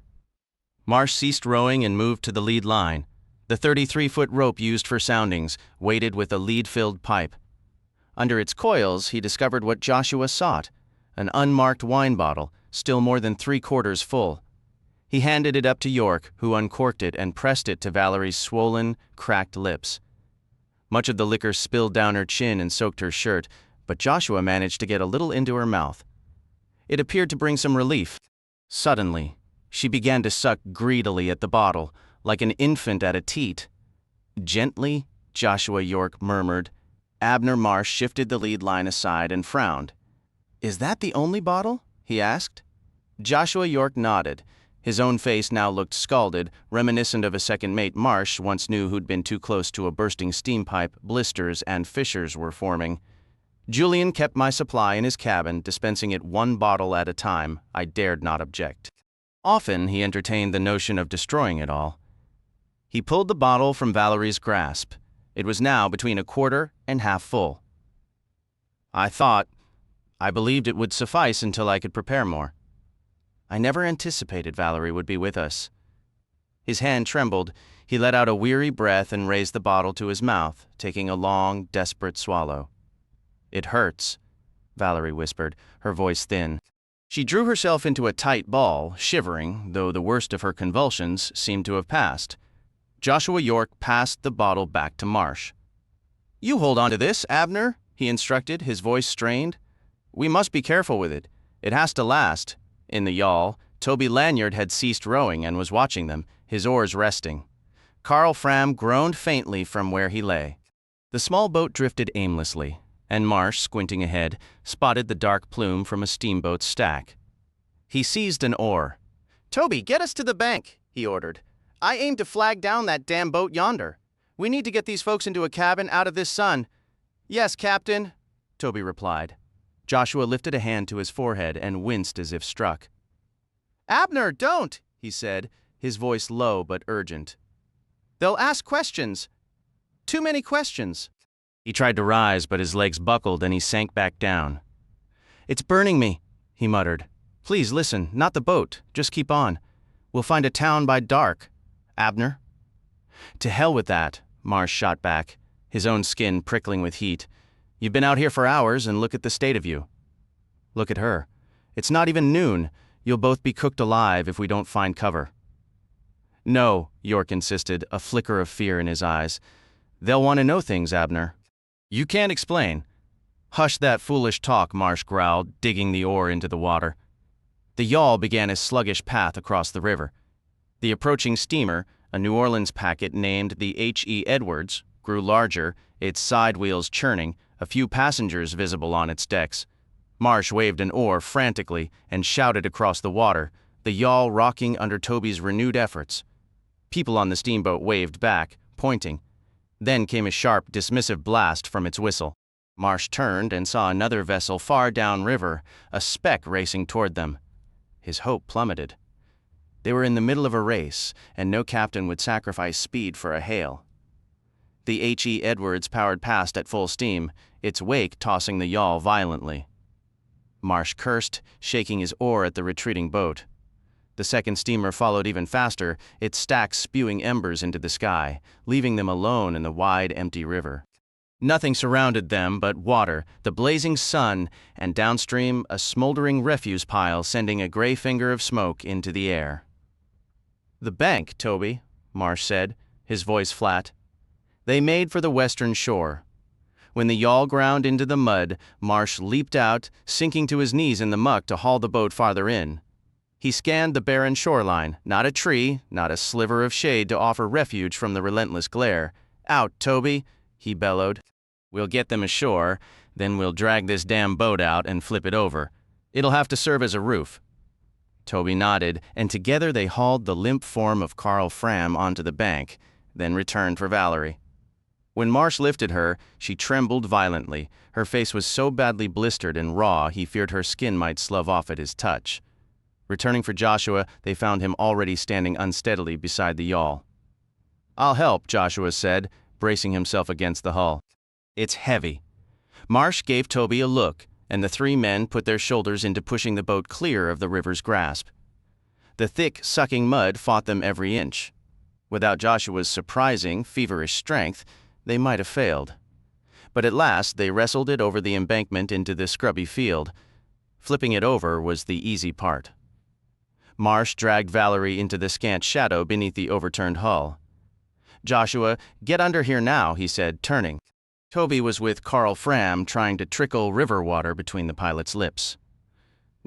Marsh ceased rowing and moved to the lead line, the 33-foot rope used for soundings, weighted with a lead-filled pipe. Under its coils, he discovered what Joshua sought, an unmarked wine bottle, still more than 3/4 full. He handed it up to York, who uncorked it and pressed it to Valerie's swollen, cracked lips. Much of the liquor spilled down her chin and soaked her shirt, but Joshua managed to get a little into her mouth. It appeared to bring some relief. Suddenly, she began to suck greedily at the bottle, like an infant at a teat. Gently, Joshua York murmured. Abner Marsh shifted the lead line aside and frowned. Is that the only bottle? He asked. Joshua York nodded. His own face now looked scalded, reminiscent of a second mate Marsh once knew who'd been too close to a bursting steam pipe. Blisters and fissures were forming. Julian kept my supply in his cabin, dispensing it one bottle at a time. I dared not object. Often he entertained the notion of destroying it all. He pulled the bottle from Valerie's grasp. It was now between 1/4 and half full. I believed it would suffice until I could prepare more. I never anticipated Valerie would be with us. His hand trembled. He let out a weary breath and raised the bottle to his mouth, taking a long, desperate swallow. "It hurts," Valerie whispered, her voice thin. She drew herself into a tight ball, shivering, though the worst of her convulsions seemed to have passed. Joshua York passed the bottle back to Marsh. "You hold on to this, Abner," he instructed, his voice strained. "We must be careful with it. It has to last." In the yawl, Toby Lanyard had ceased rowing and was watching them, his oars resting. Karl Fram groaned faintly from where he lay. The small boat drifted aimlessly, and Marsh, squinting ahead, spotted the dark plume from a steamboat's stack. He seized an oar. "Toby, get us to the bank," he ordered. "I aim to flag down that damn boat yonder. We need to get these folks into a cabin out of this sun." "Yes, Captain," Toby replied. Joshua lifted a hand to his forehead and winced as if struck. "Abner, don't," he said, his voice low but urgent. "They'll ask questions. Too many questions." He tried to rise, but his legs buckled and he sank back down. "It's burning me," he muttered. "Please listen, not the boat. Just keep on. We'll find a town by dark. Abner?" "To hell with that," Marsh shot back, his own skin prickling with heat. "You've been out here for hours, and look at the state of you. Look at her. It's not even noon. You'll both be cooked alive if we don't find cover." "No," York insisted, a flicker of fear in his eyes. "They'll want to know things, Abner." "You can't explain." "Hush that foolish talk," Marsh growled, digging the oar into the water. The yawl began its sluggish path across the river. The approaching steamer, a New Orleans packet named the H.E. Edwards, grew larger, its side wheels churning, a few passengers visible on its decks. Marsh waved an oar frantically and shouted across the water, the yawl rocking under Toby's renewed efforts. People on the steamboat waved back, pointing. Then came a sharp, dismissive blast from its whistle. Marsh turned and saw another vessel far downriver, a speck racing toward them. His hope plummeted. They were in the middle of a race, and no captain would sacrifice speed for a hail. The H.E. Edwards powered past at full steam, its wake tossing the yawl violently. Marsh cursed, shaking his oar at the retreating boat. The second steamer followed even faster, its stacks spewing embers into the sky, leaving them alone in the wide, empty river. Nothing surrounded them but water, the blazing sun, and downstream a smoldering refuse pile sending a gray finger of smoke into the air. "The bank, Toby," Marsh said, his voice flat. They made for the western shore. When the yawl ground into the mud, Marsh leaped out, sinking to his knees in the muck to haul the boat farther in. He scanned the barren shoreline, not a tree, not a sliver of shade to offer refuge from the relentless glare. "Out, Toby," he bellowed. "We'll get them ashore, then we'll drag this damn boat out and flip it over. It'll have to serve as a roof." Toby nodded, and together they hauled the limp form of Karl Fram onto the bank, then returned for Valerie. When Marsh lifted her, she trembled violently. Her face was so badly blistered and raw he feared her skin might slough off at his touch. Returning for Joshua, they found him already standing unsteadily beside the yawl. "I'll help," Joshua said, bracing himself against the hull. "It's heavy." Marsh gave Toby a look, and the three men put their shoulders into pushing the boat clear of the river's grasp. The thick, sucking mud fought them every inch. Without Joshua's surprising, feverish strength, they might have failed. But at last they wrestled it over the embankment into the scrubby field. Flipping it over was the easy part. Marsh dragged Valerie into the scant shadow beneath the overturned hull. "Joshua, get under here now," he said, turning. Toby was with Karl Fram trying to trickle river water between the pilot's lips.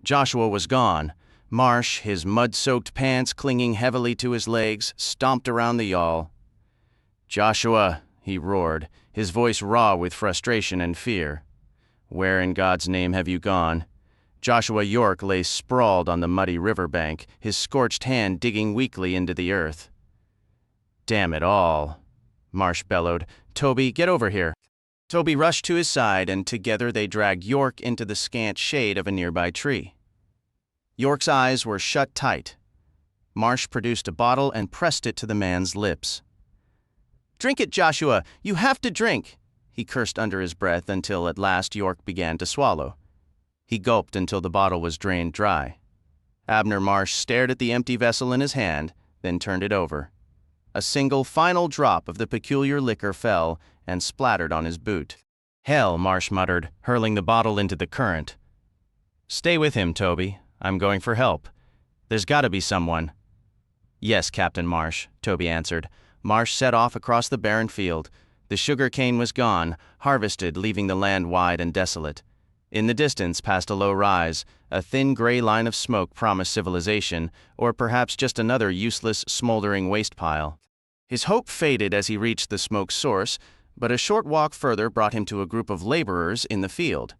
Joshua was gone. Marsh, his mud-soaked pants clinging heavily to his legs, stomped around the yawl. "Joshua," he roared, his voice raw with frustration and fear. "Where in God's name have you gone?" Joshua York lay sprawled on the muddy riverbank, his scorched hand digging weakly into the earth. "Damn it all," Marsh bellowed. "Toby, get over here." Toby rushed to his side, and together they dragged York into the scant shade of a nearby tree. York's eyes were shut tight. Marsh produced a bottle and pressed it to the man's lips. "Drink it, Joshua! You have to drink!" He cursed under his breath until at last York began to swallow. He gulped until the bottle was drained dry. Abner Marsh stared at the empty vessel in his hand, then turned it over. A single final drop of the peculiar liquor fell and splattered on his boot. "Hell," Marsh muttered, hurling the bottle into the current. "Stay with him, Toby. I'm going for help. There's got to be someone." "Yes, Captain Marsh," Toby answered. Marsh set off across the barren field. The sugar cane was gone, harvested, leaving the land wide and desolate. In the distance, past a low rise, a thin gray line of smoke promised civilization, or perhaps just another useless, smoldering waste pile. His hope faded as he reached the smoke's source, but a short walk further brought him to a group of laborers in the field.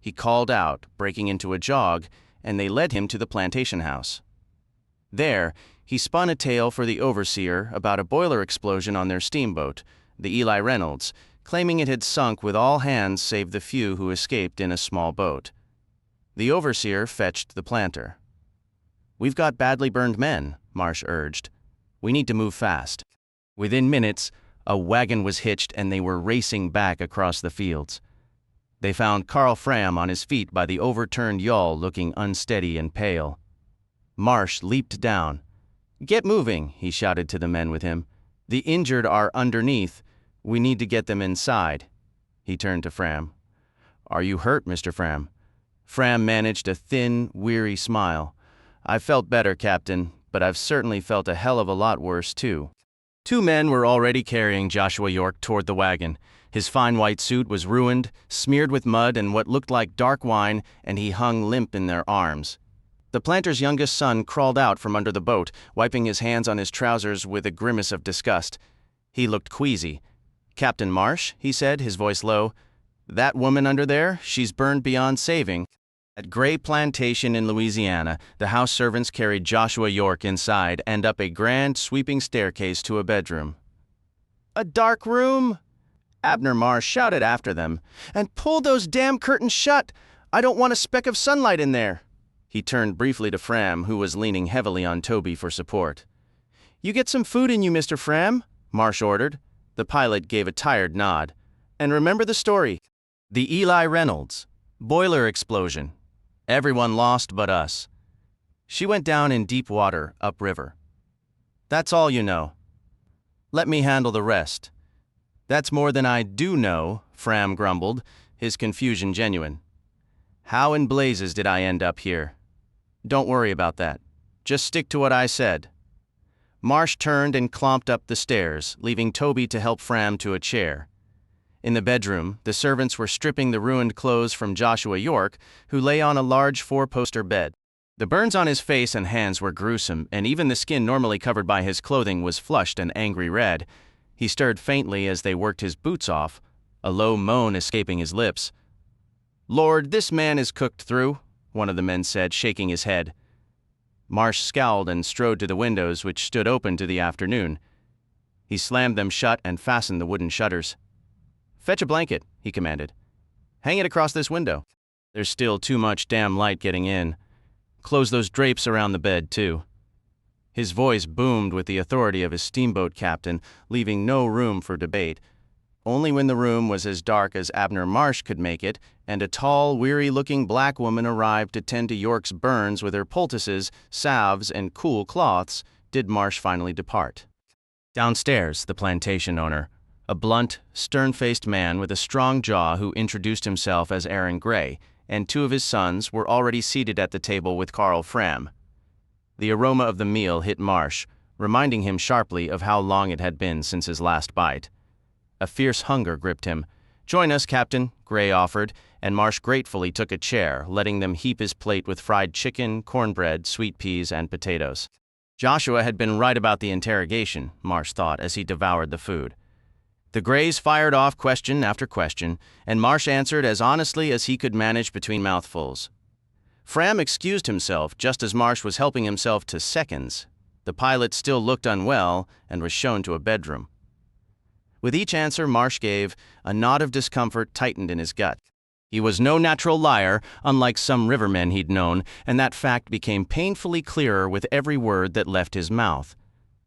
He called out, breaking into a jog, and they led him to the plantation house. There, he spun a tale for the overseer about a boiler explosion on their steamboat, the Eli Reynolds, claiming it had sunk with all hands save the few who escaped in a small boat. The overseer fetched the planter. "We've got badly burned men," Marsh urged. "We need to move fast." Within minutes, a wagon was hitched and they were racing back across the fields. They found Carl Fram on his feet by the overturned yawl, looking unsteady and pale. Marsh leaped down. "Get moving," he shouted to the men with him. "The injured are underneath. We need to get them inside." He turned to Fram. "Are you hurt, Mr. Fram?" Fram managed a thin, weary smile. "I've felt better, Captain, but I've certainly felt a hell of a lot worse, too." Two men were already carrying Joshua York toward the wagon. His fine white suit was ruined, smeared with mud and what looked like dark wine, and he hung limp in their arms. The planter's youngest son crawled out from under the boat, wiping his hands on his trousers with a grimace of disgust. He looked queasy. "Captain Marsh," he said, his voice low, "that woman under there, she's burned beyond saving." At Gray Plantation in Louisiana, the house servants carried Joshua York inside and up a grand, sweeping staircase to a bedroom. "A dark room!" Abner Marsh shouted after them. "And pull those damn curtains shut! I don't want a speck of sunlight in there!" He turned briefly to Fram, who was leaning heavily on Toby for support. "You get some food in you, Mr. Fram," Marsh ordered. The pilot gave a tired nod. "And remember the story. The Eli Reynolds. Boiler explosion. Everyone lost but us. She went down in deep water, upriver. That's all you know. Let me handle the rest." "That's more than I do know," Fram grumbled, his confusion genuine. "How in blazes did I end up here?" "Don't worry about that. Just stick to what I said." Marsh turned and clomped up the stairs, leaving Toby to help Fram to a chair. In the bedroom, the servants were stripping the ruined clothes from Joshua York, who lay on a large four-poster bed. The burns on his face and hands were gruesome, and even the skin normally covered by his clothing was flushed and angry red. He stirred faintly as they worked his boots off, a low moan escaping his lips. "Lord, this man is cooked through," one of the men said, shaking his head. Marsh scowled and strode to the windows, which stood open to the afternoon. He slammed them shut and fastened the wooden shutters. "Fetch a blanket," he commanded. "Hang it across this window. There's still too much damn light getting in. Close those drapes around the bed, too." His voice boomed with the authority of a steamboat captain, leaving no room for debate. Only when the room was as dark as Abner Marsh could make it, and a tall, weary-looking black woman arrived to tend to York's burns with her poultices, salves, and cool cloths, did Marsh finally depart. Downstairs, the plantation owner, a blunt, stern-faced man with a strong jaw who introduced himself as Aaron Gray, and two of his sons were already seated at the table with Carl Fram. The aroma of the meal hit Marsh, reminding him sharply of how long it had been since his last bite. A fierce hunger gripped him. "Join us, Captain," Gray offered, and Marsh gratefully took a chair, letting them heap his plate with fried chicken, cornbread, sweet peas, and potatoes. Joshua had been right about the interrogation, Marsh thought as he devoured the food. The Grays fired off question after question, and Marsh answered as honestly as he could manage between mouthfuls. Fram excused himself just as Marsh was helping himself to seconds. The pilot still looked unwell and was shown to a bedroom. With each answer Marsh gave, a knot of discomfort tightened in his gut. He was no natural liar, unlike some rivermen he'd known, and that fact became painfully clearer with every word that left his mouth.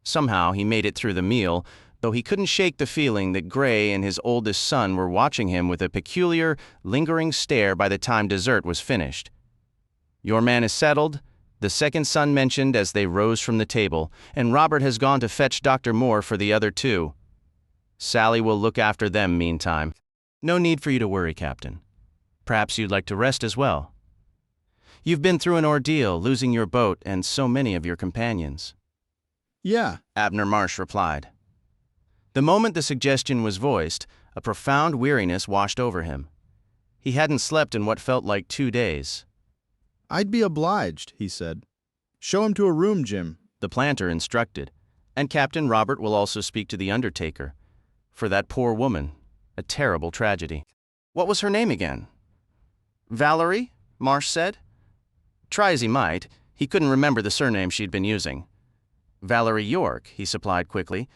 Somehow he made it through the meal, though he couldn't shake the feeling that Gray and his oldest son were watching him with a peculiar, lingering stare by the time dessert was finished. "Your man is settled?" The second son mentioned as they rose from the table, and Robert has gone to fetch Dr. Moore for the other two. Sally will look after them meantime. No need for you to worry, Captain. Perhaps you'd like to rest as well. You've been through an ordeal, losing your boat and so many of your companions. Yeah, Abner Marsh replied. The moment the suggestion was voiced, a profound weariness washed over him. He hadn't slept in what felt like 2 days. I'd be obliged, he said. Show him to a room, Jim. The planter instructed, and Captain Robert will also speak to the undertaker. For that poor woman, a terrible tragedy. What was her name again? Valerie, Marsh said. Try as he might, he couldn't remember the surname she'd been using. Valerie York, he supplied quickly.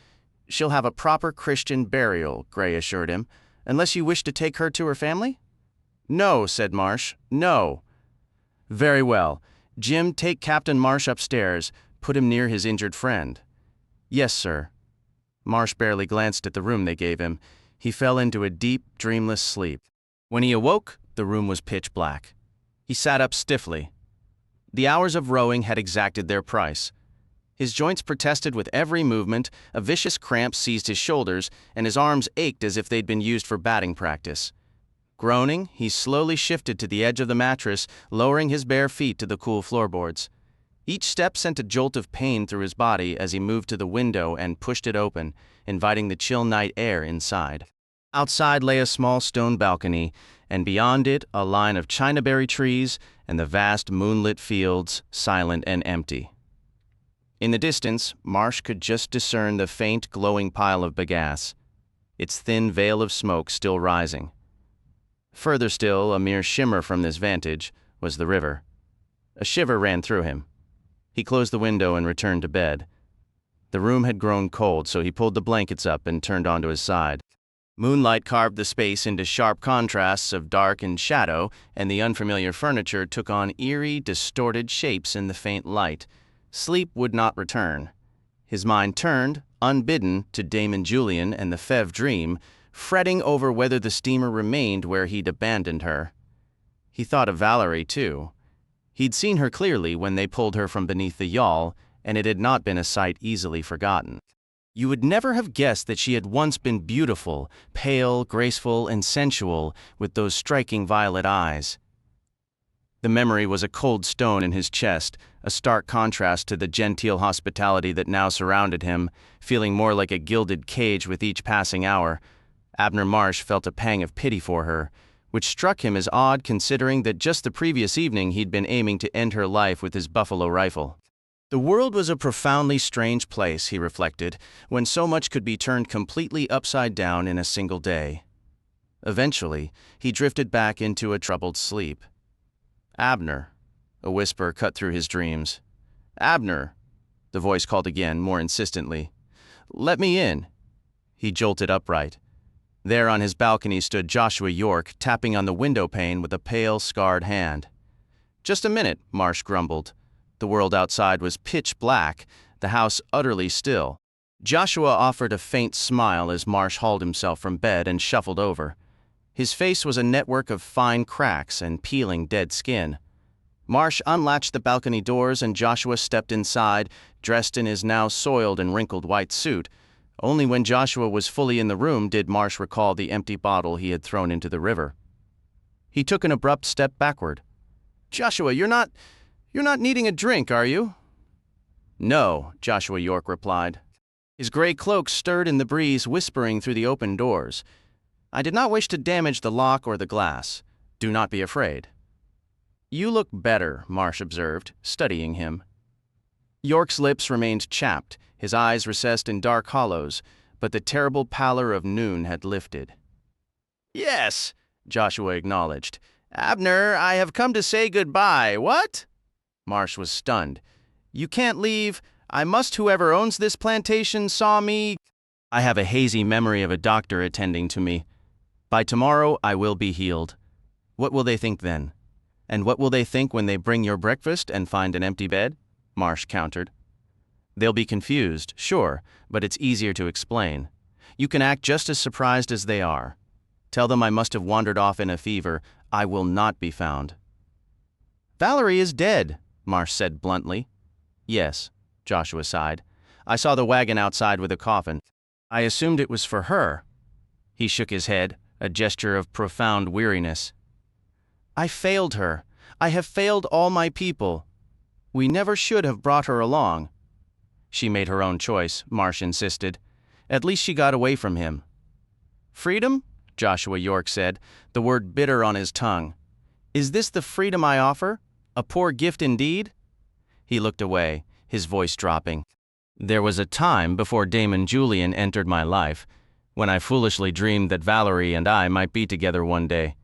She'll have a proper Christian burial, Gray assured him, unless you wish to take her to her family? No, said Marsh, no. Very well. Jim, take Captain Marsh upstairs. Put him near his injured friend. Yes, sir. Marsh barely glanced at the room they gave him. He fell into a deep, dreamless sleep. When he awoke, the room was pitch black. He sat up stiffly. The hours of rowing had exacted their price. His joints protested with every movement, a vicious cramp seized his shoulders, and his arms ached as if they'd been used for batting practice. Groaning, he slowly shifted to the edge of the mattress, lowering his bare feet to the cool floorboards. Each step sent a jolt of pain through his body as he moved to the window and pushed it open, inviting the chill night air inside. Outside lay a small stone balcony, and beyond it a line of chinaberry trees and the vast moonlit fields, silent and empty. In the distance, Marsh could just discern the faint, glowing pile of bagasse, its thin veil of smoke still rising. Further still, a mere shimmer from this vantage, was the river. A shiver ran through him. He closed the window and returned to bed. The room had grown cold, so he pulled the blankets up and turned onto his side. Moonlight carved the space into sharp contrasts of dark and shadow, and the unfamiliar furniture took on eerie, distorted shapes in the faint light. Sleep would not return. His mind turned, unbidden, to Damon Julian and the Fevre Dream, fretting over whether the steamer remained where he'd abandoned her. He thought of Valerie, too. He'd seen her clearly when they pulled her from beneath the yawl, and it had not been a sight easily forgotten. You would never have guessed that she had once been beautiful, pale, graceful, and sensual, with those striking violet eyes. The memory was a cold stone in his chest, a stark contrast to the genteel hospitality that now surrounded him, feeling more like a gilded cage with each passing hour. Abner Marsh felt a pang of pity for her, which struck him as odd considering that just the previous evening he'd been aiming to end her life with his buffalo rifle. The world was a profoundly strange place, he reflected, when so much could be turned completely upside down in a single day. Eventually, he drifted back into a troubled sleep. Abner, a whisper cut through his dreams. Abner, the voice called again, more insistently. Let me in. He jolted upright. There on his balcony stood Joshua York, tapping on the window pane with a pale, scarred hand. Just a minute, Marsh grumbled. The world outside was pitch black, the house utterly still. Joshua offered a faint smile as Marsh hauled himself from bed and shuffled over. His face was a network of fine cracks and peeling dead skin. Marsh unlatched the balcony doors and Joshua stepped inside, dressed in his now soiled and wrinkled white suit. Only when Joshua was fully in the room did Marsh recall the empty bottle he had thrown into the river. He took an abrupt step backward. Joshua, you're not needing a drink, are you? No, Joshua York replied. His gray cloak stirred in the breeze, whispering through the open doors. I did not wish to damage the lock or the glass. Do not be afraid. You look better, Marsh observed, studying him. York's lips remained chapped, his eyes recessed in dark hollows, but the terrible pallor of noon had lifted. Yes, Joshua acknowledged. Abner, I have come to say goodbye. What? Marsh was stunned. You can't leave. I must. Whoever owns this plantation saw me. I have a hazy memory of a doctor attending to me. By tomorrow, I will be healed. What will they think then? And what will they think when they bring your breakfast and find an empty bed? Marsh countered. They'll be confused, sure, but it's easier to explain. You can act just as surprised as they are. Tell them I must have wandered off in a fever. I will not be found. Valerie is dead, Marsh said bluntly. Yes, Joshua sighed. I saw the wagon outside with a coffin. I assumed it was for her. He shook his head, a gesture of profound weariness. I failed her. I have failed all my people. We never should have brought her along. She made her own choice, Marsh insisted. At least she got away from him. Freedom? Joshua York said, the word bitter on his tongue. Is this the freedom I offer? A poor gift indeed? He looked away, his voice dropping. There was a time before Damon Julian entered my life, when I foolishly dreamed that Valerie and I might be together one day.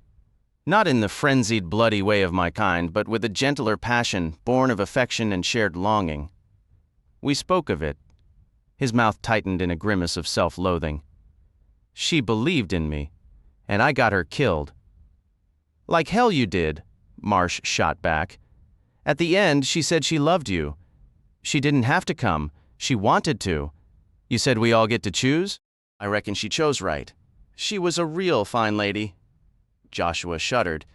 Not in the frenzied, bloody way of my kind, but with a gentler passion, born of affection and shared longing. We spoke of it. His mouth tightened in a grimace of self-loathing. She believed in me, and I got her killed. Like hell you did, Marsh shot back. At the end, she said she loved you. She didn't have to come. She wanted to. You said we all get to choose? I reckon she chose right. She was a real fine lady. Joshua shuddered.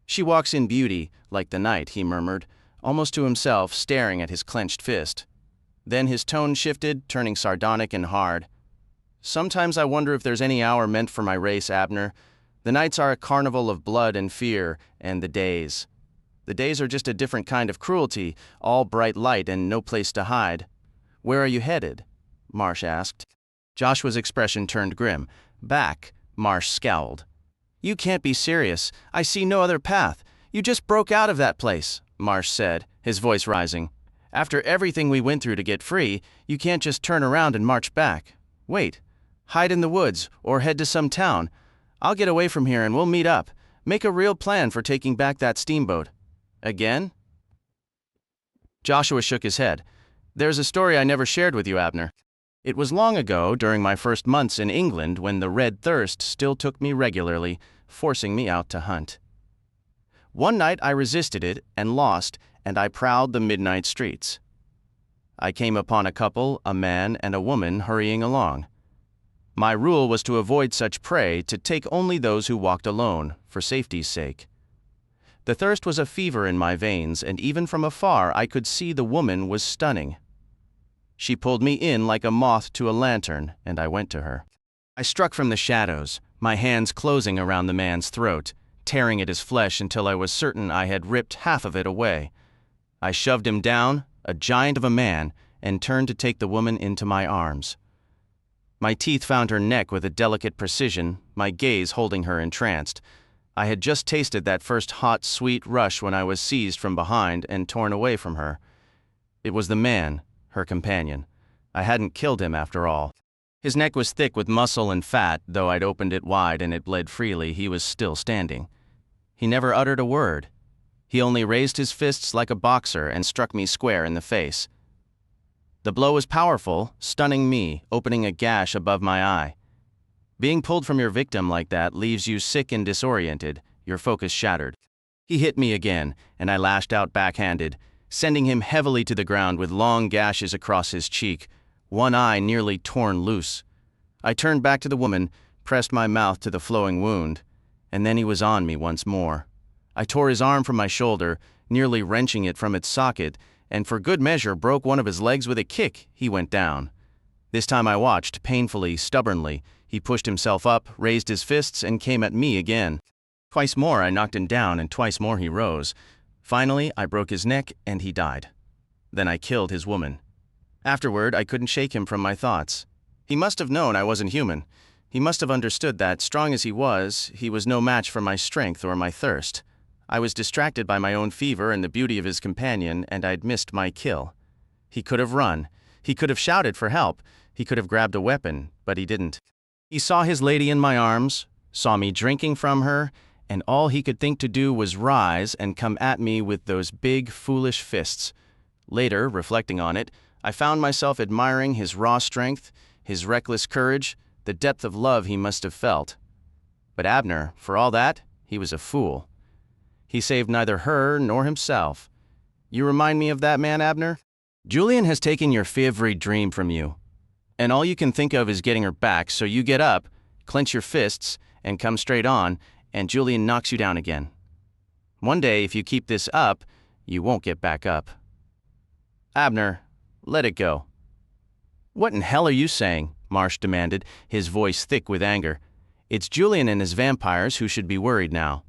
She walks in beauty, like the night, he murmured, almost to himself, staring at his clenched fist. Then his tone shifted, turning sardonic and hard. Sometimes I wonder if there's any hour meant for my race, Abner. The nights are a carnival of blood and fear, and the days. The days are just a different kind of cruelty, all bright light and no place to hide. Where are you headed? Marsh asked. Joshua's expression turned grim. Back, Marsh scowled. You can't be serious. I see no other path. You just broke out of that place, Marsh said, his voice rising. After everything we went through to get free, you can't just turn around and march back. Wait. Hide in the woods, or head to some town. I'll get away from here and we'll meet up. Make a real plan for taking back that steamboat. Again? Joshua shook his head. There's a story I never shared with you, Abner. It was long ago, during my first months in England, when the red thirst still took me regularly, forcing me out to hunt. One night I resisted it and lost, and I prowled the midnight streets. I came upon a couple, a man and a woman, hurrying along. My rule was to avoid such prey, to take only those who walked alone, for safety's sake. The thirst was a fever in my veins, and even from afar I could see the woman was stunning. She pulled me in like a moth to a lantern, and I went to her. I struck from the shadows, my hands closing around the man's throat, tearing at his flesh until I was certain I had ripped half of it away. I shoved him down, a giant of a man, and turned to take the woman into my arms. My teeth found her neck with a delicate precision, my gaze holding her entranced. I had just tasted that first hot, sweet rush when I was seized from behind and torn away from her. It was the man, her companion. I hadn't killed him after all. His neck was thick with muscle and fat, though I'd opened it wide and it bled freely, he was still standing. He never uttered a word. He only raised his fists like a boxer and struck me square in the face. The blow was powerful, stunning me, opening a gash above my eye. Being pulled from your victim like that leaves you sick and disoriented, your focus shattered. He hit me again, and I lashed out backhanded, sending him heavily to the ground with long gashes across his cheek, one eye nearly torn loose. I turned back to the woman, pressed my mouth to the flowing wound, and then he was on me once more. I tore his arm from my shoulder, nearly wrenching it from its socket, and for good measure broke one of his legs with a kick. He went down. This time I watched, painfully, stubbornly. He pushed himself up, raised his fists, and came at me again. Twice more I knocked him down, and twice more he rose. Finally, I broke his neck, and he died. Then I killed his woman. Afterward, I couldn't shake him from my thoughts. He must have known I wasn't human. He must have understood that, strong as he was no match for my strength or my thirst. I was distracted by my own fever and the beauty of his companion, and I'd missed my kill. He could have run. He could have shouted for help. He could have grabbed a weapon, but he didn't. He saw his lady in my arms, saw me drinking from her, and all he could think to do was rise and come at me with those big, foolish fists. Later, reflecting on it, I found myself admiring his raw strength, his reckless courage, the depth of love he must have felt. But Abner, for all that, he was a fool. He saved neither her nor himself. You remind me of that man, Abner? Julian has taken your Fevre Dream from you, and all you can think of is getting her back, so you get up, clench your fists, and come straight on, and Julian knocks you down again. One day, if you keep this up, You won't get back up. Abner, let it go. What in hell are you saying? Marsh demanded, his voice thick with anger. It's Julian and his vampires who should be worried now.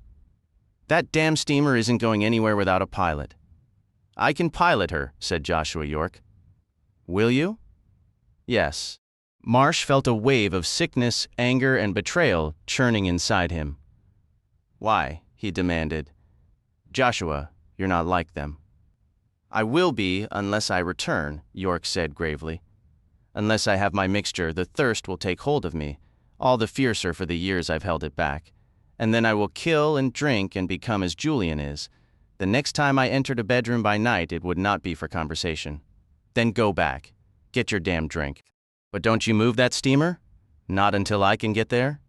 That damn steamer isn't going anywhere without a pilot. I can pilot her, said Joshua York. Will you? Yes. Marsh felt a wave of sickness, anger, and betrayal churning inside him. Why? He demanded. Joshua, you're not like them. I will be unless I return, York said gravely. Unless I have my mixture, the thirst will take hold of me, all the fiercer for the years I've held it back. And then I will kill and drink and become as Julian is. The next time I entered a bedroom by night, it would not be for conversation. Then go back. Get your damn drink. But don't you move that steamer? Not until I can get there?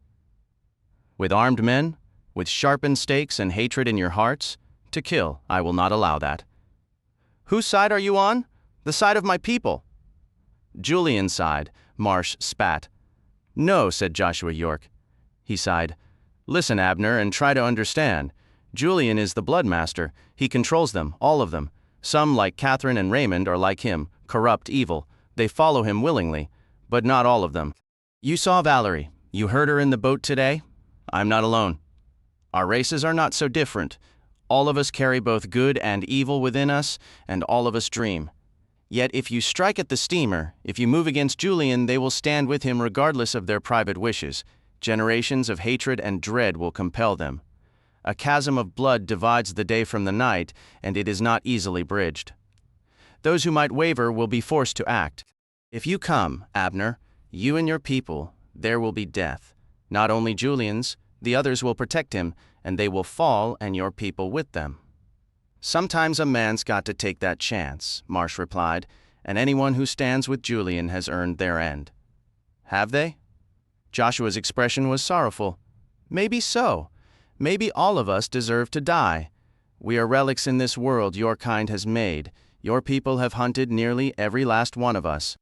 With armed men, with sharpened stakes and hatred in your hearts, to kill, I will not allow that. Whose side are you on? The side of my people. Julian's side, Marsh spat. No, said Joshua York. He sighed. Listen, Abner, and try to understand. Julian is the bloodmaster. He controls them, all of them. Some, like Catherine and Raymond, are like him, corrupt, evil. They follow him willingly, but not all of them. You saw Valerie. You heard her in the boat today? I'm not alone. Our races are not so different. All of us carry both good and evil within us, and all of us dream. Yet if you strike at the steamer, if you move against Julian, they will stand with him regardless of their private wishes. Generations of hatred and dread will compel them. A chasm of blood divides the day from the night, and it is not easily bridged. Those who might waver will be forced to act. If you come, Abner, you and your people, there will be death. Not only Julian's, the others will protect him, and they will fall and your people with them. Sometimes a man's got to take that chance, Marsh replied, and anyone who stands with Julian has earned their end. Have they? Joshua's expression was sorrowful. Maybe so. Maybe all of us deserve to die. We are relics in this world your kind has made. Your people have hunted nearly every last one of us.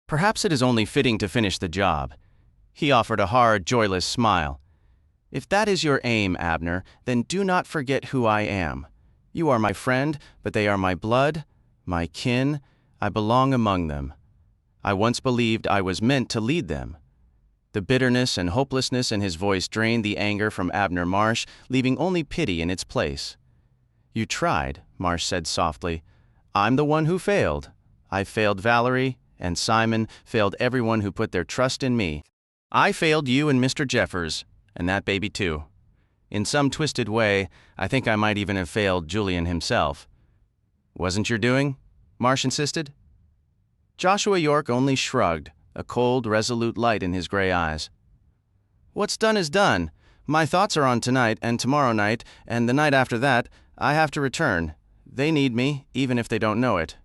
Perhaps it is only fitting to finish the job. He offered a hard, joyless smile. If that is your aim, Abner, then do not forget who I am. You are my friend, but they are my blood, my kin. I belong among them. I once believed I was meant to lead them. The bitterness and hopelessness in his voice drained the anger from Abner Marsh, leaving only pity in its place. You tried, Marsh said softly. I'm the one who failed. I failed Valerie, and Simon failed everyone who put their trust in me. I failed you and Mr. Jeffers, and that baby too. In some twisted way, I think I might even have failed Julian himself. Wasn't your doing? Marsh insisted. Joshua York only shrugged, a cold, resolute light in his gray eyes. What's done is done. My thoughts are on tonight and tomorrow night, and the night after that, I have to return. They need me, even if they don't know it.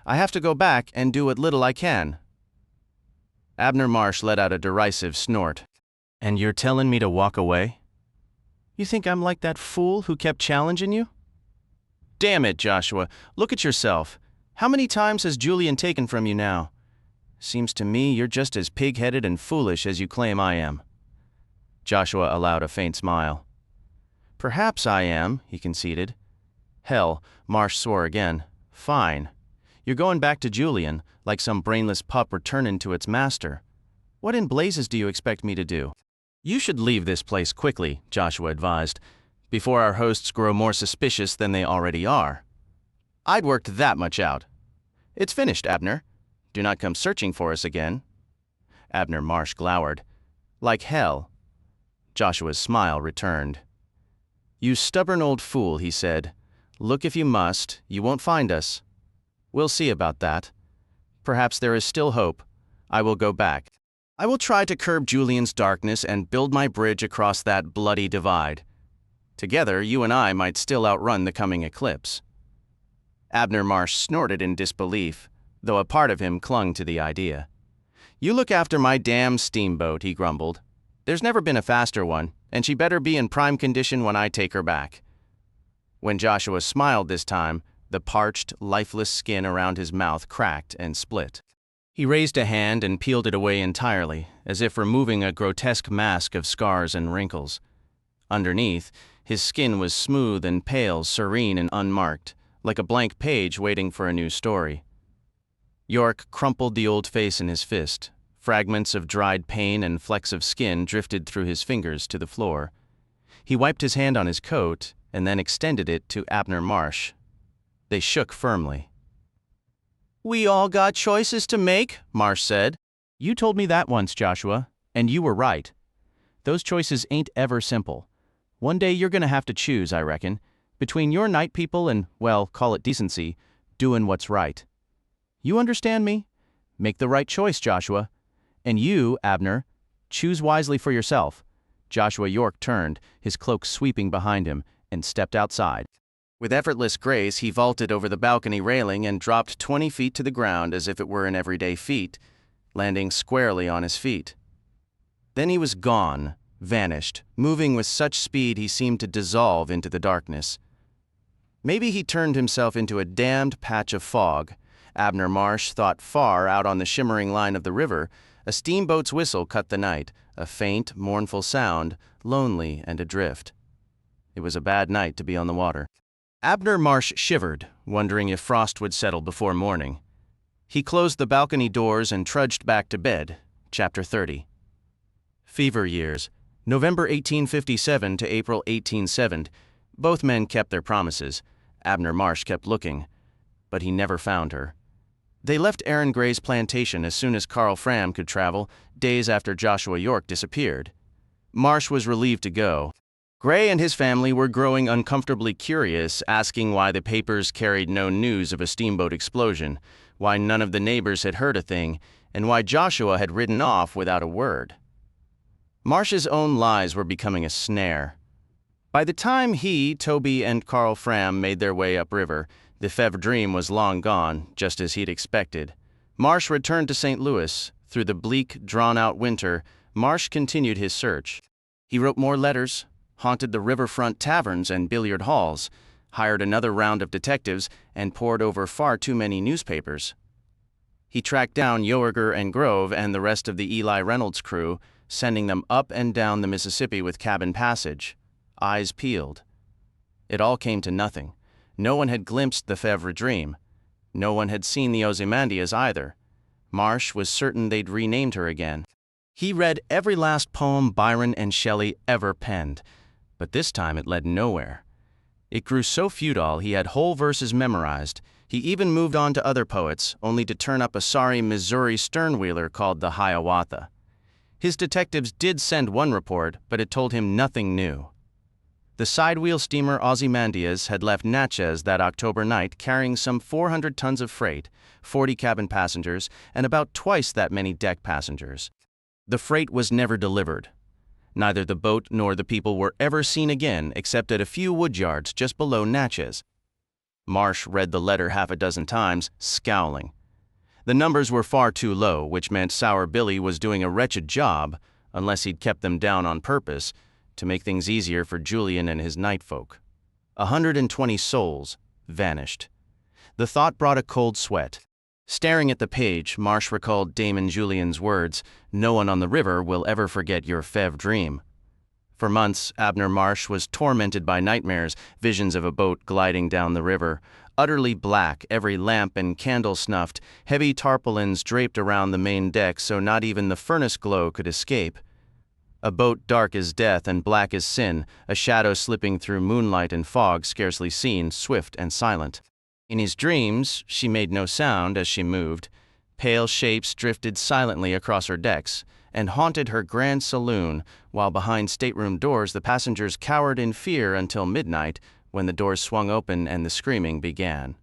I have to go back and do what little I can. Abner Marsh let out a derisive snort. And you're telling me to walk away? You think I'm like that fool who kept challenging you? Damn it, Joshua. Look at yourself. How many times has Julian taken from you now? Seems to me you're just as pig-headed and foolish as you claim I am. Joshua allowed a faint smile. Perhaps I am, he conceded. Hell, Marsh swore again. Fine. You're going back to Julian, like some brainless pup returning to its master. What in blazes do you expect me to do? You should leave this place quickly, Joshua advised, before our hosts grow more suspicious than they already are. I'd worked that much out. It's finished, Abner. Do not come searching for us again. Abner Marsh glowered. Like hell. Joshua's smile returned. You stubborn old fool, he said. Look if you must, you won't find us. We'll see about that. Perhaps there is still hope. I will go back. I will try to curb Julian's darkness and build my bridge across that bloody divide. Together, you and I might still outrun the coming eclipse. Abner Marsh snorted in disbelief, though a part of him clung to the idea. You look after my damn steamboat, he grumbled. There's never been a faster one, and she better be in prime condition when I take her back. When Joshua smiled this time, the parched, lifeless skin around his mouth cracked and split. He raised a hand and peeled it away entirely, as if removing a grotesque mask of scars and wrinkles. Underneath, his skin was smooth and pale, serene and unmarked, like a blank page waiting for a new story. York crumpled the old face in his fist. Fragments of dried pain and flecks of skin drifted through his fingers to the floor. He wiped his hand on his coat and then extended it to Abner Marsh. They shook firmly. "We all got choices to make," Marsh said. "You told me that once, Joshua, and you were right. Those choices ain't ever simple. One day you're gonna have to choose, I reckon, between your night people and, well, call it decency, doing what's right. You understand me? Make the right choice, Joshua. And you, Abner, choose wisely for yourself." Joshua York turned, his cloak sweeping behind him, and stepped outside. With effortless grace, he vaulted over the balcony railing and dropped 20 feet to the ground as if it were an everyday feat, landing squarely on his feet. Then he was gone, vanished, moving with such speed he seemed to dissolve into the darkness. Maybe he turned himself into a damned patch of fog. Abner Marsh thought far out on the shimmering line of the river, a steamboat's whistle cut the night, a faint, mournful sound, lonely and adrift. It was a bad night to be on the water. Abner Marsh shivered, wondering if frost would settle before morning. He closed the balcony doors and trudged back to bed. Chapter 30. Fever years, November 1857 to April 1870. Both men kept their promises. Abner Marsh kept looking, but he never found her. They left Aaron Gray's plantation as soon as Carl Fram could travel, days after Joshua York disappeared. Marsh was relieved to go. Gray and his family were growing uncomfortably curious, asking why the papers carried no news of a steamboat explosion, why none of the neighbors had heard a thing, and why Joshua had ridden off without a word. Marsh's own lies were becoming a snare. By the time he, Toby, and Carl Fram made their way upriver, the Fevre Dream was long gone, just as he'd expected. Marsh returned to St. Louis. Through the bleak, drawn-out winter, Marsh continued his search. He wrote more letters, haunted the riverfront taverns and billiard halls, hired another round of detectives, and pored over far too many newspapers. He tracked down Yoerger and Grove and the rest of the Eli Reynolds crew, sending them up and down the Mississippi with cabin passage, eyes peeled. It all came to nothing. No one had glimpsed the Fevre Dream. No one had seen the Ozymandias either. Marsh was certain they'd renamed her again. He read every last poem Byron and Shelley ever penned, but this time it led nowhere. It grew so futile he had whole verses memorized. He even moved on to other poets, only to turn up a sorry Missouri sternwheeler called the Hiawatha. His detectives did send one report, but it told him nothing new. The sidewheel steamer Ozymandias had left Natchez that October night carrying some 400 tons of freight, 40 cabin passengers, and about twice that many deck passengers. The freight was never delivered. Neither the boat nor the people were ever seen again except at a few woodyards just below Natchez. Marsh read the letter half a dozen times, scowling. The numbers were far too low, which meant Sour Billy was doing a wretched job, unless he'd kept them down on purpose, to make things easier for Julian and his night folk. 120 souls vanished. The thought brought a cold sweat. Staring at the page, Marsh recalled Damon Julian's words, "No one on the river will ever forget your Fevre Dream." For months, Abner Marsh was tormented by nightmares, visions of a boat gliding down the river, utterly black, every lamp and candle snuffed, heavy tarpaulins draped around the main deck so not even the furnace glow could escape. A boat dark as death and black as sin, a shadow slipping through moonlight and fog scarcely seen, swift and silent. In his dreams, she made no sound as she moved. Pale shapes drifted silently across her decks and haunted her grand saloon, while behind stateroom doors the passengers cowered in fear until midnight, when the doors swung open and the screaming began.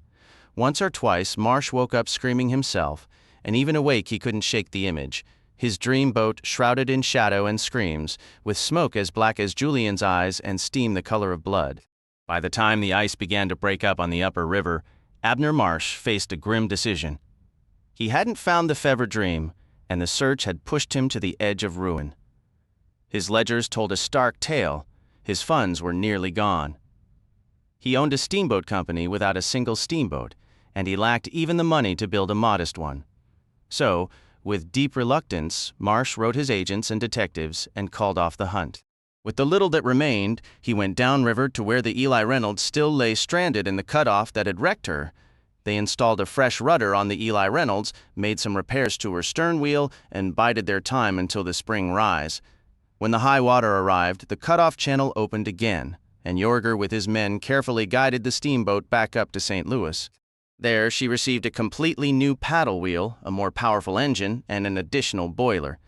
Once or twice, Marsh woke up screaming himself, and even awake he couldn't shake the image. His dream boat shrouded in shadow and screams, with smoke as black as Julian's eyes and steam the color of blood. By the time the ice began to break up on the upper river, Abner Marsh faced a grim decision. He hadn't found the Fevre Dream, and the search had pushed him to the edge of ruin. His ledgers told a stark tale. His funds were nearly gone. He owned a steamboat company without a single steamboat, and he lacked even the money to build a modest one. So, with deep reluctance, Marsh wrote his agents and detectives and called off the hunt. With the little that remained, he went downriver to where the Eli Reynolds still lay stranded in the cutoff that had wrecked her. They installed a fresh rudder on the Eli Reynolds, made some repairs to her stern wheel, and bided their time until the spring rise. When the high water arrived, the cutoff channel opened again, and Yorger with his men carefully guided the steamboat back up to St. Louis. There, she received a completely new paddle wheel, a more powerful engine, and an additional boiler.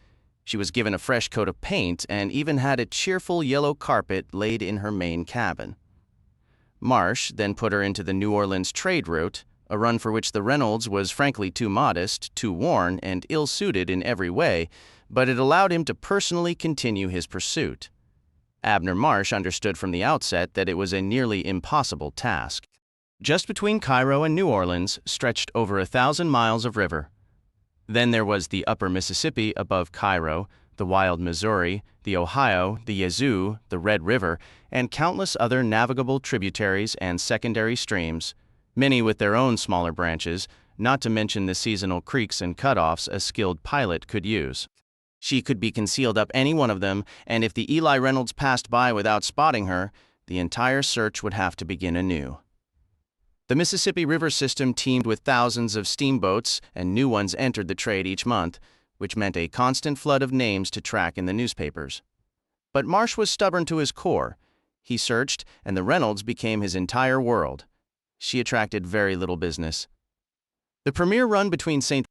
She was given a fresh coat of paint and even had a cheerful yellow carpet laid in her main cabin. Marsh then put her into the New Orleans trade route, a run for which the Reynolds was frankly too modest, too worn, and ill-suited in every way, but it allowed him to personally continue his pursuit. Abner Marsh understood from the outset that it was a nearly impossible task. Just between Cairo and New Orleans stretched over 1,000 miles of river. Then there was the upper Mississippi above Cairo, the wild Missouri, the Ohio, the Yazoo, the Red River, and countless other navigable tributaries and secondary streams, many with their own smaller branches, not to mention the seasonal creeks and cutoffs a skilled pilot could use. She could be concealed up any one of them, and if the Eli Reynolds passed by without spotting her, the entire search would have to begin anew. The Mississippi River system teemed with thousands of steamboats, and new ones entered the trade each month, which meant a constant flood of names to track in the newspapers. But Marsh was stubborn to his core. He searched, and the Reynolds became his entire world. She attracted very little business. The premier run between St.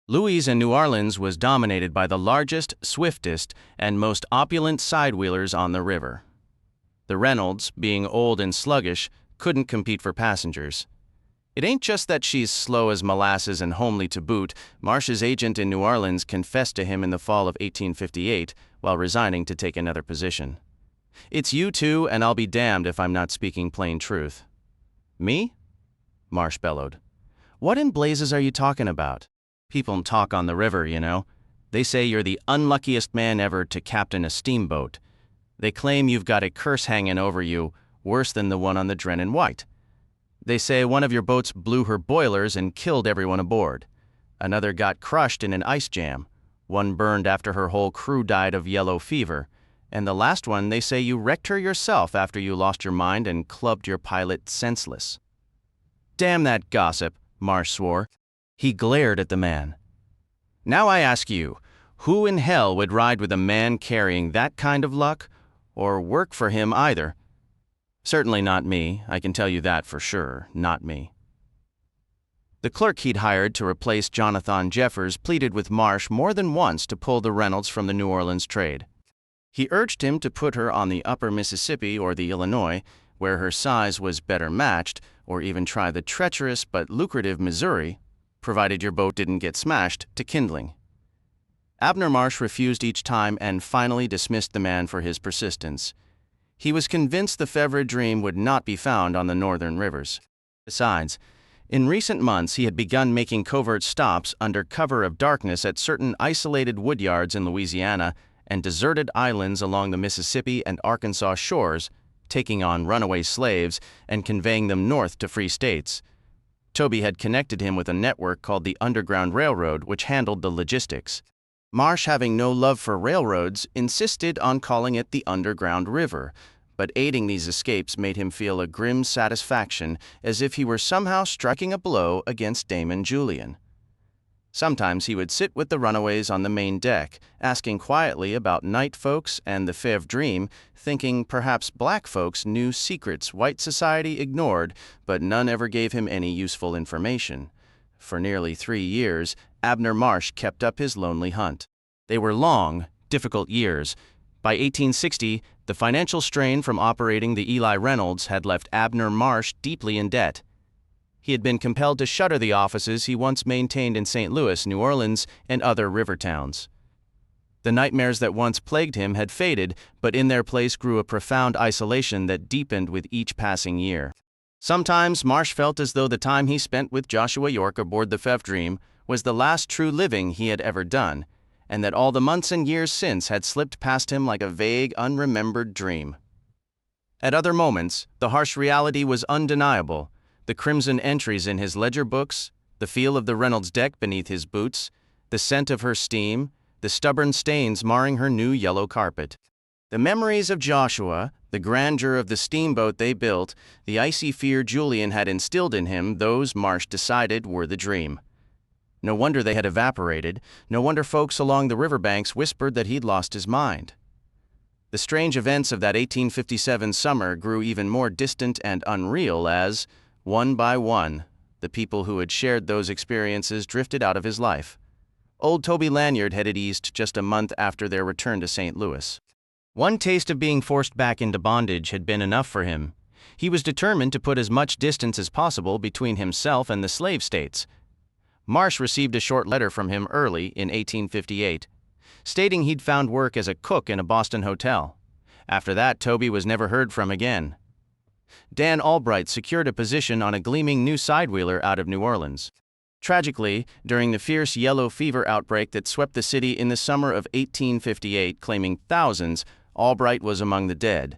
Louis and New Orleans was dominated by the largest, swiftest, and most opulent sidewheelers on the river. The Reynolds, being old and sluggish, couldn't compete for passengers. It ain't just that she's slow as molasses and homely to boot. Marsh's agent in New Orleans confessed to him in the fall of 1858 while resigning to take another position. It's you two, and I'll be damned if I'm not speaking plain truth. Me? Marsh bellowed. What in blazes are you talking about? People talk on the river, you know. They say you're the unluckiest man ever to captain a steamboat. They claim you've got a curse hanging over you, worse than the one on the Drennan White. They say one of your boats blew her boilers and killed everyone aboard. Another got crushed in an ice jam. One burned after her whole crew died of yellow fever. And the last one, they say you wrecked her yourself after you lost your mind and clubbed your pilot senseless. Damn that gossip, Marsh swore. He glared at the man. Now I ask you, who in hell would ride with a man carrying that kind of luck, or work for him either? Certainly not me, I can tell you that for sure, not me. The clerk he'd hired to replace Jonathan Jeffers pleaded with Marsh more than once to pull the Reynolds from the New Orleans trade. He urged him to put her on the upper Mississippi or the Illinois, where her size was better matched, or even try the treacherous but lucrative Missouri, provided your boat didn't get smashed to kindling. Abner Marsh refused each time and finally dismissed the man for his persistence. He was convinced the Fevre Dream would not be found on the northern rivers. Besides, in recent months he had begun making covert stops under cover of darkness at certain isolated woodyards in Louisiana and deserted islands along the Mississippi and Arkansas shores, taking on runaway slaves and conveying them north to free states. Toby had connected him with a network called the Underground Railroad, which handled the logistics. Marsh, having no love for railroads, insisted on calling it the Underground River, but aiding these escapes made him feel a grim satisfaction, as if he were somehow striking a blow against Damon Julian. Sometimes he would sit with the runaways on the main deck, asking quietly about night folks and the Fevre Dream, thinking perhaps black folks knew secrets white society ignored, but none ever gave him any useful information. For nearly 3 years, Abner Marsh kept up his lonely hunt. They were long, difficult years. By 1860, the financial strain from operating the Eli Reynolds had left Abner Marsh deeply in debt. He had been compelled to shutter the offices he once maintained in St. Louis, New Orleans, and other river towns. The nightmares that once plagued him had faded, but in their place grew a profound isolation that deepened with each passing year. Sometimes Marsh felt as though the time he spent with Joshua York aboard the Fevre Dream was the last true living he had ever done, and that all the months and years since had slipped past him like a vague, unremembered dream. At other moments, the harsh reality was undeniable. The crimson entries in his ledger books, the feel of the Reynolds deck beneath his boots, the scent of her steam, the stubborn stains marring her new yellow carpet. The memories of Joshua, the grandeur of the steamboat they built, the icy fear Julian had instilled in him, those, Marsh decided, were the dream. No wonder they had evaporated. No wonder folks along the riverbanks whispered that he'd lost his mind. The strange events of that 1857 summer grew even more distant and unreal as, one by one, the people who had shared those experiences drifted out of his life. Old Toby Lanyard headed east just a month after their return to St. Louis. One taste of being forced back into bondage had been enough for him. He was determined to put as much distance as possible between himself and the slave states. Marsh received a short letter from him early in 1858, stating he'd found work as a cook in a Boston hotel. After that, Toby was never heard from again. Dan Albright secured a position on a gleaming new sidewheeler out of New Orleans. Tragically, during the fierce yellow fever outbreak that swept the city in the summer of 1858, claiming thousands, Albright was among the dead.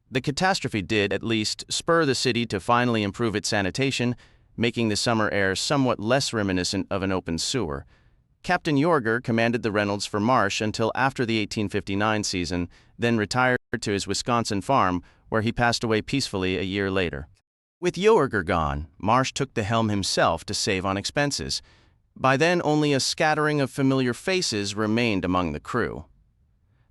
The catastrophe did, at least, spur the city to finally improve its sanitation, making the summer air somewhat less reminiscent of an open sewer. Captain York commanded the Reynolds for Marsh until after the 1859 season, then retired to his Wisconsin farm, where he passed away peacefully a year later. With York gone, Marsh took the helm himself to save on expenses. By then, only a scattering of familiar faces remained among the crew.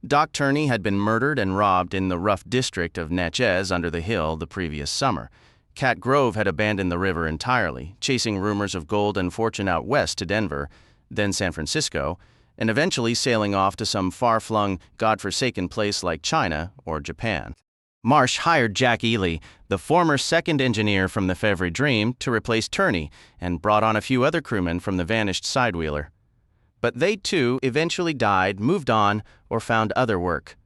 Doc Turney had been murdered and robbed in the rough district of Natchez under the hill the previous summer. Cat Grove had abandoned the river entirely, chasing rumors of gold and fortune out west to Denver, then San Francisco, and eventually sailing off to some far-flung, godforsaken place like China or Japan. Marsh hired Jack Ely, the former second engineer from the Fevre Dream, to replace Turney, and brought on a few other crewmen from the vanished sidewheeler. But they too eventually died, moved on, or found other work.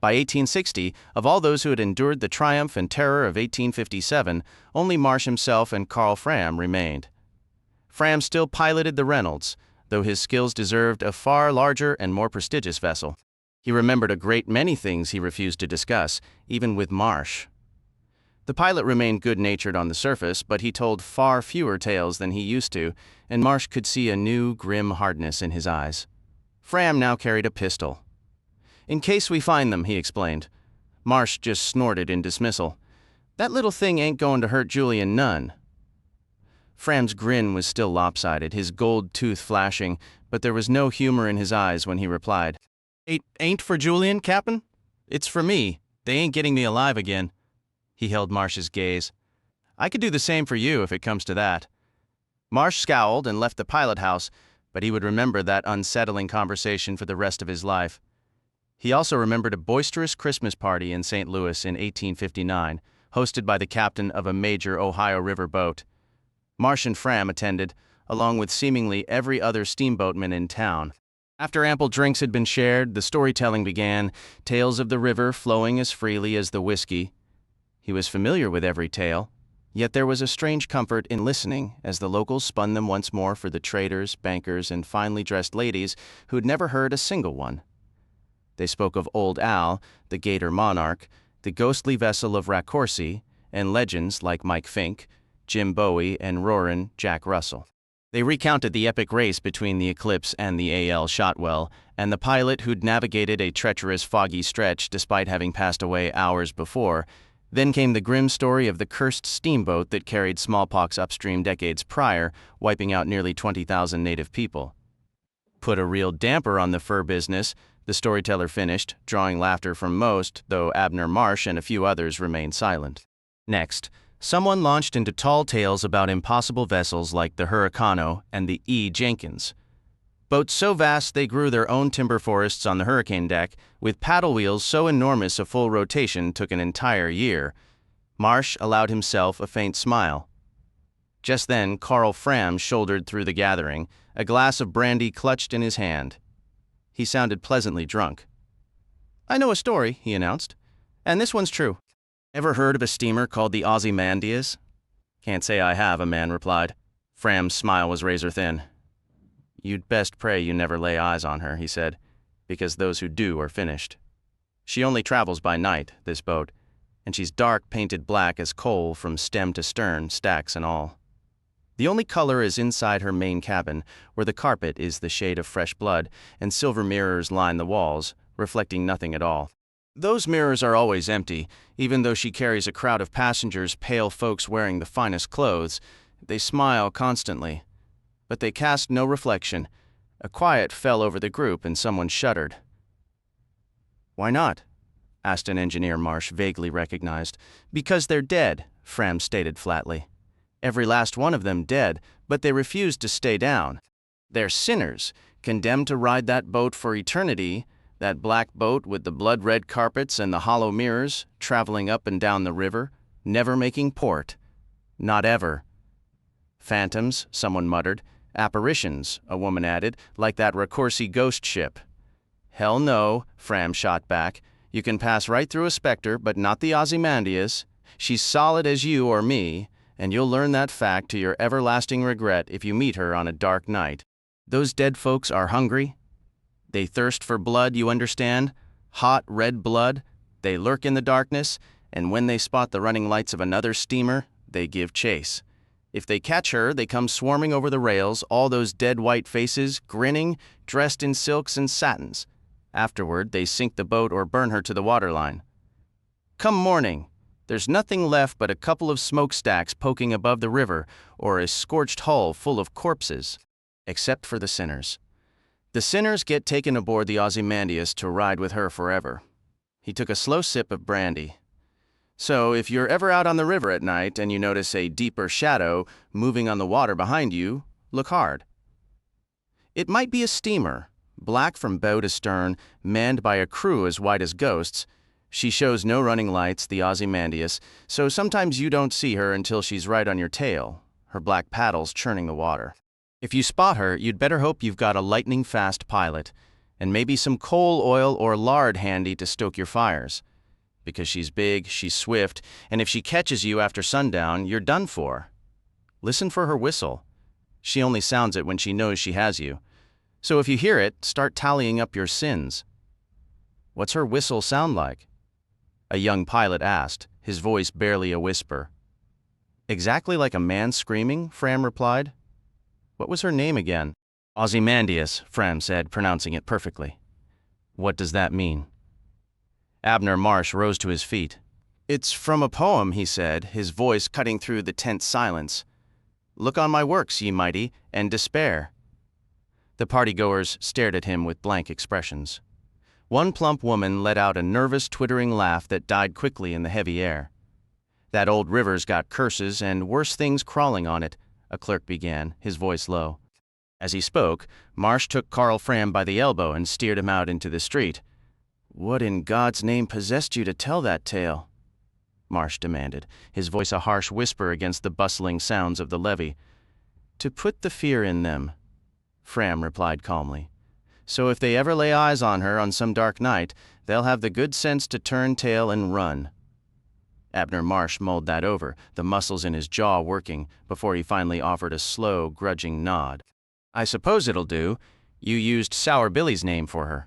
By 1860, of all those who had endured the triumph and terror of 1857, only Marsh himself and Carl Fram remained. Fram still piloted the Reynolds, though his skills deserved a far larger and more prestigious vessel. He remembered a great many things he refused to discuss, even with Marsh. The pilot remained good-natured on the surface, but he told far fewer tales than he used to, and Marsh could see a new, grim hardness in his eyes. Fram now carried a pistol. "In case we find them," he explained. Marsh just snorted in dismissal. "That little thing ain't going to hurt Julian none." Fram's grin was still lopsided, his gold tooth flashing, but there was no humor in his eyes when he replied, Ain't for Julian, Captain? It's for me. They ain't getting me alive again." He held Marsh's gaze. "I could do the same for you if it comes to that." Marsh scowled and left the pilot house, but he would remember that unsettling conversation for the rest of his life. He also remembered a boisterous Christmas party in St. Louis in 1859, hosted by the captain of a major Ohio River boat. Marsh and Fram attended, along with seemingly every other steamboatman in town. After ample drinks had been shared, the storytelling began, tales of the river flowing as freely as the whiskey. He was familiar with every tale, yet there was a strange comfort in listening as the locals spun them once more for the traders, bankers, and finely dressed ladies who'd never heard a single one. They spoke of Old Al, the Gator Monarch, the ghostly vessel of Raccourci, and legends like Mike Fink, Jim Bowie, and roarin' Jack Russell. They recounted the epic race between the Eclipse and the A.L. Shotwell, and the pilot who'd navigated a treacherous foggy stretch despite having passed away hours before. Then came the grim story of the cursed steamboat that carried smallpox upstream decades prior, wiping out nearly 20,000 native people. Put a real damper on the fur business, the storyteller finished, drawing laughter from most, though Abner Marsh and a few others remained silent. Next, someone launched into tall tales about impossible vessels like the Hurricano and the E. Jenkins. Boats so vast they grew their own timber forests on the hurricane deck, with paddle wheels so enormous a full rotation took an entire year. Marsh allowed himself a faint smile. Just then, Carl Fram shouldered through the gathering, a glass of brandy clutched in his hand. He sounded pleasantly drunk. "I know a story," he announced, "and this one's true. Ever heard of a steamer called the Ozymandias?" "Can't say I have," a man replied. Fram's smile was razor thin. "You'd best pray you never lay eyes on her," he said, "because those who do are finished. She only travels by night, this boat, and she's dark painted black as coal from stem to stern, stacks and all. The only color is inside her main cabin, where the carpet is the shade of fresh blood, and silver mirrors line the walls, reflecting nothing at all. Those mirrors are always empty, even though she carries a crowd of passengers, pale folks wearing the finest clothes. They smile constantly, but they cast no reflection. A quiet fell over the group and someone shuddered. "Why not?" asked an engineer Marsh vaguely recognized. "Because they're dead," Fram stated flatly. "Every last one of them dead, but they refused to stay down. They're sinners, condemned to ride that boat for eternity, that black boat with the blood-red carpets and the hollow mirrors, traveling up and down the river, never making port. Not ever." "Phantoms," someone muttered. "Apparitions," a woman added, "like that Racorsi ghost ship." "Hell no," Fram shot back. "You can pass right through a specter, but not the Ozymandias. She's solid as you or me, and you'll learn that fact to your everlasting regret if you meet her on a dark night. Those dead folks are hungry. They thirst for blood, you understand? Hot, red blood. They lurk in the darkness, and when they spot the running lights of another steamer, they give chase. If they catch her, they come swarming over the rails, all those dead white faces, grinning, dressed in silks and satins. Afterward, they sink the boat or burn her to the waterline. Come morning, there's nothing left but a couple of smokestacks poking above the river or a scorched hull full of corpses, except for the sinners. The sinners get taken aboard the Ozymandias to ride with her forever." He took a slow sip of brandy. "So if you're ever out on the river at night and you notice a deeper shadow moving on the water behind you, look hard. It might be a steamer, black from bow to stern, manned by a crew as white as ghosts. She shows no running lights, the Ozymandias, so sometimes you don't see her until she's right on your tail, her black paddles churning the water. If you spot her, you'd better hope you've got a lightning-fast pilot, and maybe some coal, oil, or lard handy to stoke your fires. Because she's big, she's swift, and if she catches you after sundown, you're done for. Listen for her whistle. She only sounds it when she knows she has you. So if you hear it, start tallying up your sins." "What's her whistle sound like?" a young pilot asked, his voice barely a whisper. "Exactly like a man screaming," Fram replied. "What was her name again?" "Ozymandias," Fram said, pronouncing it perfectly. "What does that mean?" Abner Marsh rose to his feet. "It's from a poem," he said, his voice cutting through the tense silence. "Look on my works, ye mighty, and despair." The partygoers stared at him with blank expressions. One plump woman let out a nervous, twittering laugh that died quickly in the heavy air. "That old river's got curses and worse things crawling on it," a clerk began, his voice low. As he spoke, Marsh took Carl Fram by the elbow and steered him out into the street. "What in God's name possessed you to tell that tale?" Marsh demanded, his voice a harsh whisper against the bustling sounds of the levee. "To put the fear in them," Fram replied calmly. "So if they ever lay eyes on her on some dark night, they'll have the good sense to turn tail and run." Abner Marsh mulled that over, the muscles in his jaw working, before he finally offered a slow, grudging nod. "I suppose it'll do. You used Sour Billy's name for her.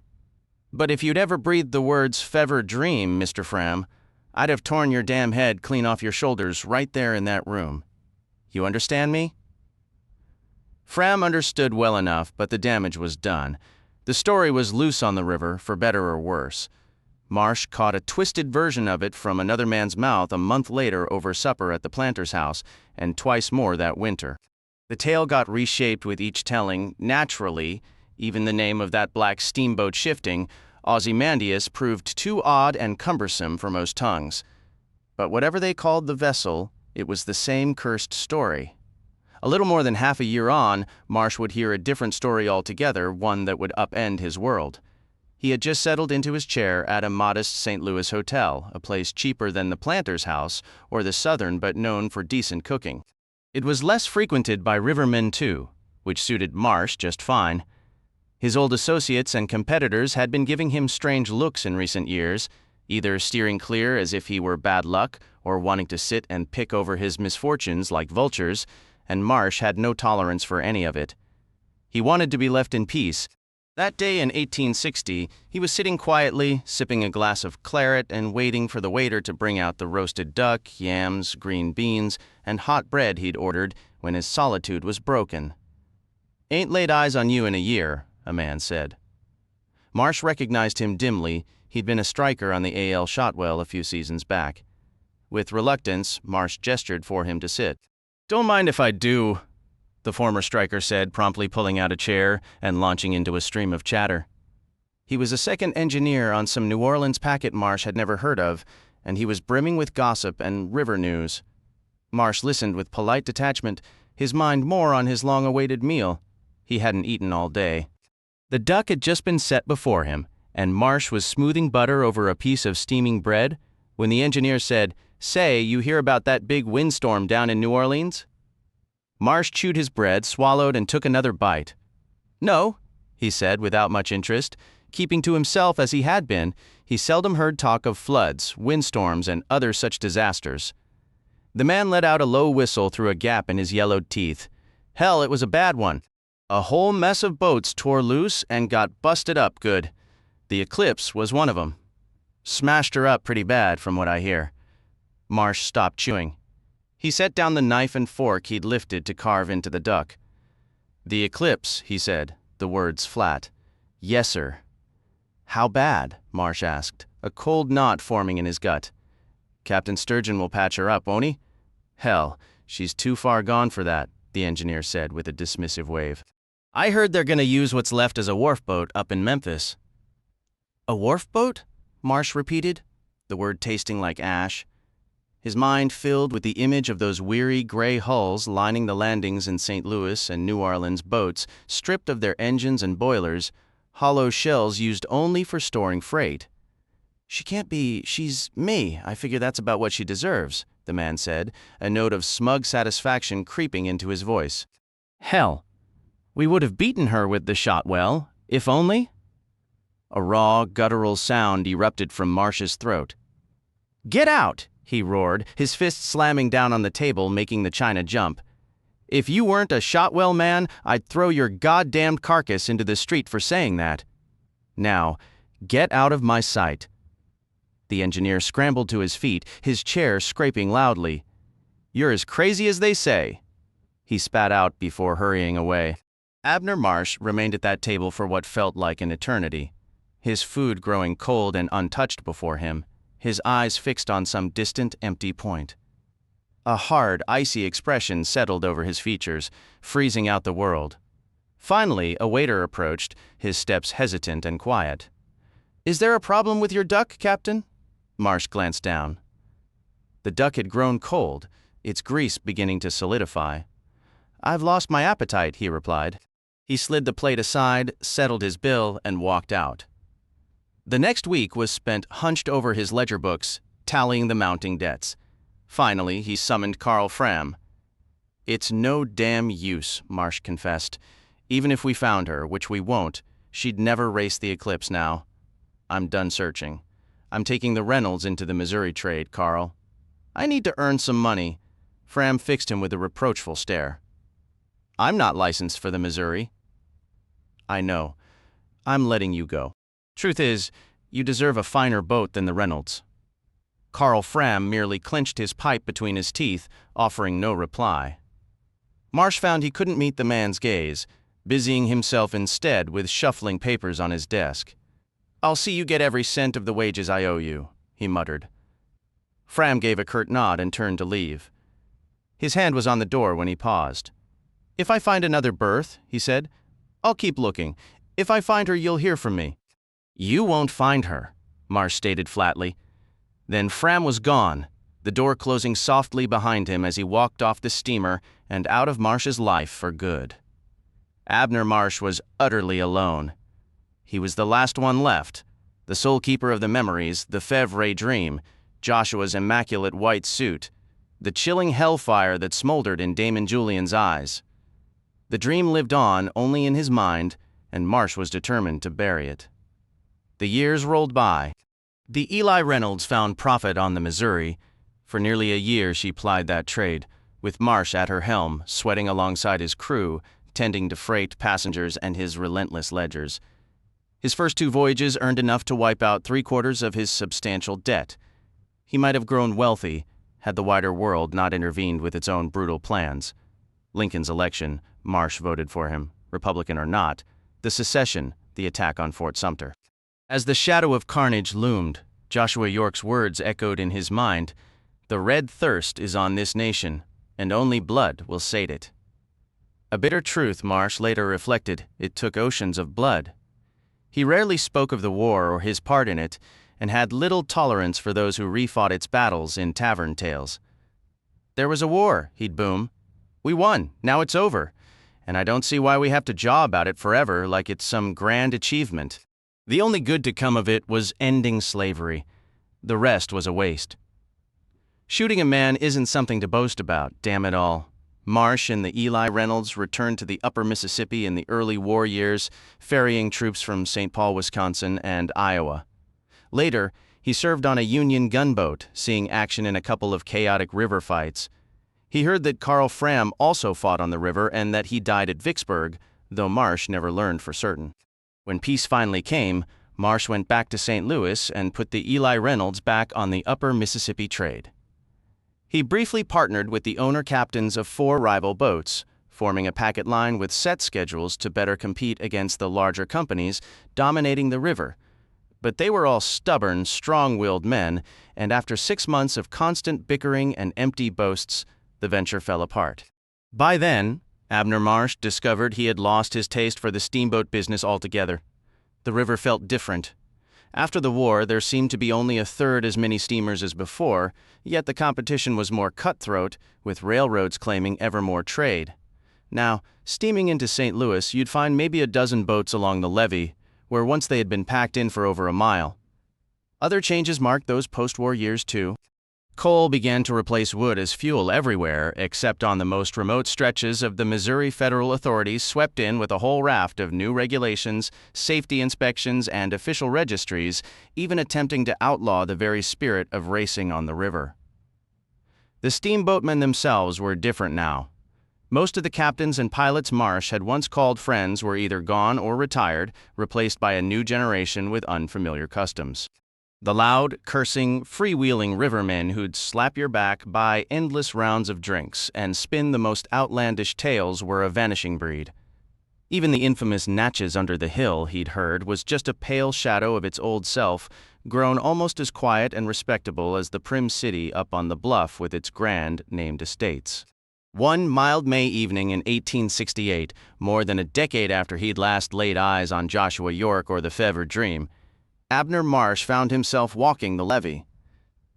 But if you'd ever breathed the words Fevre Dream, Mr. Fram, I'd have torn your damn head clean off your shoulders right there in that room. You understand me?" Fram understood well enough, but the damage was done. The story was loose on the river, for better or worse. Marsh caught a twisted version of it from another man's mouth a month later over supper at the planter's house, and twice more that winter. The tale got reshaped with each telling. Naturally, even the name of that black steamboat shifting, Ozymandias, proved too odd and cumbersome for most tongues. But whatever they called the vessel, it was the same cursed story. A little more than half a year on, Marsh would hear a different story altogether, one that would upend his world. He had just settled into his chair at a modest St. Louis hotel, a place cheaper than the planter's house or the Southern but known for decent cooking. It was less frequented by rivermen too, which suited Marsh just fine. His old associates and competitors had been giving him strange looks in recent years, either steering clear as if he were bad luck or wanting to sit and pick over his misfortunes like vultures, and Marsh had no tolerance for any of it. He wanted to be left in peace. That day in 1860, he was sitting quietly, sipping a glass of claret and waiting for the waiter to bring out the roasted duck, yams, green beans, and hot bread he'd ordered when his solitude was broken. "Ain't laid eyes on you in a year," a man said. Marsh recognized him dimly, He'd been a striker on the AL Shotwell a few seasons back. With reluctance, Marsh gestured for him to sit. "Don't mind if I do," the former striker said, promptly pulling out a chair and launching into a stream of chatter. He was a second engineer on some New Orleans packet Marsh had never heard of, and he was brimming with gossip and river news. Marsh listened with polite detachment, his mind more on his long-awaited meal. He hadn't eaten all day. The duck had just been set before him, and Marsh was smoothing butter over a piece of steaming bread when the engineer said, "Say, you hear about that big windstorm down in New Orleans?" Marsh chewed his bread, swallowed, and took another bite. "No," he said without much interest. Keeping to himself as he had been, he seldom heard talk of floods, windstorms, and other such disasters. The man let out a low whistle through a gap in his yellowed teeth. "Hell, it was a bad one. A whole mess of boats tore loose and got busted up good. The Eclipse was one of 'em. Smashed her up pretty bad, from what I hear." Marsh stopped chewing. He set down the knife and fork he'd lifted to carve into the duck. "The Eclipse," he said, the words flat. "Yes, sir." "How bad?" Marsh asked, a cold knot forming in his gut. "Captain Sturgeon will patch her up, won't he?" "Hell, she's too far gone for that," the engineer said with a dismissive wave. "I heard they're going to use what's left as a wharf boat up in Memphis." "A wharf boat?" Marsh repeated, the word tasting like ash. His mind filled with the image of those weary gray hulls lining the landings in St. Louis and New Orleans boats, stripped of their engines and boilers, hollow shells used only for storing freight. "She can't be, she's me. I figure that's about what she deserves," the man said, a note of smug satisfaction creeping into his voice. "Hell, we would have beaten her with the Shotwell, if only." A raw, guttural sound erupted from Marsh's throat. "Get out!" he roared, his fist slamming down on the table, making the china jump. "If you weren't a Shotwell man, I'd throw your goddamned carcass into the street for saying that. Now, get out of my sight." The engineer scrambled to his feet, his chair scraping loudly. "You're as crazy as they say," he spat out before hurrying away. Abner Marsh remained at that table for what felt like an eternity, his food growing cold and untouched before him, his eyes fixed on some distant, empty point. A hard, icy expression settled over his features, freezing out the world. Finally, a waiter approached, his steps hesitant and quiet. "Is there a problem with your duck, Captain?" Marsh glanced down. The duck had grown cold, its grease beginning to solidify. "I've lost my appetite," he replied. He slid the plate aside, settled his bill, and walked out. The next week was spent hunched over his ledger books, tallying the mounting debts. Finally, he summoned Carl Fram. "It's no damn use," Marsh confessed. "Even if we found her, which we won't, she'd never race the Eclipse now. I'm done searching. I'm taking the Reynolds into the Missouri trade, Carl. I need to earn some money." Fram fixed him with a reproachful stare. "I'm not licensed for the Missouri." "I know. I'm letting you go. Truth is, you deserve a finer boat than the Reynolds." Carl Fram merely clenched his pipe between his teeth, offering no reply. Marsh found he couldn't meet the man's gaze, busying himself instead with shuffling papers on his desk. "I'll see you get every cent of the wages I owe you," he muttered. Fram gave a curt nod and turned to leave. His hand was on the door when he paused. "If I find another berth," he said, "I'll keep looking. If I find her, you'll hear from me." "You won't find her," Marsh stated flatly. Then Fram was gone, the door closing softly behind him as he walked off the steamer and out of Marsh's life for good. Abner Marsh was utterly alone. He was the last one left, the sole keeper of the memories, the Fevre Dream, Joshua's immaculate white suit, the chilling hellfire that smoldered in Damon Julian's eyes. The dream lived on only in his mind, and Marsh was determined to bury it. The years rolled by. The Eli Reynolds found profit on the Missouri. For nearly a year she plied that trade, with Marsh at her helm, sweating alongside his crew, tending to freight, passengers, and his relentless ledgers. His first 2 voyages earned enough to wipe out 3/4 of his substantial debt. He might have grown wealthy had the wider world not intervened with its own brutal plans. Lincoln's election, Marsh voted for him, Republican or not, the secession, the attack on Fort Sumter. As the shadow of carnage loomed, Joshua York's words echoed in his mind, "The red thirst is on this nation, and only blood will sate it." A bitter truth, Marsh later reflected, it took oceans of blood. He rarely spoke of the war or his part in it, and had little tolerance for those who refought its battles in tavern tales. "There was a war," he'd boom. "We won, now it's over, and I don't see why we have to jaw about it forever like it's some grand achievement." The only good to come of it was ending slavery. The rest was a waste. Shooting a man isn't something to boast about, damn it all. Marsh and the Eli Reynolds returned to the upper Mississippi in the early war years, ferrying troops from St. Paul, Wisconsin, and Iowa. Later, he served on a Union gunboat, seeing action in a couple of chaotic river fights. He heard that Carl Fram also fought on the river and that he died at Vicksburg, though Marsh never learned for certain. When peace finally came, Marsh went back to St. Louis and put the Eli Reynolds back on the upper Mississippi trade. He briefly partnered with the owner-captains of 4 rival boats, forming a packet line with set schedules to better compete against the larger companies dominating the river. But they were all stubborn, strong-willed men, and after 6 months of constant bickering and empty boasts, the venture fell apart. By then, Abner Marsh discovered he had lost his taste for the steamboat business altogether. The river felt different. After the war, there seemed to be only a third as many steamers as before, yet the competition was more cutthroat, with railroads claiming ever more trade. Now, steaming into St. Louis, you'd find maybe a dozen boats along the levee, where once they had been packed in for over a mile. Other changes marked those post-war years, too. Coal began to replace wood as fuel everywhere, except on the most remote stretches of the Missouri federal authorities swept in with a whole raft of new regulations, safety inspections, and official registries, even attempting to outlaw the very spirit of racing on the river. The steamboatmen themselves were different now. Most of the captains and pilots Marsh had once called friends were either gone or retired, replaced by a new generation with unfamiliar customs. The loud, cursing, freewheeling rivermen who'd slap your back, buy endless rounds of drinks, and spin the most outlandish tales were a vanishing breed. Even the infamous Natchez under the hill, he'd heard, was just a pale shadow of its old self, grown almost as quiet and respectable as the prim city up on the bluff with its grand, named estates. One mild May evening in 1868, more than a decade after he'd last laid eyes on Joshua York or the Fevre Dream, Abner Marsh found himself walking the levee.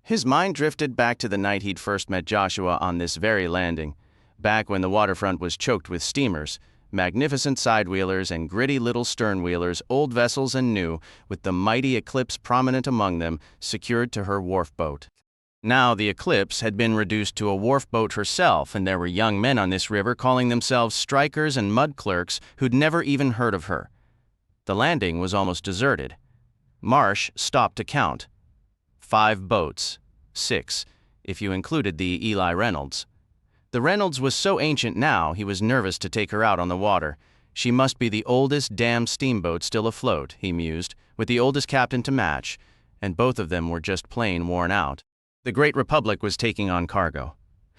His mind drifted back to the night he'd first met Joshua on this very landing, back when the waterfront was choked with steamers, magnificent sidewheelers and gritty little sternwheelers, old vessels and new, with the mighty Eclipse prominent among them, secured to her wharf boat. Now the Eclipse had been reduced to a wharf boat herself, and there were young men on this river calling themselves strikers and mud clerks who'd never even heard of her. The landing was almost deserted. Marsh stopped to count. 5 boats. 6, if you included the Eli Reynolds. The Reynolds was so ancient now, he was nervous to take her out on the water. She must be the oldest damn steamboat still afloat, he mused, with the oldest captain to match, and both of them were just plain worn out. The Great Republic was taking on cargo.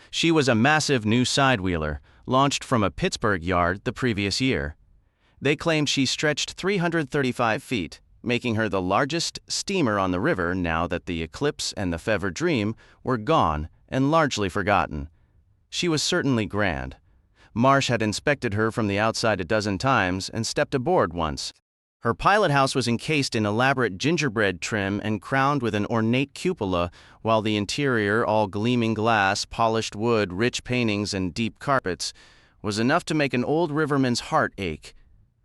She was a massive new sidewheeler, launched from a Pittsburgh yard the previous year. They claimed she stretched 335 feet, making her the largest steamer on the river now that the Eclipse and the Fevre Dream were gone and largely forgotten. She was certainly grand. Marsh had inspected her from the outside a dozen times and stepped aboard once. Her pilot house was encased in elaborate gingerbread trim and crowned with an ornate cupola, while the interior, all gleaming glass, polished wood, rich paintings, and deep carpets, was enough to make an old riverman's heart ache.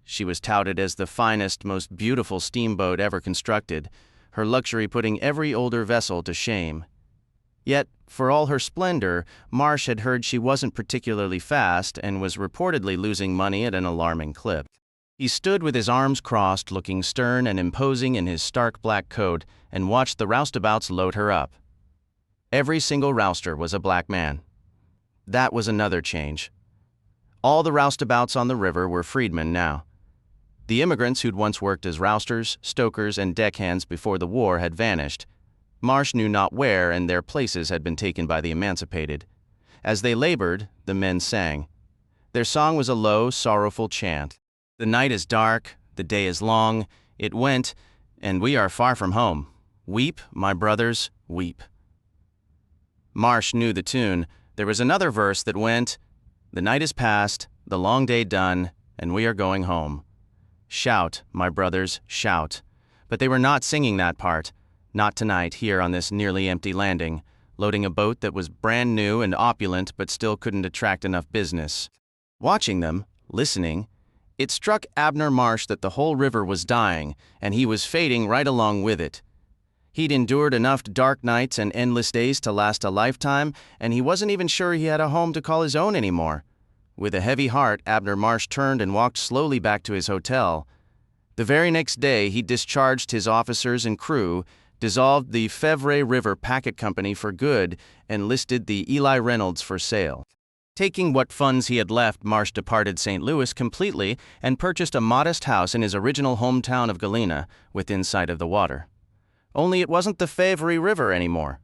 She was touted as the finest, most beautiful steamboat ever constructed, her luxury putting every older vessel to shame. Yet, for all her splendor, Marsh had heard she wasn't particularly fast and was reportedly losing money at an alarming clip. He stood with his arms crossed, looking stern and imposing in his stark black coat, and watched the roustabouts load her up. Every single rouster was a black man. That was another change. All the roustabouts on the river were freedmen now. The immigrants who'd once worked as rousters, stokers, and deckhands before the war had vanished. Marsh knew not where, and their places had been taken by the emancipated. As they labored, the men sang. Their song was a low, sorrowful chant. The night is dark, the day is long, it went, and we are far from home. Weep, my brothers, weep. Marsh knew the tune. There was another verse that went, "The night is past, the long day done, and we are going home. Shout, my brothers, shout." But they were not singing that part. Not tonight, here on this nearly empty landing, loading a boat that was brand new and opulent but still couldn't attract enough business. Watching them, listening, it struck Abner Marsh that the whole river was dying, and he was fading right along with it. He'd endured enough dark nights and endless days to last a lifetime, and he wasn't even sure he had a home to call his own anymore. With a heavy heart, Abner Marsh turned and walked slowly back to his hotel. The very next day, he discharged his officers and crew, dissolved the Fevre River Packet Company for good, and listed the Eli Reynolds for sale. Taking what funds he had left, Marsh departed St. Louis completely and purchased a modest house in his original hometown of Galena, within sight of the water. Only it wasn't the Fevre River anymore.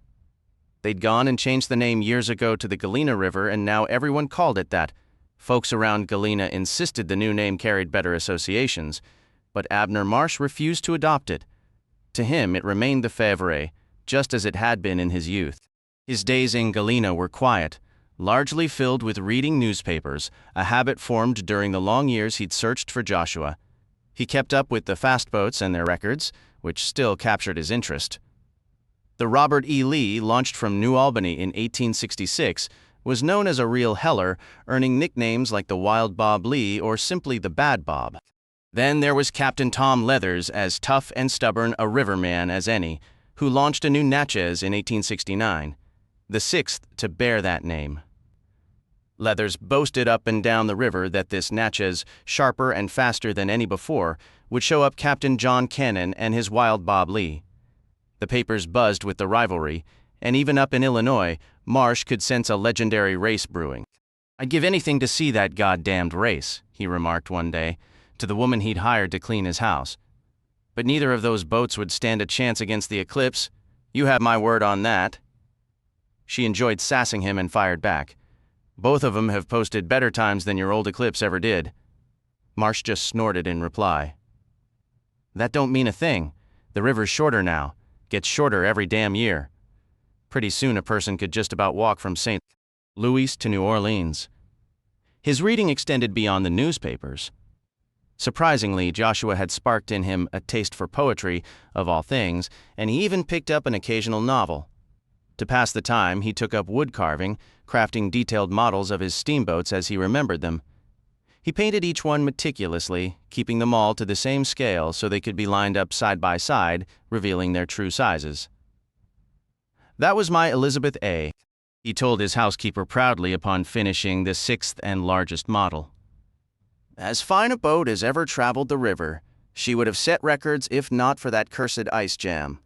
They'd gone and changed the name years ago to the Galena River, and now everyone called it that. Folks around Galena insisted the new name carried better associations, but Abner Marsh refused to adopt it. To him, it remained the Fevre, just as it had been in his youth. His days in Galena were quiet, largely filled with reading newspapers, a habit formed during the long years he'd searched for Joshua. He kept up with the fast boats and their records, which still captured his interest. The Robert E. Lee, launched from New Albany in 1866, was known as a real heller, earning nicknames like the Wild Bob Lee or simply the Bad Bob. Then there was Captain Tom Leathers, as tough and stubborn a riverman as any, who launched a new Natchez in 1869, the sixth to bear that name. Leathers boasted up and down the river that this Natchez, sharper and faster than any before, would show up Captain John Cannon and his Wild Bob Lee. The papers buzzed with the rivalry, and even up in Illinois, Marsh could sense a legendary race brewing. "I'd give anything to see that goddamned race," he remarked one day, to the woman he'd hired to clean his house. "But neither of those boats would stand a chance against the Eclipse. You have my word on that." She enjoyed sassing him and fired back. "Both of 'em have posted better times than your old Eclipse ever did." Marsh just snorted in reply. "That don't mean a thing. The river's shorter now. Gets shorter every damn year. Pretty soon a person could just about walk from St. Louis to New Orleans." His reading extended beyond the newspapers. Surprisingly, Joshua had sparked in him a taste for poetry, of all things, and he even picked up an occasional novel. To pass the time, he took up wood carving, crafting detailed models of his steamboats as he remembered them. He painted each one meticulously, keeping them all to the same scale so they could be lined up side by side, revealing their true sizes. "That was my Elizabeth A.," he told his housekeeper proudly upon finishing the sixth and largest model. "As fine a boat as ever traveled the river. She would have set records if not for that cursed ice jam.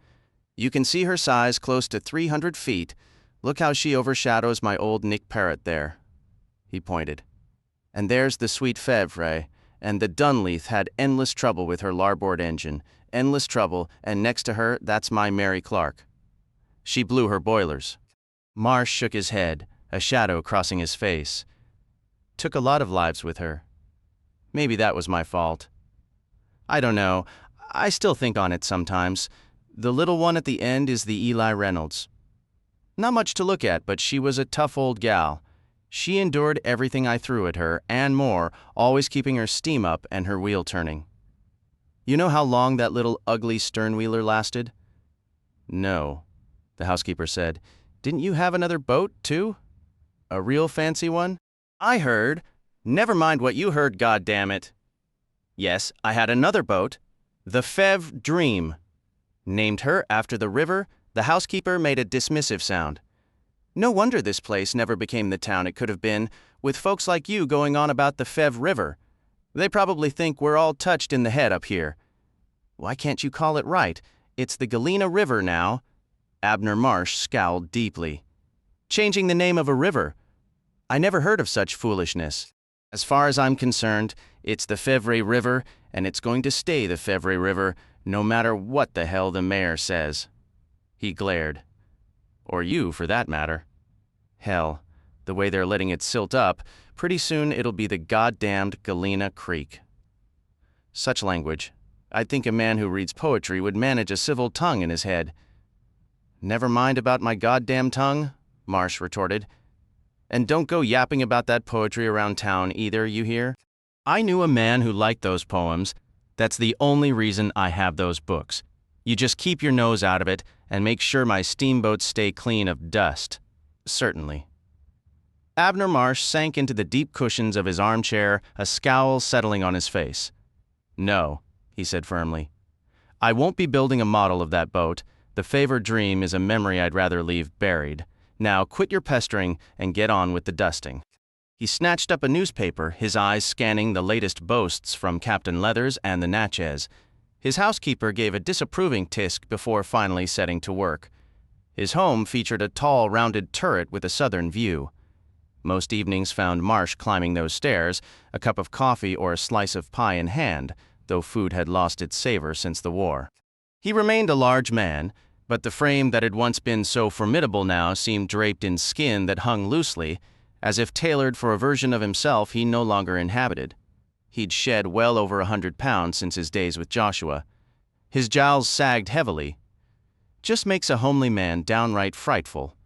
You can see her size close to 300 feet. Look how she overshadows my old Nick Parrott there." He pointed. "And there's the sweet Fevre, and the Dunleith had endless trouble with her larboard engine, endless trouble, and next to her, that's my Mary Clark. She blew her boilers." Marsh shook his head, a shadow crossing his face. "Took a lot of lives with her. Maybe that was my fault. I don't know. I still think on it sometimes. The little one at the end is the Eli Reynolds. Not much to look at, but she was a tough old gal. She endured everything I threw at her, and more, always keeping her steam up and her wheel turning. You know how long that little ugly sternwheeler lasted?" "No," the housekeeper said. "Didn't you have another boat, too? A real fancy one?" "I heard—" "Never mind what you heard, goddammit. Yes, I had another boat, the Fevre Dream. Named her after the river." The housekeeper made a dismissive sound. "No wonder this place never became the town it could have been, with folks like you going on about the Fevre River. They probably think we're all touched in the head up here. Why can't you call it right? It's the Galena River now." Abner Marsh scowled deeply. "Changing the name of a river? I never heard of such foolishness. As far as I'm concerned, it's the Fevre River, and it's going to stay the Fevre River, no matter what the hell the mayor says." He glared. "Or you, for that matter. Hell, the way they're letting it silt up, pretty soon it'll be the goddamned Galena Creek." Such language, I'd think a man who reads poetry would manage a civil tongue in his head." "Never mind about my goddamn tongue," Marsh retorted. "And don't go yapping about that poetry around town either, you hear? I knew a man who liked those poems. That's the only reason I have those books. You just keep your nose out of it and make sure my steamboats stay clean of dust." "Certainly." Abner Marsh sank into the deep cushions of his armchair, a scowl settling on his face. "No," he said firmly. "I won't be building a model of that boat. The Fevre Dream is a memory I'd rather leave buried. Now quit your pestering and get on with the dusting." He snatched up a newspaper, his eyes scanning the latest boasts from Captain Leathers and the Natchez. His housekeeper gave a disapproving tisk before finally setting to work. His home featured a tall, rounded turret with a southern view. Most evenings found Marsh climbing those stairs, a cup of coffee or a slice of pie in hand, though food had lost its savor since the war. He remained a large man, but the frame that had once been so formidable now seemed draped in skin that hung loosely, as if tailored for a version of himself he no longer inhabited. He'd shed well over 100 pounds since his days with Joshua. His jowls sagged heavily. Just makes a homely man downright frightful.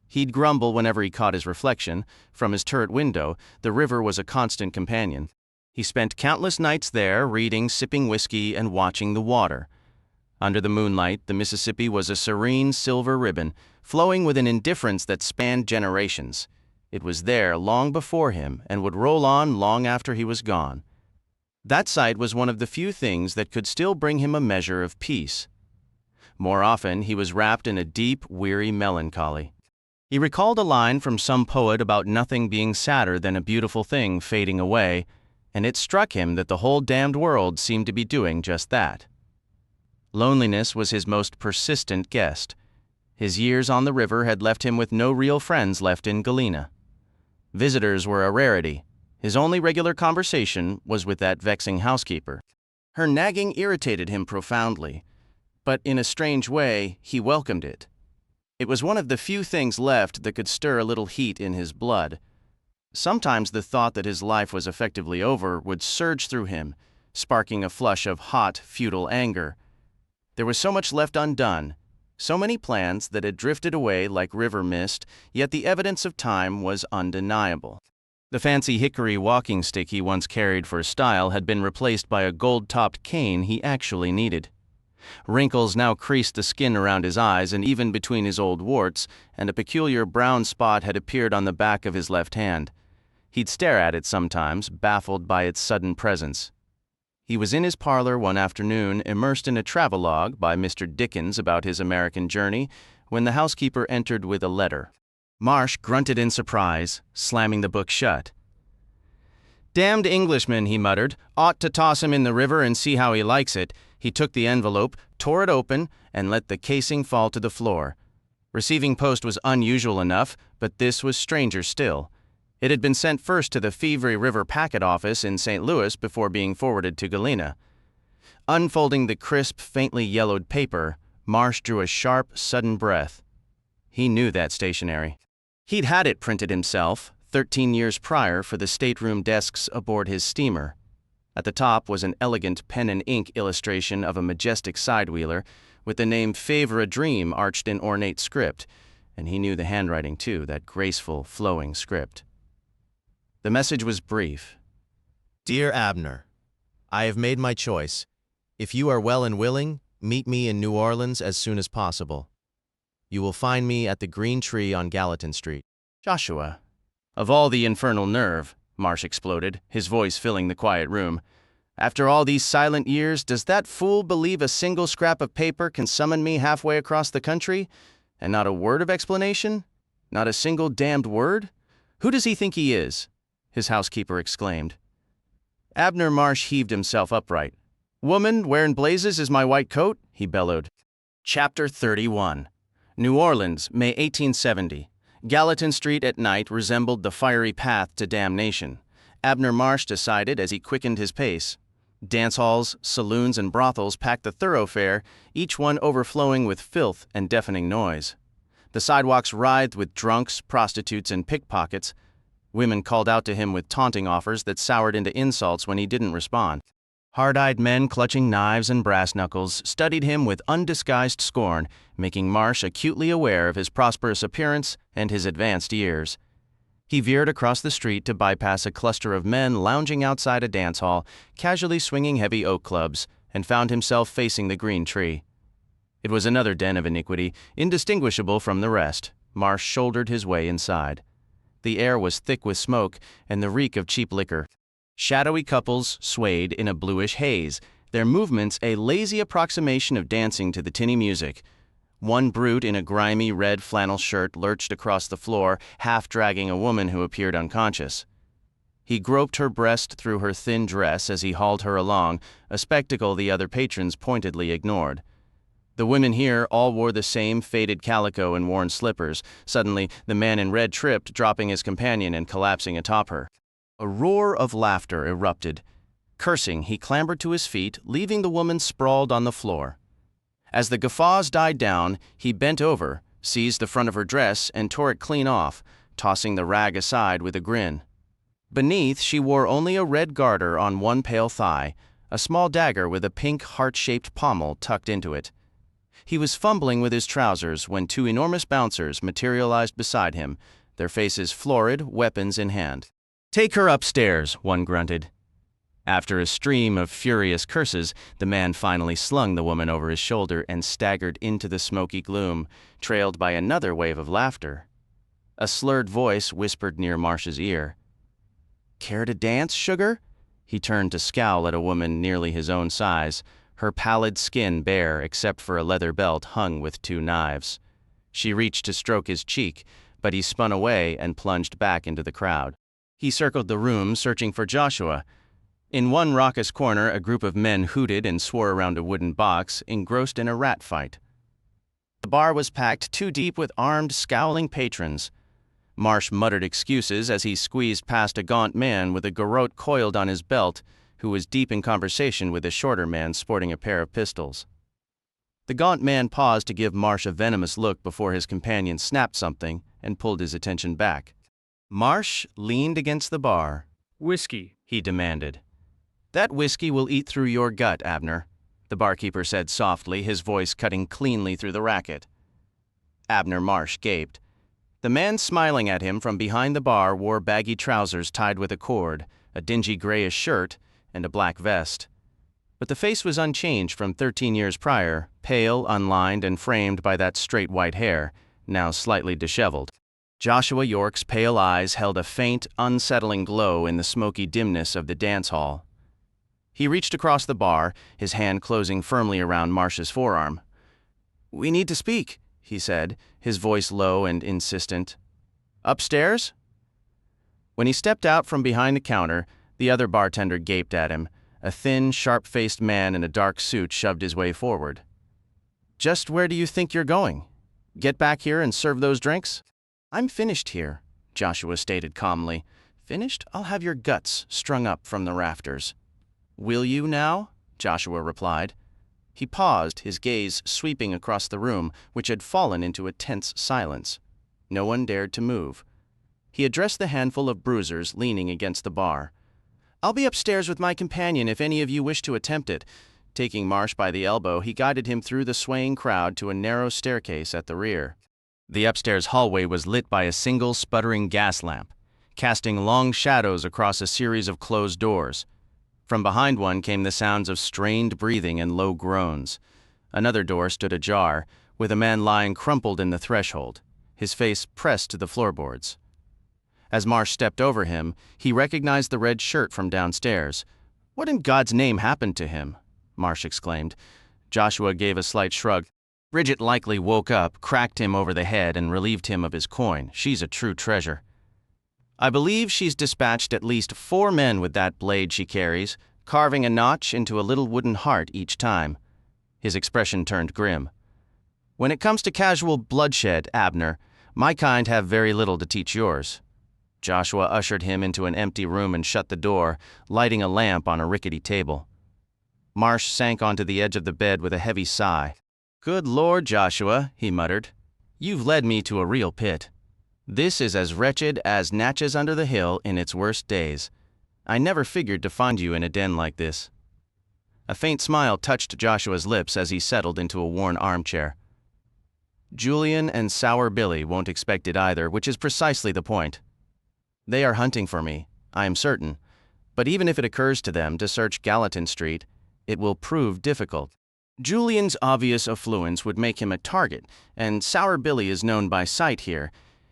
He'd grumble whenever he caught his reflection. From his turret window, the river was a constant companion. He spent countless nights there, reading, sipping whiskey, and watching the water. Under the moonlight, the Mississippi was a serene silver ribbon, flowing with an indifference that spanned generations. It was there long before him and would roll on long after he was gone. That sight was one of the few things that could still bring him a measure of peace. More often, he was wrapped in a deep, weary melancholy. He recalled a line from some poet about nothing being sadder than a beautiful thing fading away, and it struck him that the whole damned world seemed to be doing just that. Loneliness was his most persistent guest. His years on the river had left him with no real friends left in Galena. Visitors were a rarity. His only regular conversation was with that vexing housekeeper. Her nagging irritated him profoundly, but in a strange way, he welcomed it. It was one of the few things left that could stir a little heat in his blood. Sometimes the thought that his life was effectively over would surge through him, sparking a flush of hot, futile anger. There was so much left undone, so many plans that had drifted away like river mist, yet the evidence of time was undeniable. The fancy hickory walking stick he once carried for style had been replaced by a gold-topped cane he actually needed. Wrinkles now creased the skin around his eyes and even between his old warts, and a peculiar brown spot had appeared on the back of his left hand. He'd stare at it sometimes, baffled by its sudden presence. He was in his parlor one afternoon, immersed in a travelogue by Mr. Dickens about his American journey, when the housekeeper entered with a letter. Marsh grunted in surprise, slamming the book shut. "Damned Englishman," he muttered. "Ought to toss him in the river and see how he likes it." He took the envelope, tore it open, and let the casing fall to the floor. Receiving post was unusual enough, but this was stranger still. It had been sent first to the Fevre River Packet Office in St. Louis before being forwarded to Galena. Unfolding the crisp, faintly yellowed paper, Marsh drew a sharp, sudden breath. He knew that stationery. He'd had it printed himself, 13 years prior, for the stateroom desks aboard his steamer. At the top was an elegant pen and ink illustration of a majestic sidewheeler, with the name Fevre Dream arched in ornate script, and he knew the handwriting too, that graceful, flowing script. The message was brief. Dear Abner, I have made my choice. If you are well and willing, meet me in New Orleans as soon as possible. You will find me at the Green Tree on Gallatin Street. "Joshua, of all the infernal nerve," Marsh exploded, his voice filling the quiet room. "After all these silent years, does that fool believe a single scrap of paper can summon me halfway across the country? And not a word of explanation? Not a single damned word? Who does he think he is?" his housekeeper exclaimed. Abner Marsh heaved himself upright. "Woman, where in blazes is my white coat?" he bellowed. Chapter 31. New Orleans, May 1870. Gallatin Street at night resembled the fiery path to damnation. Abner Marsh decided as he quickened his pace. Dance halls, saloons, and brothels packed the thoroughfare, each one overflowing with filth and deafening noise. The sidewalks writhed with drunks, prostitutes, and pickpockets. Women called out to him with taunting offers that soured into insults when he didn't respond. Hard-eyed men clutching knives and brass knuckles studied him with undisguised scorn, making Marsh acutely aware of his prosperous appearance and his advanced years. He veered across the street to bypass a cluster of men lounging outside a dance hall, casually swinging heavy oak clubs, and found himself facing the green tree. It was another den of iniquity, indistinguishable from the rest. Marsh shouldered his way inside. The air was thick with smoke and the reek of cheap liquor. Shadowy couples swayed in a bluish haze, their movements a lazy approximation of dancing to the tinny music. One brute in a grimy red flannel shirt lurched across the floor, half dragging a woman who appeared unconscious. He groped her breast through her thin dress as he hauled her along, a spectacle the other patrons pointedly ignored. The women here all wore the same faded calico and worn slippers. Suddenly, the man in red tripped, dropping his companion and collapsing atop her. A roar of laughter erupted. Cursing, he clambered to his feet, leaving the woman sprawled on the floor. As the guffaws died down, he bent over, seized the front of her dress, and tore it clean off, tossing the rag aside with a grin. Beneath, she wore only a red garter on one pale thigh, a small dagger with a pink heart-shaped pommel tucked into it. He was fumbling with his trousers when two enormous bouncers materialized beside him, their faces florid, weapons in hand. "Take her upstairs," one grunted. After a stream of furious curses, the man finally slung the woman over his shoulder and staggered into the smoky gloom, trailed by another wave of laughter. A slurred voice whispered near Marsh's ear. "Care to dance, sugar?" He turned to scowl at a woman nearly his own size, her pallid skin bare except for a leather belt hung with two knives. She reached to stroke his cheek, but he spun away and plunged back into the crowd. He circled the room, searching for Joshua. In one raucous corner, a group of men hooted and swore around a wooden box, engrossed in a rat fight. The bar was packed too deep with armed, scowling patrons. Marsh muttered excuses as he squeezed past a gaunt man with a garrote coiled on his belt, who was deep in conversation with a shorter man sporting a pair of pistols. The gaunt man paused to give Marsh a venomous look before his companion snapped something and pulled his attention back. Marsh leaned against the bar. "Whiskey," he demanded. "That whiskey will eat through your gut, Abner," the barkeeper said softly, his voice cutting cleanly through the racket. Abner Marsh gaped. The man smiling at him from behind the bar wore baggy trousers tied with a cord, a dingy grayish shirt, and a black vest. But the face was unchanged from 13 years prior, pale, unlined, and framed by that straight white hair, now slightly disheveled. Joshua York's pale eyes held a faint, unsettling glow in the smoky dimness of the dance hall. He reached across the bar, his hand closing firmly around Marsh's forearm. "We need to speak," he said, his voice low and insistent. "Upstairs?" When he stepped out from behind the counter, the other bartender gaped at him. A thin, sharp-faced man in a dark suit shoved his way forward. "Just where do you think you're going? Get back here and serve those drinks?" "I'm finished here," Joshua stated calmly. "Finished? I'll have your guts strung up from the rafters." "Will you now?" Joshua replied. He paused, his gaze sweeping across the room, which had fallen into a tense silence. No one dared to move. He addressed the handful of bruisers leaning against the bar. "I'll be upstairs with my companion if any of you wish to attempt it." Taking Marsh by the elbow, he guided him through the swaying crowd to a narrow staircase at the rear. The upstairs hallway was lit by a single sputtering gas lamp, casting long shadows across a series of closed doors. From behind one came the sounds of strained breathing and low groans. Another door stood ajar, with a man lying crumpled in the threshold, his face pressed to the floorboards. As Marsh stepped over him, he recognized the red shirt from downstairs. "What in God's name happened to him?" Marsh exclaimed. Joshua gave a slight shrug. "Bridget likely woke up, cracked him over the head, and relieved him of his coin. She's a true treasure. I believe she's dispatched at least 4 men with that blade she carries, carving a notch into a little wooden heart each time." His expression turned grim. "When it comes to casual bloodshed, Abner, my kind have very little to teach yours." Joshua ushered him into an empty room and shut the door, lighting a lamp on a rickety table. Marsh sank onto the edge of the bed with a heavy sigh. "Good Lord, Joshua," he muttered. "You've led me to a real pit. This is as wretched as Natchez under the Hill in its worst days. I never figured to find you in a den like this." A faint smile touched Joshua's lips as he settled into a worn armchair. Julian and Sour Billy won't expect it either, which is precisely the point. They are hunting for me, I am certain, but even if it occurs to them to search Gallatin Street, it will prove difficult. Julian's obvious affluence would make him a target, and Sour Billy is known by sight here.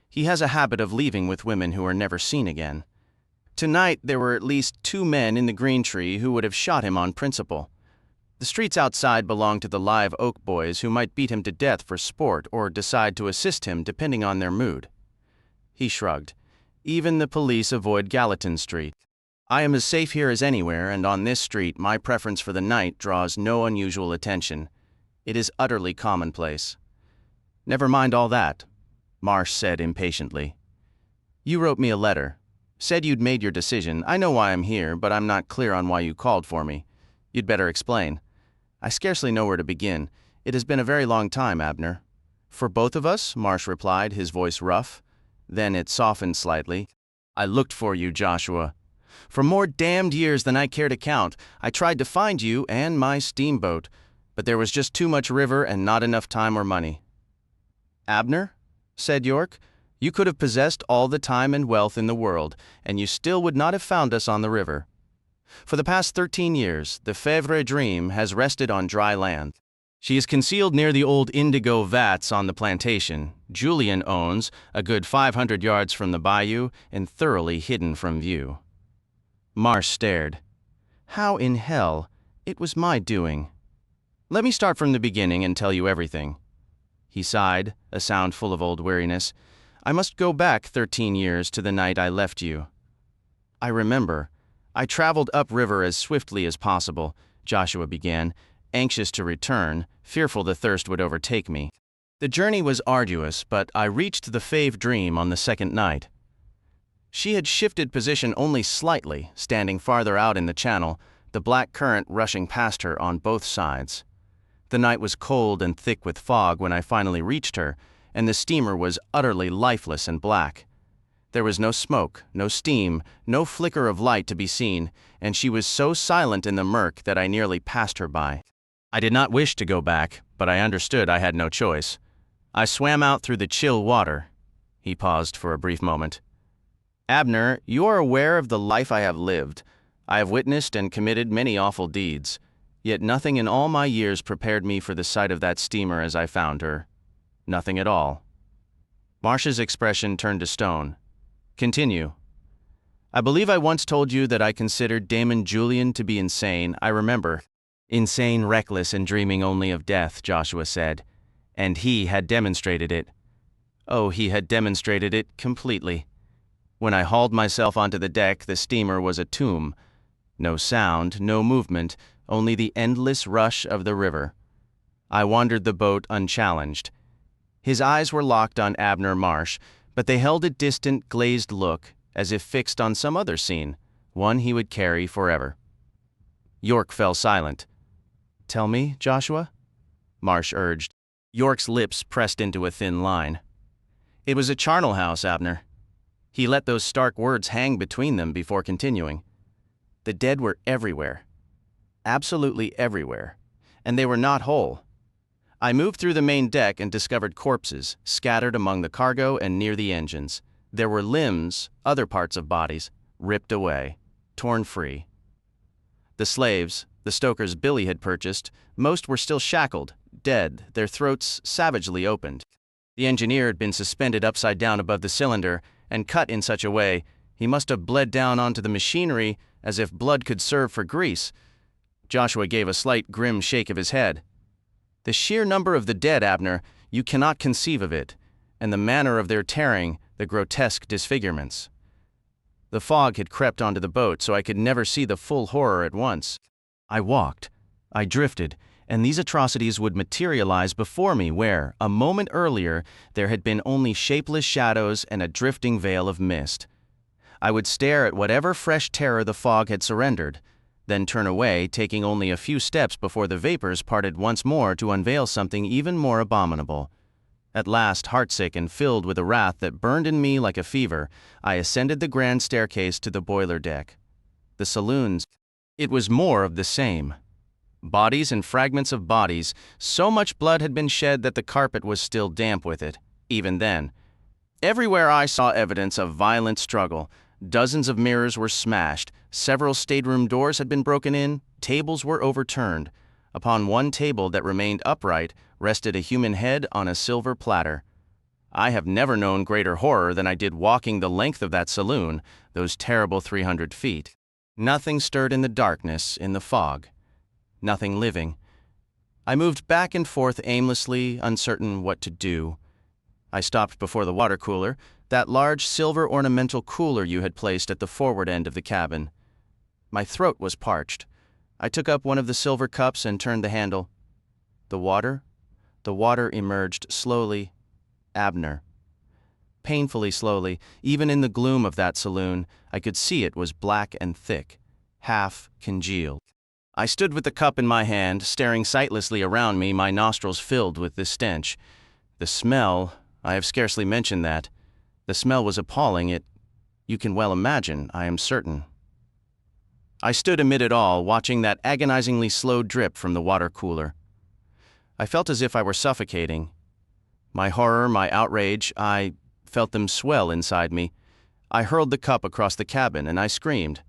He has a habit of leaving with women who are never seen again. Tonight there were at least 2 men in the Green Tree who would have shot him on principle. The streets outside belong to the Live Oak boys who might beat him to death for sport or decide to assist him depending on their mood. He shrugged. Even the police avoid Gallatin Street. I am as safe here as anywhere, and on this street my preference for the night draws no unusual attention. It is utterly commonplace. Never mind all that, Marsh said impatiently. You wrote me a letter. Said you'd made your decision. I know why I'm here, but I'm not clear on why you called for me. You'd better explain. I scarcely know where to begin. It has been a very long time, Abner. For both of us, Marsh replied, his voice rough. Then it softened slightly. I looked for you, Joshua. For more damned years than I care to count, I tried to find you and my steamboat, but there was just too much river and not enough time or money. Abner, said York, you could have possessed all the time and wealth in the world, and you still would not have found us on the river. For the past 13 years, the Fevre Dream has rested on dry land. She is concealed near the old indigo vats on the plantation. Julian owns, a good 500 yards from the bayou, and thoroughly hidden from view. Marsh stared. How in hell? It was my doing. Let me start from the beginning and tell you everything. He sighed, a sound full of old weariness. I must go back 13 years to the night I left you. I remember. I traveled upriver as swiftly as possible, Joshua began, anxious to return, fearful the thirst would overtake me. The journey was arduous, but I reached the Fevre Dream on the second night. She had shifted position only slightly, standing farther out in the channel, the black current rushing past her on both sides. The night was cold and thick with fog when I finally reached her, and the steamer was utterly lifeless and black. There was no smoke, no steam, no flicker of light to be seen, and she was so silent in the murk that I nearly passed her by. I did not wish to go back, but I understood I had no choice. I swam out through the chill water. He paused for a brief moment. Abner, you are aware of the life I have lived. I have witnessed and committed many awful deeds, yet nothing in all my years prepared me for the sight of that steamer as I found her. Nothing at all. Marsh's expression turned to stone. Continue. I believe I once told you that I considered Damon Julian to be insane. I remember. Insane, reckless, and dreaming only of death, Joshua said. And he had demonstrated it. Oh, he had demonstrated it completely. When I hauled myself onto the deck, the steamer was a tomb. No sound, no movement, only the endless rush of the river. I wandered the boat unchallenged. His eyes were locked on Abner Marsh, but they held a distant, glazed look, as if fixed on some other scene, one he would carry forever. York fell silent. Tell me, Joshua? Marsh urged. York's lips pressed into a thin line. It was a charnel house, Abner. He let those stark words hang between them before continuing. The dead were everywhere. Absolutely everywhere. And they were not whole. I moved through the main deck and discovered corpses, scattered among the cargo and near the engines. There were limbs, other parts of bodies, ripped away, torn free. The slaves, the stokers Billy had purchased, most were still shackled, dead, their throats savagely opened. The engineer had been suspended upside down above the cylinder and cut in such a way he must have bled down onto the machinery as if blood could serve for grease. Joshua gave a slight grim shake of his head. The sheer number of the dead, Abner, you cannot conceive of it, and the manner of their tearing, the grotesque disfigurements. The fog had crept onto the boat, so I could never see the full horror at once. I walked, I drifted, and these atrocities would materialize before me where, a moment earlier, there had been only shapeless shadows and a drifting veil of mist. I would stare at whatever fresh terror the fog had surrendered, then turn away, taking only a few steps before the vapors parted once more to unveil something even more abominable. At last, heartsick and filled with a wrath that burned in me like a fever, I ascended the grand staircase to the boiler deck. The saloons. It was more of the same. Bodies and fragments of bodies. So much blood had been shed that the carpet was still damp with it, even then. Everywhere I saw evidence of violent struggle. Dozens of mirrors were smashed, several stateroom doors had been broken in, tables were overturned. Upon one table that remained upright rested a human head on a silver platter. I have never known greater horror than I did walking the length of that saloon, those terrible 300 feet. Nothing stirred in the darkness, in the fog. Nothing living. I moved back and forth aimlessly, uncertain what to do. I stopped before the water cooler, that large silver ornamental cooler you had placed at the forward end of the cabin. My throat was parched. I took up one of the silver cups and turned the handle. The water emerged slowly. Abner. Painfully slowly, even in the gloom of that saloon, I could see it was black and thick, half congealed. I stood with the cup in my hand, staring sightlessly around me, my nostrils filled with the stench. The smell, I have scarcely mentioned that. The smell was appalling. You can well imagine, I am certain. I stood amid it all, watching that agonizingly slow drip from the water cooler. I felt as if I were suffocating. My horror, my outrage, I felt them swell inside me. I hurled the cup across the cabin and I screamed.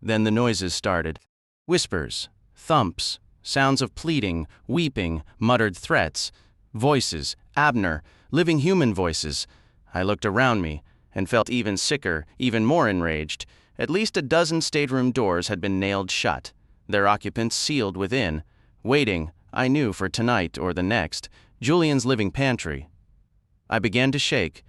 Then the noises started. Whispers, thumps, sounds of pleading, weeping, muttered threats, voices, Abner, living human voices. I looked around me and felt even sicker, even more enraged. At least a dozen stateroom doors had been nailed shut, their occupants sealed within, waiting, I knew, for tonight or the next, Julian's living pantry. I began to shake.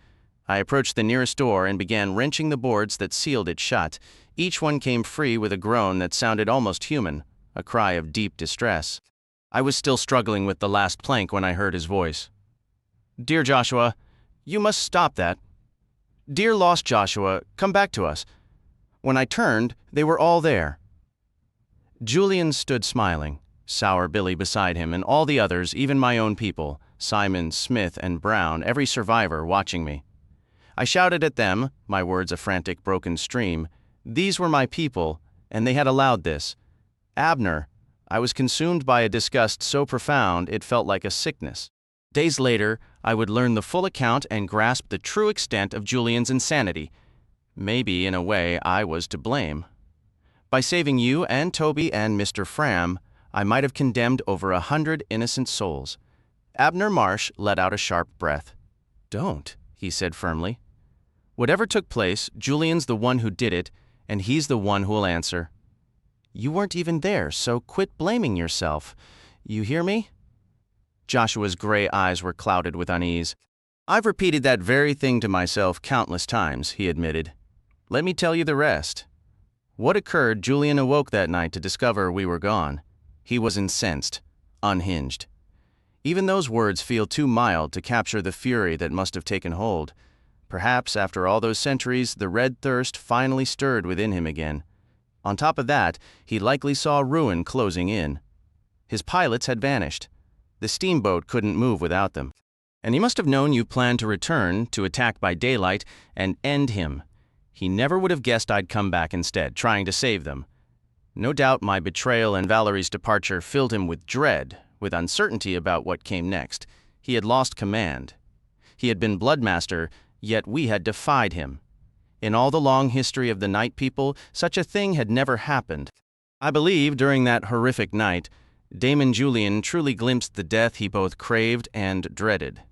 I approached the nearest door and began wrenching the boards that sealed it shut. Each one came free with a groan that sounded almost human, a cry of deep distress. I was still struggling with the last plank when I heard his voice. "Dear Joshua, you must stop that. Dear lost Joshua, come back to us." When I turned, they were all there. Julian stood smiling, Sour Billy beside him, and all the others, even my own people, Simon, Smith, and Brown, every survivor watching me. I shouted at them, my words a frantic broken stream. These were my people, and they had allowed this. Abner, I was consumed by a disgust so profound it felt like a sickness. Days later, I would learn the full account and grasp the true extent of Julian's insanity. Maybe, in a way, I was to blame. By saving you and Toby and Mr. Fram, I might have condemned over 100 innocent souls. Abner Marsh let out a sharp breath. "Don't," he said firmly. "Whatever took place, Julian's the one who did it, and he's the one who'll answer. You weren't even there, so quit blaming yourself. You hear me?" Joshua's gray eyes were clouded with unease. "I've repeated that very thing to myself countless times," he admitted. "Let me tell you the rest. What occurred, Julian awoke that night to discover we were gone. He was incensed, unhinged. Even those words feel too mild to capture the fury that must have taken hold. Perhaps, after all those centuries, the red thirst finally stirred within him again. On top of that, he likely saw ruin closing in. His pilots had vanished. The steamboat couldn't move without them. And he must have known you planned to return, to attack by daylight, and end him. He never would have guessed I'd come back instead, trying to save them. No doubt my betrayal and Valerie's departure filled him with dread, with uncertainty about what came next. He had lost command. He had been Bloodmaster, yet we had defied him. In all the long history of the Night People, such a thing had never happened. I believe, during that horrific night, Damon Julian truly glimpsed the death he both craved and dreaded.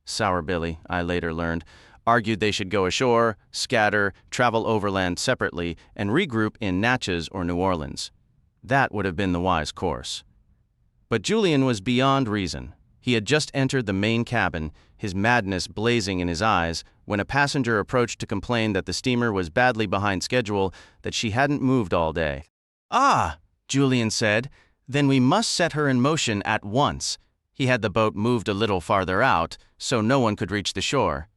Sour Billy, I later learned, argued they should go ashore, scatter, travel overland separately, and regroup in Natchez or New Orleans. That would have been the wise course. But Julian was beyond reason. He had just entered the main cabin, his madness blazing in his eyes, when a passenger approached to complain that the steamer was badly behind schedule, that she hadn't moved all day. "Ah," Julian said, "then we must set her in motion at once." He had the boat moved a little farther out, so no one could reach the shore.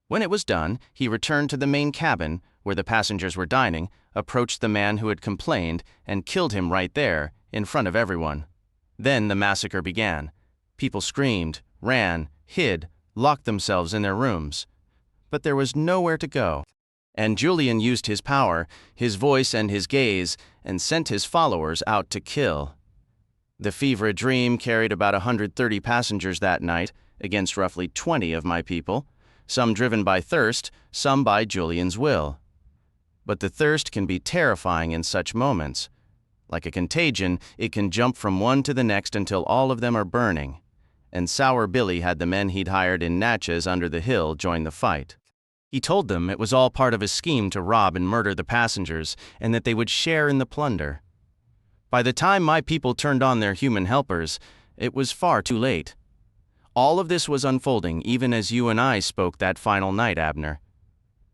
When it was done, he returned to the main cabin, where the passengers were dining, approached the man who had complained, and killed him right there, in front of everyone. Then the massacre began. People screamed, ran, hid, locked themselves in their rooms. But there was nowhere to go. And Julian used his power, his voice and his gaze, and sent his followers out to kill. The Fevre Dream carried about 130 passengers that night, against roughly 20 of my people, some driven by thirst, some by Julian's will. But the thirst can be terrifying in such moments. Like a contagion, it can jump from one to the next until all of them are burning. And Sour Billy had the men he'd hired in Natchez under the hill join the fight. He told them it was all part of a scheme to rob and murder the passengers, and that they would share in the plunder. By the time my people turned on their human helpers, it was far too late. All of this was unfolding even as you and I spoke that final night, Abner.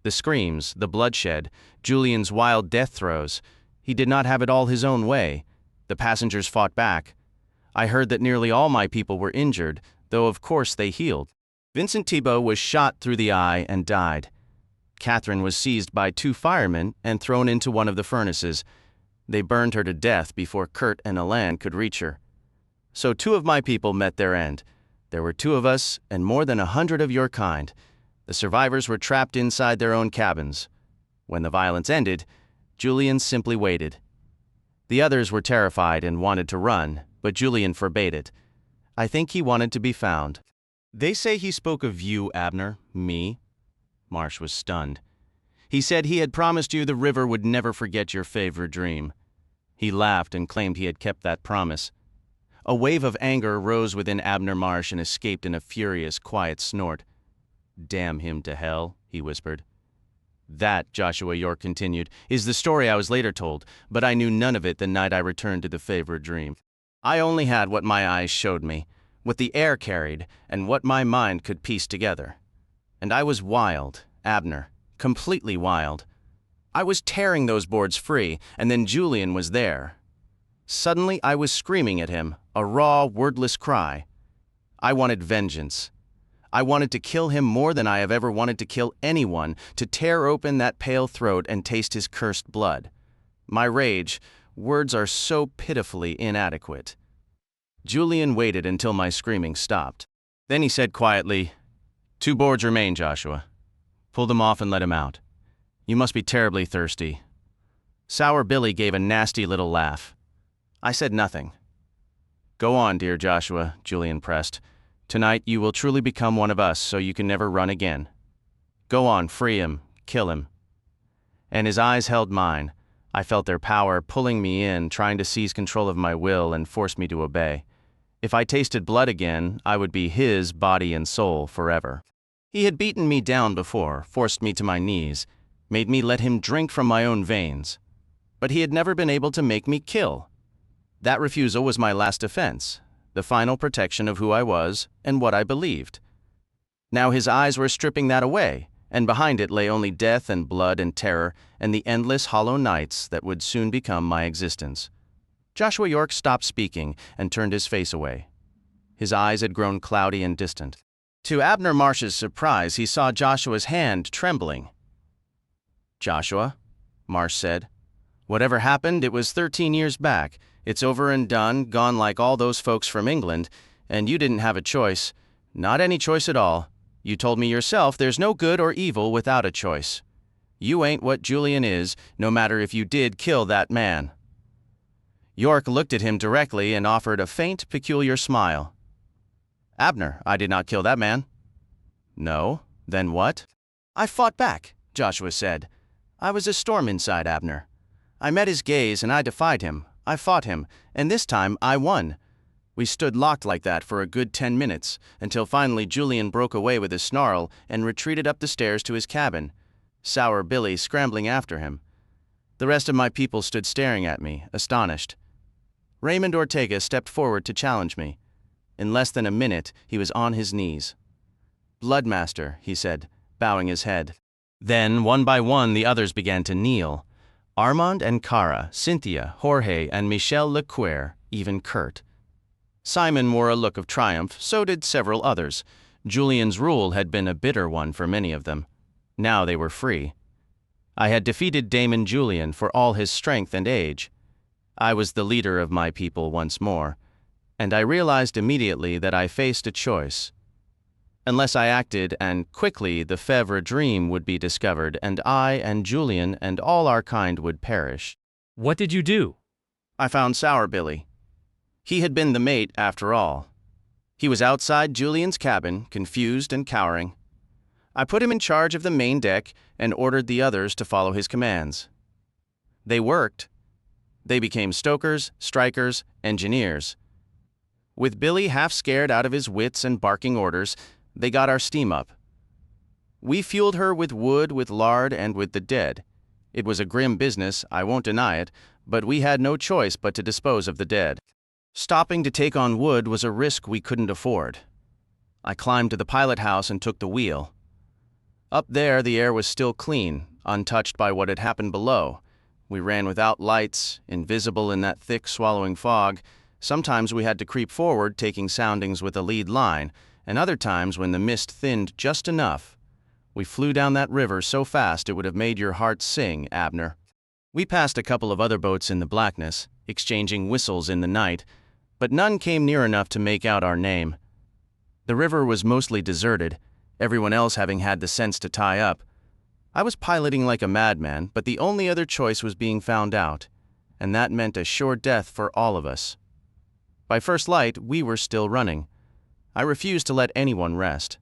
The screams, the bloodshed, Julian's wild death throes. He did not have it all his own way. The passengers fought back. I heard that nearly all my people were injured, though of course they healed. Vincent Thibault was shot through the eye and died. Catherine was seized by 2 firemen and thrown into one of the furnaces. They burned her to death before Kurt and Alain could reach her. So 2 of my people met their end. There were 2 of us and more than 100 of your kind. The survivors were trapped inside their own cabins. When the violence ended, Julian simply waited. The others were terrified and wanted to run, but Julian forbade it. I think he wanted to be found. They say he spoke of you, Abner, me. Marsh was stunned. He said he had promised you the river would never forget your Fevre Dream. He laughed and claimed he had kept that promise. A wave of anger rose within Abner Marsh and escaped in a furious, quiet snort. "Damn him to hell," he whispered. "That," Joshua York continued, "is the story I was later told, but I knew none of it the night I returned to the Fevre Dream. I only had what my eyes showed me, what the air carried, and what my mind could piece together. And I was wild, Abner, completely wild. I was tearing those boards free, and then Julian was there. Suddenly I was screaming at him, a raw, wordless cry. I wanted vengeance. I wanted to kill him more than I have ever wanted to kill anyone, to tear open that pale throat and taste his cursed blood. My rage, words are so pitifully inadequate." Julian waited until my screaming stopped. Then he said quietly, "2 boards remain, Joshua. Pull them off and let him out. You must be terribly thirsty." Sour Billy gave a nasty little laugh. I said nothing. "Go on, dear Joshua," Julian pressed. "Tonight you will truly become one of us, so you can never run again. Go on, free him, kill him." And his eyes held mine. I felt their power pulling me in, trying to seize control of my will and force me to obey. If I tasted blood again, I would be his body and soul forever. He had beaten me down before, forced me to my knees, made me let him drink from my own veins. But he had never been able to make me kill. That refusal was my last defense, the final protection of who I was and what I believed. Now his eyes were stripping that away, and behind it lay only death and blood and terror and the endless hollow nights that would soon become my existence. Joshua York stopped speaking and turned his face away. His eyes had grown cloudy and distant. To Abner Marsh's surprise, he saw Joshua's hand trembling. "Joshua," Marsh said, "whatever happened, it was 13 years back. It's over and done, gone like all those folks from England, and you didn't have a choice. Not any choice at all. You told me yourself there's no good or evil without a choice. You ain't what Julian is, no matter if you did kill that man." York looked at him directly and offered a faint, peculiar smile. "Abner, I did not kill that man." "No? Then what?" "I fought back," Joshua said. "I was a storm inside Abner. I met his gaze and I defied him. I fought him, and this time I won. We stood locked like that for a good 10 minutes, until finally Julian broke away with a snarl and retreated up the stairs to his cabin, Sour Billy scrambling after him. The rest of my people stood staring at me, astonished. Raymond Ortega stepped forward to challenge me. In less than a minute, he was on his knees. "Bloodmaster," he said, bowing his head. Then, one by one, the others began to kneel. Armand and Cara, Cynthia, Jorge, and Michel Lequer, even Kurt. Simon wore a look of triumph, so did several others. Julian's rule had been a bitter one for many of them. Now they were free. I had defeated Damon Julian for all his strength and age. I was the leader of my people once more, and I realized immediately that I faced a choice. Unless I acted, and quickly, the Fevre Dream would be discovered, and I and Julian and all our kind would perish. What did you do? I found Sour Billy. He had been the mate, after all. He was outside Julian's cabin, confused and cowering. I put him in charge of the main deck and ordered the others to follow his commands. They worked. They became stokers, strikers, engineers. With Billy half scared out of his wits and barking orders, they got our steam up. We fueled her with wood, with lard, and with the dead. It was a grim business, I won't deny it, but we had no choice but to dispose of the dead. Stopping to take on wood was a risk we couldn't afford. I climbed to the pilot house and took the wheel. Up there, the air was still clean, untouched by what had happened below. We ran without lights, invisible in that thick, swallowing fog. Sometimes we had to creep forward, taking soundings with a lead line, and other times, when the mist thinned just enough, we flew down that river so fast it would have made your heart sing, Abner. We passed a couple of other boats in the blackness, exchanging whistles in the night, but none came near enough to make out our name. The river was mostly deserted, everyone else having had the sense to tie up. I was piloting like a madman, but the only other choice was being found out, and that meant a sure death for all of us. By first light, we were still running. I refused to let anyone rest.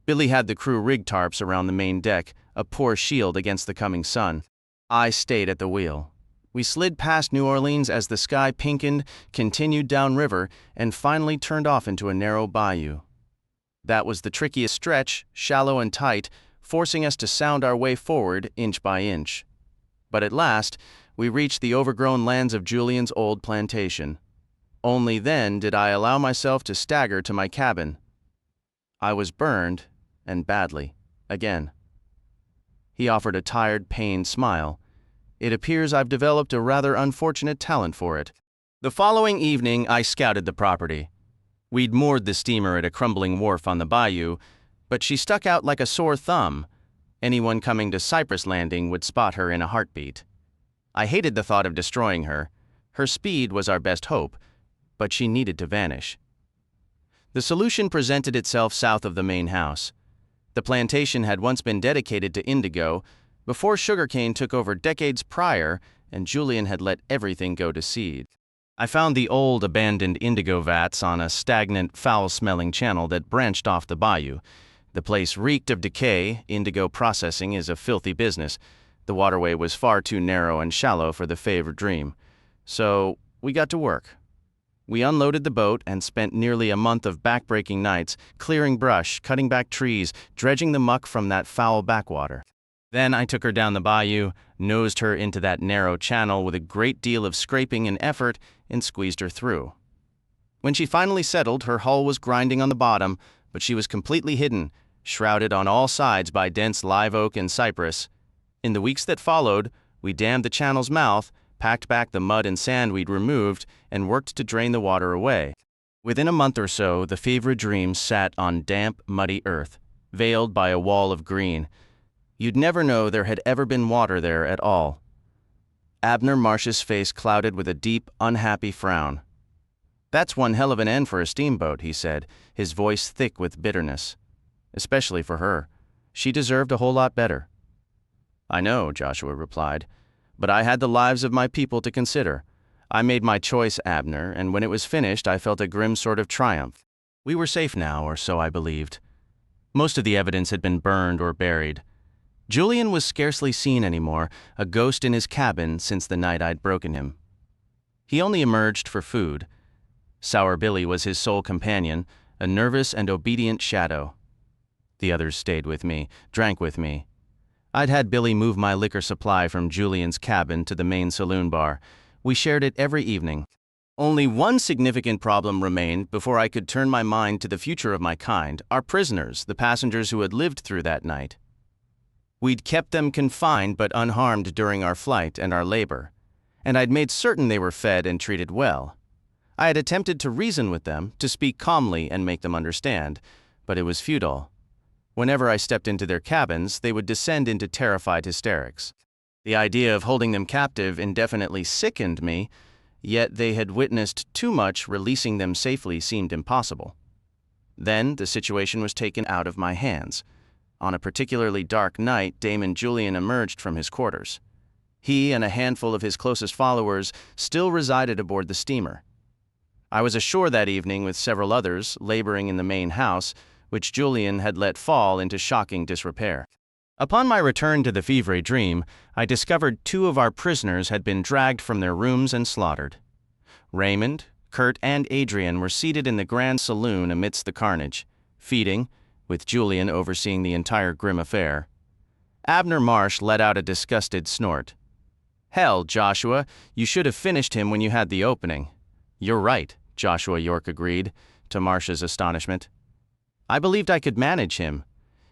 Billy had the crew rig tarps around the main deck, a poor shield against the coming sun. I stayed at the wheel. We slid past New Orleans as the sky pinkened, continued downriver, and finally turned off into a narrow bayou. That was the trickiest stretch, shallow and tight, forcing us to sound our way forward inch by inch. But at last, we reached the overgrown lands of Julian's old plantation. Only then did I allow myself to stagger to my cabin. I was burned, and badly, again. He offered a tired, pained smile. It appears I've developed a rather unfortunate talent for it. The following evening, I scouted the property. We'd moored the steamer at a crumbling wharf on the bayou, but she stuck out like a sore thumb. Anyone coming to Cypress Landing would spot her in a heartbeat. I hated the thought of destroying her. Her speed was our best hope, but she needed to vanish. The solution presented itself south of the main house. The plantation had once been dedicated to indigo, before sugarcane took over decades prior, and Julian had let everything go to seed. I found the old abandoned indigo vats on a stagnant, foul-smelling channel that branched off the bayou. The place reeked of decay. Indigo processing is a filthy business. The waterway was far too narrow and shallow for the Fevre Dream. So we got to work. We unloaded the boat and spent nearly a month of backbreaking nights, clearing brush, cutting back trees, dredging the muck from that foul backwater. Then I took her down the bayou, nosed her into that narrow channel with a great deal of scraping and effort, and squeezed her through. When she finally settled, her hull was grinding on the bottom, but she was completely hidden, shrouded on all sides by dense live oak and cypress. In the weeks that followed, we dammed the channel's mouth, packed back the mud and sand we'd removed, and worked to drain the water away. Within a month or so, the Fevre Dream sat on damp, muddy earth, veiled by a wall of green. You'd never know there had ever been water there at all. Abner Marsh's face clouded with a deep, unhappy frown. "That's one hell of an end for a steamboat," he said, his voice thick with bitterness. "Especially for her. She deserved a whole lot better." "I know," Joshua replied, "but I had the lives of my people to consider. I made my choice, Abner, and when it was finished, I felt a grim sort of triumph. We were safe now, or so I believed. Most of the evidence had been burned or buried. Julian was scarcely seen anymore, a ghost in his cabin since the night I'd broken him. He only emerged for food. Sour Billy was his sole companion, a nervous and obedient shadow. The others stayed with me, drank with me. I'd had Billy move my liquor supply from Julian's cabin to the main saloon bar. We shared it every evening. Only one significant problem remained before I could turn my mind to the future of my kind, our prisoners, the passengers who had lived through that night. We'd kept them confined but unharmed during our flight and our labor, and I'd made certain they were fed and treated well. I had attempted to reason with them, to speak calmly and make them understand, but it was futile. Whenever I stepped into their cabins, they would descend into terrified hysterics. The idea of holding them captive indefinitely sickened me, yet they had witnessed too much. Releasing them safely seemed impossible. Then the situation was taken out of my hands. On a particularly dark night, Damon Julian emerged from his quarters. He and a handful of his closest followers still resided aboard the steamer. I was ashore that evening with several others, laboring in the main house, which Julian had let fall into shocking disrepair. Upon my return to the Fevre Dream, I discovered 2 of our prisoners had been dragged from their rooms and slaughtered. Raymond, Kurt, and Adrian were seated in the grand saloon amidst the carnage, feeding, with Julian overseeing the entire grim affair. Abner Marsh let out a disgusted snort. "Hell, Joshua, you should have finished him when you had the opening." "You're right," Joshua York agreed, to Marsh's astonishment. "I believed I could manage him.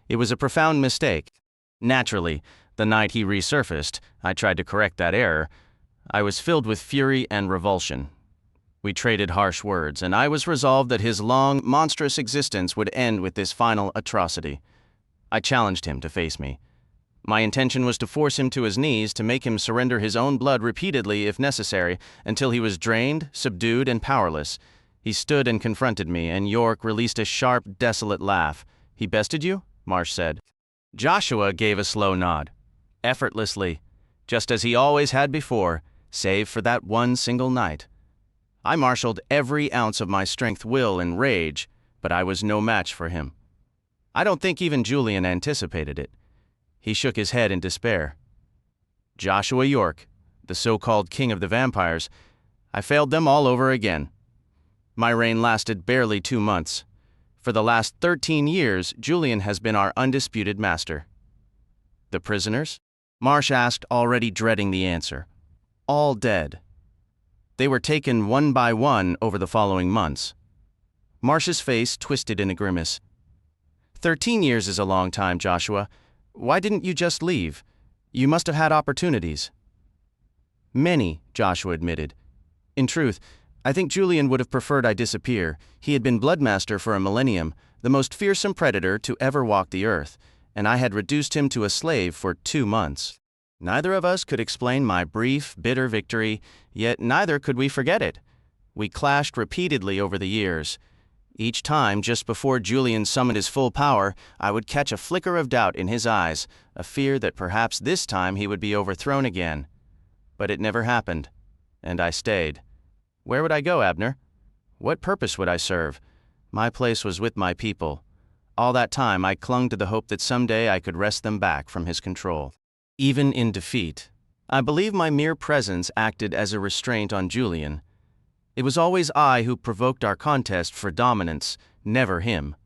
It was a profound mistake. Naturally, the night he resurfaced, I tried to correct that error. I was filled with fury and revulsion. We traded harsh words, and I was resolved that his long, monstrous existence would end with this final atrocity. I challenged him to face me. My intention was to force him to his knees, to make him surrender his own blood repeatedly if necessary, until he was drained, subdued, and powerless. He stood and confronted me, and York released a sharp, desolate laugh. "He bested you?" Marsh said. Joshua gave a slow nod. "Effortlessly, just as he always had before, save for that one single night. I marshaled every ounce of my strength, will, and rage, but I was no match for him. I don't think even Julian anticipated it." He shook his head in despair. "Joshua York, the so-called king of the vampires, I failed them all over again. My reign lasted barely 2 months. For the last 13 years, Julian has been our undisputed master." "The prisoners?" Marsh asked, already dreading the answer. "All dead. They were taken one by one over the following months." Marsh's face twisted in a grimace. 13 years is a long time, Joshua. Why didn't you just leave? You must have had opportunities." "Many," Joshua admitted. "In truth, I think Julian would have preferred I disappear. He had been Bloodmaster for a millennium, the most fearsome predator to ever walk the earth, and I had reduced him to a slave for 2 months. Neither of us could explain my brief, bitter victory, yet neither could we forget it. We clashed repeatedly over the years. Each time, just before Julian summoned his full power, I would catch a flicker of doubt in his eyes, a fear that perhaps this time he would be overthrown again. But it never happened, and I stayed. Where would I go, Abner? What purpose would I serve? My place was with my people. All that time I clung to the hope that someday I could wrest them back from his control. Even in defeat, I believe my mere presence acted as a restraint on Julian. It was always I who provoked our contest for dominance, never him.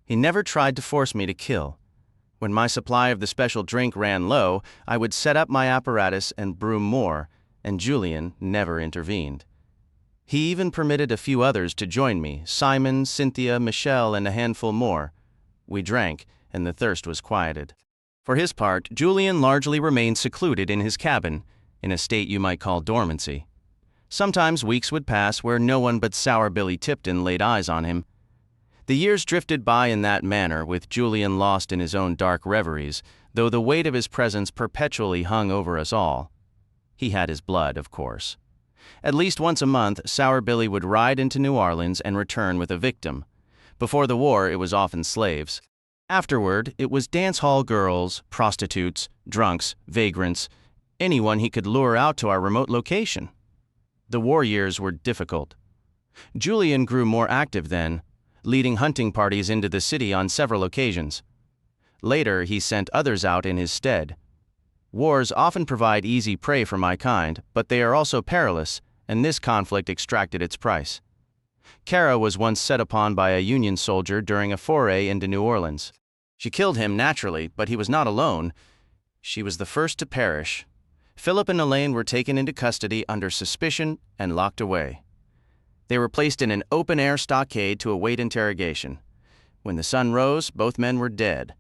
He never tried to force me to kill. When my supply of the special drink ran low, I would set up my apparatus and brew more, and Julian never intervened. He even permitted a few others to join me, Simon, Cynthia, Michelle, and a handful more. We drank, and the thirst was quieted. For his part, Julian largely remained secluded in his cabin, in a state you might call dormancy. Sometimes weeks would pass where no one but Sour Billy Tipton laid eyes on him. The years drifted by in that manner, with Julian lost in his own dark reveries, though the weight of his presence perpetually hung over us all. He had his blood, of course. At least once a month, Sour Billy would ride into New Orleans and return with a victim. Before the war, it was often slaves. Afterward, it was dance hall girls, prostitutes, drunks, vagrants, anyone he could lure out to our remote location. The war years were difficult. Julian grew more active then, leading hunting parties into the city on several occasions. Later, he sent others out in his stead. Wars often provide easy prey for my kind, but they are also perilous, and this conflict extracted its price. Kara was once set upon by a Union soldier during a foray into New Orleans. She killed him naturally, but he was not alone. She was the first to perish. Philip and Elaine were taken into custody under suspicion and locked away. They were placed in an open-air stockade to await interrogation. When the sun rose, both men were dead.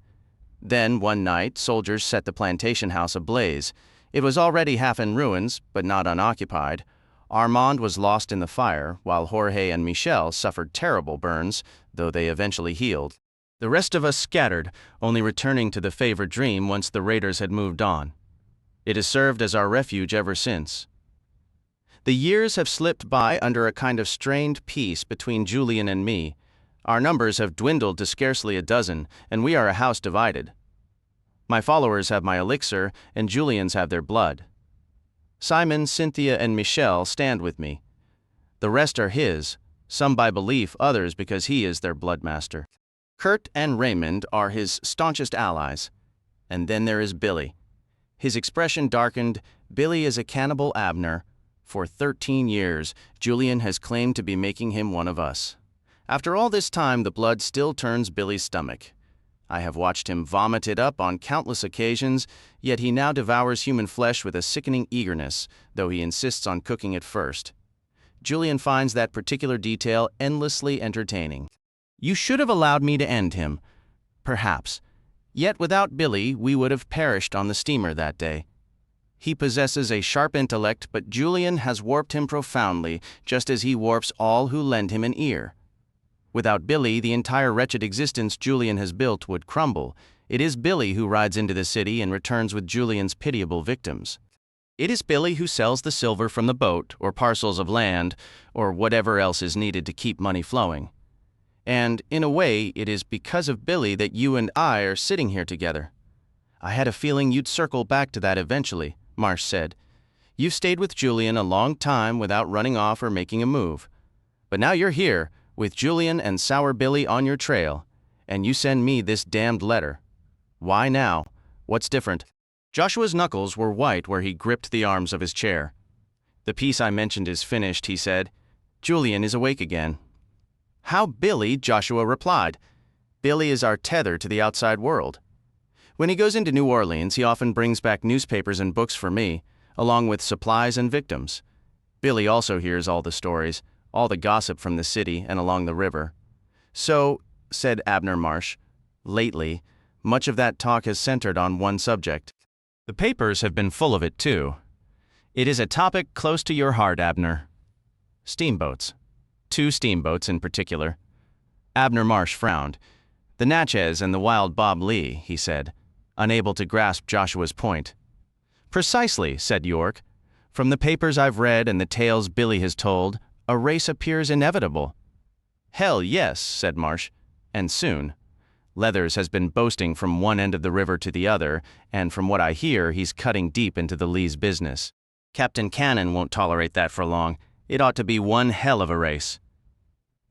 Then, one night, soldiers set the plantation house ablaze. It was already half in ruins, but not unoccupied. Armand was lost in the fire, while Jorge and Michelle suffered terrible burns, though they eventually healed. The rest of us scattered, only returning to the Fevre Dream once the raiders had moved on. It has served as our refuge ever since. The years have slipped by under a kind of strained peace between Julian and me. Our numbers have dwindled to scarcely a dozen, and we are a house divided. My followers have my elixir, and Julian's have their blood. Simon, Cynthia, and Michelle stand with me. The rest are his, some by belief, others because he is their bloodmaster. Kurt and Raymond are his staunchest allies. And then there is Billy. His expression darkened. Billy is a cannibal, Abner. For 13 years, Julian has claimed to be making him one of us. After all this time, the blood still turns Billy's stomach. I have watched him vomit it up on countless occasions, yet he now devours human flesh with a sickening eagerness, though he insists on cooking it first. Julian finds that particular detail endlessly entertaining. You should have allowed me to end him. Perhaps. Yet without Billy, we would have perished on the steamer that day. He possesses a sharp intellect, but Julian has warped him profoundly, just as he warps all who lend him an ear. Without Billy, the entire wretched existence Julian has built would crumble. It is Billy who rides into the city and returns with Julian's pitiable victims. It is Billy who sells the silver from the boat, or parcels of land, or whatever else is needed to keep money flowing. And, in a way, it is because of Billy that you and I are sitting here together. I had a feeling you'd circle back to that eventually, Marsh said. You've stayed with Julian a long time without running off or making a move. But now you're here, with Julian and Sour Billy on your trail, and you send me this damned letter. Why now? What's different? Joshua's knuckles were white where he gripped the arms of his chair. The piece I mentioned is finished, he said. Julian is awake again. How, Billy? Joshua replied. Billy is our tether to the outside world. When he goes into New Orleans, he often brings back newspapers and books for me, along with supplies and victims. Billy also hears all the stories, all the gossip from the city and along the river. So, said Abner Marsh, lately, much of that talk has centered on one subject. The papers have been full of it, too. It is a topic close to your heart, Abner. Steamboats. 2 steamboats in particular. Abner Marsh frowned. The Natchez and the Wild Bob Lee, he said, unable to grasp Joshua's point. Precisely, said York. From the papers I've read and the tales Billy has told, a race appears inevitable. Hell, yes, said Marsh, and soon. Leathers has been boasting from one end of the river to the other, and from what I hear, he's cutting deep into the Lee's business. Captain Cannon won't tolerate that for long. It ought to be one hell of a race.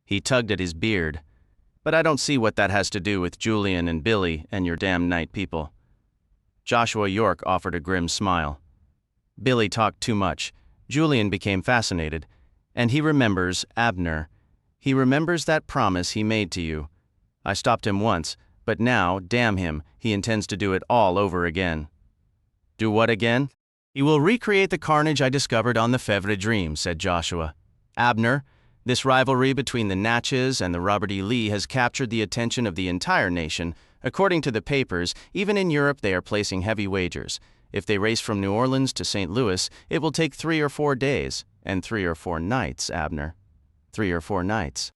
He tugged at his beard. But I don't see what that has to do with Julian and Billy and your damn night people. Joshua York offered a grim smile. Billy talked too much. Julian became fascinated. And he remembers, Abner. He remembers that promise he made to you. I stopped him once, but now, damn him, he intends to do it all over again. Do what again? He will recreate the carnage I discovered on the Fevre Dream, said Joshua. Abner, this rivalry between the Natchez and the Robert E. Lee has captured the attention of the entire nation. According to the papers, even in Europe they are placing heavy wagers. If they race from New Orleans to St. Louis, it will take 3 or 4 days. And 3 or 4 nights, Abner. 3 or 4 nights.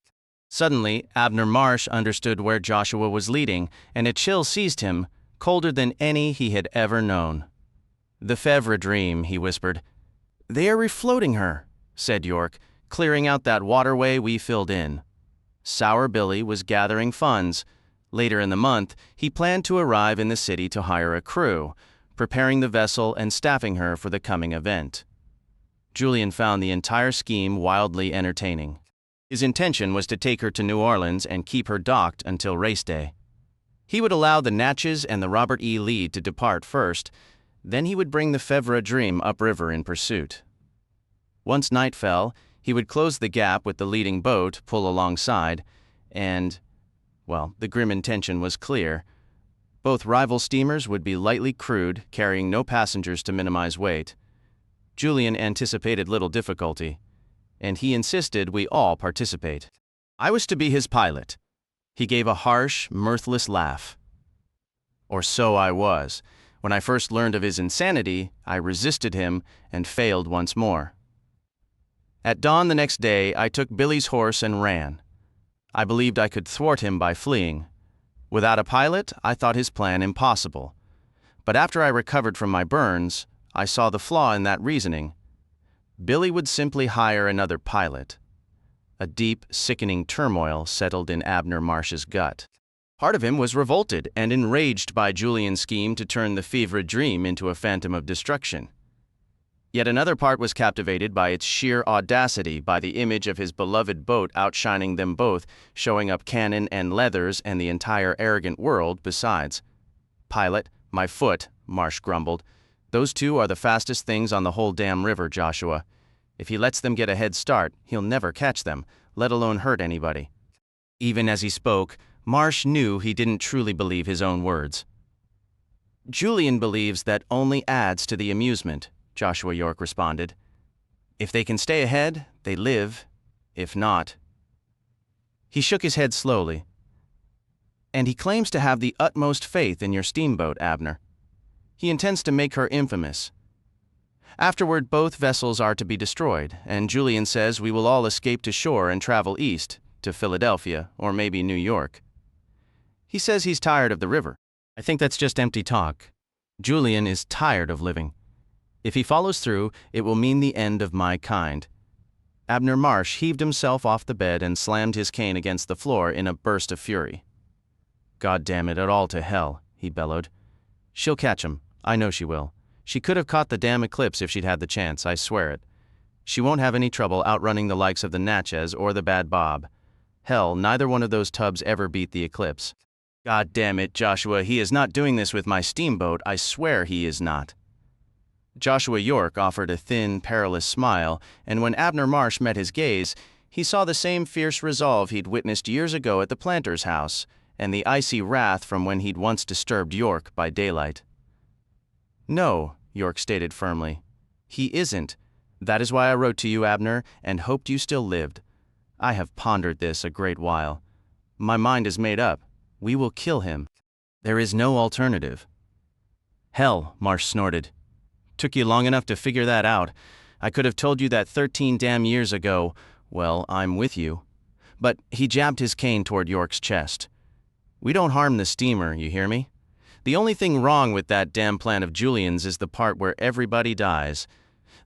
Suddenly, Abner Marsh understood where Joshua was leading, and a chill seized him, colder than any he had ever known. The Fevre Dream, he whispered. They are refloating her, said York, clearing out that waterway we filled in. Sour Billy was gathering funds. Later in the month, he planned to arrive in the city to hire a crew, preparing the vessel and staffing her for the coming event. Julian found the entire scheme wildly entertaining. His intention was to take her to New Orleans and keep her docked until race day. He would allow the Natchez and the Robert E. Lee to depart first, then he would bring the Fevre Dream upriver in pursuit. Once night fell, he would close the gap with the leading boat, pull alongside, and, well, the grim intention was clear. Both rival steamers would be lightly crewed, carrying no passengers to minimize weight. Julian anticipated little difficulty, and he insisted we all participate. I was to be his pilot. He gave a harsh, mirthless laugh. Or so I was. When I first learned of his insanity, I resisted him and failed once more. At dawn the next day, I took Billy's horse and ran. I believed I could thwart him by fleeing. Without a pilot, I thought his plan impossible. But after I recovered from my burns, I saw the flaw in that reasoning. Billy would simply hire another pilot. A deep, sickening turmoil settled in Abner Marsh's gut. Part of him was revolted and enraged by Julian's scheme to turn the Fevre Dream into a phantom of destruction. Yet another part was captivated by its sheer audacity, by the image of his beloved boat outshining them both, showing up cannon and leathers and the entire arrogant world besides. "Pilot, my foot," Marsh grumbled. "Those two are the fastest things on the whole damn river, Joshua. If he lets them get a head start, he'll never catch them, let alone hurt anybody." Even as he spoke, Marsh knew he didn't truly believe his own words. "Julian believes that only adds to the amusement," Joshua York responded. "If they can stay ahead, they live. If not—" He shook his head slowly. "And he claims to have the utmost faith in your steamboat, Abner. He intends to make her infamous. Afterward, both vessels are to be destroyed, and Julian says we will all escape to shore and travel east, to Philadelphia, or maybe New York. He says he's tired of the river. I think that's just empty talk. Julian is tired of living. If he follows through, it will mean the end of my kind." Abner Marsh heaved himself off the bed and slammed his cane against the floor in a burst of fury. "God damn it all to hell," he bellowed. "She'll catch him. I know she will. She could have caught the damn eclipse if she'd had the chance, I swear it. She won't have any trouble outrunning the likes of the Natchez or the Bad Bob. Hell, neither one of those tubs ever beat the eclipse. God damn it, Joshua, he is not doing this with my steamboat, I swear he is not." Joshua York offered a thin, perilous smile, and when Abner Marsh met his gaze, he saw the same fierce resolve he'd witnessed years ago at the planter's house, and the icy wrath from when he'd once disturbed York by daylight. "No," York stated firmly. "He isn't. That is why I wrote to you, Abner, and hoped you still lived. I have pondered this a great while. My mind is made up. We will kill him. There is no alternative." "Hell," Marsh snorted. "Took you long enough to figure that out. I could have told you that 13 damn years ago. Well, I'm with you." But he jabbed his cane toward York's chest. "We don't harm the steamer, you hear me? The only thing wrong with that damn plan of Julian's is the part where everybody dies.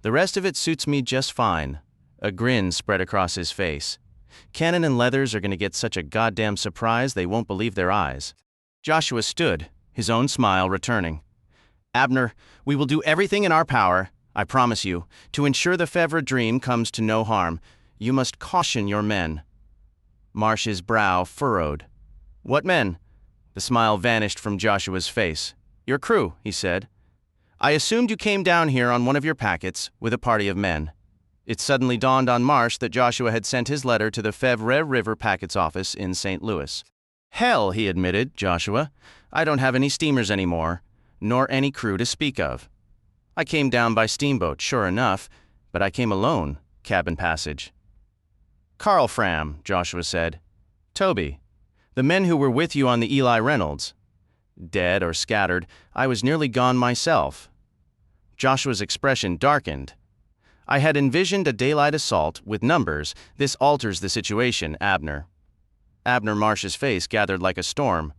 The rest of it suits me just fine." A grin spread across his face. "Cannon and leathers are going to get such a goddamn surprise they won't believe their eyes." Joshua stood, his own smile returning. "Abner, we will do everything in our power, I promise you, to ensure the Fevre Dream comes to no harm. You must caution your men." Marsh's brow furrowed. "What men?" The smile vanished from Joshua's face. "Your crew," he said. "I assumed you came down here on one of your packets with a party of men." It suddenly dawned on Marsh that Joshua had sent his letter to the Fevre River Packets office in St. Louis. "Hell," he admitted, "Joshua, I don't have any steamers anymore, nor any crew to speak of. I came down by steamboat, sure enough, but I came alone, cabin passage." "Carl Fram," Joshua said. "Toby. The men who were with you on the Eli Reynolds. Dead or scattered, I was nearly gone myself." Joshua's expression darkened. "I had envisioned a daylight assault with numbers. This alters the situation, Abner." Abner Marsh's face gathered like a storm.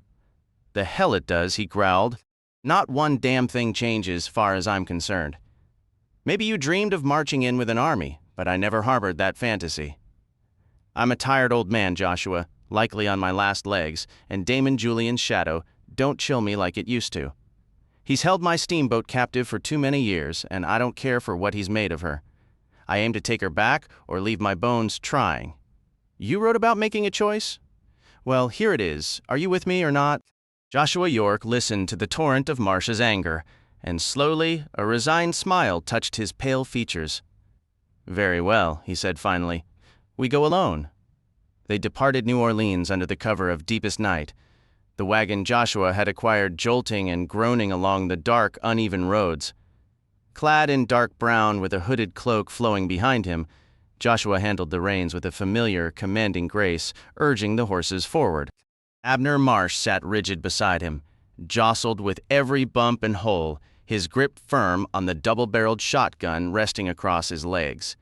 "The hell it does," he growled. "Not one damn thing changes, far as I'm concerned. Maybe you dreamed of marching in with an army, but I never harbored that fantasy. I'm a tired old man, Joshua, likely on my last legs, and Damon Julian's shadow don't chill me like it used to. He's held my steamboat captive for too many years, and I don't care for what he's made of her. I aim to take her back or leave my bones trying. You wrote about making a choice? Well, here it is. Are you with me or not?" Joshua York listened to the torrent of Marsh's anger, and slowly a resigned smile touched his pale features. "Very well," he said finally. "We go alone." They departed New Orleans under the cover of deepest night. The wagon Joshua had acquired jolting and groaning along the dark, uneven roads. Clad in dark brown with a hooded cloak flowing behind him, Joshua handled the reins with a familiar, commanding grace, urging the horses forward. Abner Marsh sat rigid beside him, jostled with every bump and hole, his grip firm on the double-barreled shotgun resting across his legs.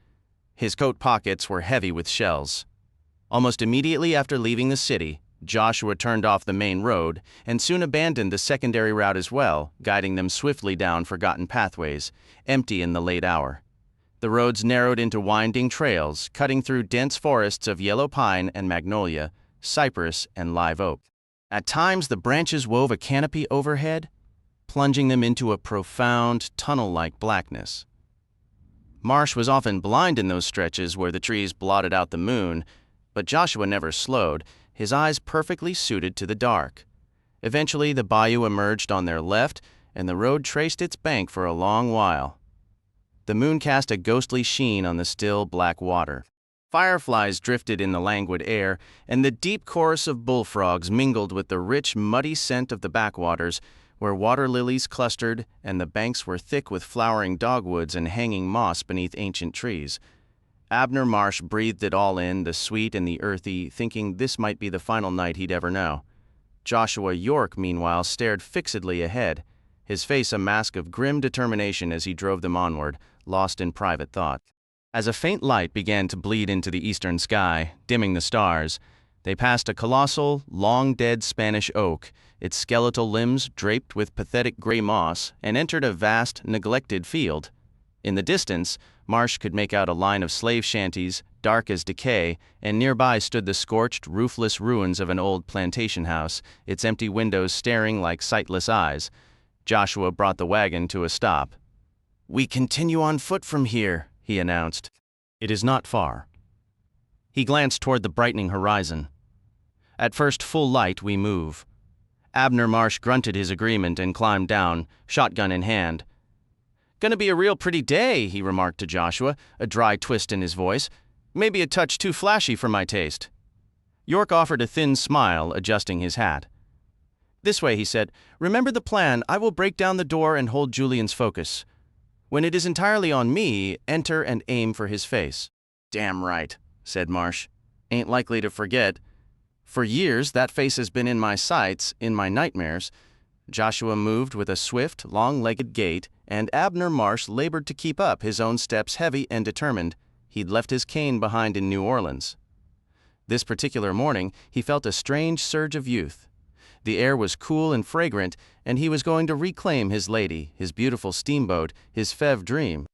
His coat pockets were heavy with shells. Almost immediately after leaving the city, Joshua turned off the main road and soon abandoned the secondary route as well, guiding them swiftly down forgotten pathways, empty in the late hour. The roads narrowed into winding trails, cutting through dense forests of yellow pine and magnolia, cypress and live oak. At times the branches wove a canopy overhead, plunging them into a profound, tunnel-like blackness. Marsh was often blind in those stretches where the trees blotted out the moon, but Joshua never slowed, his eyes perfectly suited to the dark. Eventually, the bayou emerged on their left, and the road traced its bank for a long while. The moon cast a ghostly sheen on the still black water. Fireflies drifted in the languid air, and the deep chorus of bullfrogs mingled with the rich, muddy scent of the backwaters, where water lilies clustered and the banks were thick with flowering dogwoods and hanging moss beneath ancient trees. Abner Marsh breathed it all in, the sweet and the earthy, thinking this might be the final night he'd ever know. Joshua York, meanwhile, stared fixedly ahead, his face a mask of grim determination as he drove them onward, lost in private thought. As a faint light began to bleed into the eastern sky, dimming the stars, they passed a colossal, long-dead Spanish oak, its skeletal limbs draped with pathetic gray moss, and entered a vast, neglected field. In the distance, Marsh could make out a line of slave shanties, dark as decay, and nearby stood the scorched, roofless ruins of an old plantation house, its empty windows staring like sightless eyes. Joshua brought the wagon to a stop. "We continue on foot from here," he announced. "It is not far." He glanced toward the brightening horizon. "At first full light we move." Abner Marsh grunted his agreement and climbed down, shotgun in hand. "Gonna be a real pretty day," he remarked to Joshua, a dry twist in his voice. "Maybe a touch too flashy for my taste." York offered a thin smile, adjusting his hat. "This way," he said. "Remember the plan. I will break down the door and hold Julian's focus. When it is entirely on me, enter and aim for his face." "Damn right," said Marsh. "Ain't likely to forget. For years, that face has been in my sights, in my nightmares." Joshua moved with a swift, long-legged gait, and Abner Marsh labored to keep up, his own steps heavy and determined. He'd left his cane behind in New Orleans. This particular morning, he felt a strange surge of youth. The air was cool and fragrant, and he was going to reclaim his lady, his beautiful steamboat, his Fevre Dream.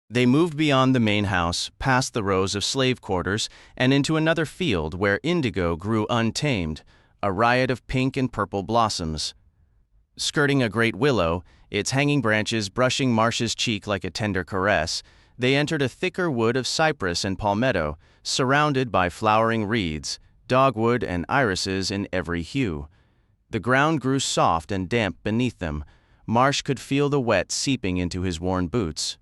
They moved beyond the main house, past the rows of slave quarters, and into another field where indigo grew untamed, a riot of pink and purple blossoms. Skirting a great willow, its hanging branches brushing Marsh's cheek like a tender caress, they entered a thicker wood of cypress and palmetto, surrounded by flowering reeds, dogwood and irises in every hue. The ground grew soft and damp beneath them. Marsh could feel the wet seeping into his worn boots.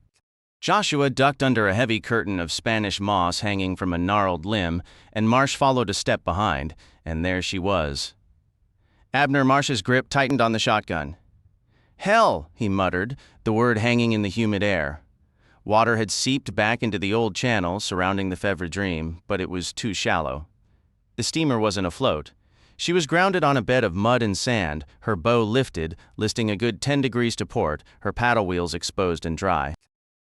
Joshua ducked under a heavy curtain of Spanish moss hanging from a gnarled limb, and Marsh followed a step behind, and there she was. Abner Marsh's grip tightened on the shotgun. "Hell," he muttered, the word hanging in the humid air. Water had seeped back into the old channel surrounding the Fevre Dream, but it was too shallow. The steamer wasn't afloat. She was grounded on a bed of mud and sand, her bow lifted, listing a good 10 degrees to port, her paddle wheels exposed and dry.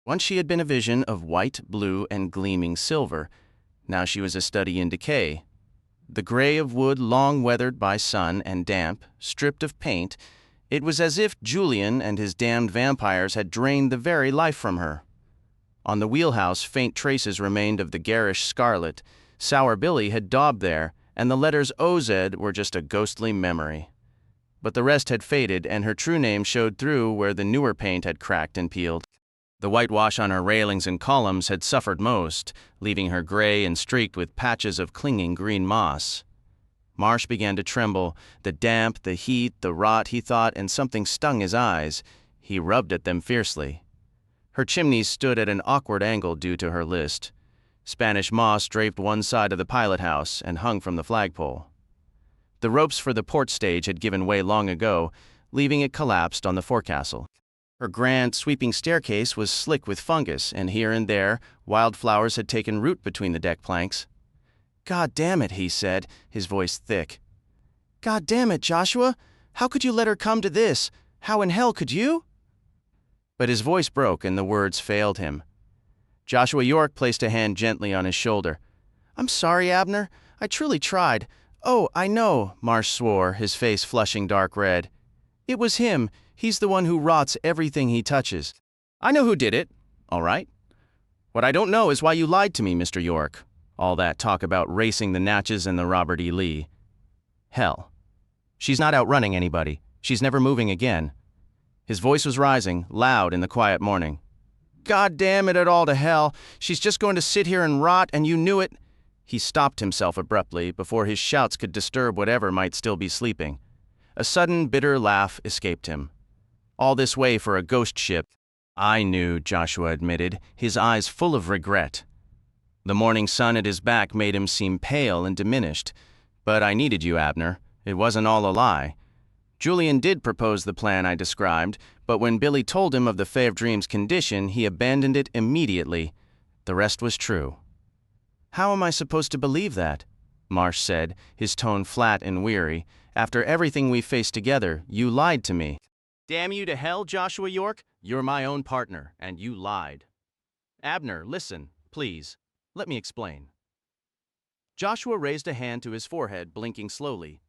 Once she had been a vision of white, blue, and gleaming silver. Now she was a study in decay. The gray of wood long weathered by sun and damp, stripped of paint, it was as if Julian and his damned vampires had drained the very life from her. On the wheelhouse, faint traces remained of the garish scarlet. Sour Billy had daubed there, and the letters OZ were just a ghostly memory. But the rest had faded, and her true name showed through where the newer paint had cracked and peeled. The whitewash on her railings and columns had suffered most, leaving her gray and streaked with patches of clinging green moss. Marsh began to tremble. The damp, the heat, the rot, he thought, and something stung his eyes. He rubbed at them fiercely. Her chimneys stood at an awkward angle due to her list. Spanish moss draped one side of the pilot house and hung from the flagpole. The ropes for the port stage had given way long ago, leaving it collapsed on the forecastle. Her grand, sweeping staircase was slick with fungus, and here and there, wildflowers had taken root between the deck planks. "God damn it," he said, his voice thick. "God damn it, Joshua! How could you let her come to this? How in hell could you?" But his voice broke and the words failed him. Joshua York placed a hand gently on his shoulder. "I'm sorry, Abner. I truly tried. Oh, I know," Marsh swore, his face flushing dark red. "It was him. He's the one who rots everything he touches. I know who did it, all right. What I don't know is why you lied to me, Mr. York. All that talk about racing the Natchez and the Robert E. Lee. Hell. She's not outrunning anybody. She's never moving again." His voice was rising, loud in the quiet morning. God damn it all to hell. She's just going to sit here and rot, and you knew it. He stopped himself abruptly before his shouts could disturb whatever might still be sleeping. A sudden, bitter laugh escaped him. All this way for a ghost ship. I knew, Joshua admitted, his eyes full of regret. The morning sun at his back made him seem pale and diminished. But I needed you, Abner. It wasn't all a lie. Julian did propose the plan I described, but when Billy told him of the Fevre Dream's condition, he abandoned it immediately. The rest was true. How am I supposed to believe that? Marsh said, his tone flat and weary. After everything we faced together, you lied to me. Damn you to hell, Joshua York. You're my own partner, and you lied. Abner, listen, please. Let me explain. Joshua raised a hand to his forehead, blinking slowly.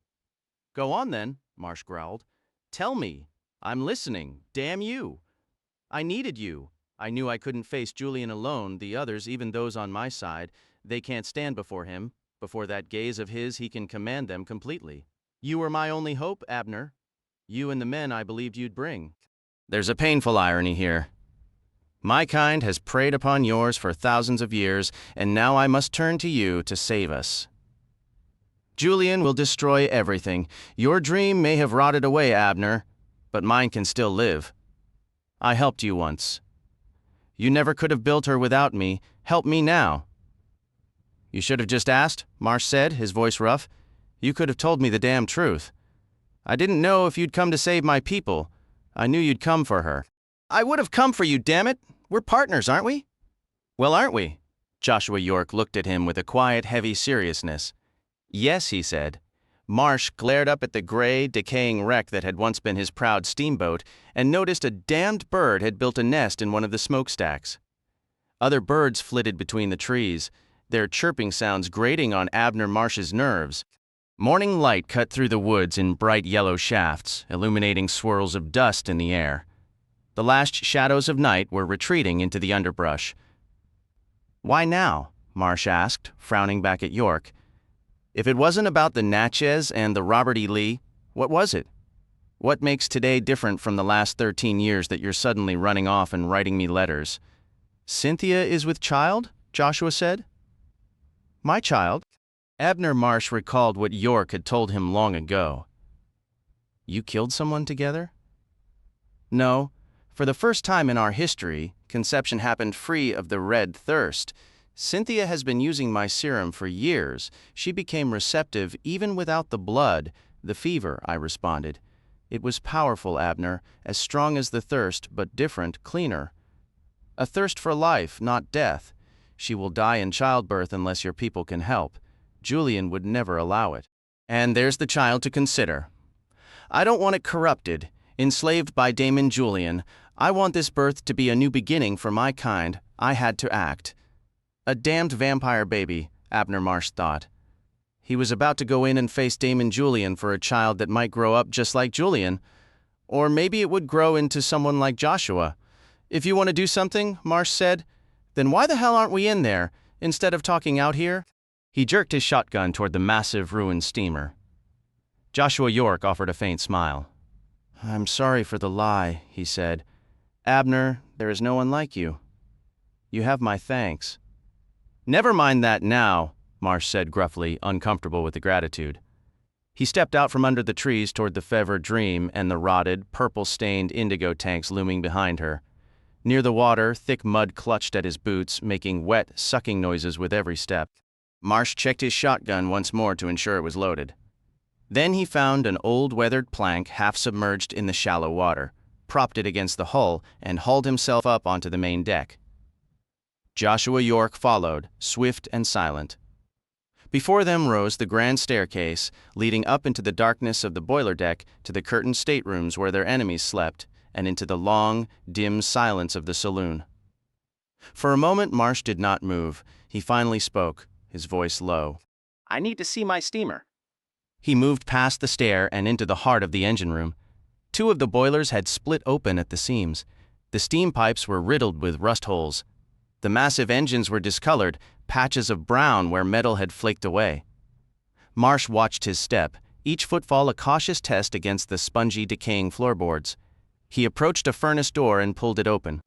Go on then, Marsh growled. Tell me. I'm listening. Damn you. I needed you. I knew I couldn't face Julian alone. The others, even those on my side, they can't stand before him. Before that gaze of his, he can command them completely. You were my only hope, Abner. You and the men I believed you'd bring. There's a painful irony here. My kind has preyed upon yours for thousands of years, and now I must turn to you to save us. Julian will destroy everything. Your dream may have rotted away, Abner, but mine can still live. I helped you once. You never could have built her without me. Help me now. You should have just asked, Marsh said, his voice rough. You could have told me the damn truth. I didn't know if you'd come to save my people. I knew you'd come for her. I would have come for you, damn it. We're partners, aren't we? Well, aren't we? Joshua York looked at him with a quiet, heavy seriousness. Yes, he said. Marsh glared up at the gray, decaying wreck that had once been his proud steamboat and noticed a damned bird had built a nest in one of the smokestacks. Other birds flitted between the trees, their chirping sounds grating on Abner Marsh's nerves. Morning light cut through the woods in bright yellow shafts, illuminating swirls of dust in the air. The last shadows of night were retreating into the underbrush. Why now? Marsh asked, frowning back at York. If it wasn't about the Natchez and the Robert E. Lee, what was it? What makes today different from the last 13 years that you're suddenly running off and writing me letters? Cynthia is with child? Joshua said. My child? Abner Marsh recalled what York had told him long ago. You killed someone together? No. For the first time in our history, conception happened free of the red thirst. Cynthia has been using my serum for years. She became receptive even without the blood, the fever, I responded. It was powerful, Abner, as strong as the thirst, but different, cleaner. A thirst for life, not death. She will die in childbirth unless your people can help. Julian would never allow it. And there's the child to consider. I don't want it corrupted, enslaved by Damon Julian. I want this birth to be a new beginning for my kind. I had to act. A damned vampire baby, Abner Marsh thought. He was about to go in and face Damon Julian for a child that might grow up just like Julian. Or maybe it would grow into someone like Joshua. If you want to do something, Marsh said, then why the hell aren't we in there, instead of talking out here? He jerked his shotgun toward the massive ruined steamer. Joshua York offered a faint smile. I'm sorry for the lie, he said. Abner, there is no one like you. You have my thanks. Never mind that now, Marsh said gruffly, uncomfortable with the gratitude. He stepped out from under the trees toward the Fevre Dream and the rotted, purple-stained indigo tanks looming behind her. Near the water, thick mud clutched at his boots, making wet, sucking noises with every step. Marsh checked his shotgun once more to ensure it was loaded. Then he found an old weathered plank half submerged in the shallow water, propped it against the hull, and hauled himself up onto the main deck. Joshua York followed, swift and silent. Before them rose the grand staircase, leading up into the darkness of the boiler deck to the curtained staterooms where their enemies slept, and into the long, dim silence of the saloon. For a moment Marsh did not move. He finally spoke, his voice low. I need to see my steamer. He moved past the stair and into the heart of the engine room. Two of the boilers had split open at the seams. The steam pipes were riddled with rust holes. The massive engines were discolored, patches of brown where metal had flaked away. Marsh watched his step, each footfall a cautious test against the spongy, decaying floorboards. He approached a furnace door and pulled it open.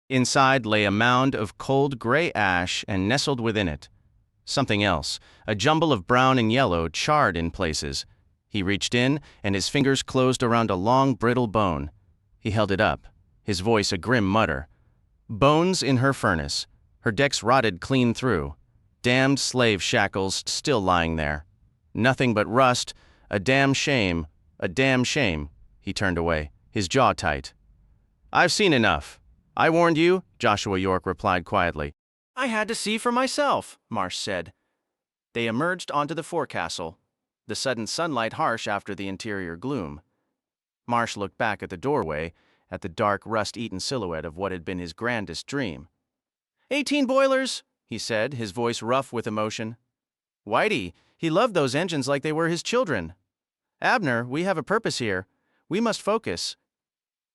Inside lay a mound of cold gray ash, and nestled within it something else, a jumble of brown and yellow, charred in places. He reached in, and his fingers closed around a long, brittle bone. He held it up, his voice a grim mutter. Bones in her furnace, her decks rotted clean through, damned slave shackles still lying there. Nothing but rust, a damn shame, a damn shame. He turned away, his jaw tight. I've seen enough. I warned you, Joshua York replied quietly. I had to see for myself, Marsh said. They emerged onto the forecastle, the sudden sunlight harsh after the interior gloom. Marsh looked back at the doorway, at the dark, rust-eaten silhouette of what had been his grandest dream. 18 boilers, he said, his voice rough with emotion. Whitey, he loved those engines like they were his children. Abner, we have a purpose here. We must focus.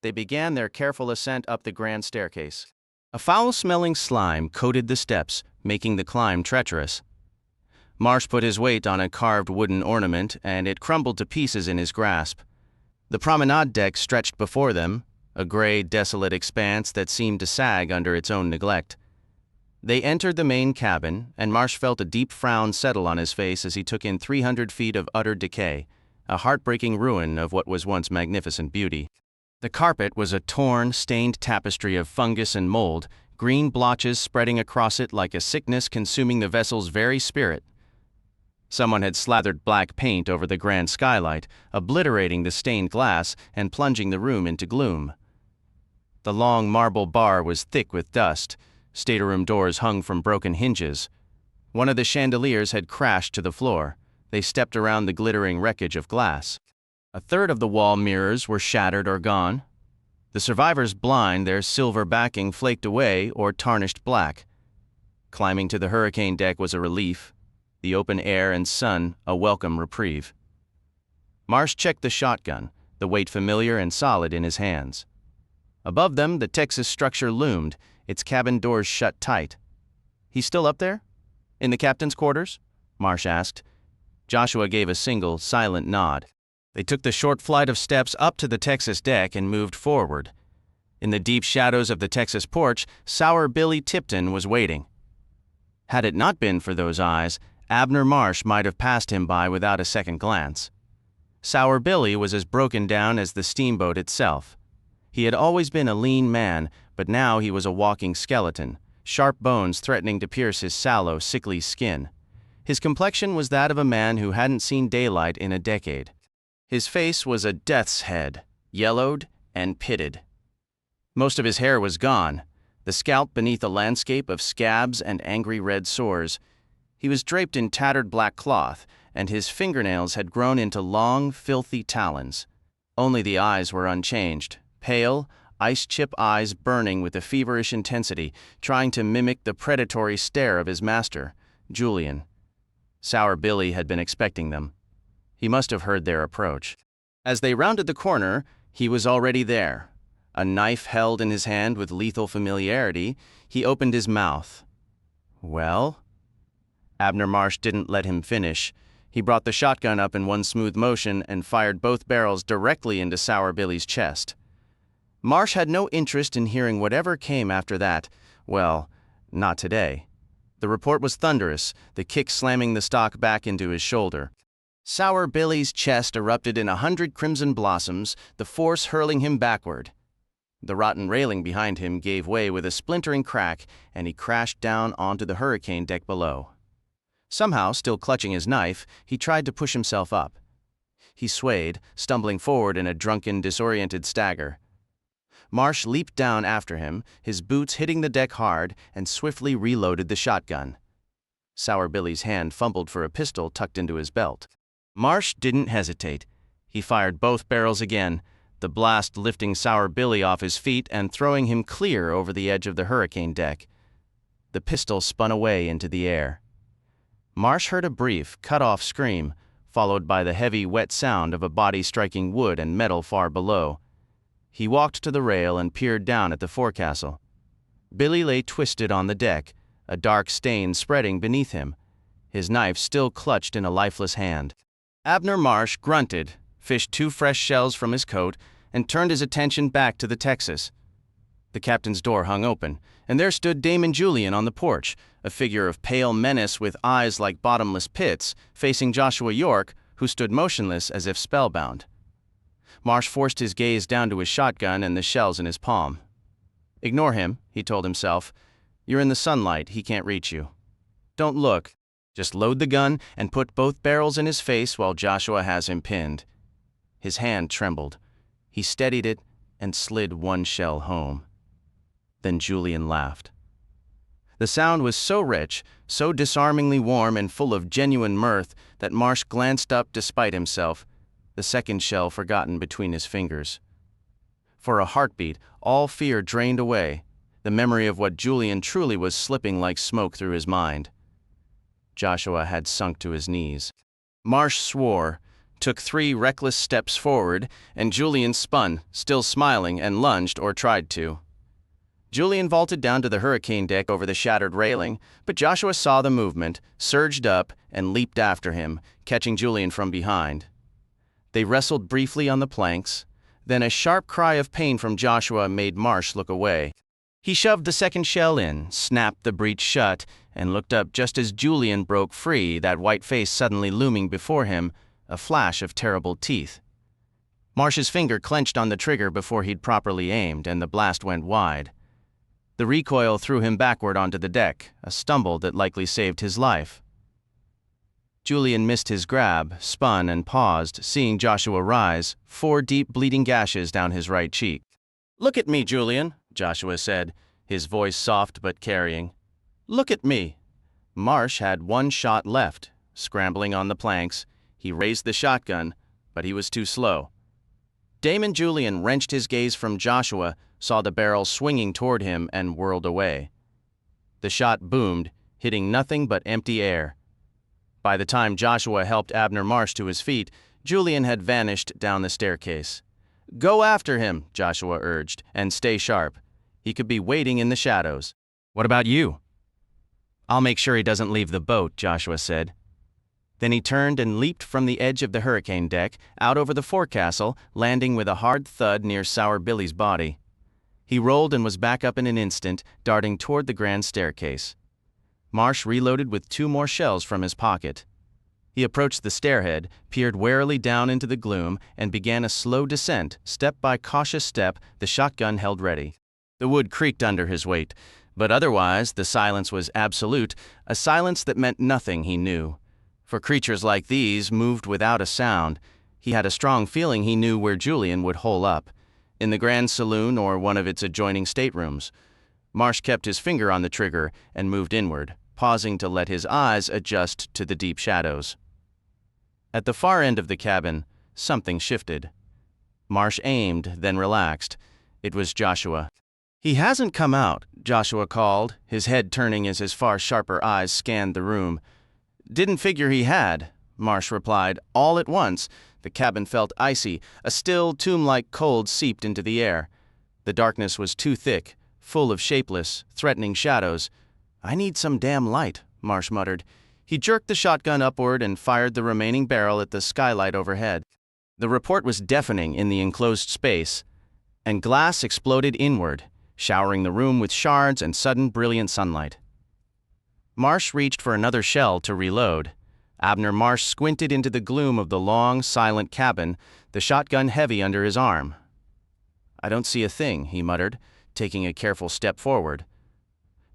They began their careful ascent up the grand staircase. A foul-smelling slime coated the steps, making the climb treacherous. Marsh put his weight on a carved wooden ornament, and it crumbled to pieces in his grasp. The promenade deck stretched before them, a gray, desolate expanse that seemed to sag under its own neglect. They entered the main cabin, and Marsh felt a deep frown settle on his face as he took in 300 feet of utter decay, a heartbreaking ruin of what was once magnificent beauty. The carpet was a torn, stained tapestry of fungus and mold, green blotches spreading across it like a sickness consuming the vessel's very spirit. Someone had slathered black paint over the grand skylight, obliterating the stained glass and plunging the room into gloom. The long marble bar was thick with dust. Stateroom doors hung from broken hinges. One of the chandeliers had crashed to the floor. They stepped around the glittering wreckage of glass. A third of the wall mirrors were shattered or gone. The survivors' blind, their silver backing flaked away or tarnished black. Climbing to the hurricane deck was a relief. The open air and sun a welcome reprieve. Marsh checked the shotgun, the weight familiar and solid in his hands. Above them, the Texas structure loomed, its cabin doors shut tight. He's still up there? In the captain's quarters? Marsh asked. Joshua gave a single, silent nod. They took the short flight of steps up to the Texas deck and moved forward. In the deep shadows of the Texas porch, Sour Billy Tipton was waiting. Had it not been for those eyes, Abner Marsh might have passed him by without a second glance. Sour Billy was as broken down as the steamboat itself. He had always been a lean man, but now he was a walking skeleton, sharp bones threatening to pierce his sallow, sickly skin. His complexion was that of a man who hadn't seen daylight in a decade. His face was a death's head, yellowed and pitted. Most of his hair was gone, the scalp beneath a landscape of scabs and angry red sores. He was draped in tattered black cloth, and his fingernails had grown into long, filthy talons. Only the eyes were unchanged, pale, ice-chip eyes burning with a feverish intensity, trying to mimic the predatory stare of his master, Julian. Sour Billy had been expecting them. He must have heard their approach. As they rounded the corner, he was already there. A knife held in his hand with lethal familiarity, he opened his mouth. Well? Abner Marsh didn't let him finish. He brought the shotgun up in one smooth motion and fired both barrels directly into Sour Billy's chest. Marsh had no interest in hearing whatever came after that. Well, not today. The report was thunderous, the kick slamming the stock back into his shoulder. Sour Billy's chest erupted in 100 crimson blossoms, the force hurling him backward. The rotten railing behind him gave way with a splintering crack, and he crashed down onto the hurricane deck below. Somehow, still clutching his knife, he tried to push himself up. He swayed, stumbling forward in a drunken, disoriented stagger. Marsh leaped down after him, his boots hitting the deck hard, and swiftly reloaded the shotgun. Sour Billy's hand fumbled for a pistol tucked into his belt. Marsh didn't hesitate. He fired both barrels again, the blast lifting Sour Billy off his feet and throwing him clear over the edge of the hurricane deck. The pistol spun away into the air. Marsh heard a brief, cut-off scream, followed by the heavy, wet sound of a body striking wood and metal far below. He walked to the rail and peered down at the forecastle. Billy lay twisted on the deck, a dark stain spreading beneath him, his knife still clutched in a lifeless hand. Abner Marsh grunted, fished 2 fresh shells from his coat, and turned his attention back to the Texas. The captain's door hung open, and there stood Damon Julian on the porch, a figure of pale menace with eyes like bottomless pits, facing Joshua York, who stood motionless as if spellbound. Marsh forced his gaze down to his shotgun and the shells in his palm. "Ignore him," he told himself. "You're in the sunlight, he can't reach you. Don't look. Just load the gun and put both barrels in his face while Joshua has him pinned." His hand trembled. He steadied it and slid one shell home. Then Julian laughed. The sound was so rich, so disarmingly warm and full of genuine mirth that Marsh glanced up despite himself, the second shell forgotten between his fingers. For a heartbeat, all fear drained away, the memory of what Julian truly was slipping like smoke through his mind. Joshua had sunk to his knees. Marsh swore, took 3 reckless steps forward, and Julian spun, still smiling, and lunged or tried to. Julian vaulted down to the hurricane deck over the shattered railing, but Joshua saw the movement, surged up, and leaped after him, catching Julian from behind. They wrestled briefly on the planks, then a sharp cry of pain from Joshua made Marsh look away. He shoved the second shell in, snapped the breech shut, and looked up just as Julian broke free, that white face suddenly looming before him, a flash of terrible teeth. Marsh's finger clenched on the trigger before he'd properly aimed, and the blast went wide. The recoil threw him backward onto the deck, a stumble that likely saved his life. Julian missed his grab, spun, and paused, seeing Joshua rise, 4 deep bleeding gashes down his right cheek. "Look at me, Julian," Joshua said, his voice soft but carrying. "Look at me." Marsh had 1 shot left. Scrambling on the planks, he raised the shotgun, but he was too slow. Damon Julian wrenched his gaze from Joshua, saw the barrel swinging toward him, and whirled away. The shot boomed, hitting nothing but empty air. By the time Joshua helped Abner Marsh to his feet, Julian had vanished down the staircase. "Go after him," Joshua urged, "and stay sharp. He could be waiting in the shadows." "What about you?" "I'll make sure he doesn't leave the boat," Joshua said. Then he turned and leaped from the edge of the hurricane deck, out over the forecastle, landing with a hard thud near Sour Billy's body. He rolled and was back up in an instant, darting toward the grand staircase. Marsh reloaded with 2 more shells from his pocket. He approached the stairhead, peered warily down into the gloom, and began a slow descent, step by cautious step, the shotgun held ready. The wood creaked under his weight, but otherwise the silence was absolute, a silence that meant nothing, he knew. For creatures like these moved without a sound. He had a strong feeling he knew where Julian would hole up, in the grand saloon or one of its adjoining staterooms. Marsh kept his finger on the trigger and moved inward, pausing to let his eyes adjust to the deep shadows. At the far end of the cabin, something shifted. Marsh aimed, then relaxed. It was Joshua. "He hasn't come out," Joshua called, his head turning as his far sharper eyes scanned the room. "Didn't figure he had," Marsh replied. All at once, the cabin felt icy. A still, tomb-like cold seeped into the air. The darkness was too thick, full of shapeless, threatening shadows. "I need some damn light," Marsh muttered. He jerked the shotgun upward and fired the remaining barrel at the skylight overhead. The report was deafening in the enclosed space, and glass exploded inward, showering the room with shards and sudden brilliant sunlight. Marsh reached for another shell to reload. Abner Marsh squinted into the gloom of the long, silent cabin, the shotgun heavy under his arm. "I don't see a thing," he muttered, taking a careful step forward.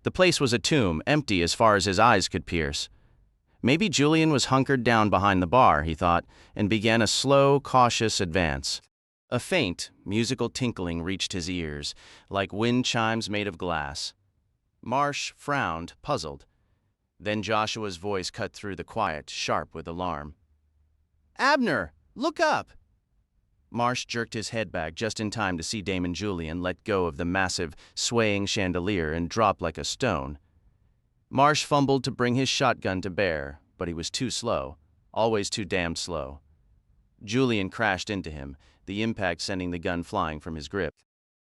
The place was a tomb, empty as far as his eyes could pierce. Maybe Julian was hunkered down behind the bar, he thought, and began a slow, cautious advance. A faint, musical tinkling reached his ears, like wind chimes made of glass. Marsh frowned, puzzled. Then Joshua's voice cut through the quiet, sharp with alarm. "Abner, look up!" Marsh jerked his head back just in time to see Damon Julian let go of the massive, swaying chandelier and drop like a stone. Marsh fumbled to bring his shotgun to bear, but he was too slow, always too damned slow. Julian crashed into him, the impact sending the gun flying from his grip.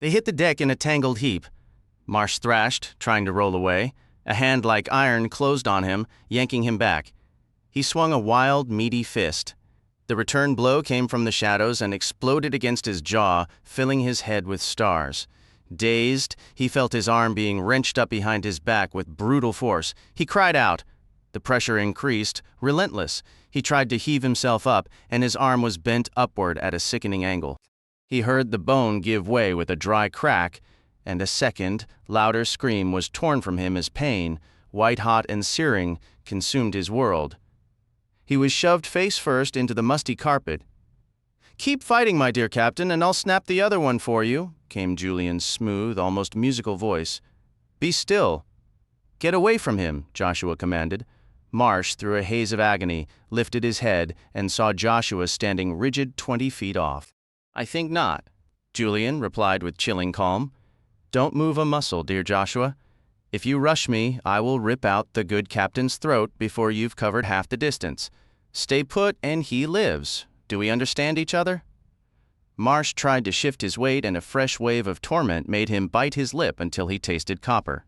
They hit the deck in a tangled heap. Marsh thrashed, trying to roll away. A hand like iron closed on him, yanking him back. He swung a wild, meaty fist. The return blow came from the shadows and exploded against his jaw, filling his head with stars. Dazed, he felt his arm being wrenched up behind his back with brutal force. He cried out. The pressure increased, relentless. He tried to heave himself up, and his arm was bent upward at a sickening angle. He heard the bone give way with a dry crack, and a second, louder scream was torn from him as pain, white-hot and searing, consumed his world. He was shoved face first into the musty carpet. "Keep fighting, my dear captain, and I'll snap the other one for you," came Julian's smooth, almost musical voice. "Be still." "Get away from him," Joshua commanded. Marsh, through a haze of agony, lifted his head and saw Joshua standing rigid 20 feet off. "I think not," Julian replied with chilling calm. "Don't move a muscle, dear Joshua. If you rush me, I will rip out the good captain's throat before you've covered half the distance. Stay put and he lives. Do we understand each other?" Marsh tried to shift his weight, and a fresh wave of torment made him bite his lip until he tasted copper.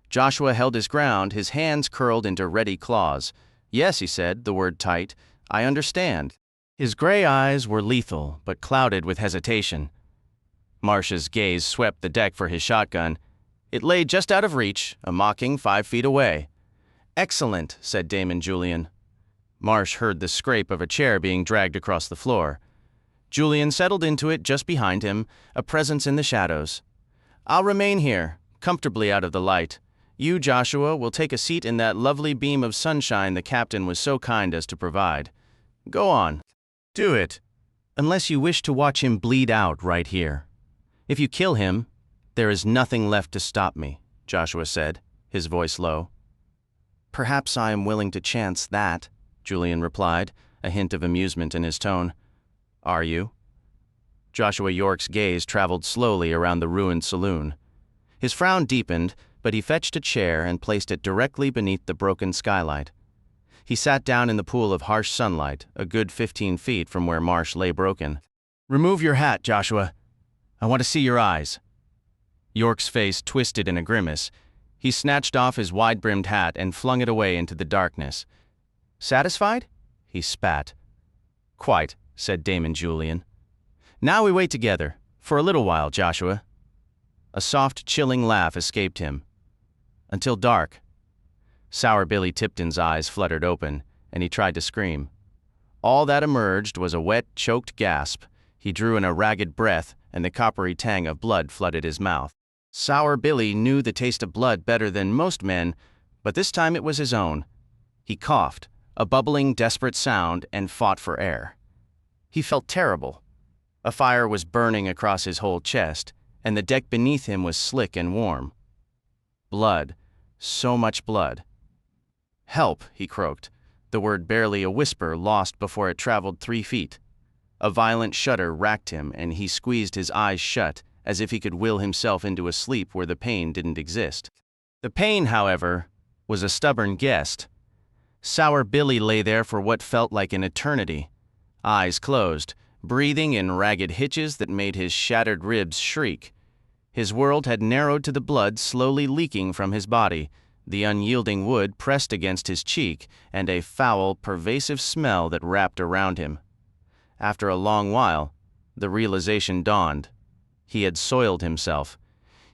Joshua held his ground, his hands curled into ready claws. "Yes," he said, the word tight, "I understand." His gray eyes were lethal, but clouded with hesitation. Marsh's gaze swept the deck for his shotgun. It lay just out of reach, a mocking 5 feet away. "Excellent," said Damon Julian. Marsh heard the scrape of a chair being dragged across the floor. Julian settled into it just behind him, a presence in the shadows. "I'll remain here, comfortably out of the light. You, Joshua, will take a seat in that lovely beam of sunshine the captain was so kind as to provide. Go on. Do it, unless you wish to watch him bleed out right here. If you kill him, there is nothing left to stop me," Joshua said, his voice low. "Perhaps I am willing to chance that," Julian replied, a hint of amusement in his tone. "Are you?" Joshua York's gaze traveled slowly around the ruined saloon. His frown deepened, but he fetched a chair and placed it directly beneath the broken skylight. He sat down in the pool of harsh sunlight, a good 15 feet from where Marsh lay broken. "Remove your hat, Joshua. I want to see your eyes." York's face twisted in a grimace. He snatched off his wide-brimmed hat and flung it away into the darkness. "Satisfied?" he spat. "Quite," said Damon Julian. "Now we wait together, for a little while, Joshua." A soft, chilling laugh escaped him. "Until dark." Sour Billy Tipton's eyes fluttered open, and he tried to scream. All that emerged was a wet, choked gasp. He drew in a ragged breath, and the coppery tang of blood flooded his mouth. Sour Billy knew the taste of blood better than most men, but this time it was his own. He coughed, a bubbling, desperate sound, and fought for air. He felt terrible. A fire was burning across his whole chest, and the deck beneath him was slick and warm. Blood, so much blood. "Help," he croaked, the word barely a whisper lost before it traveled 3 feet. A violent shudder racked him, and he squeezed his eyes shut, as if he could will himself into a sleep where the pain didn't exist. The pain, however, was a stubborn guest. Sour Billy lay there for what felt like an eternity, eyes closed, breathing in ragged hitches that made his shattered ribs shriek. His world had narrowed to the blood slowly leaking from his body, the unyielding wood pressed against his cheek, and a foul, pervasive smell that wrapped around him. After a long while, the realization dawned. He had soiled himself.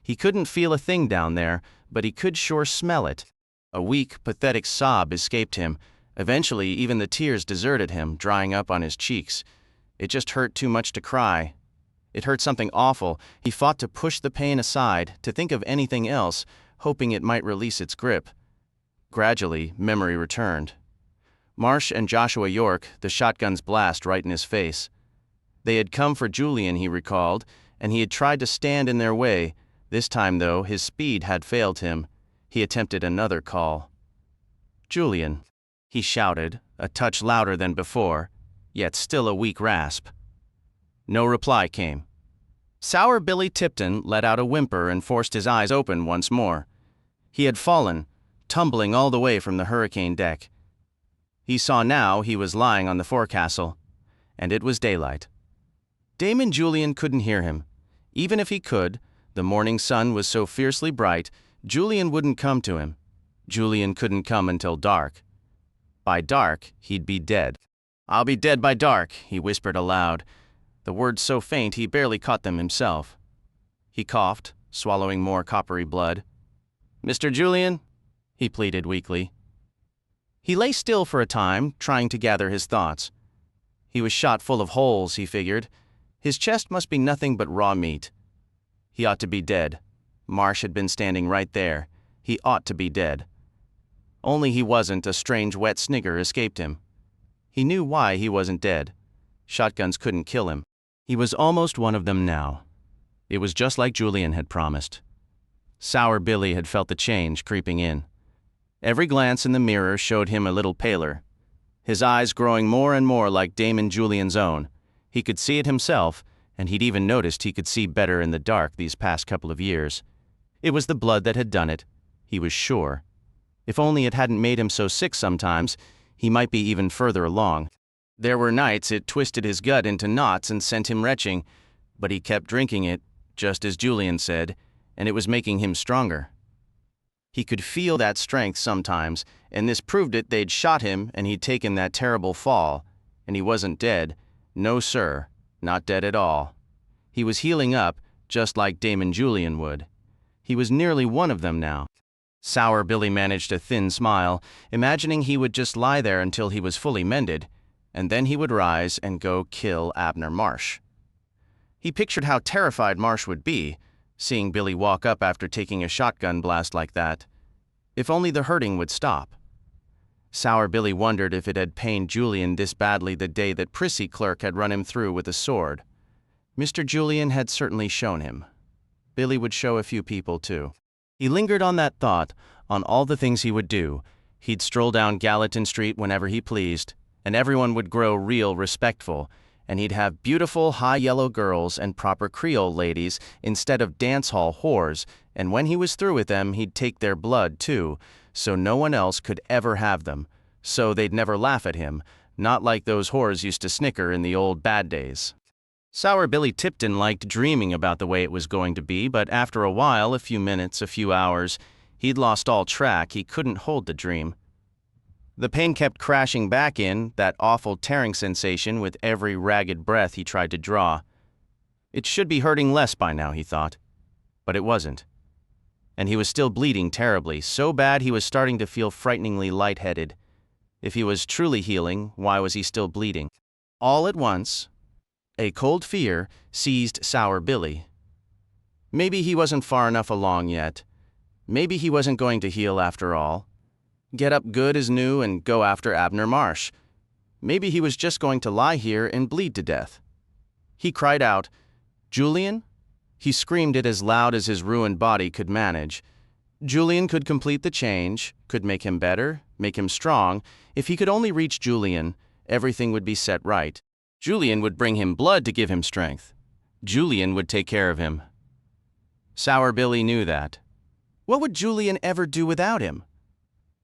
He couldn't feel a thing down there, but he could sure smell it. A weak, pathetic sob escaped him. Eventually, even the tears deserted him, drying up on his cheeks. It just hurt too much to cry. It hurt something awful. He fought to push the pain aside, to think of anything else, hoping it might release its grip. Gradually, memory returned. Marsh and Joshua York, the shotgun's blast right in his face. They had come for Julian, he recalled, and he had tried to stand in their way. This time, though, his speed had failed him. He attempted another call. "Julian," he shouted, a touch louder than before, yet still a weak rasp. No reply came. Sour Billy Tipton let out a whimper and forced his eyes open once more. He had fallen, tumbling all the way from the hurricane deck. He saw now he was lying on the forecastle, and it was daylight. Damon Julian couldn't hear him. Even if he could, the morning sun was so fiercely bright, Julian wouldn't come to him. Julian couldn't come until dark. By dark, he'd be dead. "I'll be dead by dark," he whispered aloud, the words so faint he barely caught them himself. He coughed, swallowing more coppery blood. "Mr. Julian?" he pleaded weakly. He lay still for a time, trying to gather his thoughts. He was shot full of holes, he figured. His chest must be nothing but raw meat. He ought to be dead. Marsh had been standing right there. He ought to be dead. Only he wasn't. A strange wet snigger escaped him. He knew why he wasn't dead. Shotguns couldn't kill him. He was almost one of them now. It was just like Julian had promised. Sour Billy had felt the change creeping in. Every glance in the mirror showed him a little paler. His eyes growing more and more like Damon Julian's own. He could see it himself, and he'd even noticed he could see better in the dark these past couple of years. It was the blood that had done it, he was sure. If only it hadn't made him so sick sometimes, he might be even further along. There were nights it twisted his gut into knots and sent him retching, but he kept drinking it, just as Julian said, and it was making him stronger. He could feel that strength sometimes, and this proved it. They'd shot him and he'd taken that terrible fall, and he wasn't dead. No, sir, not dead at all. He was healing up, just like Damon Julian would. He was nearly one of them now. Sour Billy managed a thin smile, imagining he would just lie there until he was fully mended, and then he would rise and go kill Abner Marsh. He pictured how terrified Marsh would be, seeing Billy walk up after taking a shotgun blast like that. If only the hurting would stop. Sour Billy wondered if it had pained Julian this badly the day that Prissy Clerk had run him through with a sword. Mr. Julian had certainly shown him. Billy would show a few people, too. He lingered on that thought, on all the things he would do. He'd stroll down Gallatin Street whenever he pleased, and everyone would grow real respectful, and he'd have beautiful high yellow girls and proper Creole ladies instead of dance hall whores, and when he was through with them he'd take their blood, too, so no one else could ever have them, so they'd never laugh at him, not like those whores used to snicker in the old bad days. Sour Billy Tipton liked dreaming about the way it was going to be, but after a while, a few minutes, a few hours, he'd lost all track. He couldn't hold the dream. The pain kept crashing back in, that awful tearing sensation with every ragged breath he tried to draw. It should be hurting less by now, he thought. But it wasn't. And he was still bleeding terribly, so bad he was starting to feel frighteningly lightheaded. If he was truly healing, why was he still bleeding? All at once, a cold fear seized Sour Billy. Maybe he wasn't far enough along yet. Maybe he wasn't going to heal after all. Get up good as new and go after Abner Marsh. Maybe he was just going to lie here and bleed to death. He cried out, "Julian?" He screamed it as loud as his ruined body could manage. Julian could complete the change, could make him better, make him strong. If he could only reach Julian, everything would be set right. Julian would bring him blood to give him strength. Julian would take care of him. Sour Billy knew that. What would Julian ever do without him?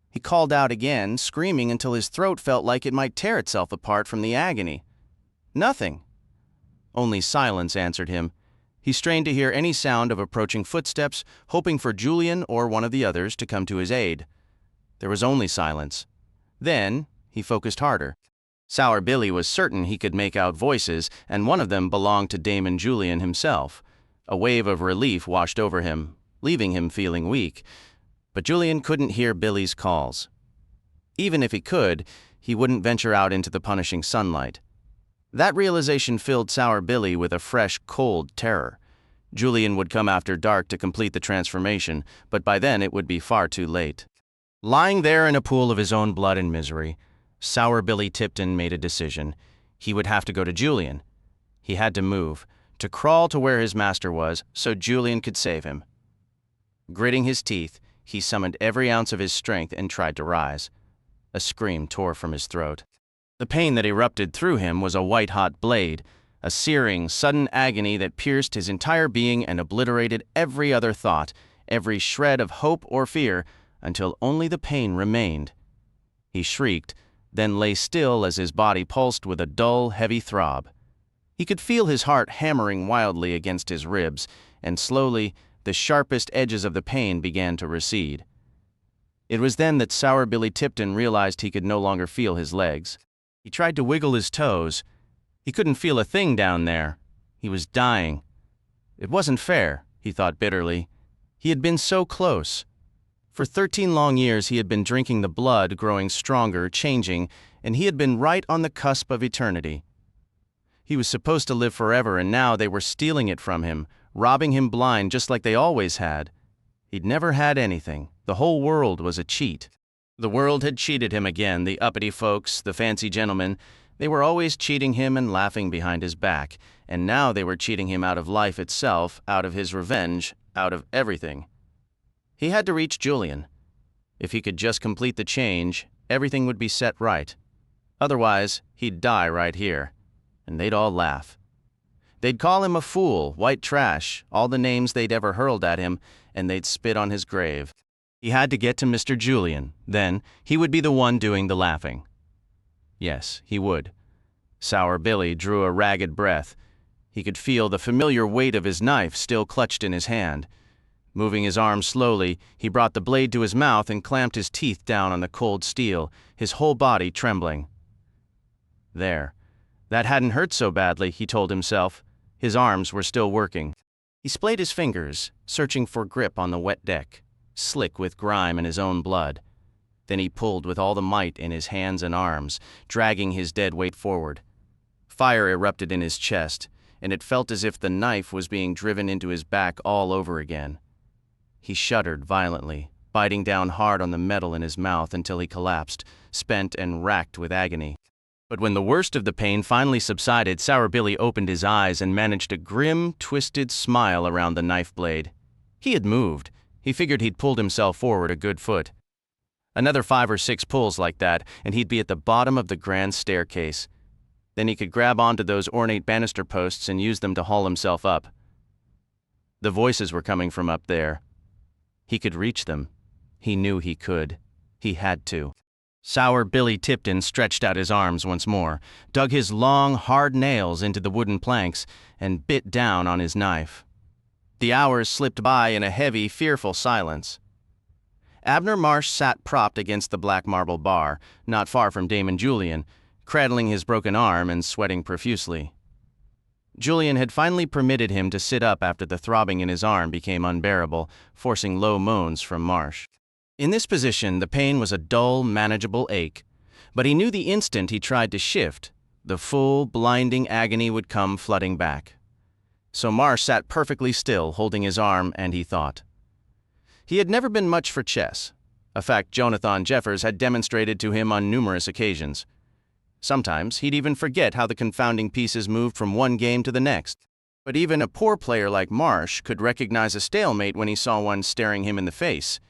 He called out again, screaming until his throat felt like it might tear itself apart from the agony. Nothing. Only silence answered him. He strained to hear any sound of approaching footsteps, hoping for Julian or one of the others to come to his aid. There was only silence. Then he focused harder. Sour Billy was certain he could make out voices, and one of them belonged to Damon Julian himself. A wave of relief washed over him, leaving him feeling weak. But Julian couldn't hear Billy's calls. Even if he could, he wouldn't venture out into the punishing sunlight. That realization filled Sour Billy with a fresh, cold terror. Julian would come after dark to complete the transformation, but by then it would be far too late. Lying there in a pool of his own blood and misery, Sour Billy Tipton made a decision. He would have to go to Julian. He had to move, to crawl to where his master was, so Julian could save him. Gritting his teeth, he summoned every ounce of his strength and tried to rise. A scream tore from his throat. The pain that erupted through him was a white-hot blade, a searing, sudden agony that pierced his entire being and obliterated every other thought, every shred of hope or fear, until only the pain remained. He shrieked, then lay still as his body pulsed with a dull, heavy throb. He could feel his heart hammering wildly against his ribs, and slowly, the sharpest edges of the pain began to recede. It was then that Sour Billy Tipton realized he could no longer feel his legs. He tried to wiggle his toes. He couldn't feel a thing down there. He was dying. It wasn't fair. he thought bitterly. He had been so close. For 13 long years he had been drinking the blood, growing stronger, changing, and he had been right on the cusp of eternity. He was supposed to live forever, and now they were stealing it from him, robbing him blind just like they always had. He'd never had anything. The whole world was a cheat. The world had cheated him again, the uppity folks, the fancy gentlemen. They were always cheating him and laughing behind his back, and now they were cheating him out of life itself, out of his revenge, out of everything. He had to reach Julian. If he could just complete the change, everything would be set right. Otherwise, he'd die right here, and they'd all laugh. They'd call him a fool, white trash, all the names they'd ever hurled at him, and they'd spit on his grave. He had to get to Mr. Julian. Then he would be the one doing the laughing. Yes, he would. Sour Billy drew a ragged breath. He could feel the familiar weight of his knife still clutched in his hand. Moving his arm slowly, he brought the blade to his mouth and clamped his teeth down on the cold steel, his whole body trembling. There. That hadn't hurt so badly, he told himself. His arms were still working. He splayed his fingers, searching for grip on the wet deck, slick with grime and his own blood. Then he pulled with all the might in his hands and arms, dragging his dead weight forward. Fire erupted in his chest, and it felt as if the knife was being driven into his back all over again. He shuddered violently, biting down hard on the metal in his mouth until he collapsed, spent and racked with agony. But when the worst of the pain finally subsided, Sour Billy opened his eyes and managed a grim, twisted smile around the knife blade. He had moved. He figured he'd pulled himself forward a good foot. Another 5 or 6 pulls like that, and he'd be at the bottom of the grand staircase. Then he could grab onto those ornate banister posts and use them to haul himself up. The voices were coming from up there. He could reach them. He knew he could. He had to. Sour Billy Tipton stretched out his arms once more, dug his long, hard nails into the wooden planks, and bit down on his knife. The hours slipped by in a heavy, fearful silence. Abner Marsh sat propped against the black marble bar, not far from Damon Julian, cradling his broken arm and sweating profusely. Julian had finally permitted him to sit up after the throbbing in his arm became unbearable, forcing low moans from Marsh. In this position, the pain was a dull, manageable ache, but he knew the instant he tried to shift, the full, blinding agony would come flooding back. So Marsh sat perfectly still, holding his arm, and he thought. He had never been much for chess, a fact Jonathan Jeffers had demonstrated to him on numerous occasions. Sometimes he'd even forget how the confounding pieces moved from one game to the next. But even a poor player like Marsh could recognize a stalemate when he saw one staring him in the face.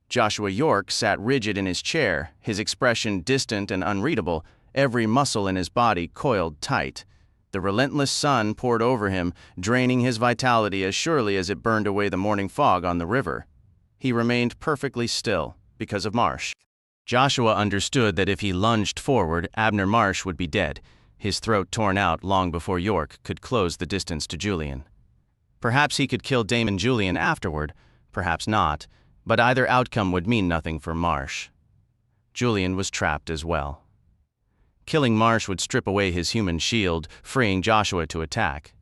Joshua York sat rigid in his chair, his expression distant and unreadable, every muscle in his body coiled tight. The relentless sun poured over him, draining his vitality as surely as it burned away the morning fog on the river. He remained perfectly still, because of Marsh. Joshua understood that if he lunged forward, Abner Marsh would be dead, his throat torn out long before York could close the distance to Julian. Perhaps he could kill Damon Julian afterward, perhaps not, but either outcome would mean nothing for Marsh. Julian was trapped as well. Killing Marsh would strip away his human shield, freeing Joshua to attack.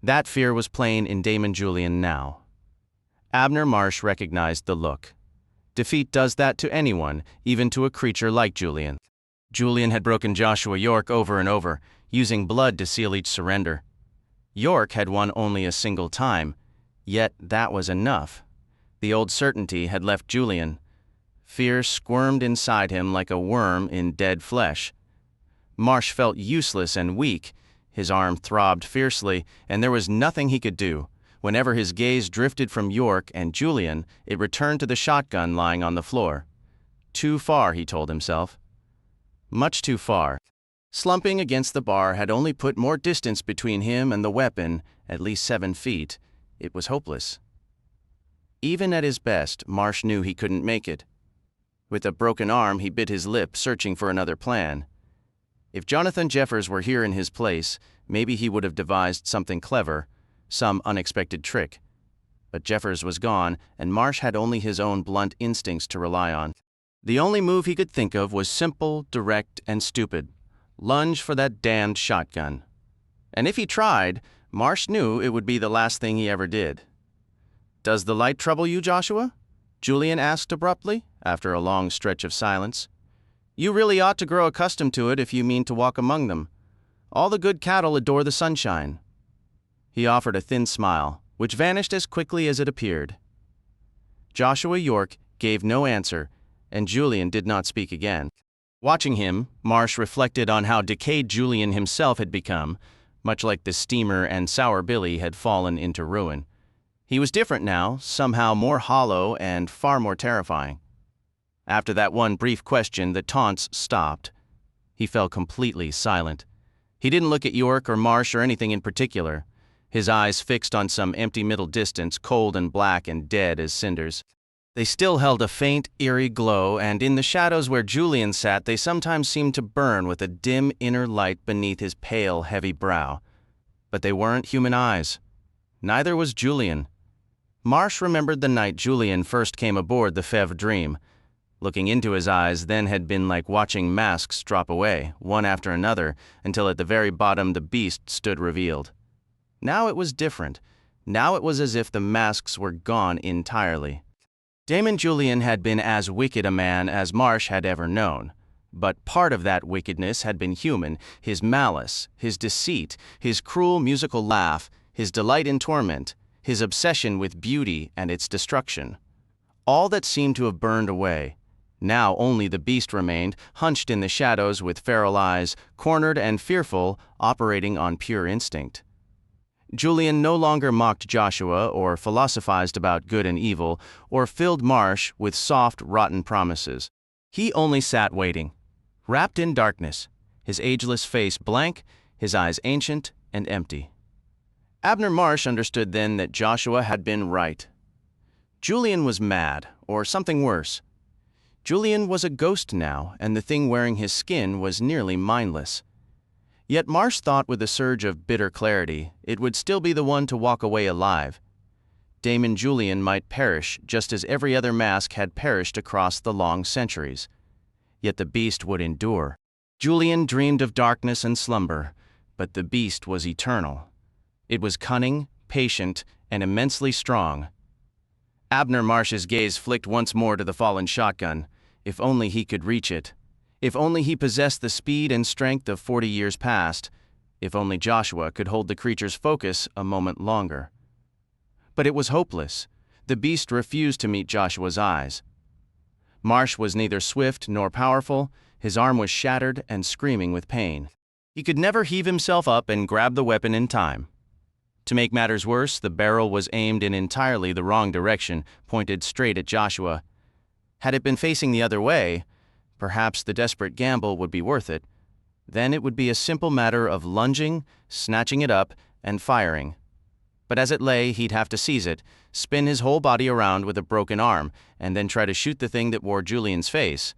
That fear was plain in Damon Julian now. Abner Marsh recognized the look. Defeat does that to anyone, even to a creature like Julian. Julian had broken Joshua York over and over, using blood to seal each surrender. York had won only a single time, yet that was enough. The old certainty had left Julian. Fear squirmed inside him like a worm in dead flesh. Marsh felt useless and weak. His arm throbbed fiercely, and there was nothing he could do. Whenever his gaze drifted from York and Julian, it returned to the shotgun lying on the floor. Too far, he told himself. Much too far. Slumping against the bar had only put more distance between him and the weapon, at least 7 feet. It was hopeless. Even at his best, Marsh knew he couldn't make it. With a broken arm, he bit his lip, searching for another plan. If Jonathan Jeffers were here in his place, maybe he would have devised something clever, some unexpected trick. But Jeffers was gone, and Marsh had only his own blunt instincts to rely on. The only move he could think of was simple, direct, and stupid. Lunge for that damned shotgun. And if he tried, Marsh knew it would be the last thing he ever did. "Does the light trouble you, Joshua?" Julian asked abruptly, after a long stretch of silence. "You really ought to grow accustomed to it if you mean to walk among them. All the good cattle adore the sunshine." He offered a thin smile, which vanished as quickly as it appeared. Joshua York gave no answer, and Julian did not speak again. Watching him, Marsh reflected on how decayed Julian himself had become, much like the steamer and Sour Billy had fallen into ruin. He was different now, somehow more hollow and far more terrifying. After that one brief question, the taunts stopped. He fell completely silent. He didn't look at York or Marsh or anything in particular, his eyes fixed on some empty middle distance, cold and black and dead as cinders. They still held a faint, eerie glow, and in the shadows where Julian sat they sometimes seemed to burn with a dim inner light beneath his pale, heavy brow. But they weren't human eyes. Neither was Julian. Marsh remembered the night Julian first came aboard the Fevre Dream. Looking into his eyes then had been like watching masks drop away, one after another, until at the very bottom the beast stood revealed. Now it was different. Now it was as if the masks were gone entirely. Damon Julian had been as wicked a man as Marsh had ever known. But part of that wickedness had been human, his malice, his deceit, his cruel musical laugh, his delight in torment, his obsession with beauty and its destruction. All that seemed to have burned away. Now only the beast remained, hunched in the shadows with feral eyes, cornered and fearful, operating on pure instinct. Julian no longer mocked Joshua or philosophized about good and evil or filled Marsh with soft, rotten promises. He only sat waiting, wrapped in darkness, his ageless face blank, his eyes ancient and empty. Abner Marsh understood then that Joshua had been right. Julian was mad, or something worse. Julian was a ghost now, and the thing wearing his skin was nearly mindless. Yet Marsh thought with a surge of bitter clarity it would still be the one to walk away alive. Damon Julian might perish just as every other mask had perished across the long centuries. Yet the beast would endure. Julian dreamed of darkness and slumber, but the beast was eternal. It was cunning, patient, and immensely strong. Abner Marsh's gaze flicked once more to the fallen shotgun. If only he could reach it. If only he possessed the speed and strength of 40 years past. If only Joshua could hold the creature's focus a moment longer. But it was hopeless. The beast refused to meet Joshua's eyes. Marsh was neither swift nor powerful. His arm was shattered and screaming with pain. He could never heave himself up and grab the weapon in time. To make matters worse, the barrel was aimed in entirely the wrong direction, pointed straight at Joshua. Had it been facing the other way, perhaps the desperate gamble would be worth it. Then it would be a simple matter of lunging, snatching it up, and firing. But as it lay, he'd have to seize it, spin his whole body around with a broken arm, and then try to shoot the thing that wore Julian's face.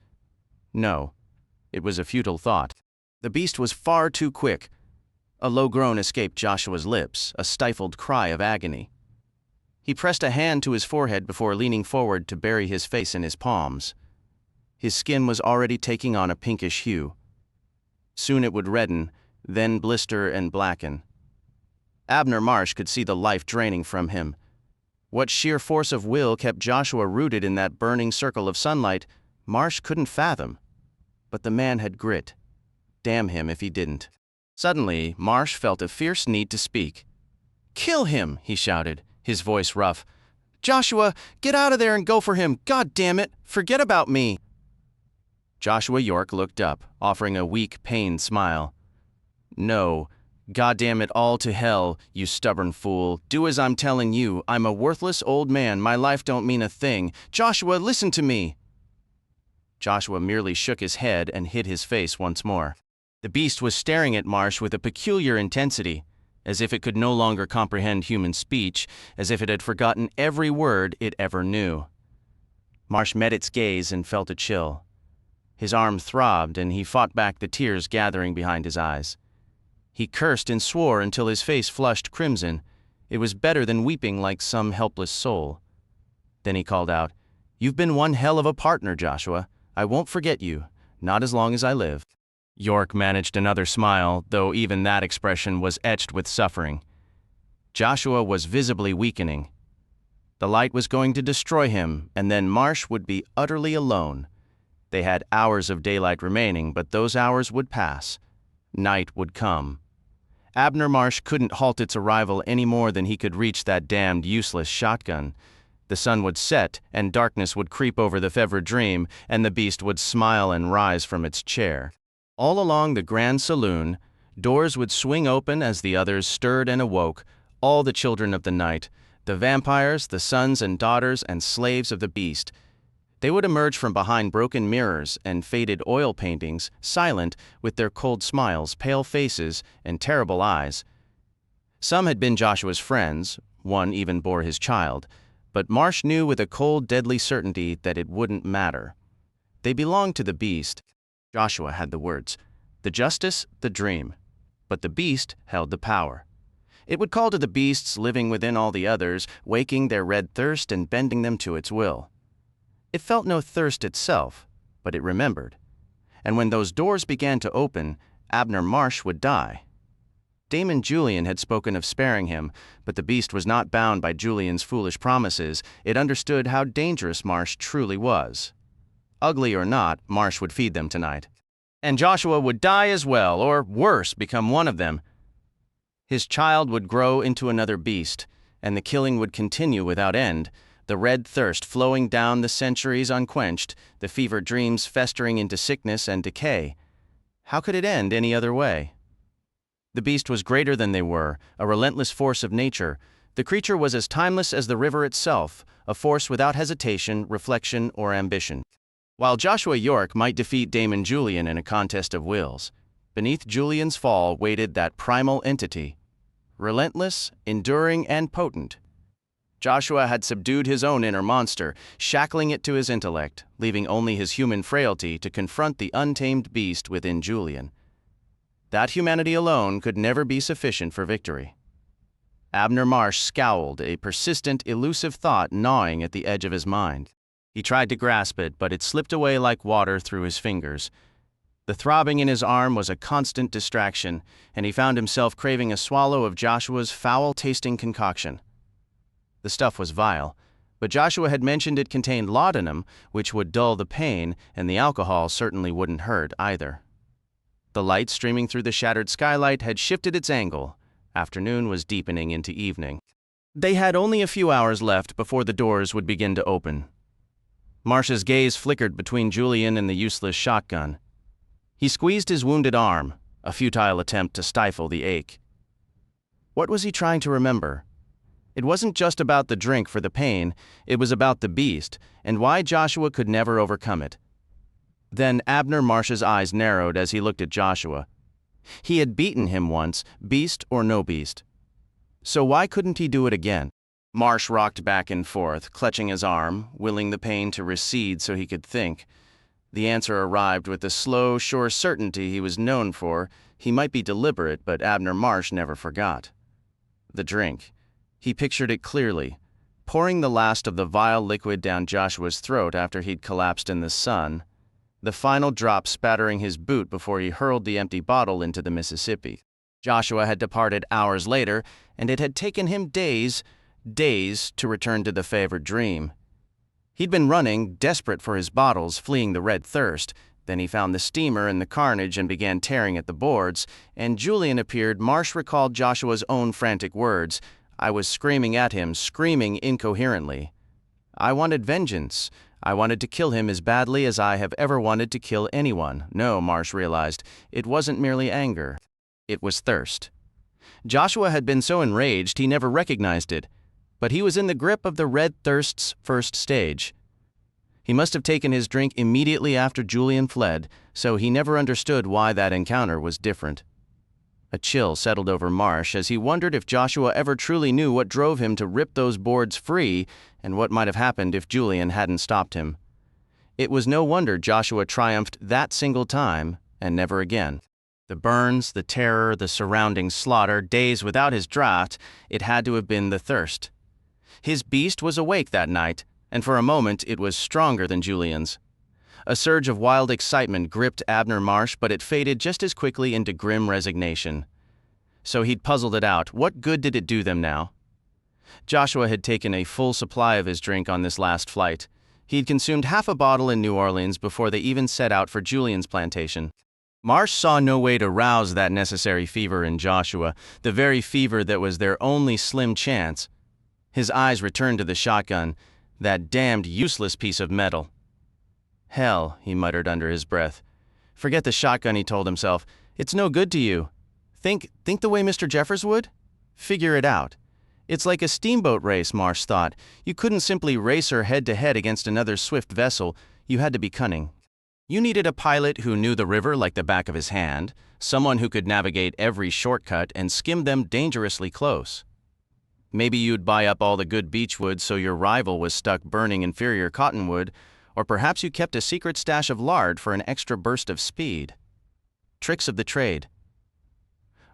No, it was a futile thought. The beast was far too quick. A low groan escaped Joshua's lips, a stifled cry of agony. He pressed a hand to his forehead before leaning forward to bury his face in his palms. His skin was already taking on a pinkish hue. Soon it would redden, then blister and blacken. Abner Marsh could see the life draining from him. What sheer force of will kept Joshua rooted in that burning circle of sunlight, Marsh couldn't fathom. But the man had grit. Damn him if he didn't. Suddenly, Marsh felt a fierce need to speak. "Kill him!" he shouted, his voice rough. "Joshua, get out of there and go for him! God damn it! Forget about me!" Joshua York looked up, offering a weak, pained smile. "No. Goddamn it all to hell, you stubborn fool. Do as I'm telling you. I'm a worthless old man. My life don't mean a thing. Joshua, listen to me!" Joshua merely shook his head and hid his face once more. The beast was staring at Marsh with a peculiar intensity, as if it could no longer comprehend human speech, as if it had forgotten every word it ever knew. Marsh met its gaze and felt a chill. His arm throbbed, and he fought back the tears gathering behind his eyes. He cursed and swore until his face flushed crimson. It was better than weeping like some helpless soul. Then he called out, "You've been one hell of a partner, Joshua. I won't forget you, not as long as I live." York managed another smile, though even that expression was etched with suffering. Joshua was visibly weakening. The light was going to destroy him, and then Marsh would be utterly alone. They had hours of daylight remaining, but those hours would pass. Night would come. Abner Marsh couldn't halt its arrival any more than he could reach that damned useless shotgun. The sun would set, and darkness would creep over the Fevre Dream, and the beast would smile and rise from its chair. All along the grand saloon, doors would swing open as the others stirred and awoke, all the children of the night, the vampires, the sons and daughters and slaves of the beast. They would emerge from behind broken mirrors and faded oil paintings, silent, with their cold smiles, pale faces, and terrible eyes. Some had been Joshua's friends, one even bore his child, but Marsh knew with a cold, deadly certainty that it wouldn't matter. They belonged to the beast. Joshua had the words, the justice, the dream, but the beast held the power. It would call to the beasts living within all the others, waking their red thirst and bending them to its will. It felt no thirst itself, but it remembered. And when those doors began to open, Abner Marsh would die. Damon Julian had spoken of sparing him, but the beast was not bound by Julian's foolish promises. It understood how dangerous Marsh truly was. Ugly or not, Marsh would feed them tonight. And Joshua would die as well, or worse, become one of them. His child would grow into another beast, and the killing would continue without end, the red thirst flowing down the centuries unquenched, the fever dreams festering into sickness and decay. How could it end any other way? The beast was greater than they were, a relentless force of nature. The creature was as timeless as the river itself, a force without hesitation, reflection, or ambition. While Joshua York might defeat Damon Julian in a contest of wills, beneath Julian's fall waited that primal entity, relentless, enduring, and potent. Joshua had subdued his own inner monster, shackling it to his intellect, leaving only his human frailty to confront the untamed beast within Julian. That humanity alone could never be sufficient for victory. Abner Marsh scowled, a persistent, elusive thought gnawing at the edge of his mind. He tried to grasp it, but it slipped away like water through his fingers. The throbbing in his arm was a constant distraction, and he found himself craving a swallow of Joshua's foul-tasting concoction. The stuff was vile, but Joshua had mentioned it contained laudanum, which would dull the pain, and the alcohol certainly wouldn't hurt either. The light streaming through the shattered skylight had shifted its angle. Afternoon was deepening into evening. They had only a few hours left before the doors would begin to open. Marsh's gaze flickered between Julian and the useless shotgun. He squeezed his wounded arm, a futile attempt to stifle the ache. What was he trying to remember? It wasn't just about the drink for the pain, it was about the beast, and why Joshua could never overcome it. Then Abner Marsh's eyes narrowed as he looked at Joshua. He had beaten him once, beast or no beast. So why couldn't he do it again? Marsh rocked back and forth, clutching his arm, willing the pain to recede so he could think. The answer arrived with the slow, sure certainty he was known for. He might be deliberate, but Abner Marsh never forgot. The drink. He pictured it clearly, pouring the last of the vile liquid down Joshua's throat after he'd collapsed in the sun, the final drop spattering his boot before he hurled the empty bottle into the Mississippi. Joshua had departed hours later, and it had taken him days to return to the Fevre Dream. He'd been running, desperate for his bottles, fleeing the red thirst. Then he found the steamer and the carnage and began tearing at the boards, and Julian appeared. Marsh recalled Joshua's own frantic words. I was screaming at him, screaming incoherently. I wanted vengeance. I wanted to kill him as badly as I have ever wanted to kill anyone. No, Marsh realized, it wasn't merely anger. It was thirst. Joshua had been so enraged he never recognized it, but he was in the grip of the red thirst's first stage. He must have taken his drink immediately after Julian fled, so he never understood why that encounter was different. A chill settled over Marsh as he wondered if Joshua ever truly knew what drove him to rip those boards free and what might have happened if Julian hadn't stopped him. It was no wonder Joshua triumphed that single time and never again. The burns, the terror, the surrounding slaughter, days without his draught, it had to have been the thirst. His beast was awake that night, and for a moment it was stronger than Julian's. A surge of wild excitement gripped Abner Marsh, but it faded just as quickly into grim resignation. So he'd puzzled it out. What good did it do them now? Joshua had taken a full supply of his drink on this last flight. He'd consumed half a bottle in New Orleans before they even set out for Julian's plantation. Marsh saw no way to rouse that necessary fever in Joshua, the very fever that was their only slim chance. His eyes returned to the shotgun, that damned useless piece of metal. Hell, he muttered under his breath. Forget the shotgun, he told himself. It's no good to you. Think the way Mr. Jeffers would? Figure it out. It's like a steamboat race, Marsh thought. You couldn't simply race her head-to-head against another swift vessel. You had to be cunning. You needed a pilot who knew the river like the back of his hand, someone who could navigate every shortcut and skim them dangerously close. Maybe you'd buy up all the good beechwood so your rival was stuck burning inferior cottonwood, or perhaps you kept a secret stash of lard for an extra burst of speed. Tricks of the trade.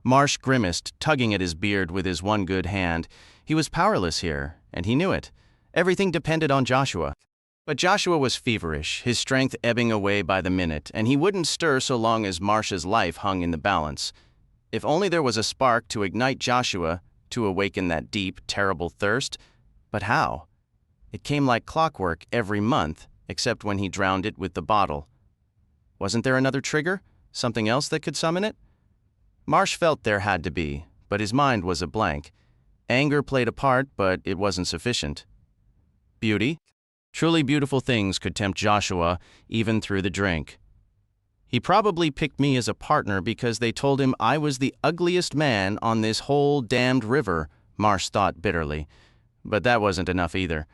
Marsh grimaced, tugging at his beard with his one good hand. He was powerless here, and he knew it. Everything depended on Joshua. But Joshua was feverish, his strength ebbing away by the minute, and he wouldn't stir so long as Marsh's life hung in the balance. If only there was a spark to ignite Joshua, to awaken that deep, terrible thirst. But how? It came like clockwork every month, except when he drowned it with the bottle. Wasn't there another trigger? Something else that could summon it? Marsh felt there had to be, but his mind was a blank. Anger played a part, but it wasn't sufficient. Beauty? Truly beautiful things could tempt Joshua, even through the drink. He probably picked me as a partner because they told him I was the ugliest man on this whole damned river, Marsh thought bitterly. But that wasn't enough either.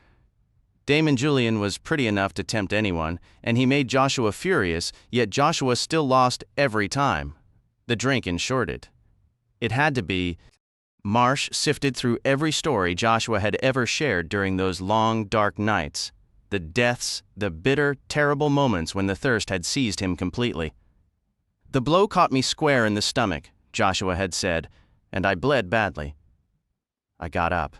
Damon Julian was pretty enough to tempt anyone, and he made Joshua furious, yet Joshua still lost every time. The drink ensured it. It had to be. Marsh sifted through every story Joshua had ever shared during those long, dark nights. The deaths, the bitter, terrible moments when the thirst had seized him completely. The blow caught me square in the stomach, Joshua had said, and I bled badly. I got up.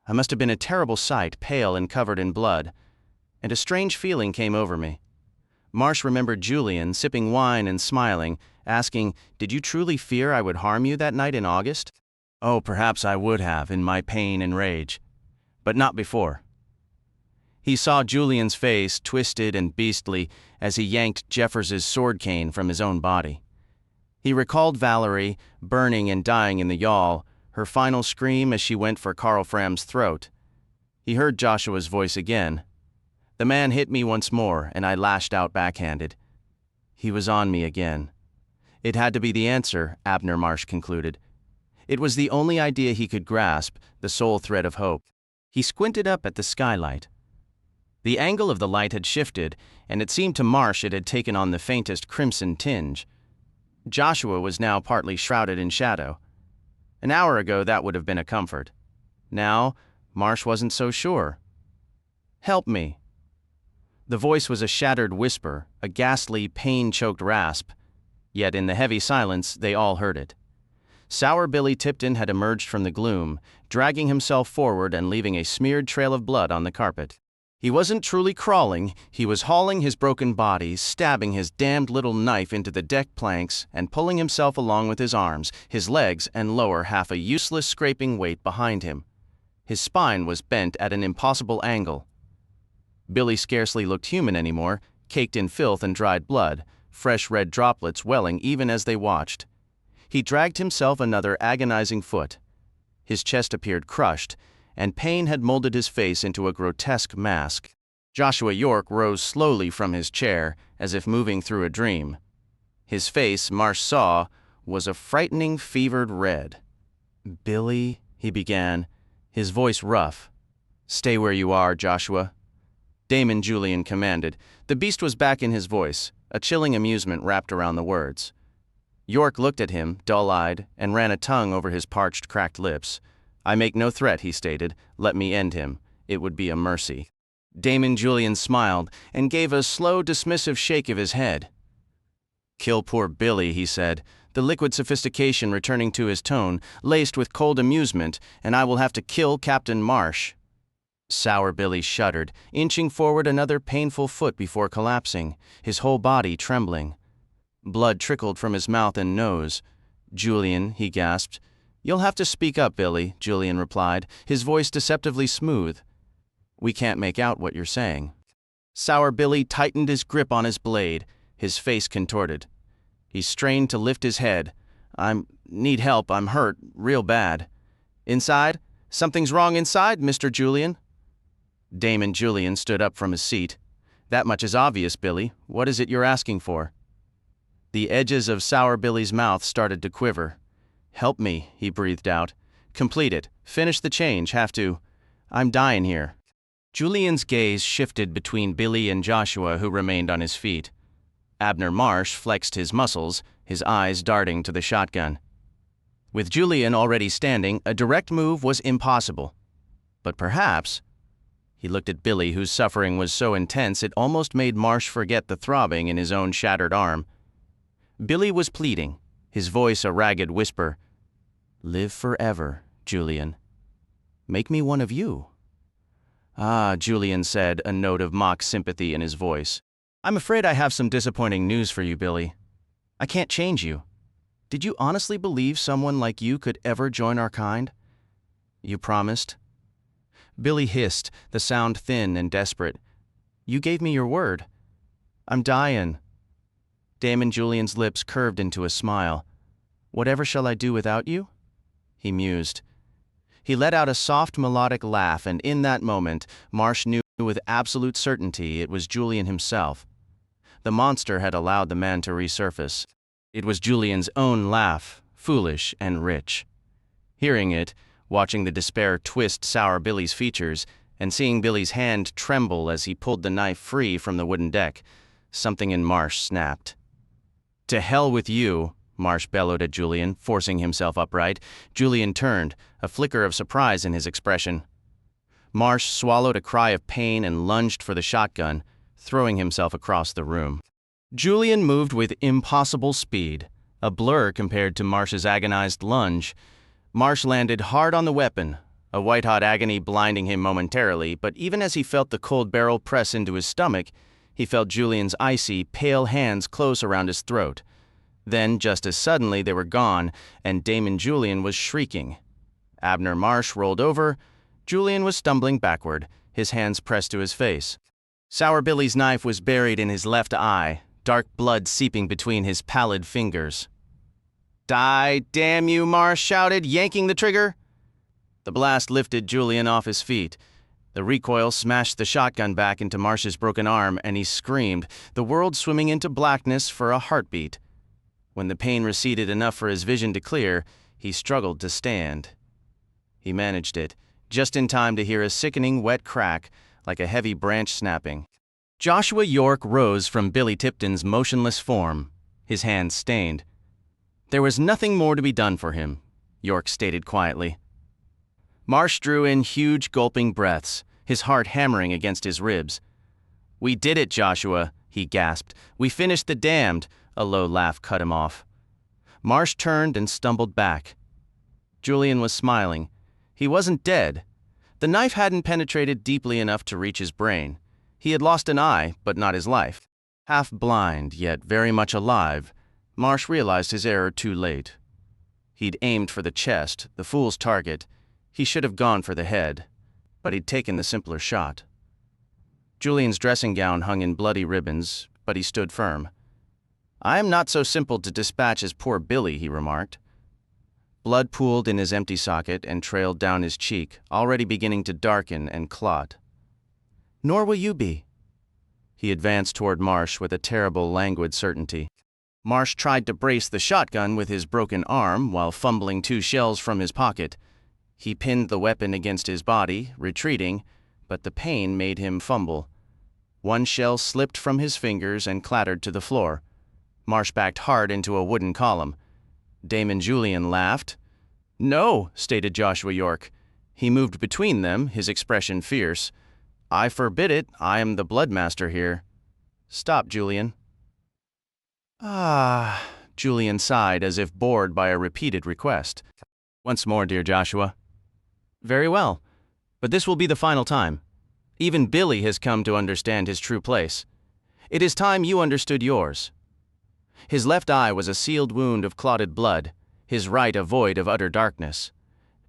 I must have been a terrible sight, pale and covered in blood, and a strange feeling came over me. Marsh remembered Julian, sipping wine and smiling, asking, "Did you truly fear I would harm you that night in August?" Oh, perhaps I would have, in my pain and rage. But not before. He saw Julian's face, twisted and beastly, as he yanked Jeffers's sword cane from his own body. He recalled Valerie, burning and dying in the yawl, her final scream as she went for Karl Fram's throat. He heard Joshua's voice again. The man hit me once more, and I lashed out backhanded. He was on me again. It had to be the answer, Abner Marsh concluded. It was the only idea he could grasp, the sole thread of hope. He squinted up at the skylight. The angle of the light had shifted, and it seemed to Marsh it had taken on the faintest crimson tinge. Joshua was now partly shrouded in shadow. An hour ago that would have been a comfort. Now, Marsh wasn't so sure. "Help me." The voice was a shattered whisper, a ghastly, pain-choked rasp. Yet in the heavy silence, they all heard it. Sour Billy Tipton had emerged from the gloom, dragging himself forward and leaving a smeared trail of blood on the carpet. He wasn't truly crawling, he was hauling his broken body, stabbing his damned little knife into the deck planks, and pulling himself along with his arms, his legs, and lower half a useless scraping weight behind him. His spine was bent at an impossible angle. Billy scarcely looked human anymore, caked in filth and dried blood, fresh red droplets welling even as they watched. He dragged himself another agonizing foot. His chest appeared crushed, and pain had molded his face into a grotesque mask. Joshua York rose slowly from his chair, as if moving through a dream. His face, Marsh saw, was a frightening fevered red. "Billy," he began, his voice rough. "Stay where you are, Joshua." Damon Julian commanded. The beast was back in his voice, a chilling amusement wrapped around the words. York looked at him, dull-eyed, and ran a tongue over his parched, cracked lips. "I make no threat," he stated. "Let me end him. It would be a mercy." Damon Julian smiled and gave a slow, dismissive shake of his head. "Kill poor Billy," he said, the liquid sophistication returning to his tone, laced with cold amusement, "and I will have to kill Captain Marsh." Sour Billy shuddered, inching forward another painful foot before collapsing, his whole body trembling. Blood trickled from his mouth and nose. "Julian," he gasped, You'll have to speak up, Billy, Julian replied, his voice deceptively smooth. We can't make out what you're saying. Sour Billy tightened his grip on his blade, his face contorted. He strained to lift his head. Need help, I'm hurt, real bad. Inside? Something's wrong inside, Mr. Julian? Damon Julian stood up from his seat. That much is obvious, Billy. What is it you're asking for? The edges of Sour Billy's mouth started to quiver. Help me, he breathed out. Complete it. Finish the change, have to. I'm dying here. Julian's gaze shifted between Billy and Joshua, who remained on his feet. Abner Marsh flexed his muscles, his eyes darting to the shotgun. With Julian already standing, a direct move was impossible. But perhaps... He looked at Billy, whose suffering was so intense it almost made Marsh forget the throbbing in his own shattered arm. Billy was pleading, his voice a ragged whisper. Live forever, Julian. Make me one of you. Ah, Julian said, a note of mock sympathy in his voice. I'm afraid I have some disappointing news for you, Billy. I can't change you. Did you honestly believe someone like you could ever join our kind? You promised? Billy hissed, the sound thin and desperate. You gave me your word. I'm dying. Damon Julian's lips curved into a smile. Whatever shall I do without you? He mused. He let out a soft melodic laugh, and in that moment, Marsh knew with absolute certainty it was Julian himself. The monster had allowed the man to resurface. It was Julian's own laugh, foolish and rich. Hearing it, watching the despair twist Sour Billy's features, and seeing Billy's hand tremble as he pulled the knife free from the wooden deck, something in Marsh snapped. To hell with you, Marsh bellowed at Julian, forcing himself upright. Julian turned, a flicker of surprise in his expression. Marsh swallowed a cry of pain and lunged for the shotgun, throwing himself across the room. Julian moved with impossible speed, a blur compared to Marsh's agonized lunge. Marsh landed hard on the weapon, a white-hot agony blinding him momentarily, but even as he felt the cold barrel press into his stomach, he felt Julian's icy, pale hands close around his throat. Then, just as suddenly, they were gone, and Damon Julian was shrieking. Abner Marsh rolled over. Julian was stumbling backward, his hands pressed to his face. Sour Billy's knife was buried in his left eye, dark blood seeping between his pallid fingers. Die, damn you, Marsh shouted, yanking the trigger. The blast lifted Julian off his feet. The recoil smashed the shotgun back into Marsh's broken arm, and he screamed, the world swimming into blackness for a heartbeat. When the pain receded enough for his vision to clear, he struggled to stand. He managed it, just in time to hear a sickening wet crack, like a heavy branch snapping. Joshua York rose from Billy Tipton's motionless form, his hands stained. There was nothing more to be done for him, York stated quietly. Marsh drew in huge gulping breaths, his heart hammering against his ribs. We did it, Joshua, he gasped. We finished the damned. A low laugh cut him off. Marsh turned and stumbled back. Julian was smiling. He wasn't dead. The knife hadn't penetrated deeply enough to reach his brain. He had lost an eye, but not his life. Half blind, yet very much alive, Marsh realized his error too late. He'd aimed for the chest, the fool's target. He should have gone for the head, but he'd taken the simpler shot. Julian's dressing gown hung in bloody ribbons, but he stood firm. I am not so simple to dispatch as poor Billy, he remarked. Blood pooled in his empty socket and trailed down his cheek, already beginning to darken and clot. Nor will you be. He advanced toward Marsh with a terrible, languid certainty. Marsh tried to brace the shotgun with his broken arm while fumbling 2 shells from his pocket. He pinned the weapon against his body, retreating, but the pain made him fumble. 1 shell slipped from his fingers and clattered to the floor. Marsh backed hard into a wooden column. Damon Julian laughed. No, stated Joshua York. He moved between them, his expression fierce. I forbid it. I am the bloodmaster here. Stop, Julian. Ah, Julian sighed as if bored by a repeated request. Once more, dear Joshua. Very well, but this will be the final time. Even Billy has come to understand his true place. It is time you understood yours. His left eye was a sealed wound of clotted blood. his right a void of utter darkness.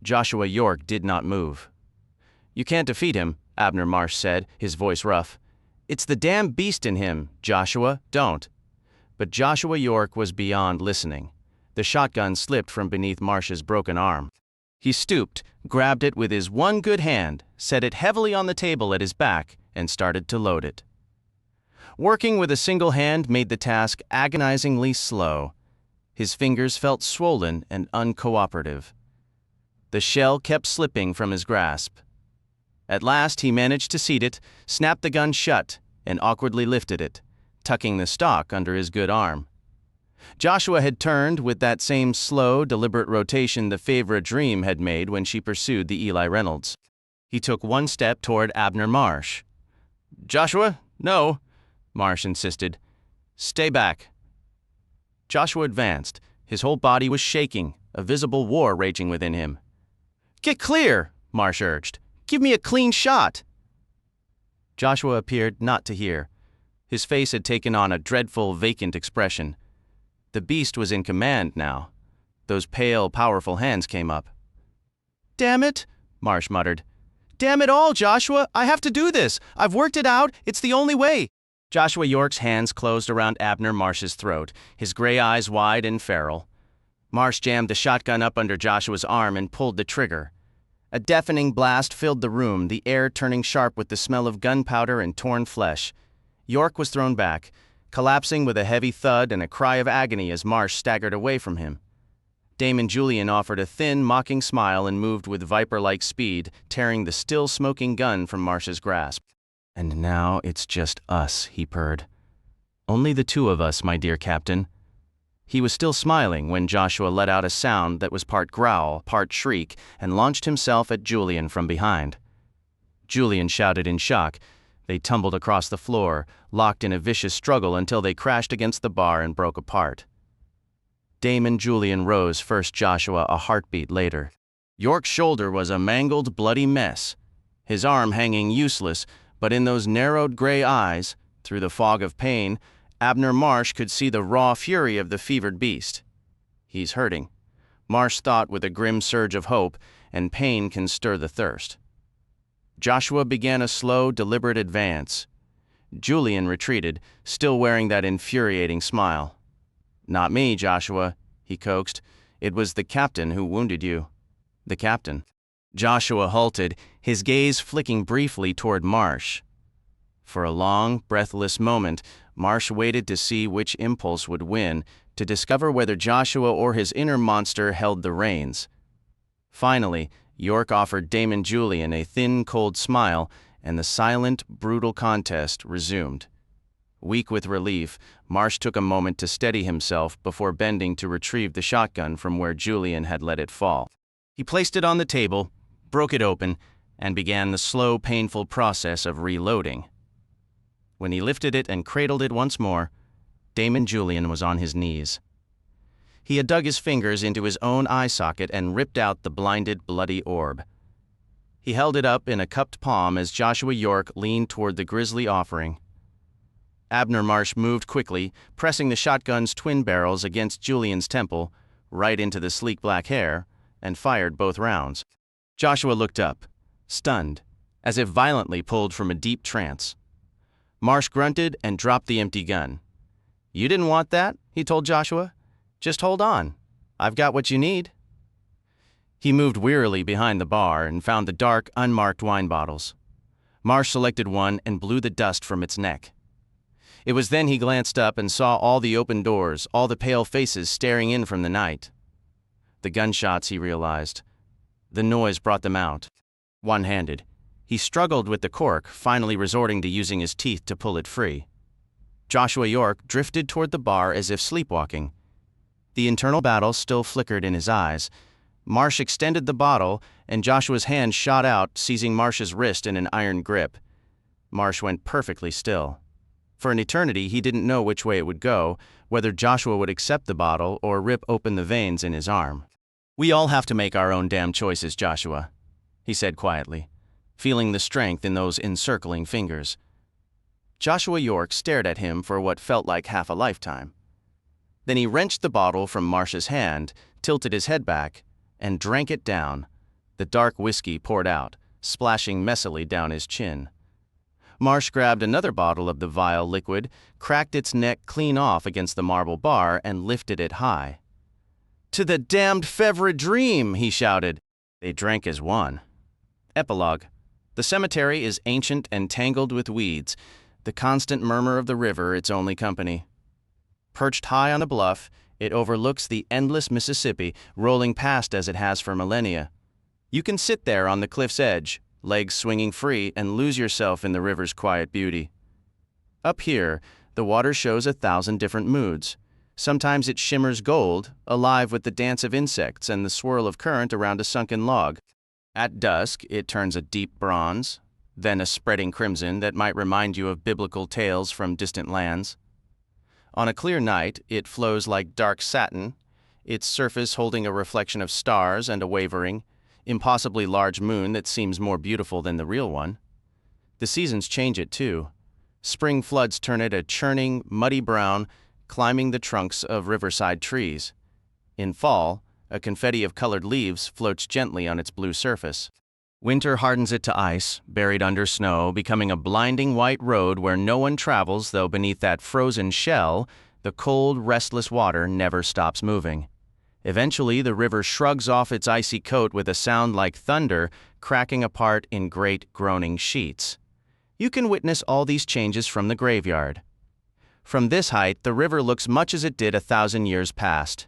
Joshua York did not move. "You can't defeat him," Abner Marsh said, his voice rough. "It's the damn beast in him, Joshua, don't." But Joshua York was beyond listening. The shotgun slipped from beneath Marsh's broken arm. He stooped, grabbed it with his one good hand, set it heavily on the table at his back, and started to load it. Working with a single hand made the task agonizingly slow. His fingers felt swollen and uncooperative. The shell kept slipping from his grasp. At last he managed to seat it, snapped the gun shut, and awkwardly lifted it, tucking the stock under his good arm. Joshua had turned with that same slow, deliberate rotation the Fevre Dream had made when she pursued the Eli Reynolds. He took one step toward Abner Marsh. "Joshua, no," Marsh insisted. "Stay back." Joshua advanced. His whole body was shaking, a visible war raging within him. "Get clear," Marsh urged. "Give me a clean shot." Joshua appeared not to hear. His face had taken on a dreadful, vacant expression. The beast was in command now. Those pale, powerful hands came up. "Damn it," Marsh muttered. "Damn it all, Joshua! I have to do this! I've worked it out! It's the only way!" Joshua York's hands closed around Abner Marsh's throat, his gray eyes wide and feral. Marsh jammed the shotgun up under Joshua's arm and pulled the trigger. A deafening blast filled the room, the air turning sharp with the smell of gunpowder and torn flesh. York was thrown back, collapsing with a heavy thud and a cry of agony as Marsh staggered away from him. Damon Julian offered a thin, mocking smile and moved with viper-like speed, tearing the still-smoking gun from Marsh's grasp. "And now it's just us," he purred. "Only the two of us, my dear Captain." He was still smiling when Joshua let out a sound that was part growl, part shriek, and launched himself at Julian from behind. Julian shouted in shock. They tumbled across the floor, locked in a vicious struggle until they crashed against the bar and broke apart. Damon Julian rose first, Joshua a heartbeat later. York's shoulder was a mangled, bloody mess, his arm hanging useless, but in those narrowed gray eyes, through the fog of pain, Abner Marsh could see the raw fury of the fevered beast. He's hurting, Marsh thought with a grim surge of hope, and pain can stir the thirst. Joshua began a slow, deliberate advance. Julian retreated, still wearing that infuriating smile. "Not me, Joshua," he coaxed. "It was the captain who wounded you." "The captain?" Joshua halted, his gaze flicking briefly toward Marsh. For a long, breathless moment, Marsh waited to see which impulse would win, to discover whether Joshua or his inner monster held the reins. Finally, York offered Damon Julian a thin, cold smile, and the silent, brutal contest resumed. Weak with relief, Marsh took a moment to steady himself before bending to retrieve the shotgun from where Julian had let it fall. He placed it on the table, broke it open, and began the slow, painful process of reloading. When he lifted it and cradled it once more, Damon Julian was on his knees. He had dug his fingers into his own eye socket and ripped out the blinded, bloody orb. He held it up in a cupped palm as Joshua York leaned toward the grisly offering. Abner Marsh moved quickly, pressing the shotgun's twin barrels against Julian's temple, right into the sleek black hair, and fired both rounds. Joshua looked up, stunned, as if violently pulled from a deep trance. Marsh grunted and dropped the empty gun. "You didn't want that," he told Joshua. "Just hold on. I've got what you need." He moved wearily behind the bar and found the dark, unmarked wine bottles. Marsh selected one and blew the dust from its neck. It was then he glanced up and saw all the open doors, all the pale faces staring in from the night. The gunshots, he realized. The noise brought them out. One-handed, he struggled with the cork, finally resorting to using his teeth to pull it free. Joshua York drifted toward the bar as if sleepwalking. The internal battle still flickered in his eyes. Marsh extended the bottle, and Joshua's hand shot out, seizing Marsh's wrist in an iron grip. Marsh went perfectly still. For an eternity, he didn't know which way it would go, whether Joshua would accept the bottle or rip open the veins in his arm. "We all have to make our own damn choices, Joshua," he said quietly, feeling the strength in those encircling fingers. Joshua York stared at him for what felt like half a lifetime. Then he wrenched the bottle from Marsh's hand, tilted his head back, and drank it down. The dark whiskey poured out, splashing messily down his chin. Marsh grabbed another bottle of the vile liquid, cracked its neck clean off against the marble bar, and lifted it high. "To the damned Fevre Dream!" he shouted. They drank as one. Epilogue. The cemetery is ancient and tangled with weeds, the constant murmur of the river its only company. Perched high on a bluff, it overlooks the endless Mississippi, rolling past as it has for millennia. You can sit there on the cliff's edge, legs swinging free, and lose yourself in the river's quiet beauty. Up here, the water shows 1,000 different moods. Sometimes it shimmers gold, alive with the dance of insects and the swirl of current around a sunken log. At dusk, it turns a deep bronze, then a spreading crimson that might remind you of biblical tales from distant lands. On a clear night, it flows like dark satin, its surface holding a reflection of stars and a wavering, impossibly large moon that seems more beautiful than the real one. The seasons change it, too. Spring floods turn it a churning, muddy brown, climbing the trunks of riverside trees. In fall, a confetti of colored leaves floats gently on its blue surface. Winter hardens it to ice, buried under snow, becoming a blinding white road where no one travels, though beneath that frozen shell, the cold, restless water never stops moving. Eventually, the river shrugs off its icy coat with a sound like thunder, cracking apart in great groaning sheets. You can witness all these changes from the graveyard. From this height, the river looks much as it did 1,000 years past.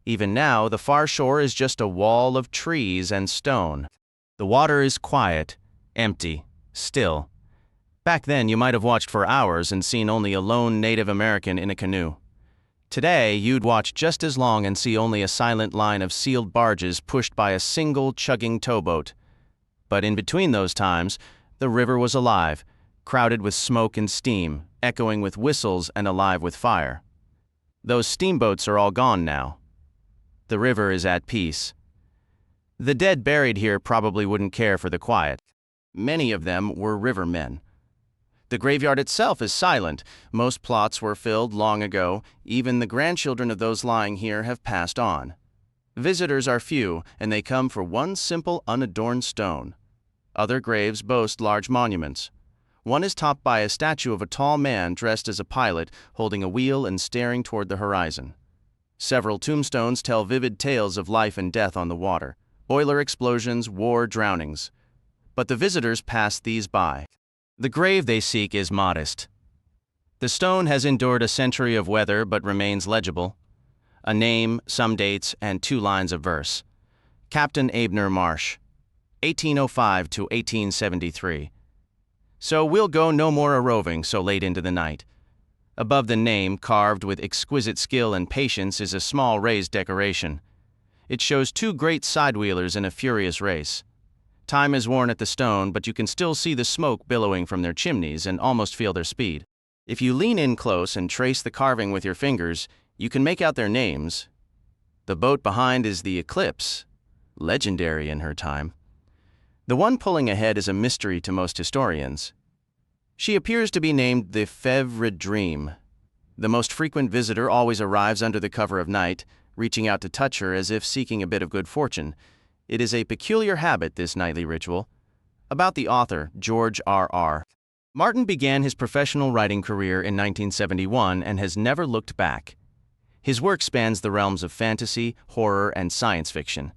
Even now, the far shore is just a wall of trees and stone. The water is quiet, empty, still. Back then, you might have watched for hours and seen only a lone Native American in a canoe. Today, you'd watch just as long and see only a silent line of sealed barges pushed by a single chugging towboat. But in between those times, the river was alive, crowded with smoke and steam, echoing with whistles and alive with fire. Those steamboats are all gone now. The river is at peace. The dead buried here probably wouldn't care for the quiet. Many of them were rivermen. The graveyard itself is silent. Most plots were filled long ago. Even the grandchildren of those lying here have passed on. Visitors are few, and they come for one simple, unadorned stone. Other graves boast large monuments. One is topped by a statue of a tall man dressed as a pilot, holding a wheel and staring toward the horizon. Several tombstones tell vivid tales of life and death on the water, boiler explosions, war, drownings. But the visitors pass these by. The grave they seek is modest. The stone has endured a century of weather but remains legible. A name, some dates, and 2 lines of verse. Captain Marsh, 1805 to 1873. So we'll go no more a-roving so late into the night. Above the name, carved with exquisite skill and patience, is a small raised decoration. It shows 2 great side-wheelers in a furious race. Time is worn at the stone, but you can still see the smoke billowing from their chimneys and almost feel their speed. If you lean in close and trace the carving with your fingers, you can make out their names. The boat behind is the Eclipse, legendary in her time. The one pulling ahead is a mystery to most historians. She appears to be named the Fevre Dream. The most frequent visitor always arrives under the cover of night, reaching out to touch her as if seeking a bit of good fortune. It is a peculiar habit, this nightly ritual. About the author, George R.R. Martin began his professional writing career in 1971 and has never looked back. His work spans the realms of fantasy, horror, and science fiction.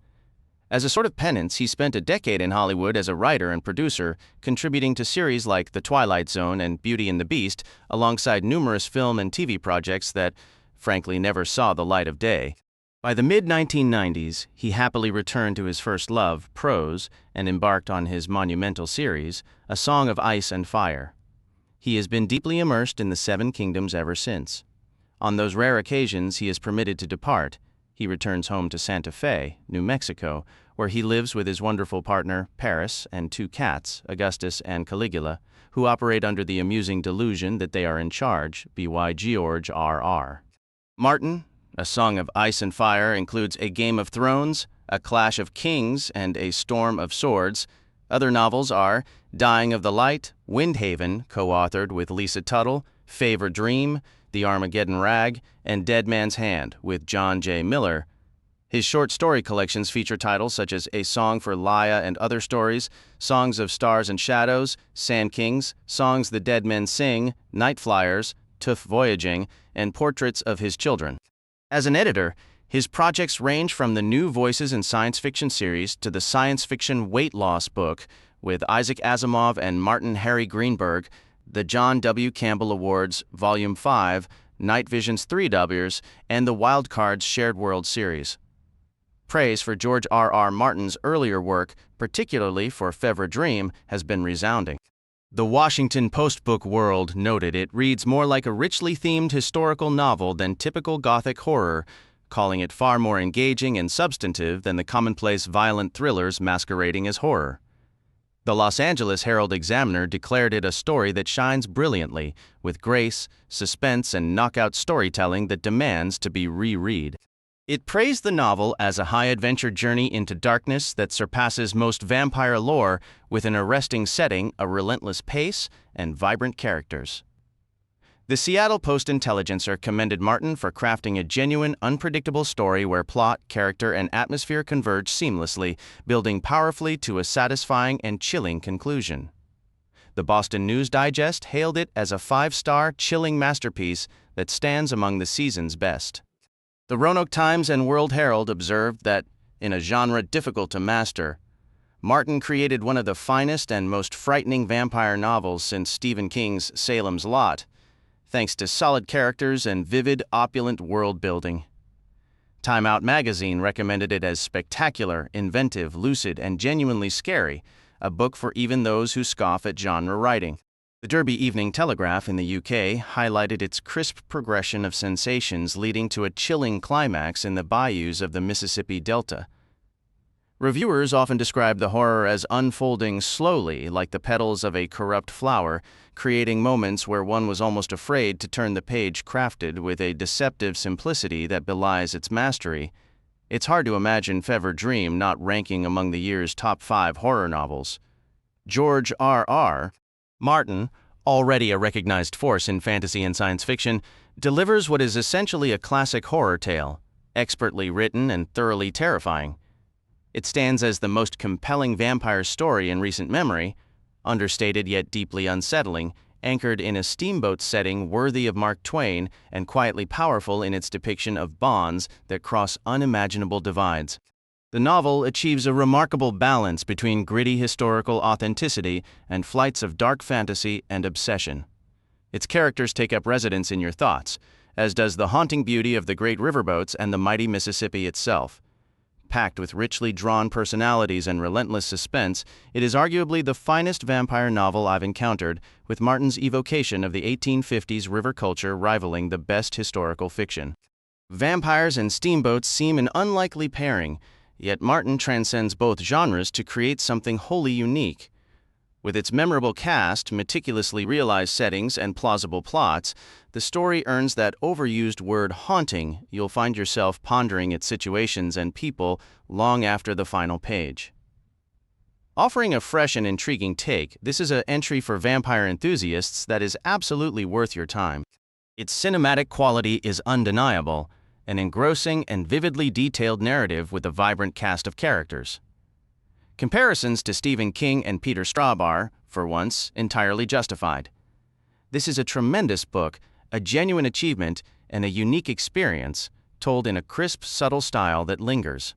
As a sort of penance, he spent a decade in Hollywood as a writer and producer, contributing to series like The Twilight Zone and Beauty and the Beast, alongside numerous film and TV projects that, frankly, never saw the light of day. By the mid-1990s, he happily returned to his first love, prose, and embarked on his monumental series, A Song of Ice and Fire. He has been deeply immersed in the 7 kingdoms ever since. On those rare occasions he is permitted to depart, he returns home to Santa Fe, New Mexico, where he lives with his wonderful partner, Paris, and 2 cats, Augustus and Caligula, who operate under the amusing delusion that they are in charge, by George R.R. Martin, A Song of Ice and Fire includes A Game of Thrones, A Clash of Kings, and A Storm of Swords. Other novels are Dying of the Light, Windhaven, co-authored with Lisa Tuttle, Fevre Dream, The Armageddon Rag, and Dead Man's Hand with John J. Miller. His short story collections feature titles such as A Song for Laia and Other Stories, Songs of Stars and Shadows, Sand Kings, Songs the Dead Men Sing, Night Flyers, Tough Voyaging, and Portraits of His Children. As an editor, his projects range from the New Voices in Science Fiction series to the science fiction weight loss book with Isaac Asimov and Martin Harry Greenberg, the John W. Campbell Awards, Volume 5, Night Vision's 3Ws, and the Wildcards Shared World series. Praise for George R.R. Martin's earlier work, particularly for Fevre Dream, has been resounding. The Washington Post Book World noted it reads more like a richly themed historical novel than typical Gothic horror, calling it far more engaging and substantive than the commonplace violent thrillers masquerading as horror. The Los Angeles Herald-Examiner declared it a story that shines brilliantly, with grace, suspense, and knockout storytelling that demands to be reread. It praised the novel as a high-adventure journey into darkness that surpasses most vampire lore with an arresting setting, a relentless pace, and vibrant characters. The Seattle Post-Intelligencer commended Martin for crafting a genuine, unpredictable story where plot, character, and atmosphere converge seamlessly, building powerfully to a satisfying and chilling conclusion. The Boston News Digest hailed it as a 5-star, chilling masterpiece that stands among the season's best. The Roanoke Times and World Herald observed that, in a genre difficult to master, Martin created one of the finest and most frightening vampire novels since Stephen King's Salem's Lot, thanks to solid characters and vivid, opulent world-building. Time Out magazine recommended it as spectacular, inventive, lucid, and genuinely scary, a book for even those who scoff at genre writing. The Derby Evening Telegraph in the UK highlighted its crisp progression of sensations leading to a chilling climax in the bayous of the Mississippi Delta. Reviewers often describe the horror as unfolding slowly, like the petals of a corrupt flower, creating moments where one was almost afraid to turn the page, crafted with a deceptive simplicity that belies its mastery. It's hard to imagine Fevre Dream not ranking among the year's top 5 horror novels. George R.R. Martin, already a recognized force in fantasy and science fiction, delivers what is essentially a classic horror tale, expertly written and thoroughly terrifying. It stands as the most compelling vampire story in recent memory, understated yet deeply unsettling, anchored in a steamboat setting worthy of Mark Twain and quietly powerful in its depiction of bonds that cross unimaginable divides. The novel achieves a remarkable balance between gritty historical authenticity and flights of dark fantasy and obsession. Its characters take up residence in your thoughts, as does the haunting beauty of the great riverboats and the mighty Mississippi itself. Packed with richly drawn personalities and relentless suspense, it is arguably the finest vampire novel I've encountered, with Martin's evocation of the 1850s river culture rivaling the best historical fiction. Vampires and steamboats seem an unlikely pairing, yet Martin transcends both genres to create something wholly unique. With its memorable cast, meticulously realized settings, and plausible plots, the story earns that overused word haunting. You'll find yourself pondering its situations and people long after the final page. Offering a fresh and intriguing take, this is an entry for vampire enthusiasts that is absolutely worth your time. Its cinematic quality is undeniable, an engrossing and vividly detailed narrative with a vibrant cast of characters. Comparisons to Stephen King and Peter Straub are, for once, entirely justified. This is a tremendous book, a genuine achievement, and a unique experience, told in a crisp, subtle style that lingers.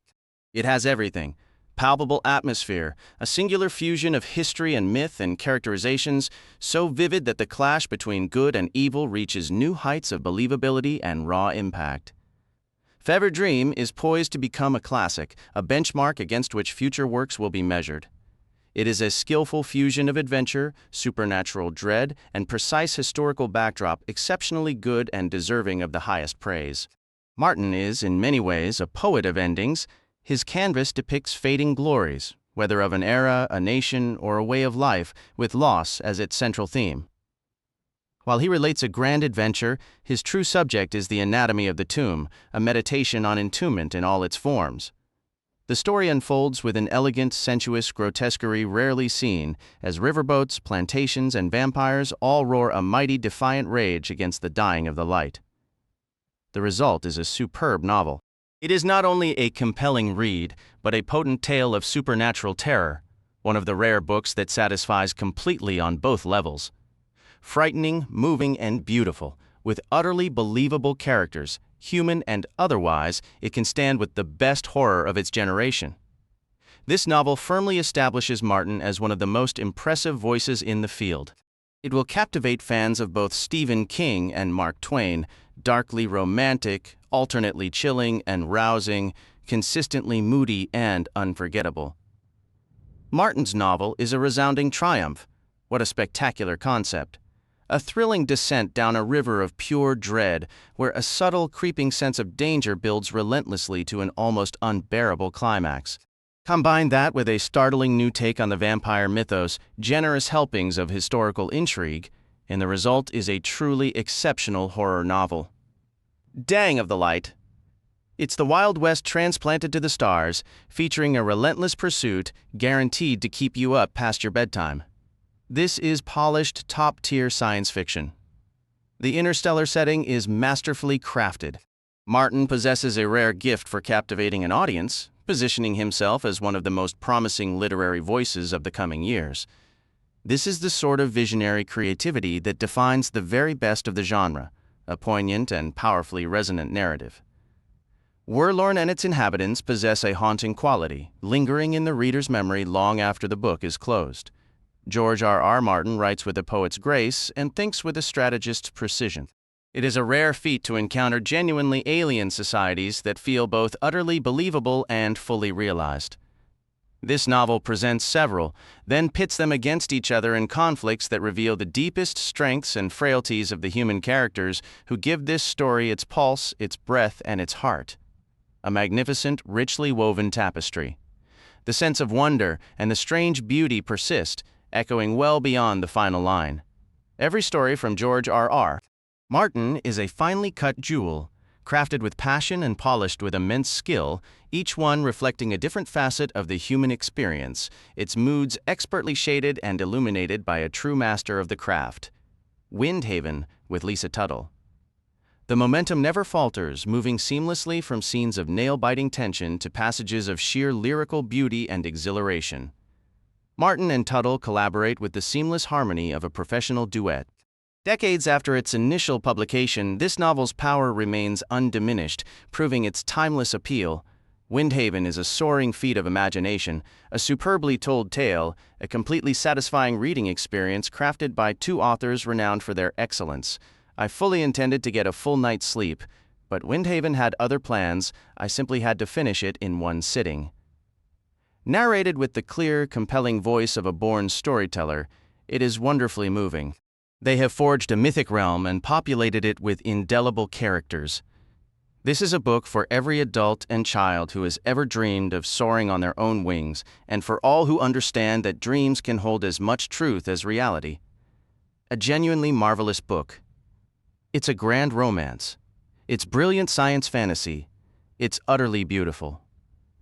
It has everything: palpable atmosphere, a singular fusion of history and myth and characterizations so vivid that the clash between good and evil reaches new heights of believability and raw impact. Fevre Dream is poised to become a classic, a benchmark against which future works will be measured. It is a skillful fusion of adventure, supernatural dread, and precise historical backdrop, exceptionally good and deserving of the highest praise. Martin is, in many ways, a poet of endings. His canvas depicts fading glories, whether of an era, a nation, or a way of life, with loss as its central theme. While he relates a grand adventure, his true subject is the anatomy of the tomb, a meditation on entombment in all its forms. The story unfolds with an elegant, sensuous grotesquerie rarely seen, as riverboats, plantations, and vampires all roar a mighty defiant rage against the dying of the light. The result is a superb novel. It is not only a compelling read, but a potent tale of supernatural terror, one of the rare books that satisfies completely on both levels. Frightening, moving, and beautiful, with utterly believable characters, human and otherwise, it can stand with the best horror of its generation. This novel firmly establishes Martin as one of the most impressive voices in the field. It will captivate fans of both Stephen King and Mark Twain, darkly romantic, alternately chilling and rousing, consistently moody and unforgettable. Martin's novel is a resounding triumph. What a spectacular concept. A thrilling descent down a river of pure dread, where a subtle, creeping sense of danger builds relentlessly to an almost unbearable climax. Combine that with a startling new take on the vampire mythos, generous helpings of historical intrigue, and the result is a truly exceptional horror novel. Dang of the Light. It's the Wild West transplanted to the stars, featuring a relentless pursuit guaranteed to keep you up past your bedtime. This is polished, top-tier science fiction. The interstellar setting is masterfully crafted. Martin possesses a rare gift for captivating an audience, positioning himself as one of the most promising literary voices of the coming years. This is the sort of visionary creativity that defines the very best of the genre, a poignant and powerfully resonant narrative. Werlorn and its inhabitants possess a haunting quality, lingering in the reader's memory long after the book is closed. George R.R. Martin writes with a poet's grace and thinks with a strategist's precision. It is a rare feat to encounter genuinely alien societies that feel both utterly believable and fully realized. This novel presents several, then pits them against each other in conflicts that reveal the deepest strengths and frailties of the human characters who give this story its pulse, its breath, and its heart. A magnificent, richly woven tapestry. The sense of wonder and the strange beauty persist, echoing well beyond the final line. Every story from George R.R. Martin is a finely cut jewel, crafted with passion and polished with immense skill, each one reflecting a different facet of the human experience, its moods expertly shaded and illuminated by a true master of the craft. Windhaven with Lisa Tuttle. The momentum never falters, moving seamlessly from scenes of nail-biting tension to passages of sheer lyrical beauty and exhilaration. Martin and Tuttle collaborate with the seamless harmony of a professional duet. Decades after its initial publication, this novel's power remains undiminished, proving its timeless appeal. Windhaven is a soaring feat of imagination, a superbly told tale, a completely satisfying reading experience crafted by two authors renowned for their excellence. I fully intended to get a full night's sleep, but Windhaven had other plans. I simply had to finish it in one sitting. Narrated with the clear, compelling voice of a born storyteller, it is wonderfully moving. They have forged a mythic realm and populated it with indelible characters. This is a book for every adult and child who has ever dreamed of soaring on their own wings, and for all who understand that dreams can hold as much truth as reality. A genuinely marvelous book. It's a grand romance. It's brilliant science fantasy. It's utterly beautiful.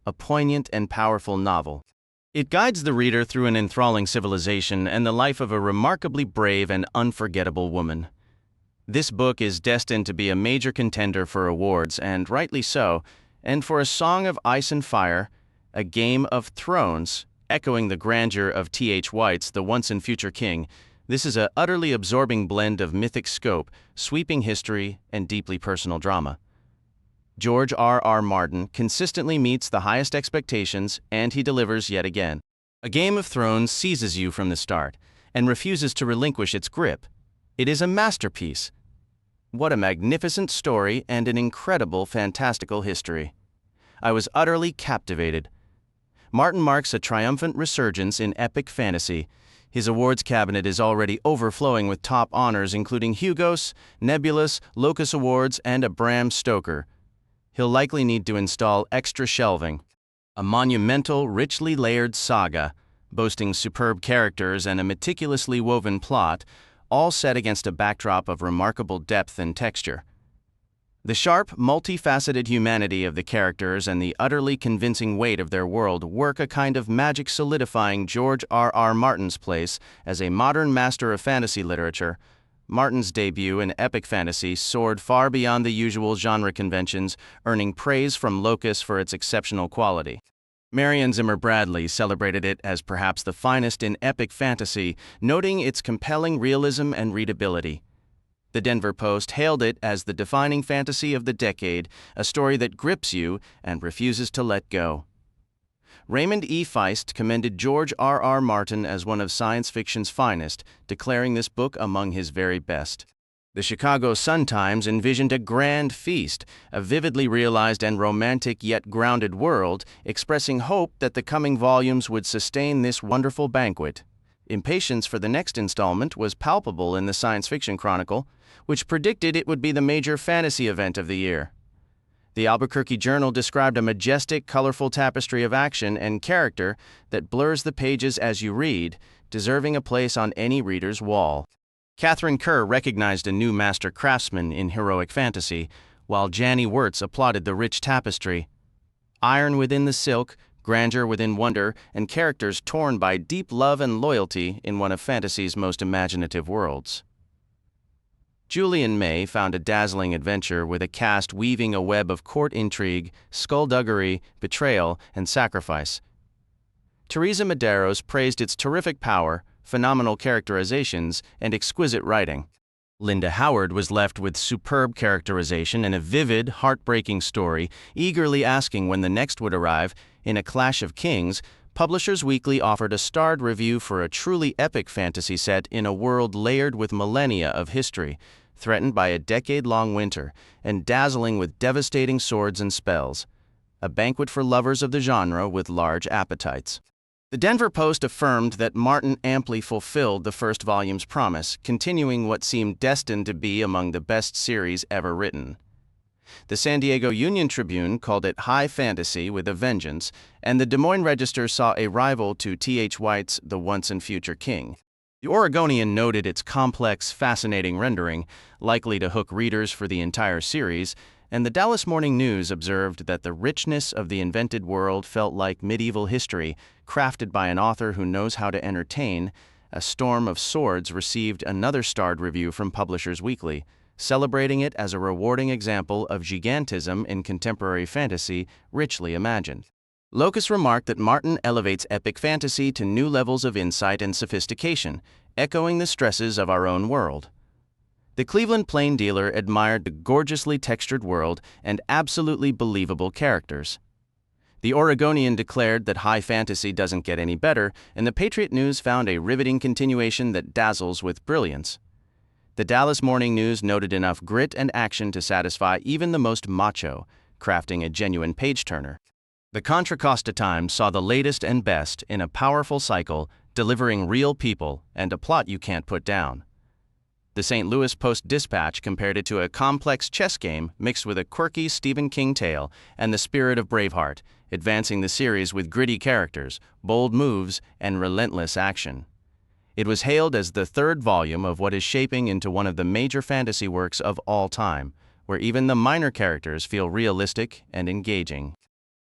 A poignant and powerful novel. It guides the reader through an enthralling civilization and the life of a remarkably brave and unforgettable woman. This book is destined to be a major contender for awards, and rightly so, and for A Song of Ice and Fire, A Game of Thrones, echoing the grandeur of T.H. White's The Once and Future King, this is an utterly absorbing blend of mythic scope, sweeping history, and deeply personal drama. George R.R. Martin consistently meets the highest expectations, and he delivers yet again. A Game of Thrones seizes you from the start and refuses to relinquish its grip. It is a masterpiece. What a magnificent story and an incredible fantastical history. I was utterly captivated. Martin marks a triumphant resurgence in epic fantasy. His awards cabinet is already overflowing with top honors including Hugos, Nebulous, Locus Awards, and a Bram Stoker. He'll likely need to install extra shelving. A monumental, richly layered saga, boasting superb characters and a meticulously woven plot, all set against a backdrop of remarkable depth and texture. The sharp, multifaceted humanity of the characters and the utterly convincing weight of their world work a kind of magic solidifying George R.R. Martin's place as a modern master of fantasy literature. Martin's debut in epic fantasy soared far beyond the usual genre conventions, earning praise from Locus for its exceptional quality. Marion Zimmer Bradley celebrated it as perhaps the finest in epic fantasy, noting its compelling realism and readability. The Denver Post hailed it as the defining fantasy of the decade, a story that grips you and refuses to let go. Raymond E. Feist commended George R.R. Martin as one of science fiction's finest, declaring this book among his very best. The Chicago Sun-Times envisioned a grand feast, a vividly realized and romantic yet grounded world, expressing hope that the coming volumes would sustain this wonderful banquet. Impatience for the next installment was palpable in the Science Fiction Chronicle, which predicted it would be the major fantasy event of the year. The Albuquerque Journal described a majestic, colorful tapestry of action and character that blurs the pages as you read, deserving a place on any reader's wall. Catherine Kerr recognized a new master craftsman in heroic fantasy, while Janny Wirtz applauded the rich tapestry. Iron within the silk, grandeur within wonder, and characters torn by deep love and loyalty in one of fantasy's most imaginative worlds. Julian May found a dazzling adventure with a cast weaving a web of court intrigue, skullduggery, betrayal, and sacrifice. Teresa Medeiros praised its terrific power, phenomenal characterizations, and exquisite writing. Linda Howard was left with superb characterization and a vivid, heartbreaking story, eagerly asking when the next would arrive. In A Clash of Kings, Publishers Weekly offered a starred review for a truly epic fantasy set in a world layered with millennia of history, threatened by a decade-long winter, and dazzling with devastating swords and spells. A banquet for lovers of the genre with large appetites. The Denver Post affirmed that Martin amply fulfilled the first volume's promise, continuing what seemed destined to be among the best series ever written. The San Diego Union-Tribune called it high fantasy with a vengeance, and the Des Moines Register saw a rival to T.H. White's The Once and Future King. The Oregonian noted its complex, fascinating rendering, likely to hook readers for the entire series, and the Dallas Morning News observed that the richness of the invented world felt like medieval history, crafted by an author who knows how to entertain. A Storm of Swords received another starred review from Publishers Weekly, celebrating it as a rewarding example of gigantism in contemporary fantasy, richly imagined. Locus remarked that Martin elevates epic fantasy to new levels of insight and sophistication, echoing the stresses of our own world. The Cleveland Plain Dealer admired the gorgeously textured world and absolutely believable characters. The Oregonian declared that high fantasy doesn't get any better, and the Patriot News found a riveting continuation that dazzles with brilliance. The Dallas Morning News noted enough grit and action to satisfy even the most macho, crafting a genuine page-turner. The Contra Costa Times saw the latest and best in a powerful cycle, delivering real people and a plot you can't put down. The St. Louis Post-Dispatch compared it to a complex chess game mixed with a quirky Stephen King tale and the spirit of Braveheart, advancing the series with gritty characters, bold moves, and relentless action. It was hailed as the third volume of what is shaping into one of the major fantasy works of all time, where even the minor characters feel realistic and engaging.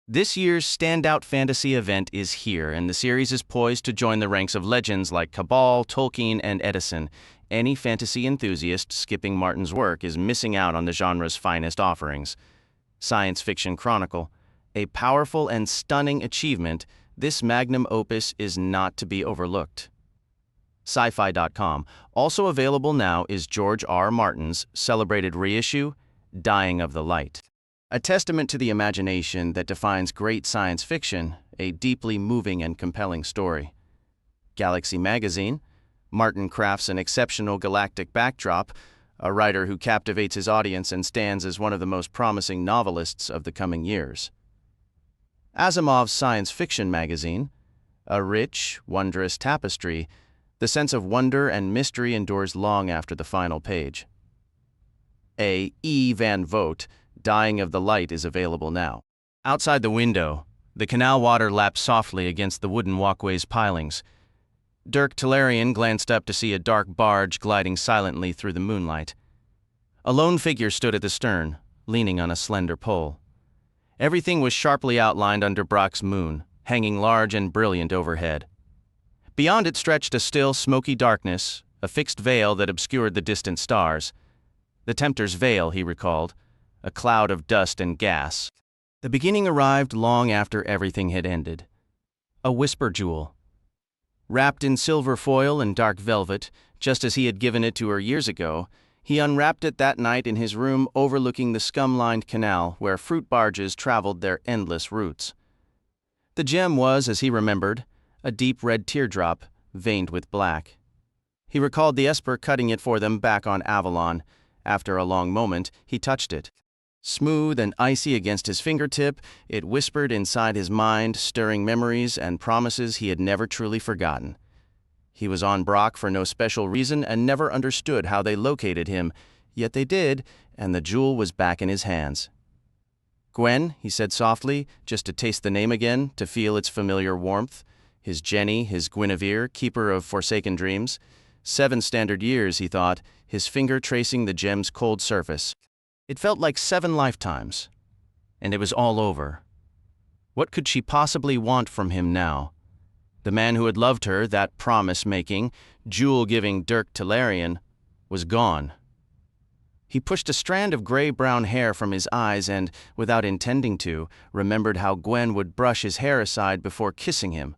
This year's standout fantasy event is here, and the series is poised to join the ranks of legends like Cabal, Tolkien, and Edison. Any fantasy enthusiast skipping Martin's work is missing out on the genre's finest offerings. Science Fiction Chronicle. A powerful and stunning achievement, this magnum opus is not to be overlooked. Sci-Fi.com. Also available now is George R. Martin's celebrated reissue, Dying of the Light. A testament to the imagination that defines great science fiction, a deeply moving and compelling story. Galaxy Magazine. Martin crafts an exceptional galactic backdrop, a writer who captivates his audience and stands as one of the most promising novelists of the coming years. Asimov's Science Fiction Magazine. A rich, wondrous tapestry, the sense of wonder and mystery endures long after the final page. A. E. Van Vogt, Dying of the Light is available now. Outside the window, the canal water lapped softly against the wooden walkway's pilings. Dirk Tellerian glanced up to see a dark barge gliding silently through the moonlight. A lone figure stood at the stern, leaning on a slender pole. Everything was sharply outlined under Brock's moon, hanging large and brilliant overhead. Beyond it stretched a still, smoky darkness, a fixed veil that obscured the distant stars. The Tempter's Veil, he recalled, a cloud of dust and gas. The beginning arrived long after everything had ended. A whisper jewel. Wrapped in silver foil and dark velvet, just as he had given it to her years ago, he unwrapped it that night in his room overlooking the scum-lined canal where fruit barges traveled their endless routes. The gem was, as he remembered, a deep red teardrop, veined with black. He recalled the Esper cutting it for them back on Avalon. After a long moment, he touched it. Smooth and icy against his fingertip, it whispered inside his mind, stirring memories and promises he had never truly forgotten. He was on Brock for no special reason and never understood how they located him, yet they did, and the jewel was back in his hands. "Gwen," he said softly, just to taste the name again, to feel its familiar warmth. His Jenny, his Guinevere, keeper of forsaken dreams. 7 standard years, he thought, his finger tracing the gem's cold surface. It felt like 7 lifetimes. And it was all over. What could she possibly want from him now? The man who had loved her, that promise-making, jewel-giving Dirk Tellerian, was gone. He pushed a strand of gray-brown hair from his eyes and, without intending to, remembered how Gwen would brush his hair aside before kissing him.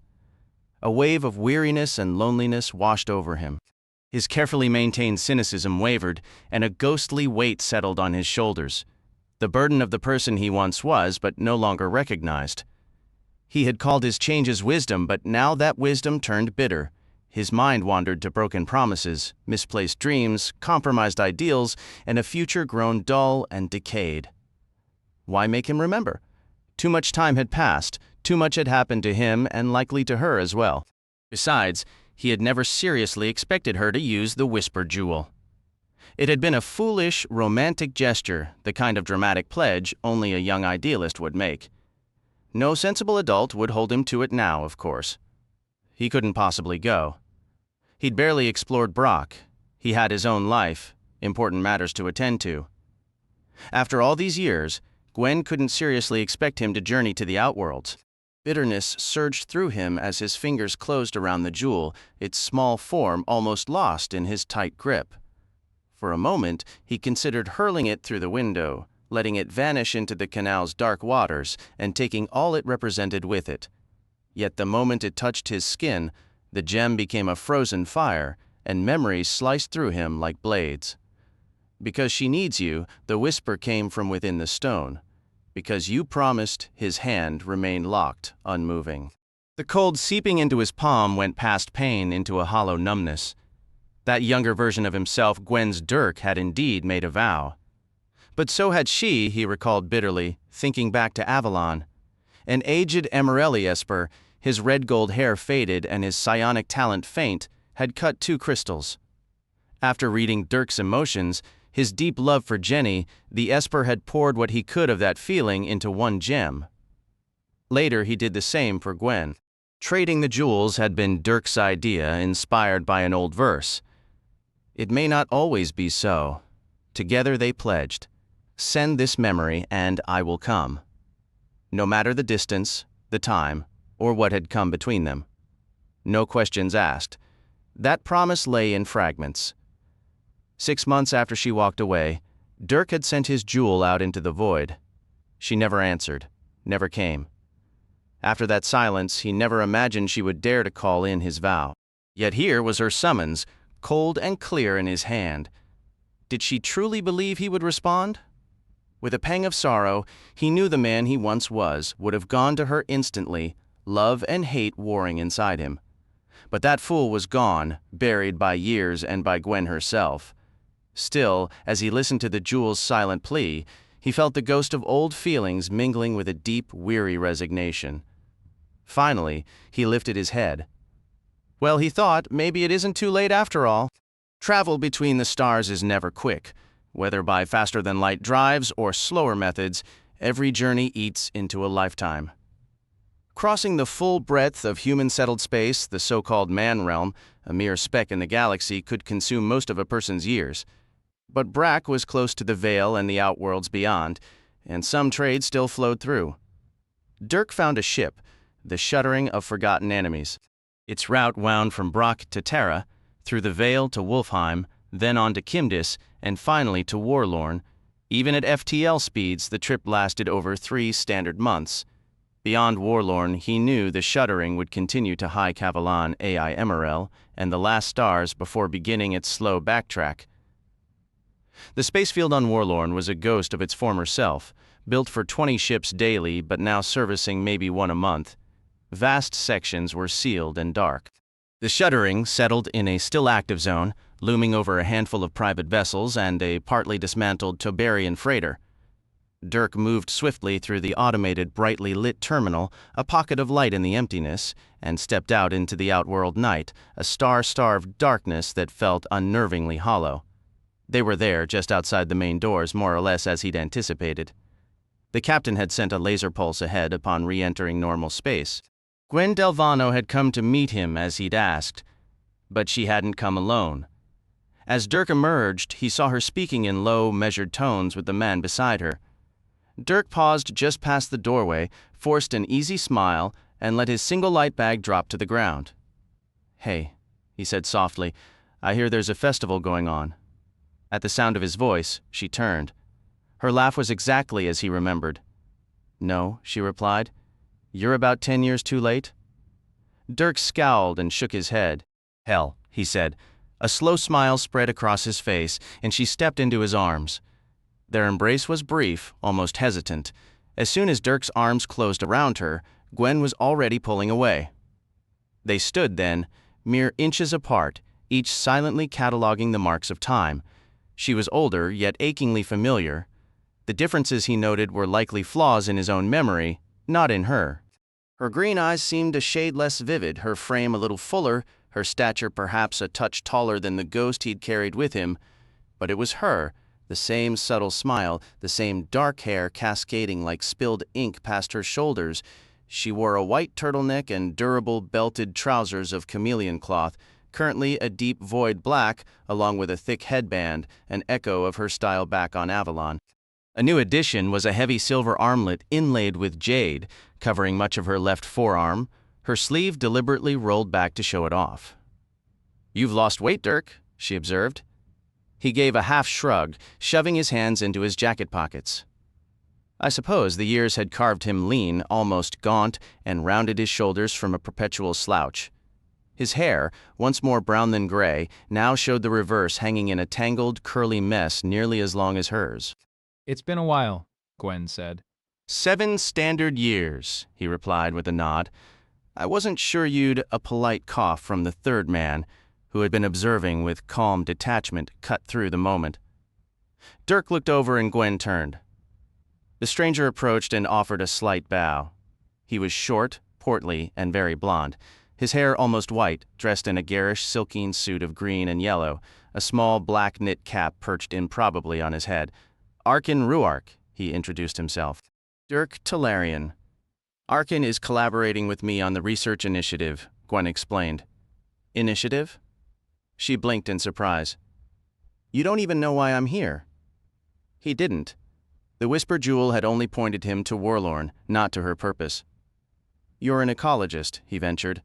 A wave of weariness and loneliness washed over him. His carefully maintained cynicism wavered, and a ghostly weight settled on his shoulders. The burden of the person he once was, but no longer recognized. He had called his changes wisdom, but now that wisdom turned bitter. His mind wandered to broken promises, misplaced dreams, compromised ideals, and a future grown dull and decayed. Why make him remember? Too much time had passed, too much had happened to him and likely to her as well. Besides, he had never seriously expected her to use the whisper jewel. It had been a foolish, romantic gesture, the kind of dramatic pledge only a young idealist would make. No sensible adult would hold him to it now, of course. He couldn't possibly go. He'd barely explored Brock. He had his own life, important matters to attend to. After all these years, Gwen couldn't seriously expect him to journey to the outworlds. Bitterness surged through him as his fingers closed around the jewel, its small form almost lost in his tight grip. For a moment, he considered hurling it through the window, letting it vanish into the canal's dark waters and taking all it represented with it. Yet the moment it touched his skin, the gem became a frozen fire, and memories sliced through him like blades. Because she needs you, the whisper came from within the stone. Because you promised, his hand remained locked, unmoving. The cold seeping into his palm went past pain into a hollow numbness. That younger version of himself, Gwen's Dirk, had indeed made a vow. But so had she, he recalled bitterly, thinking back to Avalon. An aged Emerelli Esper, his red-gold hair faded and his psionic talent faint, had cut 2 crystals. After reading Dirk's emotions, his deep love for Jenny, the Esper had poured what he could of that feeling into 1 gem. Later, he did the same for Gwen. Trading the jewels had been Dirk's idea, inspired by an old verse. It may not always be so. Together they pledged, "Send this memory and I will come." No matter the distance, the time, or what had come between them. No questions asked. That promise lay in fragments. 6 months after she walked away, Dirk had sent his jewel out into the void. She never answered, never came. After that silence, he never imagined she would dare to call in his vow. Yet here was her summons, cold and clear in his hand. Did she truly believe he would respond? With a pang of sorrow, he knew the man he once was would have gone to her instantly, love and hate warring inside him. But that fool was gone, buried by years and by Gwen herself. Still, as he listened to the jewel's silent plea, he felt the ghost of old feelings mingling with a deep, weary resignation. Finally, he lifted his head. Well, he thought, maybe it isn't too late after all. Travel between the stars is never quick. Whether by faster-than-light drives or slower methods, every journey eats into a lifetime. Crossing the full breadth of human-settled space, the so-called man realm, a mere speck in the galaxy, could consume most of a person's years. But Brack was close to the Vale and the outworlds beyond, and some trade still flowed through. Dirk found a ship, the Shuddering of Forgotten Enemies. Its route wound from Brock to Terra, through the Vale to Wolfheim, then on to Kimdis, and finally to Warlorn. Even at FTL speeds, the trip lasted over 3 standard months. Beyond Warlorn, he knew the Shuddering would continue to High Cavalan Ai Emerel and the Last Stars before beginning its slow backtrack. The spacefield on Warlorn was a ghost of its former self, built for 20 ships daily but now servicing maybe 1 a month. Vast sections were sealed and dark. The Shuddering settled in a still active zone, looming over a handful of private vessels and a partly dismantled Toberian freighter. Dirk moved swiftly through the automated, brightly lit terminal, a pocket of light in the emptiness, and stepped out into the outworld night, a star-starved darkness that felt unnervingly hollow. They were there, just outside the main doors, more or less as he'd anticipated. The captain had sent a laser pulse ahead upon re-entering normal space. Gwen Delvano had come to meet him as he'd asked, but she hadn't come alone. As Dirk emerged, he saw her speaking in low, measured tones with the man beside her. Dirk paused just past the doorway, forced an easy smile, and let his single light bag drop to the ground. "Hey," he said softly, "I hear there's a festival going on." At the sound of his voice, she turned. Her laugh was exactly as he remembered. "No," she replied. "You're about 10 years too late?" Dirk scowled and shook his head. "Hell," he said. A slow smile spread across his face, and she stepped into his arms. Their embrace was brief, almost hesitant. As soon as Dirk's arms closed around her, Gwen was already pulling away. They stood then, mere inches apart, each silently cataloging the marks of time. She was older, yet achingly familiar. The differences he noted were likely flaws in his own memory, not in her. Her green eyes seemed a shade less vivid, her frame a little fuller, her stature perhaps a touch taller than the ghost he'd carried with him. But it was her, the same subtle smile, the same dark hair cascading like spilled ink past her shoulders. She wore a white turtleneck and durable belted trousers of chameleon cloth, currently a deep void black, along with a thick headband, an echo of her style back on Avalon. A new addition was a heavy silver armlet inlaid with jade, covering much of her left forearm, her sleeve deliberately rolled back to show it off. "You've lost weight, Dirk," she observed. He gave a half shrug, shoving his hands into his jacket pockets. I suppose the years had carved him lean, almost gaunt, and rounded his shoulders from a perpetual slouch. His hair, once more brown than gray, now showed the reverse, hanging in a tangled, curly mess nearly as long as hers. "It's been a while," Gwen said. 7 standard years, he replied with a nod. I wasn't sure you'd. A polite cough from the third man, who had been observing with calm detachment, cut through the moment. Dirk looked over and Gwen turned. The stranger approached and offered a slight bow. He was short, portly, and very blond, his hair almost white, dressed in a garish silkeen suit of green and yellow, a small black knit cap perched improbably on his head. Arkin Ruark, he introduced himself. Dirk Talarian. Arkin is collaborating with me on the research initiative, Gwen explained. Initiative? She blinked in surprise. You don't even know why I'm here. He didn't. The Whisper Jewel had only pointed him to Warlorn, not to her purpose. You're an ecologist, he ventured.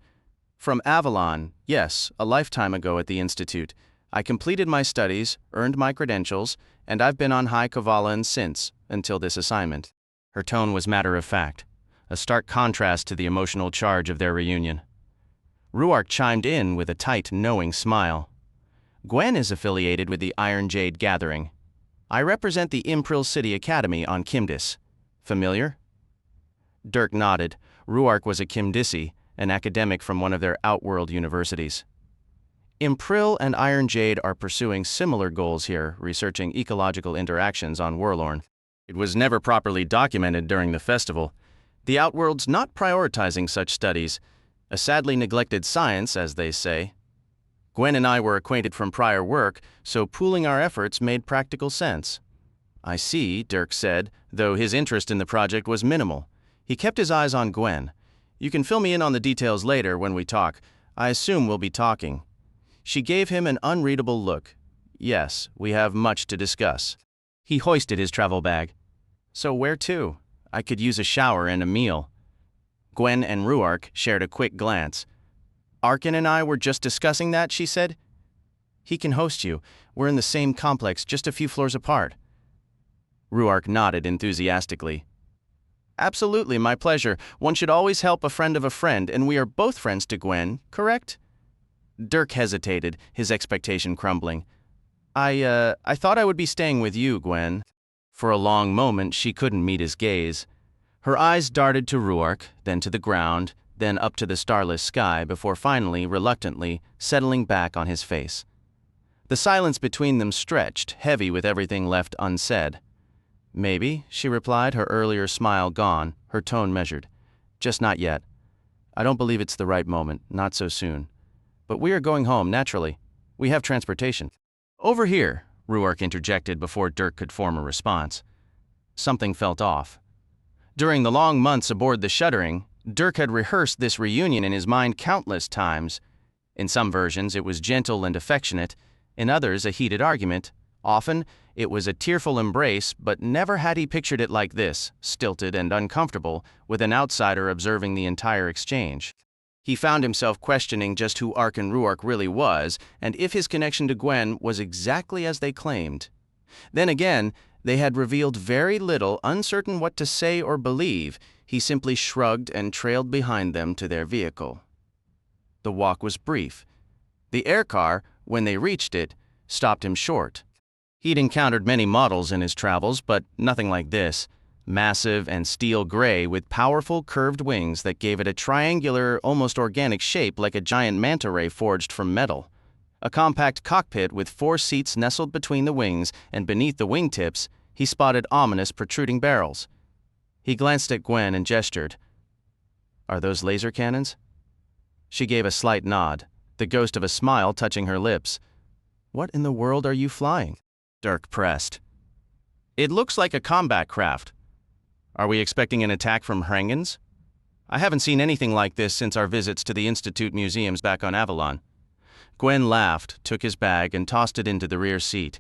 From Avalon, yes, a lifetime ago at the Institute. I completed my studies, earned my credentials, and I've been on High Cavalan since, until this assignment. Her tone was matter-of-fact, a stark contrast to the emotional charge of their reunion. Ruark chimed in with a tight, knowing smile. Gwen is affiliated with the Iron Jade Gathering. I represent the Impril City Academy on Kimdis. Familiar? Dirk nodded. Ruark was a Kimdisi, an academic from one of their outworld universities. Impril and Iron Jade are pursuing similar goals here, researching ecological interactions on Warlorn. It was never properly documented during the festival. The Outworld's not prioritizing such studies, a sadly neglected science, as they say. Gwen and I were acquainted from prior work, so pooling our efforts made practical sense. I see, Dirk said, though his interest in the project was minimal. He kept his eyes on Gwen. You can fill me in on the details later when we talk. I assume we'll be talking. She gave him an unreadable look. Yes, we have much to discuss. He hoisted his travel bag. So where to? I could use a shower and a meal. Gwen and Ruark shared a quick glance. Arkin and I were just discussing that, she said. He can host you. We're in the same complex, just a few floors apart. Ruark nodded enthusiastically. Absolutely, my pleasure. One should always help a friend of a friend, and we are both friends to Gwen, correct? Dirk hesitated, his expectation crumbling. I thought I would be staying with you, Gwen. For a long moment, she couldn't meet his gaze. Her eyes darted to Ruark, then to the ground, then up to the starless sky, before finally, reluctantly, settling back on his face. The silence between them stretched, heavy with everything left unsaid. Maybe, she replied, her earlier smile gone, her tone measured. Just not yet. I don't believe it's the right moment, not so soon. But we are going home, naturally. We have transportation. Over here, Ruark interjected before Dirk could form a response. Something felt off. During the long months aboard the Shuddering, Dirk had rehearsed this reunion in his mind countless times. In some versions, it was gentle and affectionate. In others, a heated argument. Often, it was a tearful embrace, but never had he pictured it like this, stilted and uncomfortable, with an outsider observing the entire exchange. He found himself questioning just who Arkin Ruark really was, and if his connection to Gwen was exactly as they claimed. Then again, they had revealed very little, uncertain what to say or believe. He simply shrugged and trailed behind them to their vehicle. The walk was brief. The air car, when they reached it, stopped him short. He'd encountered many models in his travels, but nothing like this. Massive and steel gray with powerful curved wings that gave it a triangular, almost organic shape like a giant manta ray forged from metal. A compact cockpit with 4 seats nestled between the wings, and beneath the wingtips, he spotted ominous protruding barrels. He glanced at Gwen and gestured. Are those laser cannons? She gave a slight nod, the ghost of a smile touching her lips. What in the world are you flying? Dirk pressed. It looks like a combat craft. Are we expecting an attack from Hrangens? I haven't seen anything like this since our visits to the Institute museums back on Avalon. Gwen laughed, took his bag, and tossed it into the rear seat.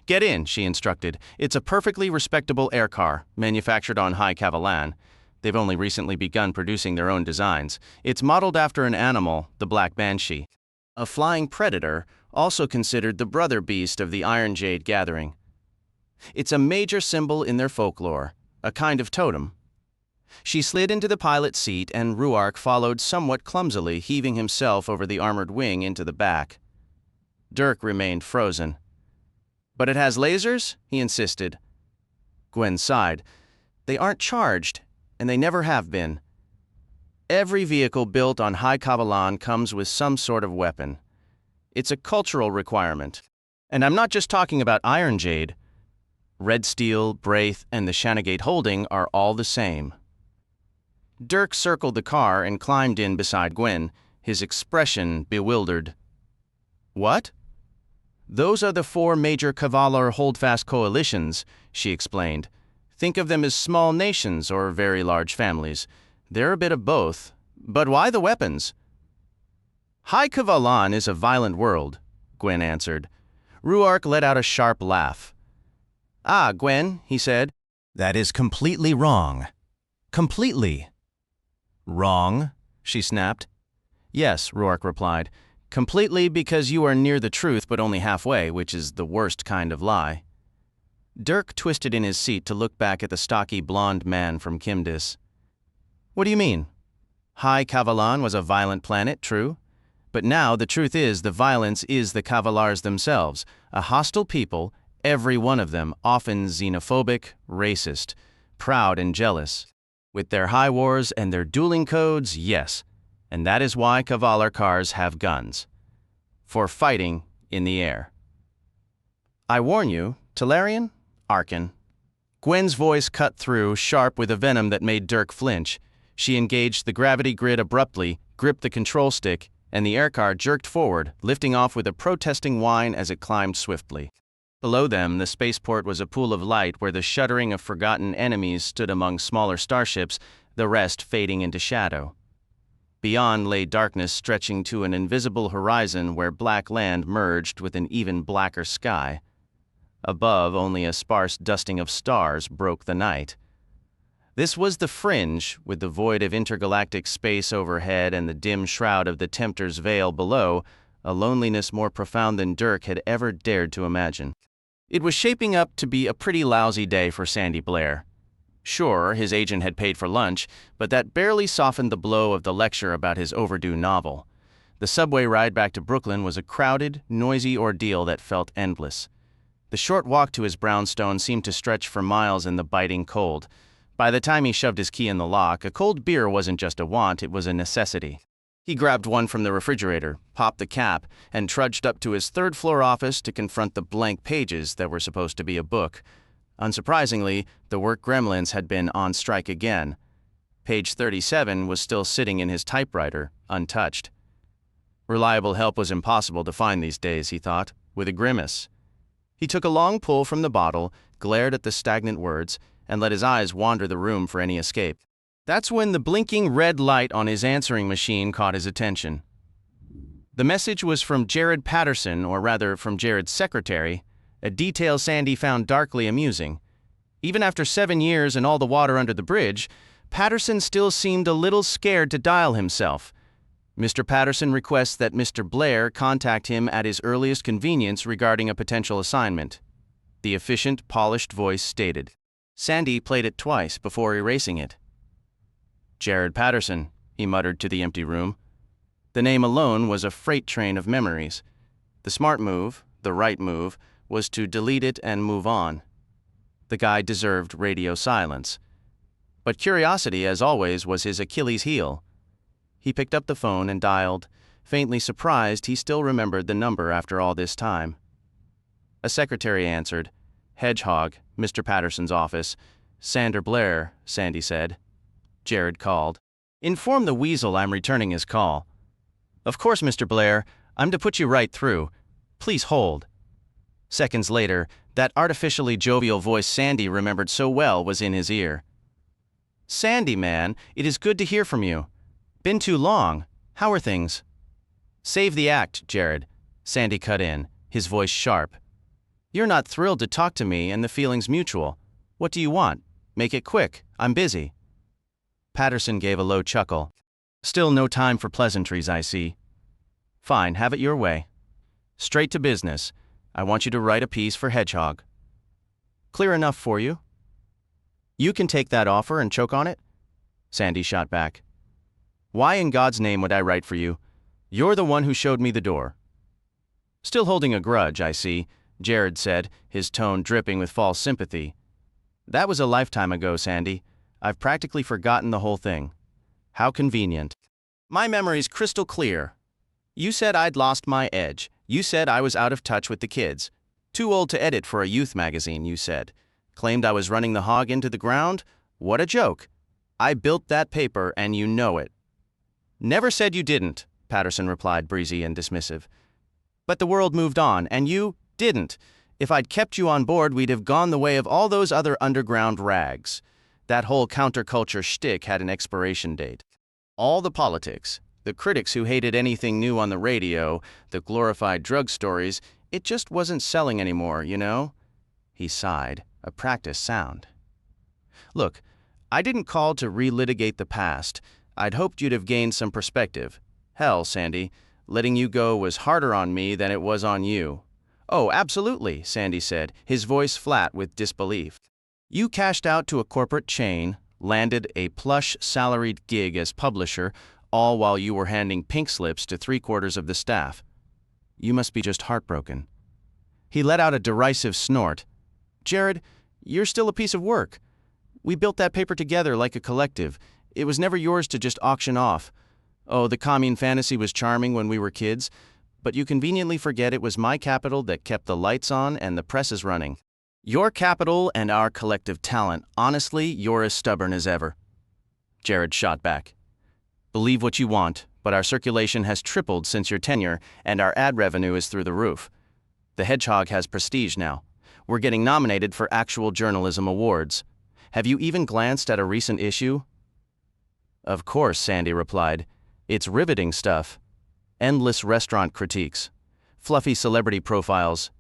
Get in, she instructed. It's a perfectly respectable air car, manufactured on High Cavalan. They've only recently begun producing their own designs. It's modeled after an animal, the black banshee. A flying predator, also considered the brother beast of the Iron Jade gathering. It's a major symbol in their folklore, a kind of totem. She slid into the pilot's seat, and Ruark followed somewhat clumsily, heaving himself over the armored wing into the back. Dirk remained frozen. But it has lasers? He insisted. Gwen sighed. They aren't charged, and they never have been. Every vehicle built on High Cavalan comes with some sort of weapon. It's a cultural requirement. And I'm not just talking about Iron Jade. Red Steel, Braith, and the Shanagate Holding are all the same. Dirk circled the car and climbed in beside Gwen, his expression bewildered. What? Those are the 4 major Kavalar holdfast coalitions, she explained. Think of them as small nations or very large families. They're a bit of both. But why the weapons? High Cavalan is a violent world, Gwen answered. Ruark let out a sharp laugh. Ah, Gwen, he said. That is completely wrong. Completely. Wrong? She snapped. Yes, Ruark replied. Completely because you are near the truth but only halfway, which is the worst kind of lie. Dirk twisted in his seat to look back at the stocky blond man from Kimdis. What do you mean? High Cavalan was a violent planet, true? But now the truth is the violence is the Kavalars themselves, a hostile people, every one of them often xenophobic, racist, proud and jealous. With their high wars and their dueling codes, yes. And that is why Kavalar cars have guns. For fighting in the air. I warn you, Talarian, Arkin. Gwen's voice cut through, sharp with a venom that made Dirk flinch. She engaged the gravity grid abruptly, gripped the control stick, and the aircar jerked forward, lifting off with a protesting whine as it climbed swiftly. Below them, the spaceport was a pool of light where the shuddering of forgotten enemies stood among smaller starships, the rest fading into shadow. Beyond lay darkness stretching to an invisible horizon where black land merged with an even blacker sky. Above, only a sparse dusting of stars broke the night. This was the fringe, with the void of intergalactic space overhead and the dim shroud of the Tempter's veil below, a loneliness more profound than Dirk had ever dared to imagine. It was shaping up to be a pretty lousy day for Sandy Blair. Sure, his agent had paid for lunch, but that barely softened the blow of the lecture about his overdue novel. The subway ride back to Brooklyn was a crowded, noisy ordeal that felt endless. The short walk to his brownstone seemed to stretch for miles in the biting cold. By the time he shoved his key in the lock, a cold beer wasn't just a want, it was a necessity. He grabbed one from the refrigerator, popped the cap, and trudged up to his third-floor office to confront the blank pages that were supposed to be a book. Unsurprisingly, the work gremlins had been on strike again. Page 37 was still sitting in his typewriter, untouched. Reliable help was impossible to find these days, he thought, with a grimace. He took a long pull from the bottle, glared at the stagnant words, and let his eyes wander the room for any escape. That's when the blinking red light on his answering machine caught his attention. The message was from Jared Patterson, or rather from Jared's secretary, a detail Sandy found darkly amusing. Even after 7 years and all the water under the bridge, Patterson still seemed a little scared to dial himself. Mr. Patterson requests that Mr. Blair contact him at his earliest convenience regarding a potential assignment. The efficient, polished voice stated. Sandy played it twice before erasing it. Jared Patterson, he muttered to the empty room. The name alone was a freight train of memories. The smart move, the right move, was to delete it and move on. The guy deserved radio silence. But curiosity, as always, was his Achilles heel. He picked up the phone and dialed, faintly surprised he still remembered the number after all this time. A secretary answered. Hedgehog, Mr. Patterson's office. Sander Blair, Sandy said. Jared called. Inform the weasel I'm returning his call. Of course, Mr. Blair. I'm to put you right through. Please hold. Seconds later, that artificially jovial voice Sandy remembered so well was in his ear. Sandy, man, it is good to hear from you. Been too long. How are things? Save the act, Jared. Sandy cut in, his voice sharp. You're not thrilled to talk to me and the feeling's mutual. What do you want? Make it quick. I'm busy. Patterson gave a low chuckle. Still no time for pleasantries, I see. Fine, have it your way. Straight to business. I want you to write a piece for Hedgehog. Clear enough for you? You can take that offer and choke on it? Sandy shot back. Why in God's name would I write for you? You're the one who showed me the door. Still holding a grudge, I see, Jared said, his tone dripping with false sympathy. That was a lifetime ago, Sandy. I've practically forgotten the whole thing. How convenient. My memory's crystal clear. You said I'd lost my edge. You said I was out of touch with the kids. Too old to edit for a youth magazine, you said. Claimed I was running the hog into the ground? What a joke. I built that paper and you know it. Never said you didn't, Patterson replied, breezy and dismissive. But the world moved on, and you didn't. If I'd kept you on board, we'd have gone the way of all those other underground rags. That whole counterculture shtick had an expiration date. All the politics, the critics who hated anything new on the radio, the glorified drug stories, it just wasn't selling anymore, you know? He sighed, a practiced sound. Look, I didn't call to relitigate the past. I'd hoped you'd have gained some perspective. Hell, Sandy, letting you go was harder on me than it was on you. Oh, absolutely, Sandy said, his voice flat with disbelief. You cashed out to a corporate chain, landed a plush salaried gig as publisher, all while you were handing pink slips to 3/4 of the staff. You must be just heartbroken. He let out a derisive snort. Jared, you're still a piece of work. We built that paper together like a collective. It was never yours to just auction off. Oh, the commune fantasy was charming when we were kids, but you conveniently forget it was my capital that kept the lights on and the presses running. Your capital and our collective talent. Honestly, you're as stubborn as ever. Jared shot back. Believe what you want, but our circulation has tripled since your tenure, and our ad revenue is through the roof. The Hedgehog has prestige now. We're getting nominated for actual journalism awards. Have you even glanced at a recent issue? Of course, Sandy replied. It's riveting stuff. Endless restaurant critiques. Fluffy celebrity profiles.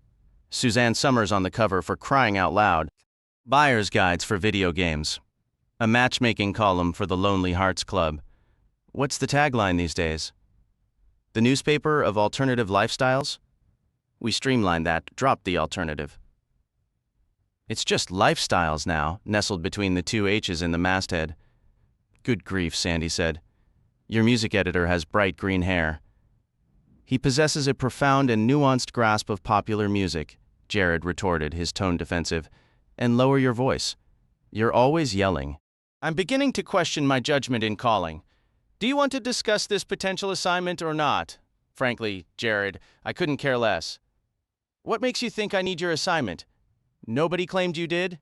Suzanne Summers on the cover for crying out loud. Buyer's guides for video games. A matchmaking column for the Lonely Hearts Club. What's the tagline these days? The newspaper of alternative lifestyles? We streamlined that, dropped the alternative. It's just lifestyles now, nestled between the two H's in the masthead. Good grief, Sandy said. Your music editor has bright green hair. He possesses a profound and nuanced grasp of popular music, Jared retorted, his tone defensive. And lower your voice. You're always yelling. I'm beginning to question my judgment in calling. Do you want to discuss this potential assignment or not? Frankly, Jared, I couldn't care less. What makes you think I need your assignment? Nobody claimed you did?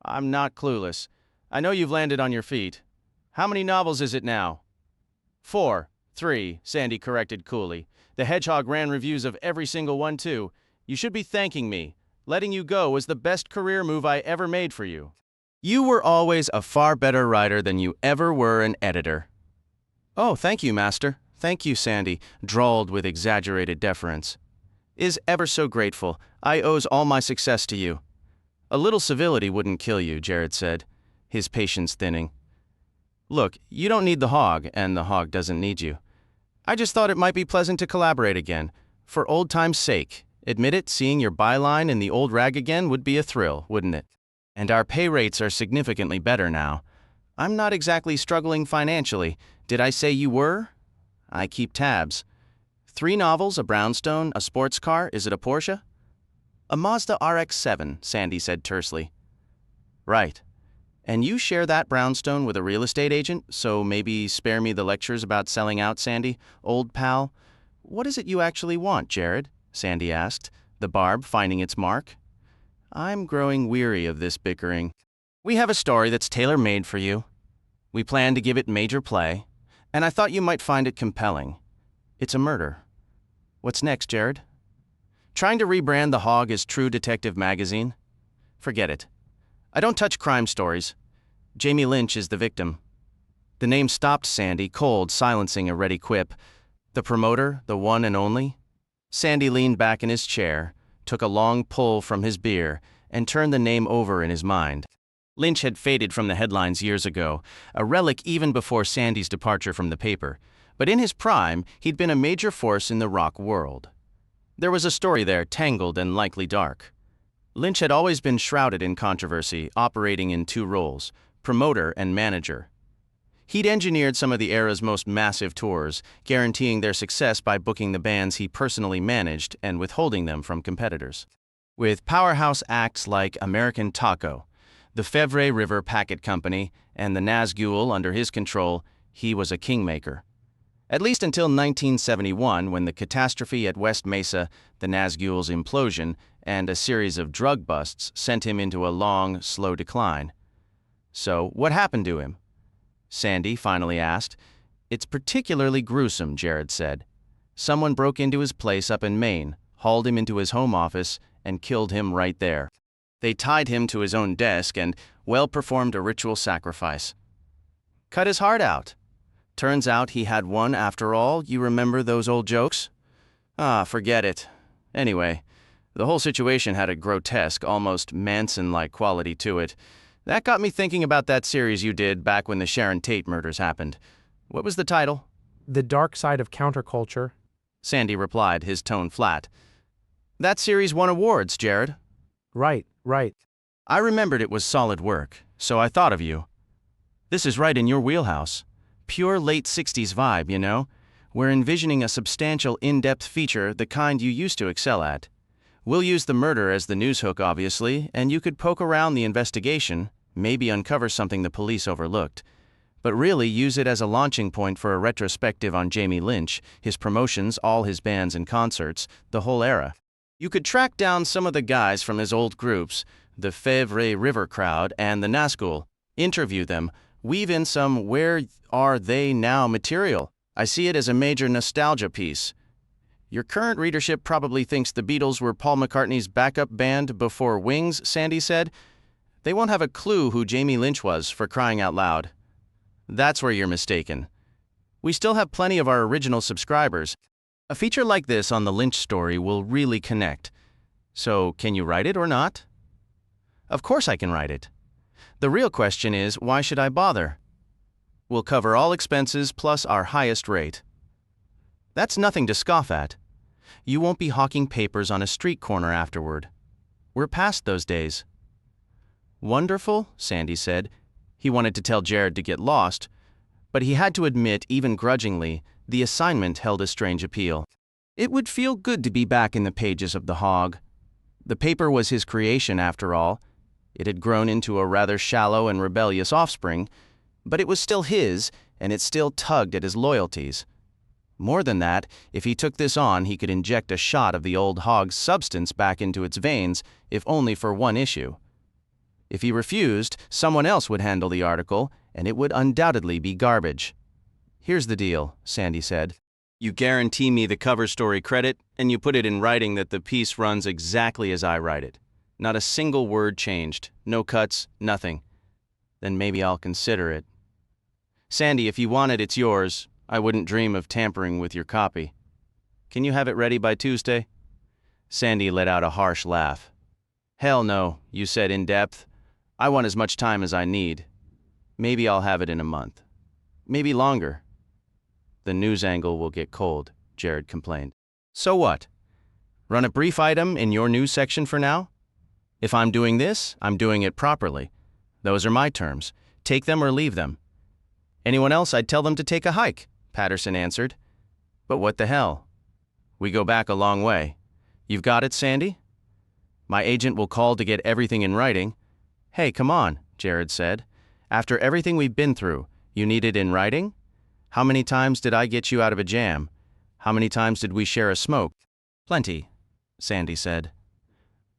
I'm not clueless. I know you've landed on your feet. How many novels is it now? 4. 3, Sandy corrected coolly. The Hedgehog ran reviews of every single one, too. You should be thanking me. Letting you go was the best career move I ever made for you. You were always a far better writer than you ever were an editor. Oh, thank you, Master. Thank you, Sandy, drawled with exaggerated deference. Is ever so grateful. I owes all my success to you. A little civility wouldn't kill you, Jared said, his patience thinning. Look, you don't need the hog, and the hog doesn't need you. I just thought it might be pleasant to collaborate again, for old time's sake. Admit it, seeing your byline in the old rag again would be a thrill, wouldn't it? And our pay rates are significantly better now. I'm not exactly struggling financially. Did I say you were? I keep tabs. 3 novels, a brownstone, a sports car, is it a Porsche? A Mazda RX-7, Sandy said tersely. Right. And you share that brownstone with a real estate agent, so maybe spare me the lectures about selling out, Sandy, old pal. What is it you actually want, Jared? Sandy asked, the barb finding its mark. I'm growing weary of this bickering. We have a story that's tailor-made for you. We plan to give it major play, and I thought you might find it compelling. It's a murder. What's next, Jared? Trying to rebrand The Hog as True Detective Magazine? Forget it. I don't touch crime stories. Jamie Lynch is the victim. The name stopped Sandy cold, silencing a ready quip. The promoter, the one and only? Sandy leaned back in his chair, took a long pull from his beer, and turned the name over in his mind. Lynch had faded from the headlines years ago, a relic even before Sandy's departure from the paper. But in his prime, he'd been a major force in the rock world. There was a story there, tangled and likely dark. Lynch had always been shrouded in controversy, operating in 2 roles, promoter and manager. He'd engineered some of the era's most massive tours, guaranteeing their success by booking the bands he personally managed and withholding them from competitors. With powerhouse acts like American Taco, the Fevre River Packet Company, and the Nazgul under his control, he was a kingmaker. At least until 1971, when the catastrophe at West Mesa, the Nazgul's implosion, and a series of drug busts sent him into a long, slow decline. So, what happened to him? Sandy finally asked. It's particularly gruesome, Jared said. Someone broke into his place up in Maine, hauled him into his home office, and killed him right there. They tied him to his own desk and, well, performed a ritual sacrifice. Cut his heart out. Turns out he had one after all. You remember those old jokes? Ah, forget it. Anyway, the whole situation had a grotesque, almost Manson-like quality to it. That got me thinking about that series you did back when the Sharon Tate murders happened. What was the title? The Dark Side of Counterculture. Sandy replied, his tone flat. That series won awards, Jared. Right. I remembered it was solid work, so I thought of you. This is right in your wheelhouse. Pure late 60s vibe, you know? We're envisioning a substantial, in-depth feature, the kind you used to excel at. We'll use the murder as the news hook, obviously, and you could poke around the investigation, maybe uncover something the police overlooked. But really use it as a launching point for a retrospective on Jamie Lynch, his promotions, all his bands and concerts, the whole era. You could track down some of the guys from his old groups, the Fevre River crowd and the Nazgul, interview them, weave in some where are they now material. I see it as a major nostalgia piece. Your current readership probably thinks the Beatles were Paul McCartney's backup band before Wings, Sandy said. They won't have a clue who Jamie Lynch was, for crying out loud. That's where you're mistaken. We still have plenty of our original subscribers. A feature like this on the Lynch story will really connect. So, can you write it or not? Of course I can write it. The real question is, why should I bother? We'll cover all expenses plus our highest rate. That's nothing to scoff at. You won't be hawking papers on a street corner afterward. We're past those days. Wonderful, Sandy said. He wanted to tell Jared to get lost, but he had to admit, even grudgingly, the assignment held a strange appeal. It would feel good to be back in the pages of the Hog. The paper was his creation, after all. It had grown into a rather shallow and rebellious offspring, but it was still his, and it still tugged at his loyalties. More than that, if he took this on, he could inject a shot of the old Hog's substance back into its veins, if only for one issue. If he refused, someone else would handle the article, and it would undoubtedly be garbage. Here's the deal, Sandy said. You guarantee me the cover story credit, and you put it in writing that the piece runs exactly as I write it. Not a single word changed, no cuts, nothing. Then maybe I'll consider it. Sandy, if you want it, it's yours. I wouldn't dream of tampering with your copy. Can you have it ready by Tuesday? Sandy let out a harsh laugh. Hell no, you said in depth. I want as much time as I need. Maybe I'll have it in a month. Maybe longer. The news angle will get cold, Jared complained. So what? Run a brief item in your news section for now? If I'm doing this, I'm doing it properly. Those are my terms. Take them or leave them. Anyone else, I'd tell them to take a hike, Patterson answered. But what the hell? We go back a long way. You've got it, Sandy? My agent will call to get everything in writing. Hey, come on, Jared said. After everything we've been through, you need it in writing? How many times did I get you out of a jam? How many times did we share a smoke? Plenty, Sandy said.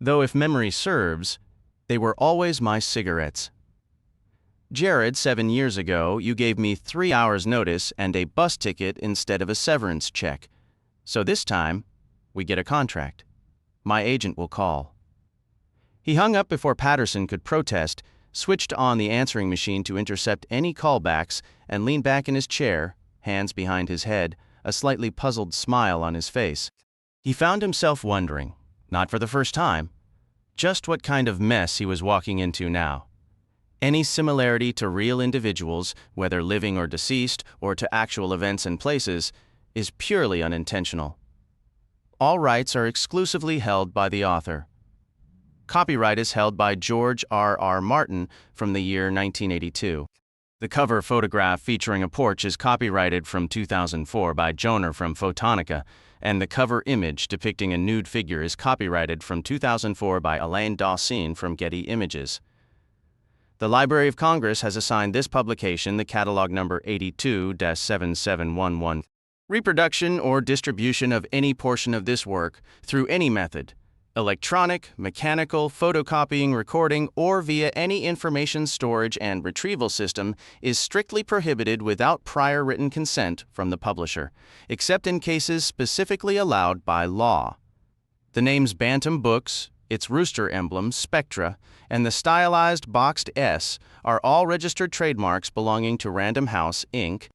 Though if memory serves, they were always my cigarettes. Jared, 7 years ago, you gave me 3 hours' notice and a bus ticket instead of a severance check. So this time, we get a contract. My agent will call. He hung up before Patterson could protest, switched on the answering machine to intercept any callbacks, and leaned back in his chair, hands behind his head, a slightly puzzled smile on his face. He found himself wondering, not for the first time, just what kind of mess he was walking into now. Any similarity to real individuals, whether living or deceased, or to actual events and places, is purely unintentional. All rights are exclusively held by the author. Copyright is held by George R.R. Martin from the year 1982. The cover photograph featuring a porch is copyrighted from 2004 by Joner from Photonica, and the cover image depicting a nude figure is copyrighted from 2004 by Alain Dawson from Getty Images. The Library of Congress has assigned this publication the catalog number 82-7711. Reproduction or distribution of any portion of this work through any method, electronic, mechanical, photocopying, recording, or via any information storage and retrieval system is strictly prohibited without prior written consent from the publisher, except in cases specifically allowed by law. The names Bantam Books, its rooster emblem, Spectra, and the stylized boxed S are all registered trademarks belonging to Random House, Inc.,